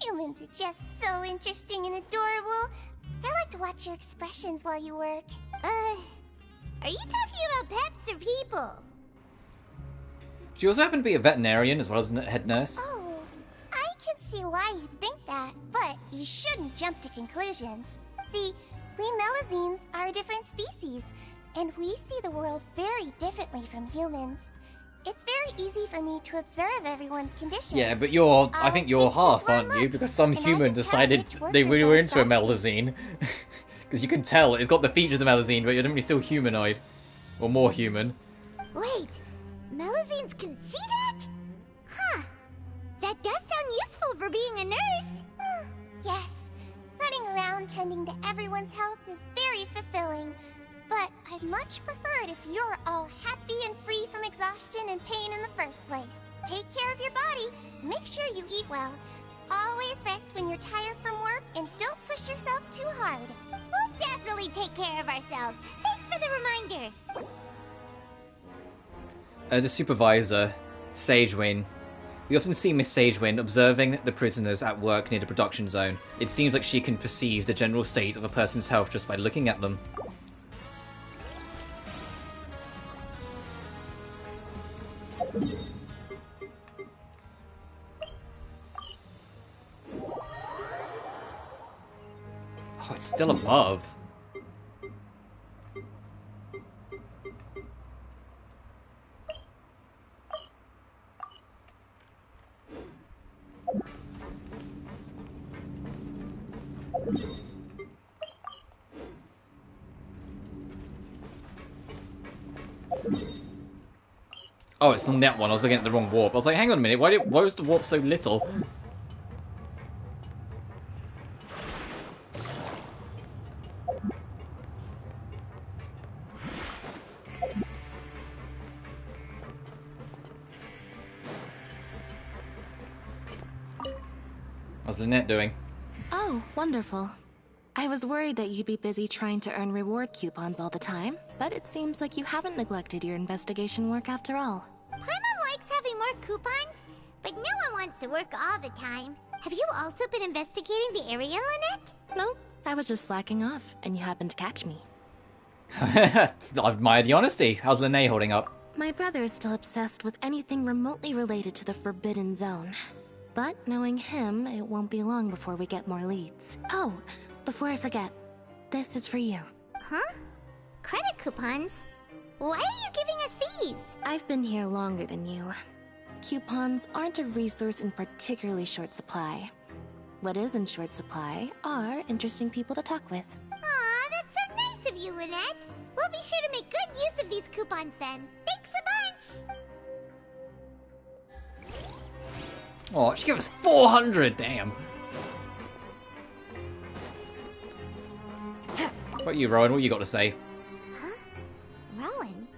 Humans are just so interesting and adorable. I like to watch your expressions while you work. Are you talking about pets or people? She also happened to be a veterinarian as well as a head nurse. Oh, I can see why you think that, but you shouldn't jump to conclusions. See, we Melazines are a different species, and we see the world very differently from humans. It's very easy for me to observe everyone's condition. Yeah, but I think you're half, aren't you? Because some human decided they really were into a Melazine. Because you can tell, it's got the features of Melazine, but you're definitely still humanoid. Or more human. Wait, Melazines can see that? Huh. That does sound useful for being a nurse. Yes, running around tending to everyone's health is very fulfilling. But I'd much prefer it if you're all happy and free from exhaustion and pain in the first place. Take care of your body, make sure you eat well. Always rest when you're tired from work, and don't push yourself too hard. We'll definitely take care of ourselves. Thanks for the reminder. The supervisor, Sagewin. We often see Miss Sagewin observing the prisoners at work near the production zone. It seems like she can perceive the general state of a person's health just by looking at them. Oh, it's still above. Oh, it's on that one. I was looking at the wrong warp. I was like, hang on a minute, why was the warp so little? How's Lynette doing? Oh, wonderful. I was worried that you'd be busy trying to earn reward coupons all the time, but it seems like you haven't neglected your investigation work after all. Paimon likes having more coupons, but no one wants to work all the time. Have you also been investigating the area, Lynette? No, I was just slacking off, and you happened to catch me. I admire the honesty. How's Lynette holding up? My brother is still obsessed with anything remotely related to the Forbidden Zone. But knowing him, it won't be long before we get more leads. Oh, before I forget, this is for you. Huh? Credit coupons? Why are you giving us these? I've been here longer than you. Coupons aren't a resource in particularly short supply. What is in short supply are interesting people to talk with. Aw, that's so nice of you, Lynette. We'll be sure to make good use of these coupons then. Thanks a bunch! Oh, she gave us 400, damn. What about you, Rowan? What you got to say? Huh? Rowan?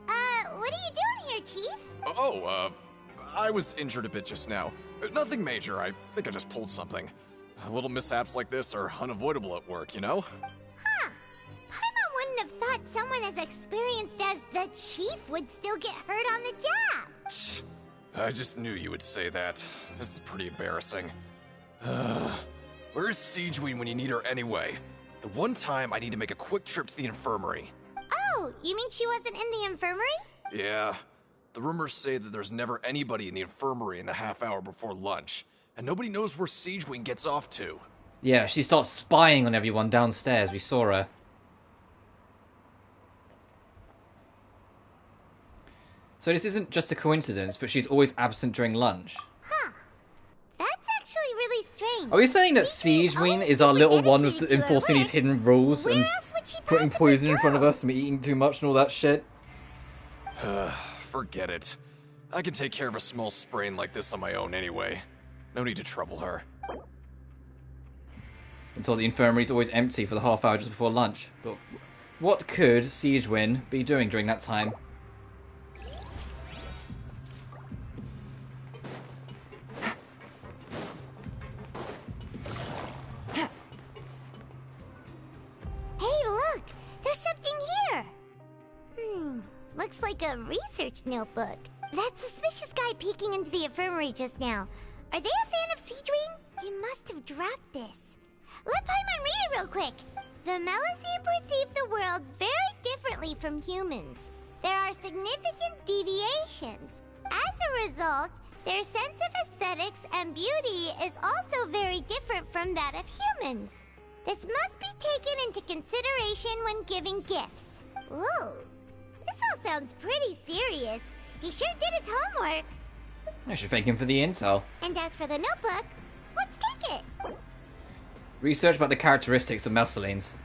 What are you doing here, Chief? I was injured a bit just now. Nothing major, I think I just pulled something. Little mishaps like this are unavoidable at work, you know? Huh. Paimon wouldn't have thought someone as experienced as the Chief would still get hurt on the job. I just knew you would say that. This is pretty embarrassing. Where's Siegeween when you need her anyway? The one time I need to make a quick trip to the infirmary. Oh, you mean she wasn't in the infirmary? Yeah. The rumors say that there's never anybody in the infirmary in the half hour before lunch, and nobody knows where Siege Wing gets off to. Yeah, she starts spying on everyone downstairs. We saw her. So this isn't just a coincidence, but she's always absent during lunch. Huh. That's actually really strange. Are we saying that Siege Wing is our little one with enforcing these hidden rules and putting poison in front of us and eating too much and all that shit? Forget it. I can take care of a small sprain like this on my own anyway. No need to trouble her. Until the infirmary's always empty for the half hour just before lunch. But what could Siege Wing be doing during that time? Looks like a research notebook. That suspicious guy peeking into the infirmary just now. Are they a fan of Siege Wing? He must have dropped this. Let Paimon read it real quick. The Melusine perceive the world very differently from humans. There are significant deviations. As a result, their sense of aesthetics and beauty is also very different from that of humans. This must be taken into consideration when giving gifts. Ooh. This all sounds pretty serious. He sure did his homework. I should thank him for the intel. And as for the notebook, let's take it. Research about the characteristics of Melusines.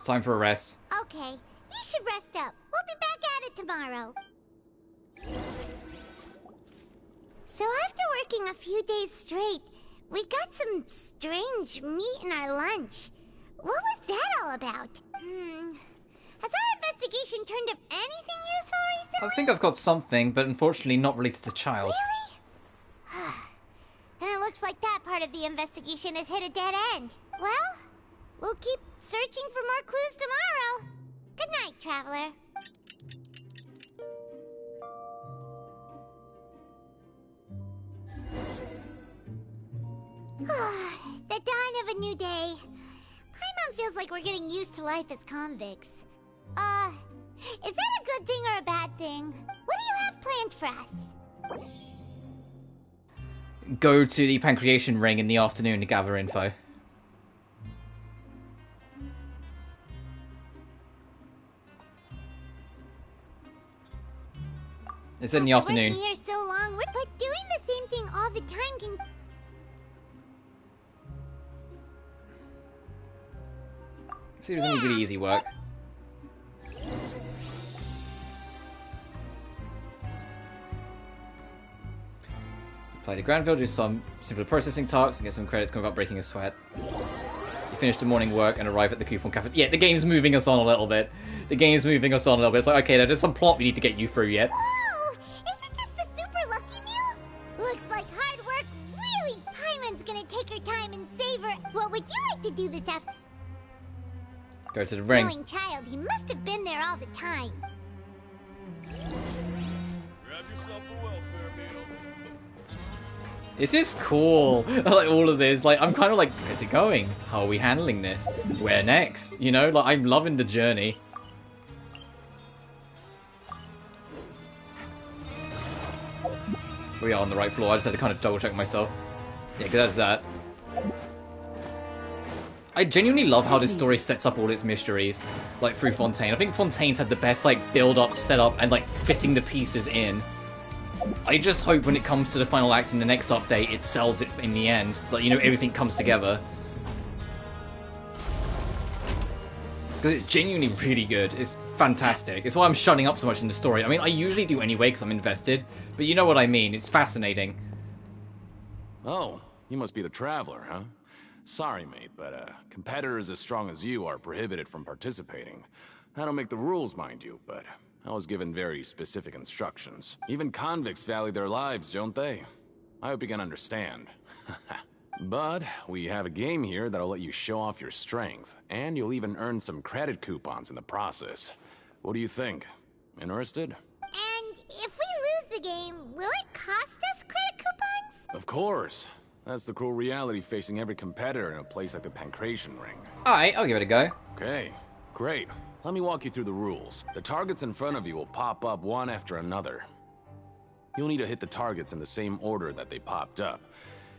Time for a rest. Okay, you should rest up. We'll be back at it tomorrow. So after working a few days straight, we got some strange meat in our lunch. What was that all about? Has our investigation turned up anything useful recently? I think I've got something, but unfortunately not related to Child. Really? Then it looks like that part of the investigation has hit a dead end. Well, we'll keep searching for more clues tomorrow. Good night, Traveler. The dawn of a new day. Paimon feels like we're getting used to life as convicts. Is that a good thing or a bad thing? What do you have planned for us? Go to the Pancreation Ring in the afternoon to gather info. It's in the afternoon. Working here so long, but doing the same thing all the time can... See if there's any really easy work. Apply to Granville, do some simpler processing tasks, and get some credits coming about breaking a sweat. You finish the morning work and arrive at the coupon cafe. Yeah, the game's moving us on a little bit. The game's moving us on a little bit. It's like, okay, there's some plot we need to get you through yet. Oh, isn't this the super lucky meal? Looks like hard work. Really, Paimon's gonna take her time and savor. What would you like to do this afternoon? Go to the ring. Knowing Child, he must have been there all the time. Grab yourself a welfare meal. This is cool. Like all of this. Like I'm kind of like, where's it going? How are we handling this? Where next? You know, like I'm loving the journey. We are on the right floor. I just had to kind of double check myself. Yeah, because that's that. I genuinely love how this story sets up all its mysteries, like through Fontaine. I think Fontaine's had the best like build-up, setup, and like fitting the pieces in. I just hope when it comes to the final act in the next update, it sells it in the end. Like, you know, everything comes together. Because it's genuinely really good. It's fantastic. It's why I'm shutting up so much in the story. I mean, I usually do anyway because I'm invested, but you know what I mean. It's fascinating. Oh, you must be the Traveler, huh? Sorry, mate, but competitors as strong as you are prohibited from participating. I don't make the rules, mind you, but I was given very specific instructions. Even convicts value their lives, don't they? I hope you can understand. But we have a game here that'll let you show off your strength, and you'll even earn some credit coupons in the process. What do you think? Interested? And if we lose the game, will it cost us credit coupons? Of course. That's the cruel reality facing every competitor in a place like the Pancration Ring. Alright, I'll give it a go. Okay, great. Let me walk you through the rules. The targets in front of you will pop up one after another. You'll need to hit the targets in the same order that they popped up.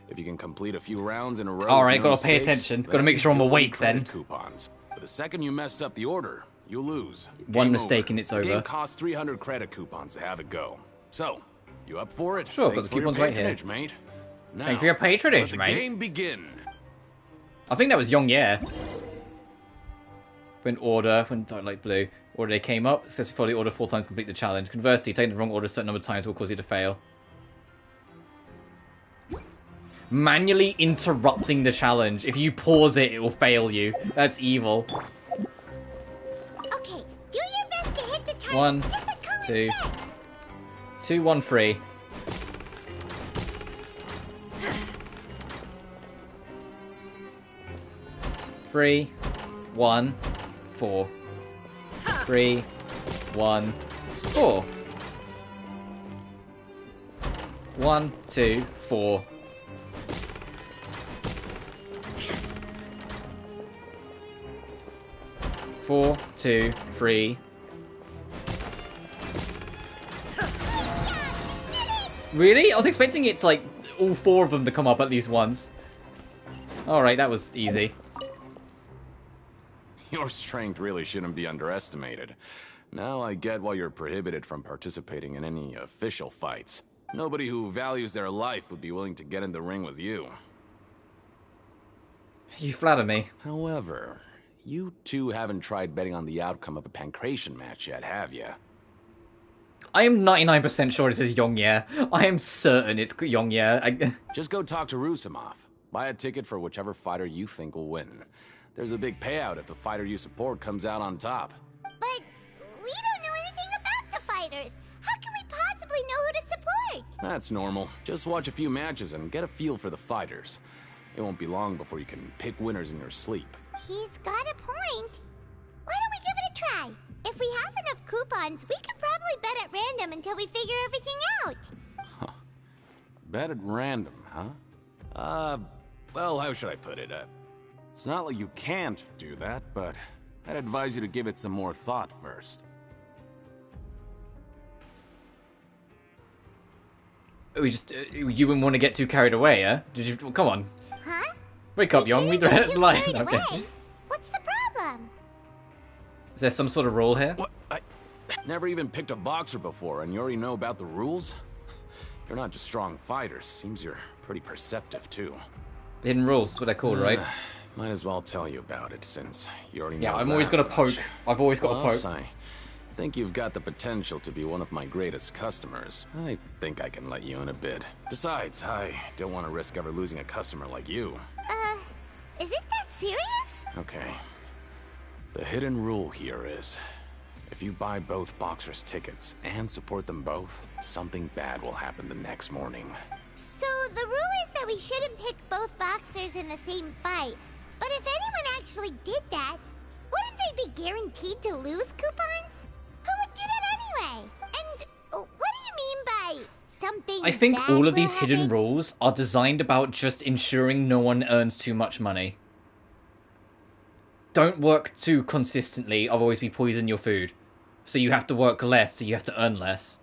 If you can complete a few rounds in a row, alright, gotta pay attention. Gotta make sure I'm awake then. Coupons. But the second you mess up the order, you lose. One mistake and it's over. The game costs 300 credit coupons to have it go. So, you up for it? Sure, got the coupons right here. Mate. Now, thanks for your patronage, let mate. the game begin. I think that was Yongye. When Light Blue, order they came up, successfully follow the order 4 times to complete the challenge. Conversely, taking the wrong order a certain number of times will cause you to fail. Manually interrupting the challenge. If you pause it, it will fail you. That's evil. Okay, do your best to hit the target. 1, 2, 2, 1, 3. Three, 1, 4. 3, 1, 4. 1, 2, 4. Four, 2, 3. Really? I was expecting it's like all 4 of them to come up at least once. Alright, that was easy. Your strength really shouldn't be underestimated. Now I get why you're prohibited from participating in any official fights. Nobody who values their life would be willing to get in the ring with you. You flatter me. However, you two haven't tried betting on the outcome of a Pancration match yet, have you? I am 99% sure this is Yongye. I am certain it's Yongye. Just go talk to Rusimov. Buy a ticket for whichever fighter you think will win. There's a big payout if the fighter you support comes out on top. But we don't know anything about the fighters. How can we possibly know who to support? That's normal. Just watch a few matches and get a feel for the fighters. It won't be long before you can pick winners in your sleep. He's got a point. Why don't we give it a try? If we have enough coupons, we could probably bet at random until we figure everything out. Huh. Bet at random, huh? Well, how should I put it? It's not like you can't do that, but I'd advise you to give it some more thought first. You wouldn't want to get too carried away, eh? Did you? Come on. Huh? Wake up, Young. Read the headline. Okay. What's the problem? Is there some sort of rule here? What? I never even picked a boxer before, and you already know about the rules? You're not just strong fighters. Seems you're pretty perceptive, too. Hidden rules, what they're called, right? Might as well tell you about it, since you already know. Yeah, I'm always gonna poke. I've always got to poke. I think you've got the potential to be one of my greatest customers. I think I can let you in a bid. Besides, I don't want to risk ever losing a customer like you. Is it that serious? Okay. The hidden rule here is, if you buy both boxers' tickets and support them both, something bad will happen the next morning. So the rule is that we shouldn't pick both boxers in the same fight. But if anyone actually did that, wouldn't they be guaranteed to lose coupons? Who would do that anyway? And what do you mean by something I think bad all of these will hidden happen? rules are designed about just ensuring no one earns too much money. Don't work too consistently, otherwise we poison your food. So you have to work less, so you have to earn less.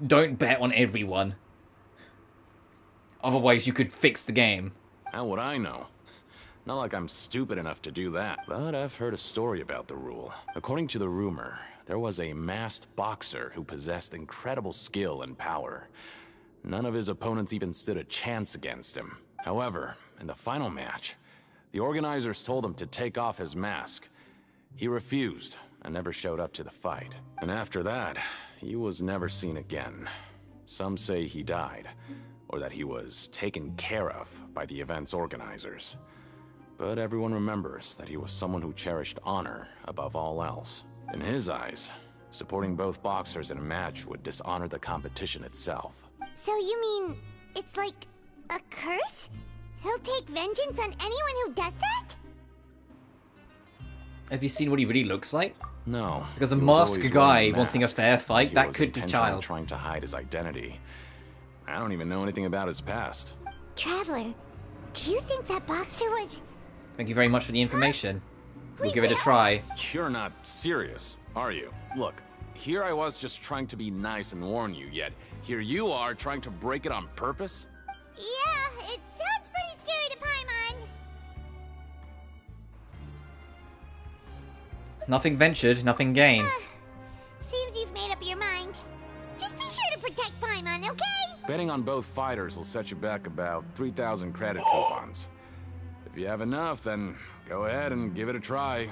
Don't bet on everyone. Otherwise you could fix the game. How would I know? Not like I'm stupid enough to do that, but I've heard a story about the rule. According to the rumor, there was a masked boxer who possessed incredible skill and power. None of his opponents even stood a chance against him. However, in the final match, the organizers told him to take off his mask. He refused and never showed up to the fight. And after that, he was never seen again. Some say he died, or that he was taken care of by the event's organizers. But everyone remembers that he was someone who cherished honor above all else. In his eyes, supporting both boxers in a match would dishonor the competition itself. So you mean it's like a curse? He'll take vengeance on anyone who does that? Have you seen what he really looks like? No. Because a he was masked always guy wearing a wanting a mask, fair like fight, he that was could be intentionally child. trying to hide his identity. I don't even know anything about his past. Traveler, do you think that boxer was... Thank you very much for the information. We'll give it a try. You're not serious, are you? Look, here I was just trying to be nice and warn you, yet here you are trying to break it on purpose? Yeah, it sounds pretty scary to Paimon. Nothing ventured, nothing gained. Seems you've made up your mind. Just be sure to protect Paimon, okay? Betting on both fighters will set you back about 3,000 credit coupons. If you have enough, then go ahead and give it a try.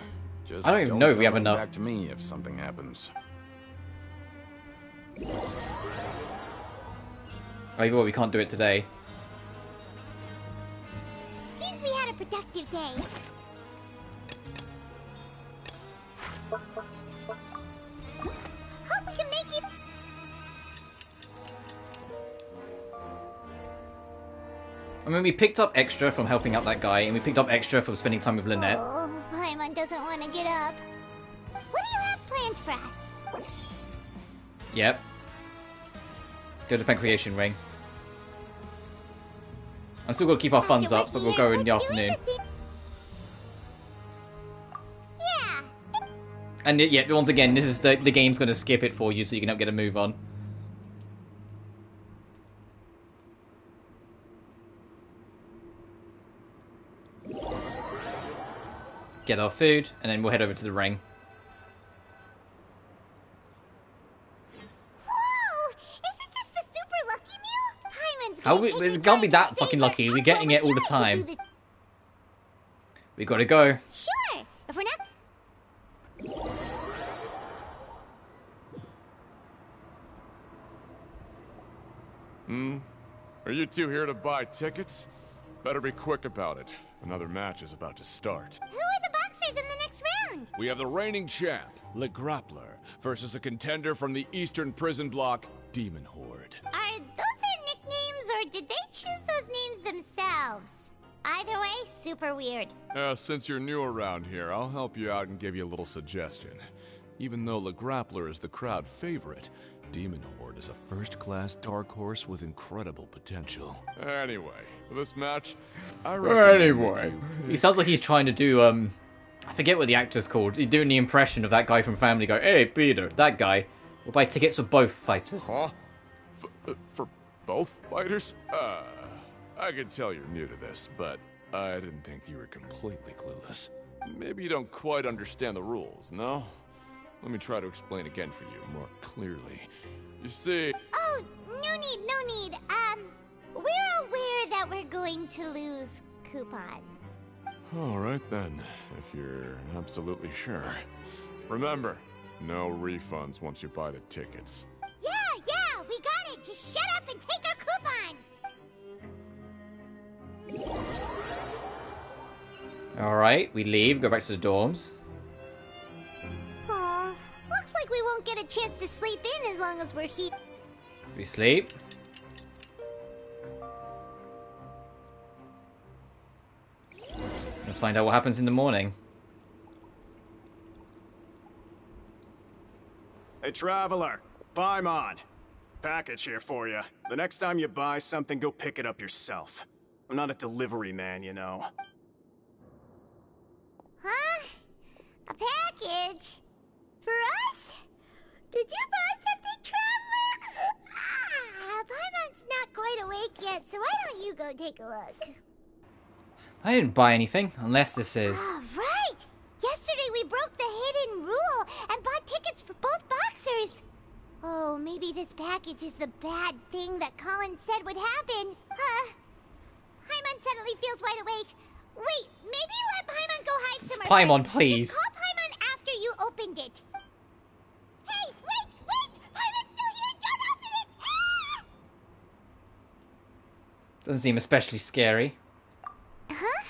Just I don't even know if we have come enough. back to me if something happens. Oh, well, we can't do it today. Seems we had a productive day. Hope we can make it... I mean, we picked up extra from helping out that guy, and we picked up extra from spending time with Lynette. Oh, Paimon doesn't want to get up. What do you have planned for us? Yep. Go to Pancreation Ring. I'm still gonna keep our funds up, but we'll go in the afternoon. Yeah. And yeah, once again, this is the game's gonna skip it for you, so you can get a move on. Get our food, and then we'll head over to the ring. Whoa! Isn't this the super lucky meal? Paimon's How it can't be that fucking lucky. We're getting it all the time. We gotta go. Sure. If we're not... Are you two here to buy tickets? Better be quick about it. Another match is about to start. Who are the boxers in the next round? We have the reigning champ, Le Grappler, versus a contender from the Eastern Prison Block, Demon Horde. Are those their nicknames, or did they choose those names themselves? Either way, super weird. Since you're new around here, I'll help you out and give you a little suggestion. Even though Le Grappler is the crowd favorite, Demon Horde is a first-class dark horse with incredible potential. Anyway, for this match, I recommend He sounds like he's trying to do, I forget what the actor's called. He's doing the impression of that guy from Family Guy. Hey, Peter, that guy. We'll buy tickets for both fighters. Huh? For both fighters? I can tell you're new to this, but I didn't think you were completely clueless. Maybe you don't quite understand the rules, no? Let me try to explain again for you more clearly. You see... Oh, no need, no need. We're aware that we're going to lose coupons. Alright then, if you're absolutely sure. Remember, no refunds once you buy the tickets. Yeah, we got it. Just shut up and take our coupons. Alright, we leave, go back to the dorms. Aw, looks like we won't get a chance to sleep in as long as we're here. We sleep. Let's find out what happens in the morning. Hey, Traveler. Paimon. Package here for you. The next time you buy something, go pick it up yourself. I'm not a delivery man, you know. Huh? A package? For us? Did you buy something, Traveler? Paimon's not quite awake yet, so why don't you go take a look? I didn't buy anything, unless this is... Right! Yesterday we broke the hidden rule and bought tickets for both boxers. Oh, maybe this package is the bad thing that Colin said would happen. Huh? Paimon suddenly feels wide awake. Wait, maybe let Paimon go hide somewhere. Paimon, first. please. Just call Paimon after you opened it. Hey, wait! Paimon's still here! Don't open it! Ah! Doesn't seem especially scary. Huh?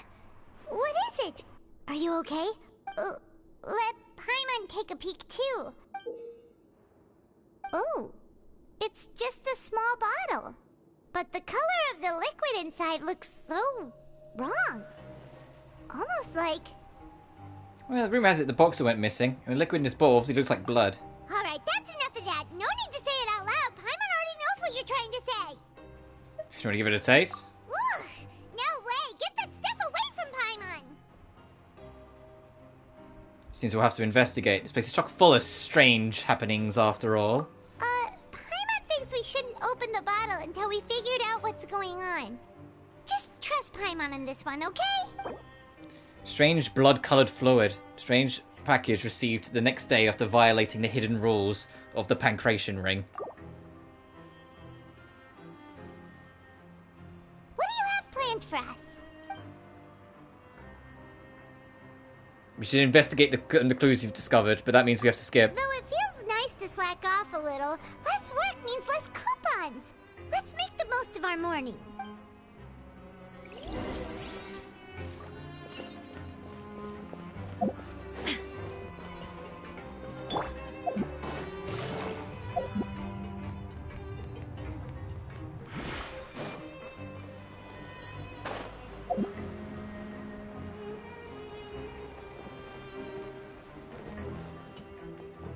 What is it? Are you okay? Let Paimon take a peek too. Oh, it's just a small bottle. But the color of the liquid inside looks so wrong. Almost like... Well, the rumor has it the boxer went missing, and the liquid in this bottle obviously looks like blood. Alright, that's enough of that. No need to say it out loud. Paimon already knows what you're trying to say. Do you want to give it a taste? Ugh, no way. Get that stuff away from Paimon. Seems we'll have to investigate. This place is chock full of strange happenings after all. Paimon thinks we shouldn't open the bottle until we figured out what's going on. Just trust Paimon on this one, okay? Strange blood-coloured fluid. Strange package received the next day after violating the hidden rules of the Pancration Ring. What do you have planned for us? We should investigate the clues you've discovered, but that means we have to skip. Though it feels nice to slack off a little, less work means less coupons. Let's make the most of our morning.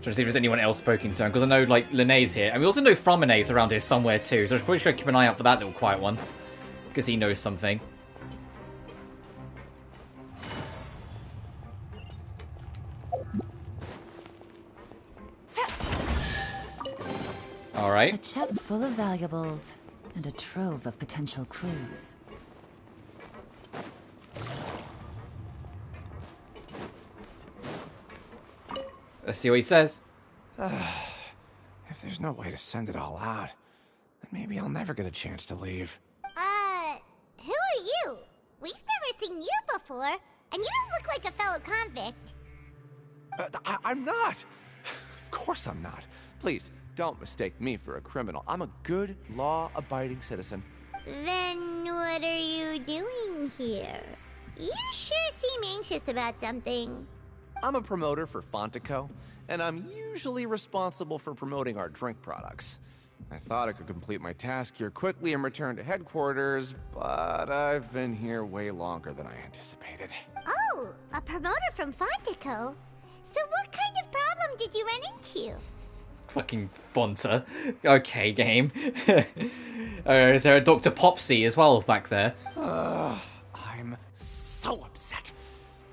Trying to see if there's anyone else poking to him, because I know, like, Linnea's here. And we also know Frommone's around here somewhere, too. So I'm probably going to keep an eye out for that little quiet one. Because he knows something. Alright. A chest full of valuables, and a trove of potential clues. Let's see what he says. If there's no way to send it all out, then maybe I'll never get a chance to leave. Who are you? We've never seen you before, and you don't look like a fellow convict. I'm not! Of course I'm not. Please, don't mistake me for a criminal. I'm a good, law-abiding citizen. Then what are you doing here? You sure seem anxious about something. I'm a promoter for Fontico, and I'm usually responsible for promoting our drink products. I thought I could complete my task here quickly and return to headquarters, but I've been here way longer than I anticipated. Oh, a promoter from Fontico? So what kind of problem did you run into? Fucking Fonta. Okay, game. Is there a Dr. Popsy as well back there? I'm so upset.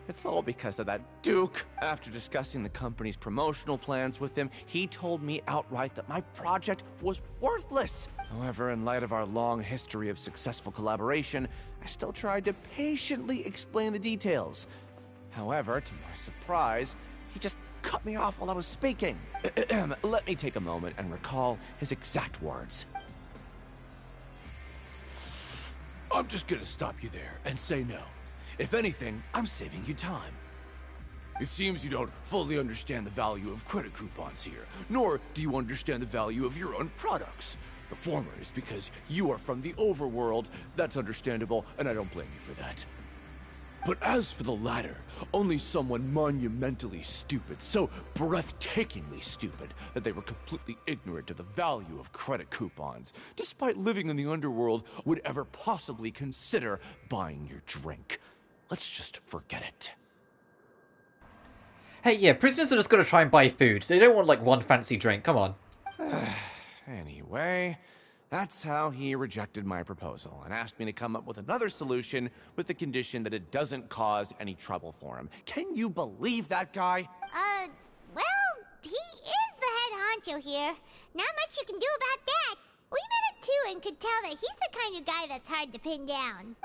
It's all because of that Duke. After discussing the company's promotional plans with him, he told me outright that my project was worthless. However, in light of our long history of successful collaboration, I still tried to patiently explain the details. However, to my surprise, he just cut me off while I was speaking. Let me take a moment and recall his exact words. I'm just gonna stop you there and say no. If anything, I'm saving you time. It seems you don't fully understand the value of credit coupons here, nor do you understand the value of your own products. The former is because you are from the overworld. That's understandable, and I don't blame you for that. But as for the latter, only someone monumentally stupid, so breathtakingly stupid that they were completely ignorant of the value of credit coupons, despite living in the underworld, would ever possibly consider buying your drink. Let's just forget it. Hey, yeah, prisoners are just gonna try and buy food. They don't want, like, one fancy drink. Come on. Anyway, that's how he rejected my proposal and asked me to come up with another solution with the condition that it doesn't cause any trouble for him. Can you believe that guy? Well, he is the head honcho here. Not much you can do about that. We met him too and could tell that he's the kind of guy that's hard to pin down.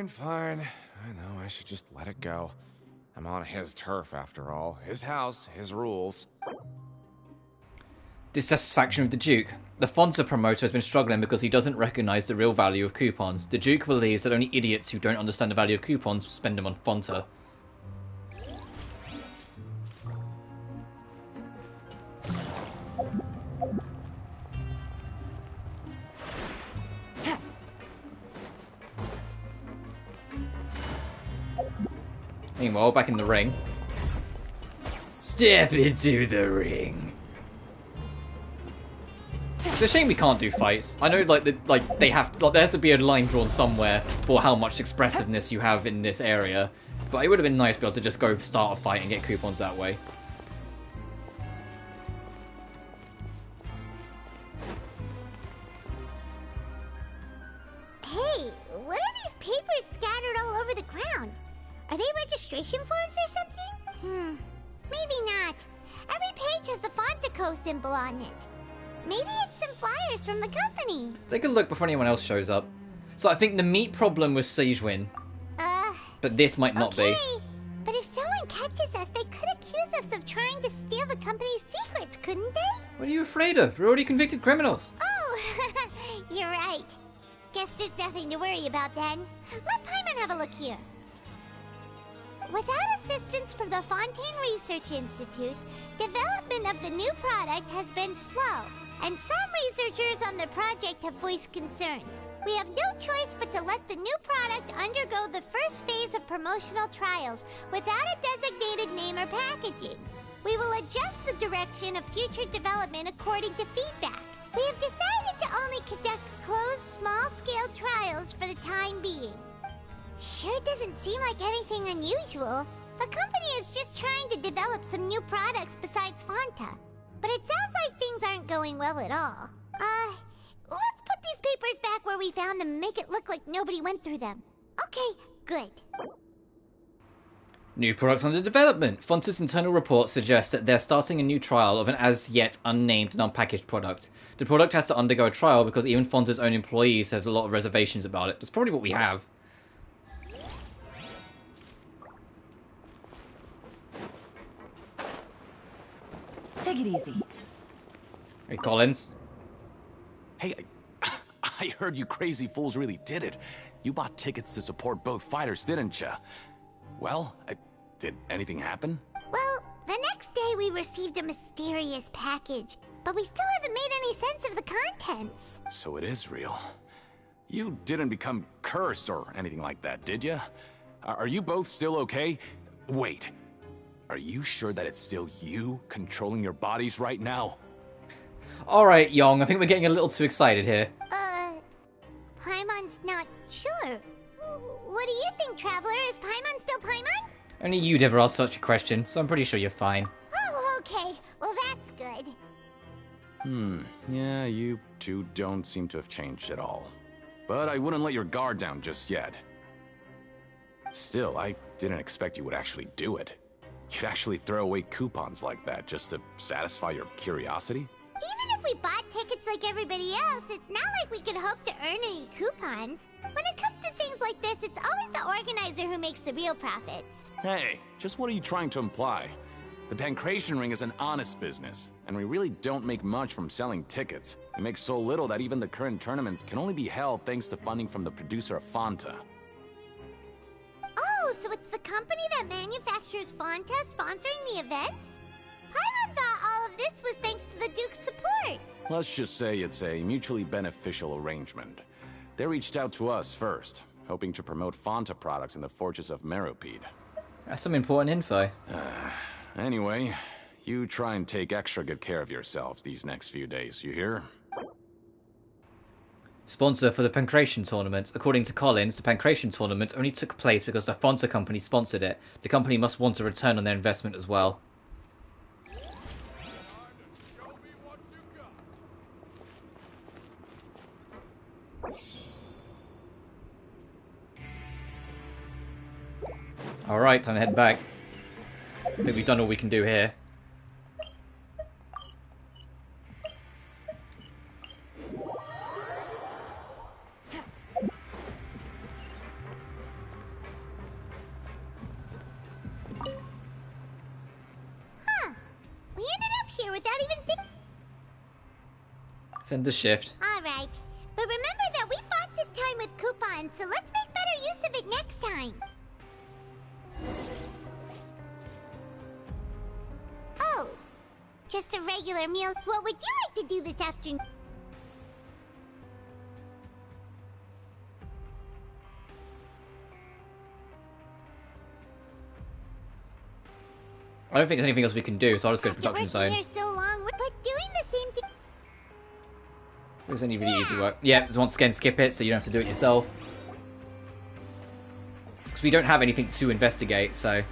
Fine. I know I should just let it go. I'm on his turf after all. His house, his rules. Dissatisfaction with the Duke. The Fonta promoter has been struggling because he doesn't recognize the real value of coupons. The Duke believes that only idiots who don't understand the value of coupons will spend them on Fonta. Meanwhile, back in the ring, Step into the ring. It's a shame we can't do fights. I know, there has to be a line drawn somewhere for how much expressiveness you have in this area, but it would have been nice to be able to just go start a fight and get coupons that way. Hey, what are these papers scattered all over the ground? Are they registration forms or something? Maybe not. Every page has the Fontaco symbol on it. Maybe it's some flyers from the company. Take a look before anyone else shows up. So I think the meat problem was Siegewin. But this might not be. But if someone catches us, they could accuse us of trying to steal the company's secrets, couldn't they? What are you afraid of? We're already convicted criminals. Oh, you're right. Guess there's nothing to worry about then. Let Paimon have a look here. Without assistance from the Fontaine Research Institute, development of the new product has been slow, and some researchers on the project have voiced concerns. We have no choice but to let the new product undergo the first phase of promotional trials without a designated name or packaging. We will adjust the direction of future development according to feedback. We have decided to only conduct closed, small-scale trials for the time being. Sure doesn't seem like anything unusual. The company is just trying to develop some new products besides Fanta. But it sounds like things aren't going well at all. Let's put these papers back where we found them and make it look like nobody went through them. Okay, good. New products under development. Fonta's internal report suggests that they're starting a new trial of an as-yet unnamed and unpackaged product. The product has to undergo a trial because even Fonta's own employees have a lot of reservations about it. That's probably what we have. Take it easy. Hey, Collins. Hey, I heard you crazy fools really did it. You bought tickets to support both fighters, didn't ya? Well, did anything happen? Well, the next day we received a mysterious package, but we still haven't made any sense of the contents. So it is real. You didn't become cursed or anything like that, did ya? Are you both still okay? Wait. Are you sure that it's still you controlling your bodies right now? Alright, Yong, I think we're getting a little too excited here. Paimon's not sure. What do you think, Traveler? Is Paimon still Paimon? Only you'd ever ask such a question, so I'm pretty sure you're fine. Oh, okay. Well, that's good. Yeah, you two don't seem to have changed at all. But I wouldn't let your guard down just yet. Still, I didn't expect you would actually do it. You'd actually throw away coupons like that just to satisfy your curiosity? Even if we bought tickets like everybody else, it's not like we could hope to earn any coupons. When it comes to things like this, it's always the organizer who makes the real profits. Hey, just what are you trying to imply? The Pancration Ring is an honest business, and we really don't make much from selling tickets. We make so little that even the current tournaments can only be held thanks to funding from the producer of Fanta. Oh, so it's the company that manufactures Fanta sponsoring the events? Paimon thought all of this was thanks to the Duke's support. Let's just say it's a mutually beneficial arrangement. They reached out to us first, hoping to promote Fanta products in the Fortress of Meropide. That's some important info. Anyway, you try and take extra good care of yourselves these next few days, you hear? Sponsor for the Pancration Tournament. According to Collins, the Pancration Tournament only took place because the Fanta company sponsored it. The company must want a return on their investment as well. Alright, time to head back. I think we've done all we can do here. Huh. We ended up here without even thinking. Send the shift. Alright. But remember that we bought this time with coupons, so let's make better use of it next time. Oh, just a regular meal. What would you like to do this afternoon? I don't think there's anything else we can do, so I'll just go to production After zone. working here so long, but doing the same thing. There's any really easy work. Yeah, just once again skip it so you don't have to do it yourself. Because we don't have anything to investigate, so...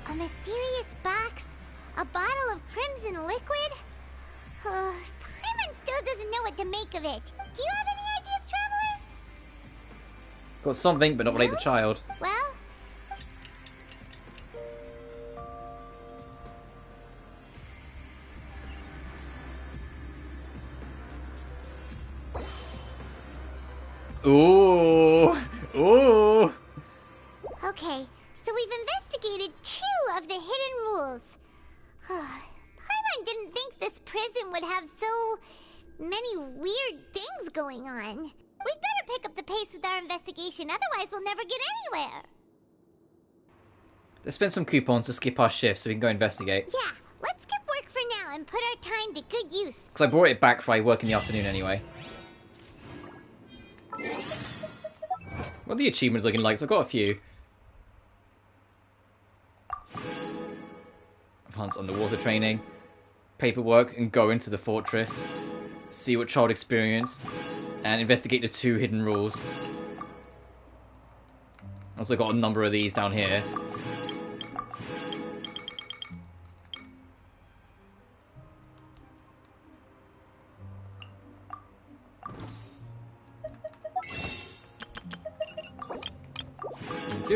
A mysterious box? A bottle of crimson liquid? Paimon still doesn't know what to make of it. Do you have any ideas, Traveler? Got something, but not relate the child. Well... Ooh! Ooh! Okay, so we've investigated 2 of the hidden rules. Paimon didn't think this prison would have so many weird things going on. We'd better pick up the pace with our investigation, otherwise we'll never get anywhere. Let's spend some coupons to skip our shift so we can go investigate. Yeah, let's skip work for now and put our time to good use. Because I brought it back for I work in the afternoon anyway. What are the achievements looking like? So I've got a few. Advanced underwater training, paperwork, and go into the fortress, see what child experienced, and investigate the 2 hidden rules. Also got a number of these down here.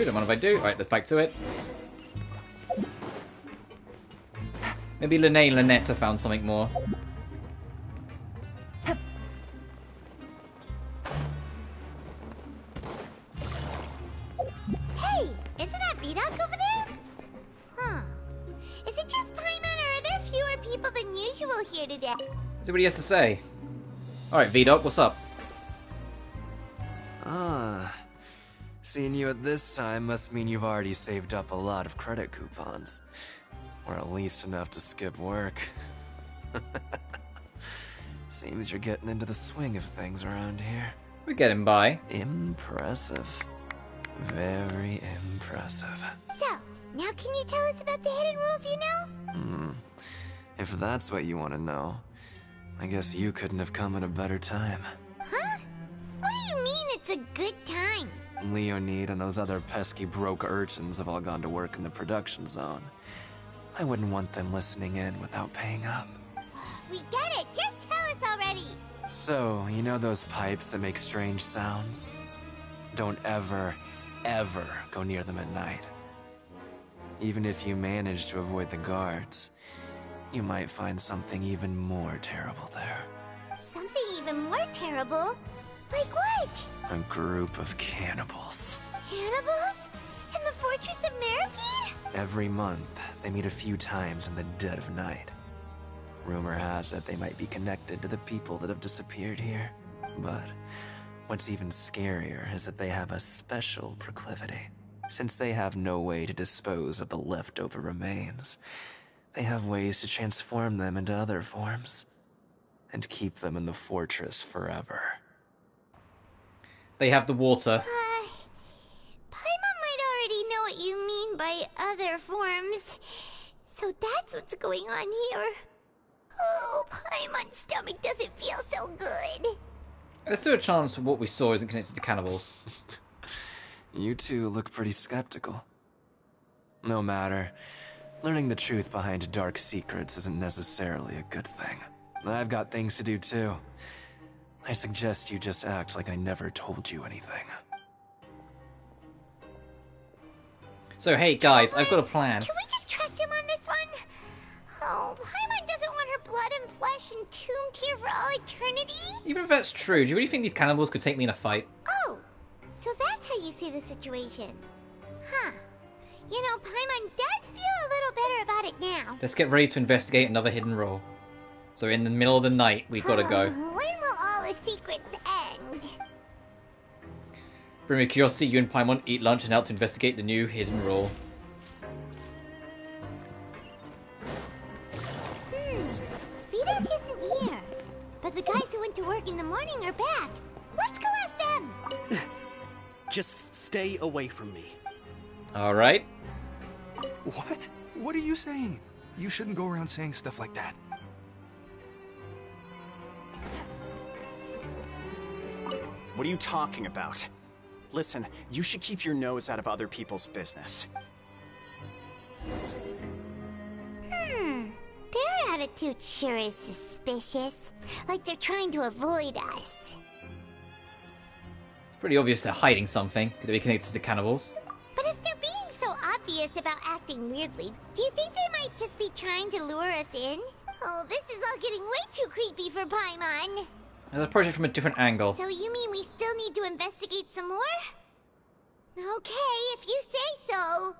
Don't mind if I do. Alright, let's back to it. Maybe Lene and Lynette have found something more. Hey, isn't that Vidocq over there? Huh. Is it just Paimon, or are there fewer people than usual here today? See what he has to say. Alright, Vidocq, what's up? Seeing you at this time must mean you've already saved up a lot of credit coupons. Or at least enough to skip work. Seems you're getting into the swing of things around here. We're getting by. Impressive. Very impressive. So, now can you tell us about the hidden rules you know? If that's what you want to know, I guess you couldn't have come at a better time. Huh? What do you mean it's a good time? Leonid and those other pesky broke urchins have all gone to work in the production zone. I wouldn't want them listening in without paying up. We get it! Just tell us already! So, you know those pipes that make strange sounds? Don't ever, ever go near them at night. Even if you manage to avoid the guards, you might find something even more terrible there. Something even more terrible? Like what? A group of cannibals. Cannibals? In the Fortress of Meripede? Every month, they meet a few times in the dead of night. Rumor has it they might be connected to the people that have disappeared here. But what's even scarier is that they have a special proclivity. Since they have no way to dispose of the leftover remains, they have ways to transform them into other forms and keep them in the fortress forever. They have the water. Paimon might already know what you mean by other forms. So that's what's going on here. Oh, Paimon's stomach doesn't feel so good. There's still a chance what we saw isn't connected to cannibals. You two look pretty skeptical. No matter. Learning the truth behind dark secrets isn't necessarily a good thing. I've got things to do too. I suggest you just act like I never told you anything. So hey guys, I've got a plan. Can we just trust him on this one? Oh, Paimon doesn't want her blood and flesh entombed here for all eternity? Even if that's true, do you really think these cannibals could take me in a fight? Oh, so that's how you see the situation. Huh. You know, Paimon does feel a little better about it now. Let's get ready to investigate another hidden role. So in the middle of the night, we've got to go. When will all the secrets end? Bring me curiosity, you and Paimon eat lunch and out to investigate the new hidden role. Vidocq isn't here. But the guys who went to work in the morning are back. Let's go ask them. Just stay away from me. Alright. What? What are you saying? You shouldn't go around saying stuff like that. What are you talking about? Listen, you should keep your nose out of other people's business. Their attitude sure is suspicious. Like they're trying to avoid us. It's pretty obvious they're hiding something. Could it be connected to cannibals? But if they're being so obvious about acting weirdly, do you think they might just be trying to lure us in? Oh, this is all getting way too creepy for Paimon. Let's approach it from a different angle. So you mean we still need to investigate some more? Okay, if you say so.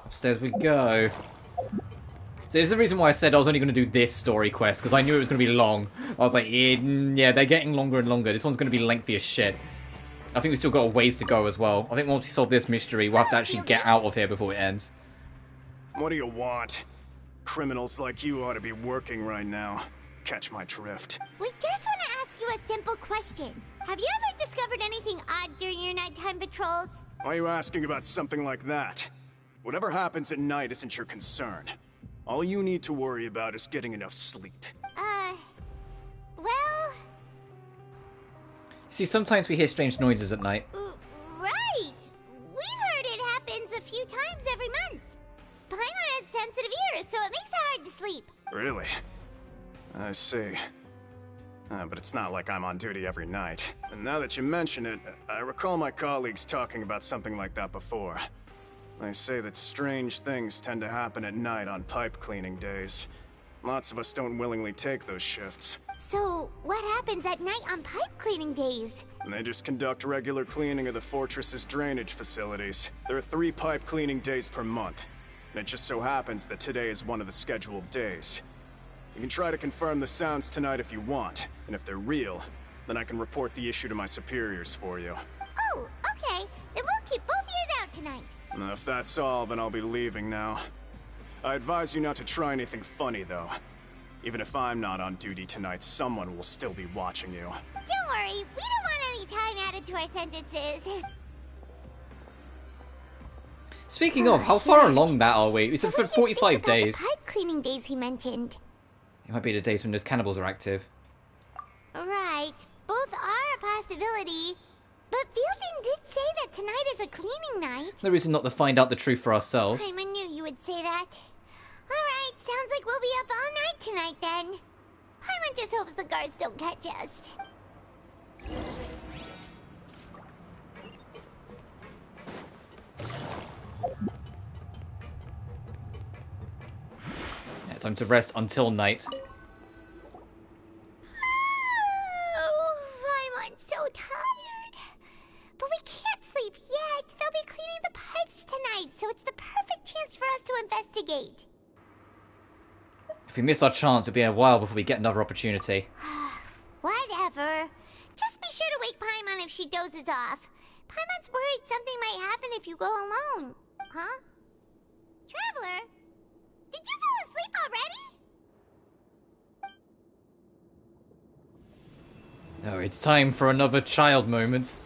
Upstairs we go. So this is the reason why I said I was only going to do this story quest, because I knew it was going to be long. I was like, yeah, they're getting longer and longer. This one's going to be lengthy as shit. I think we still got a ways to go as well. I think once we solve this mystery, we'll have to actually get out of here before it ends. What do you want? Criminals like you ought to be working right now. Catch my drift. We just want to ask you a simple question. Have you ever discovered anything odd during your nighttime patrols? Why are you asking about something like that? Whatever happens at night isn't your concern. All you need to worry about is getting enough sleep. Well... See, sometimes we hear strange noises at night. Right! We've heard it happens a few times every month. Paimon has sensitive ears, so it makes it hard to sleep. Really? I see. But it's not like I'm on duty every night. And now that you mention it, I recall my colleagues talking about something like that before. They say that strange things tend to happen at night on pipe cleaning days. Lots of us don't willingly take those shifts. So, what happens at night on pipe cleaning days? And they just conduct regular cleaning of the fortress's drainage facilities. There are 3 pipe cleaning days per month. And it just so happens that today is one of the scheduled days. You can try to confirm the sounds tonight if you want, and if they're real, then I can report the issue to my superiors for you. Oh, okay. Then we'll keep both ears out tonight. If that's all, then I'll be leaving now. I advise you not to try anything funny, though. Even if I'm not on duty tonight, someone will still be watching you. Don't worry, we don't want any time added to our sentences. Speaking of, how far along that are we? We said for 45 days. The pipe cleaning days he mentioned. It might be the days when those cannibals are active. Right, both are a possibility. But Fielding did say that tonight is a cleaning night. No reason not to find out the truth for ourselves. I knew you would say that. Alright, sounds like we'll be up all night tonight then. Paimon just hopes the guards don't catch us. Yeah, time to rest until night. Oh, Paimon's so tired. But we can't sleep yet. They'll be cleaning the pipes tonight, so it's the perfect chance for us to investigate. If we miss our chance, it'll be a while before we get another opportunity. Whatever. Just be sure to wake Paimon if she dozes off. Paimon's worried something might happen if you go alone. Huh? Traveler? Did you fall asleep already? Oh, it's time for another child moment.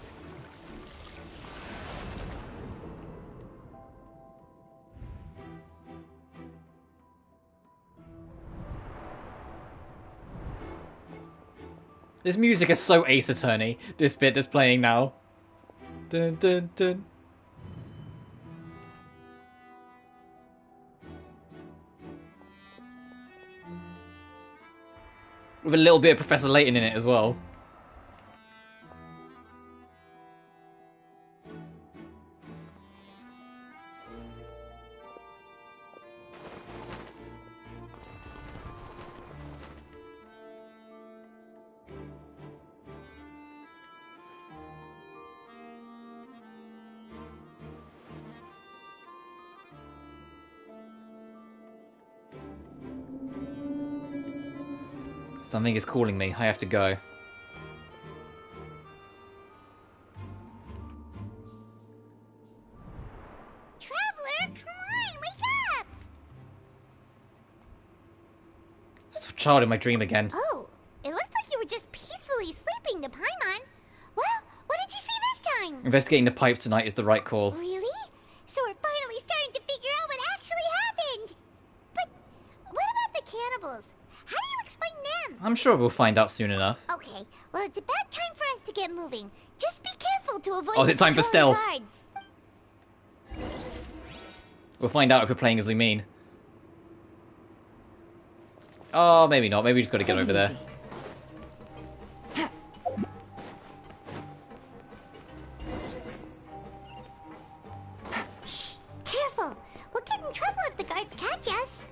This music is so Ace Attorney, this bit that's playing now. Dun, dun, dun. With a little bit of Professor Layton in it as well. Something is calling me. I have to go. Traveler, come on, wake up! Child in my dream again. Oh, it looks like you were just peacefully sleeping, the Paimon. Well, what did you see this time? Investigating the pipe tonight is the right call. Really? So we're finally starting to figure out what actually happened. But what about the cannibals? How do you explain them? I'm sure we'll find out soon enough. Okay, well, it's about time for us to get moving. Just be careful to avoid Oh, is it time for stealth? guards. We'll find out if we're playing as Lumine. Oh, maybe not. Maybe we just got to get over there. Shh! Careful! We'll get in trouble if the guards catch us.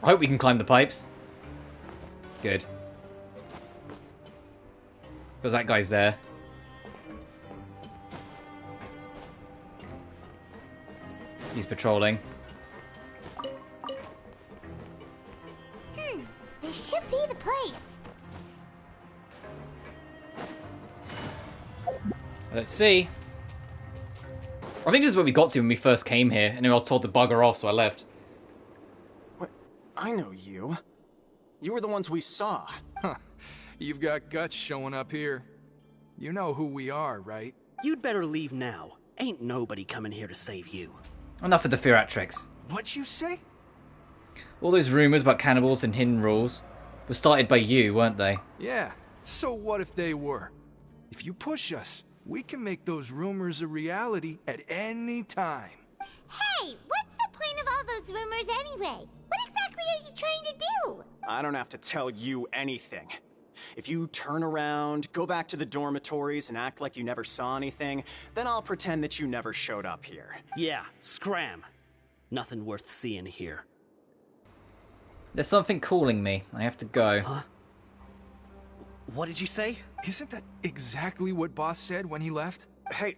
I hope we can climb the pipes. Good. Because that guy's there. He's patrolling. This should be the place. Let's see. I think this is where we got to when we first came here, and then I was told to bugger off, so I left. What? I know you. You were the ones we saw. Huh. You've got guts showing up here. You know who we are, right? You'd better leave now. Ain't nobody coming here to save you. Enough of the theatrics. What'd you say? All those rumors about cannibals and hidden rules were started by you, weren't they? Yeah. So what if they were? If you push us, we can make those rumors a reality at any time. Hey, what's the point of all those rumors anyway? What exactly are you trying to do? I don't have to tell you anything. If you turn around, go back to the dormitories, and act like you never saw anything, then I'll pretend that you never showed up here. Yeah, scram. Nothing worth seeing here. There's something calling me. I have to go. Huh? What did you say? Isn't that exactly what Boss said when he left? Hey,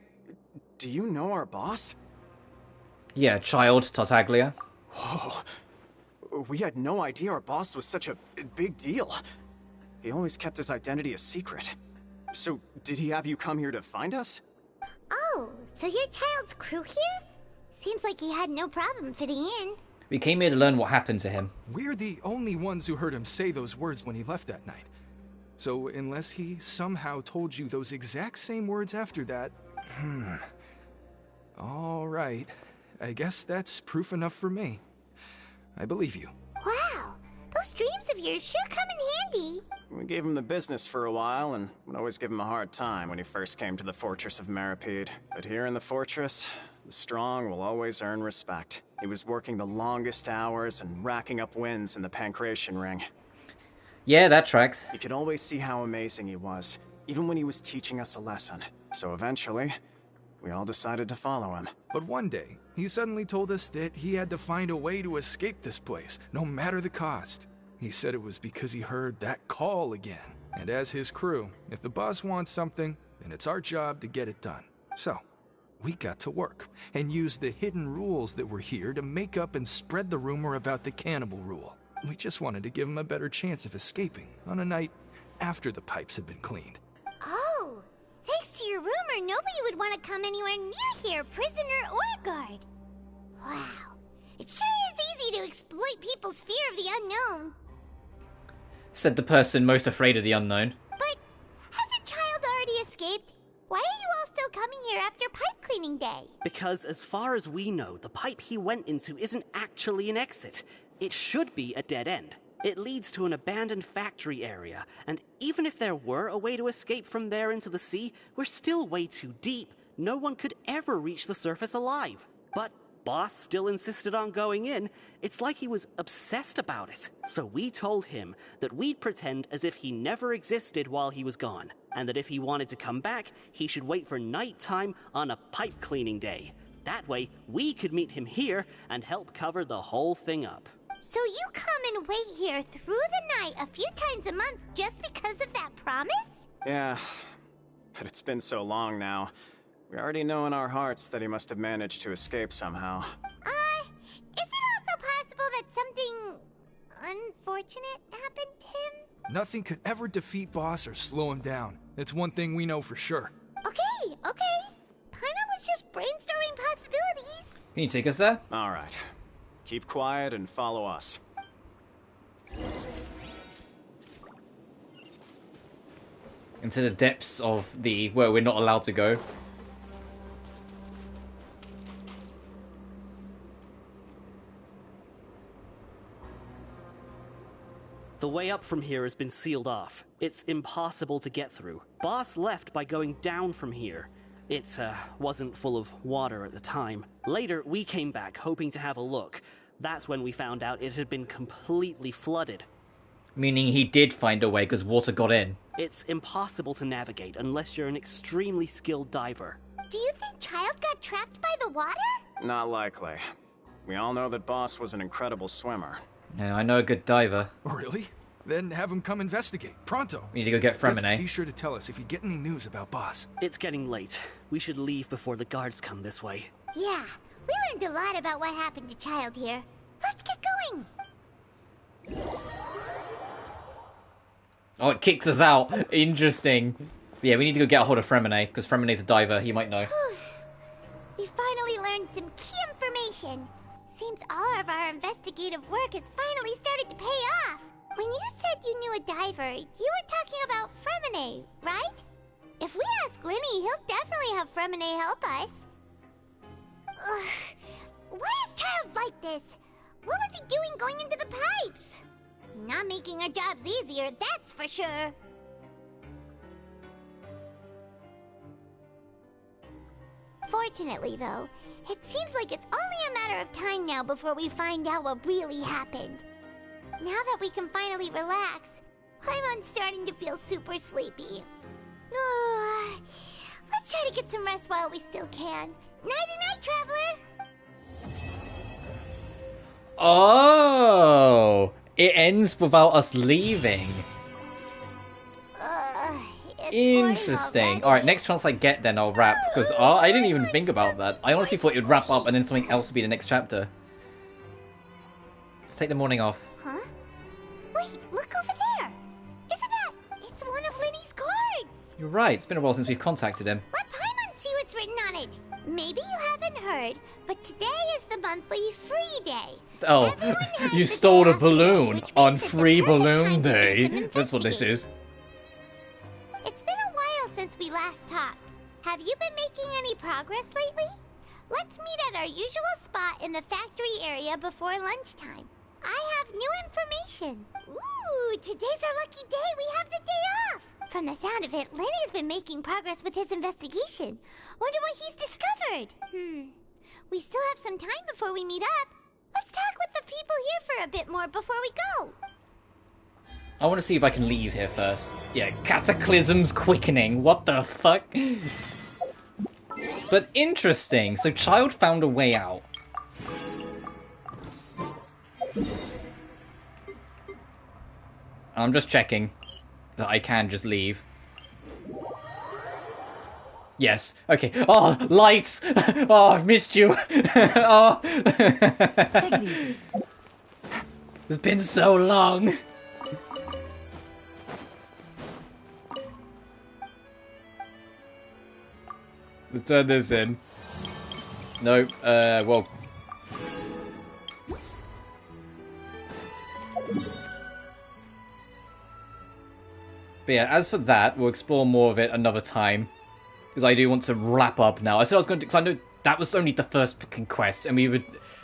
do you know our boss? Yeah, child, Tartaglia. Whoa. We had no idea our boss was such a big deal. He always kept his identity a secret. So, did he have you come here to find us? Oh, so your child's crew here? Seems like he had no problem fitting in. We came here to learn what happened to him. We're the only ones who heard him say those words when he left that night. So, unless he somehow told you those exact same words after that... All right. I guess that's proof enough for me. I believe you. Wow, those dreams of yours sure come in handy. We gave him the business for a while, and would always give him a hard time when he first came to the Fortress of Maripede. But here in the fortress, the strong will always earn respect. He was working the longest hours and racking up wins in the Pancration Ring. Yeah, that tracks. You could always see how amazing he was, even when he was teaching us a lesson. So eventually, we all decided to follow him. But one day, he suddenly told us that he had to find a way to escape this place, no matter the cost. He said it was because he heard that call again. And as his crew, if the boss wants something, then it's our job to get it done. So, we got to work, and used the hidden rules that were here to make up and spread the rumor about the cannibal rule. We just wanted to give him a better chance of escaping on a night after the pipes had been cleaned. Oh, thanks to your rumor, nobody would want to come anywhere near here, prisoner or guard. Wow, it sure is easy to exploit people's fear of the unknown. Said the person most afraid of the unknown. But has a child already escaped? Why are you all still coming here after pipe cleaning day? Because as far as we know, the pipe he went into isn't actually an exit. It should be a dead end. It leads to an abandoned factory area, and even if there were a way to escape from there into the sea, we're still way too deep. No one could ever reach the surface alive. But Boss still insisted on going in. It's like he was obsessed about it. So we told him that we'd pretend as if he never existed while he was gone, and that if he wanted to come back, he should wait for nighttime on a pipe cleaning day. That way, we could meet him here and help cover the whole thing up. So you come and wait here through the night a few times a month just because of that promise? Yeah, but it's been so long now. We already know in our hearts that he must have managed to escape somehow. Is it also possible that something unfortunate happened to him? Nothing could ever defeat Boss or slow him down. It's one thing we know for sure. Okay. Paimon was just brainstorming possibilities. Can you take us there? All right. Keep quiet and follow us. Into the depths of the where we're not allowed to go. The way up from here has been sealed off. It's impossible to get through. Boss left by going down from here. It wasn't full of water at the time. Later, we came back hoping to have a look. That's when we found out it had been completely flooded. Meaning he did find a way because water got in. It's impossible to navigate unless you're an extremely skilled diver. Do you think Child got trapped by the water? Not likely. We all know that Boss was an incredible swimmer. Yeah, I know a good diver. Really? Then have him come investigate. Pronto. We need to go get Fremine. Just be sure to tell us if you get any news about Boss. It's getting late. We should leave before the guards come this way. Yeah, we learned a lot about what happened to Child here. Let's get going. Oh, it kicks us out. Interesting. Yeah, we need to go get a hold of Fremine, because Fremine's a diver. He might know. We finally learned some key information. Seems all of our investigative work has finally started to pay off. When you said you knew a diver, you were talking about Fremine, right? If we ask Linny, he'll definitely have Fremine help us. Ugh. Why is Child like this? What was he doing going into the pipes? Not making our jobs easier, that's for sure. Fortunately, though, it seems like it's only a matter of time now before we find out what really happened. Now that we can finally relax, I'm starting to feel super sleepy. Let's try to get some rest while we still can. Nighty-night, traveler! Oh! It ends without us leaving. Interesting. Alright, next chance I get then I'll wrap, because I didn't even think about that. I honestly thought it would wrap up and then something else would be the next chapter. Let's take the morning off. Huh? Wait, look over there! Isn't that... It's one of Linny's cards! You're right, it's been a while since we've contacted him. Let Paimon see what's written on it. Maybe you haven't heard, but today is the monthly free day. Oh, you stole a balloon on Free Balloon Day. That's what this is. It's been a while since we last talked. Have you been making any progress lately? Let's meet at our usual spot in the factory area before lunchtime. I have new information. Ooh, today's our lucky day. We have the day off. From the sound of it, Lenny's been making progress with his investigation. Wonder what he's discovered. We still have some time before we meet up. Let's talk with the people here for a bit more before we go. I want to see if I can leave here first. Yeah, Cataclysm's quickening. What the fuck? But interesting. So Child found a way out. I'm just checking that I can just leave. Yes. Okay. Oh, lights! Oh, I've missed you. Oh. Take it easy. It's been so long. Let's turn this in. Nope. Well. But yeah, as for that, we'll explore more of it another time. Because I do want to wrap up now. I said I was going to, because I know that was only the first fucking quest, and we were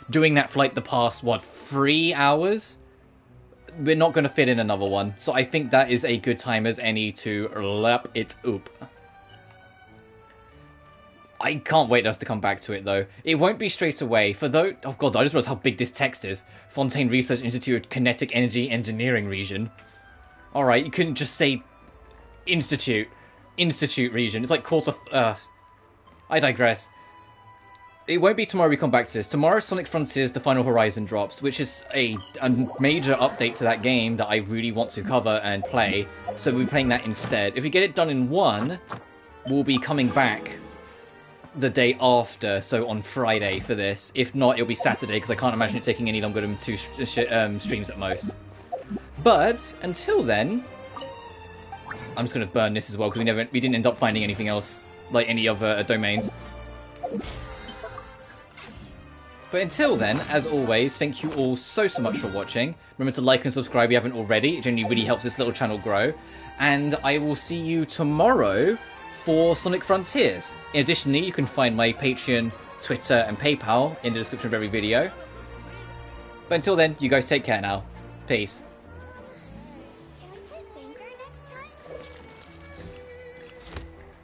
doing that for like the past, what, 3 hours? We're not going to fit in another one. So I think that is a good time as any to wrap it up. I can't wait for us to come back to it, though. It won't be straight away, for though... Oh god, I just realized how big this text is. Fontaine Research Institute Kinetic Energy Engineering Region. Alright, you couldn't just say... Institute region. It's like quarter... I digress. It won't be tomorrow we come back to this. Tomorrow Sonic Frontiers The Final Horizon drops, which is a major update to that game that I really want to cover and play. So we'll be playing that instead. If we get it done in one, we'll be coming back the day after, so on Friday for this. If not, it'll be Saturday, because I can't imagine it taking any longer than 2 streams at most. But, until then, I'm just going to burn this as well, because we didn't end up finding anything else, like any other domains. But until then, as always, thank you all so much for watching. Remember to like and subscribe if you haven't already. It generally really helps this little channel grow. And I will see you tomorrow for Sonic Frontiers. Additionally, you can find my Patreon, Twitter, and PayPal in the description of every video. But until then, you guys take care now. Peace.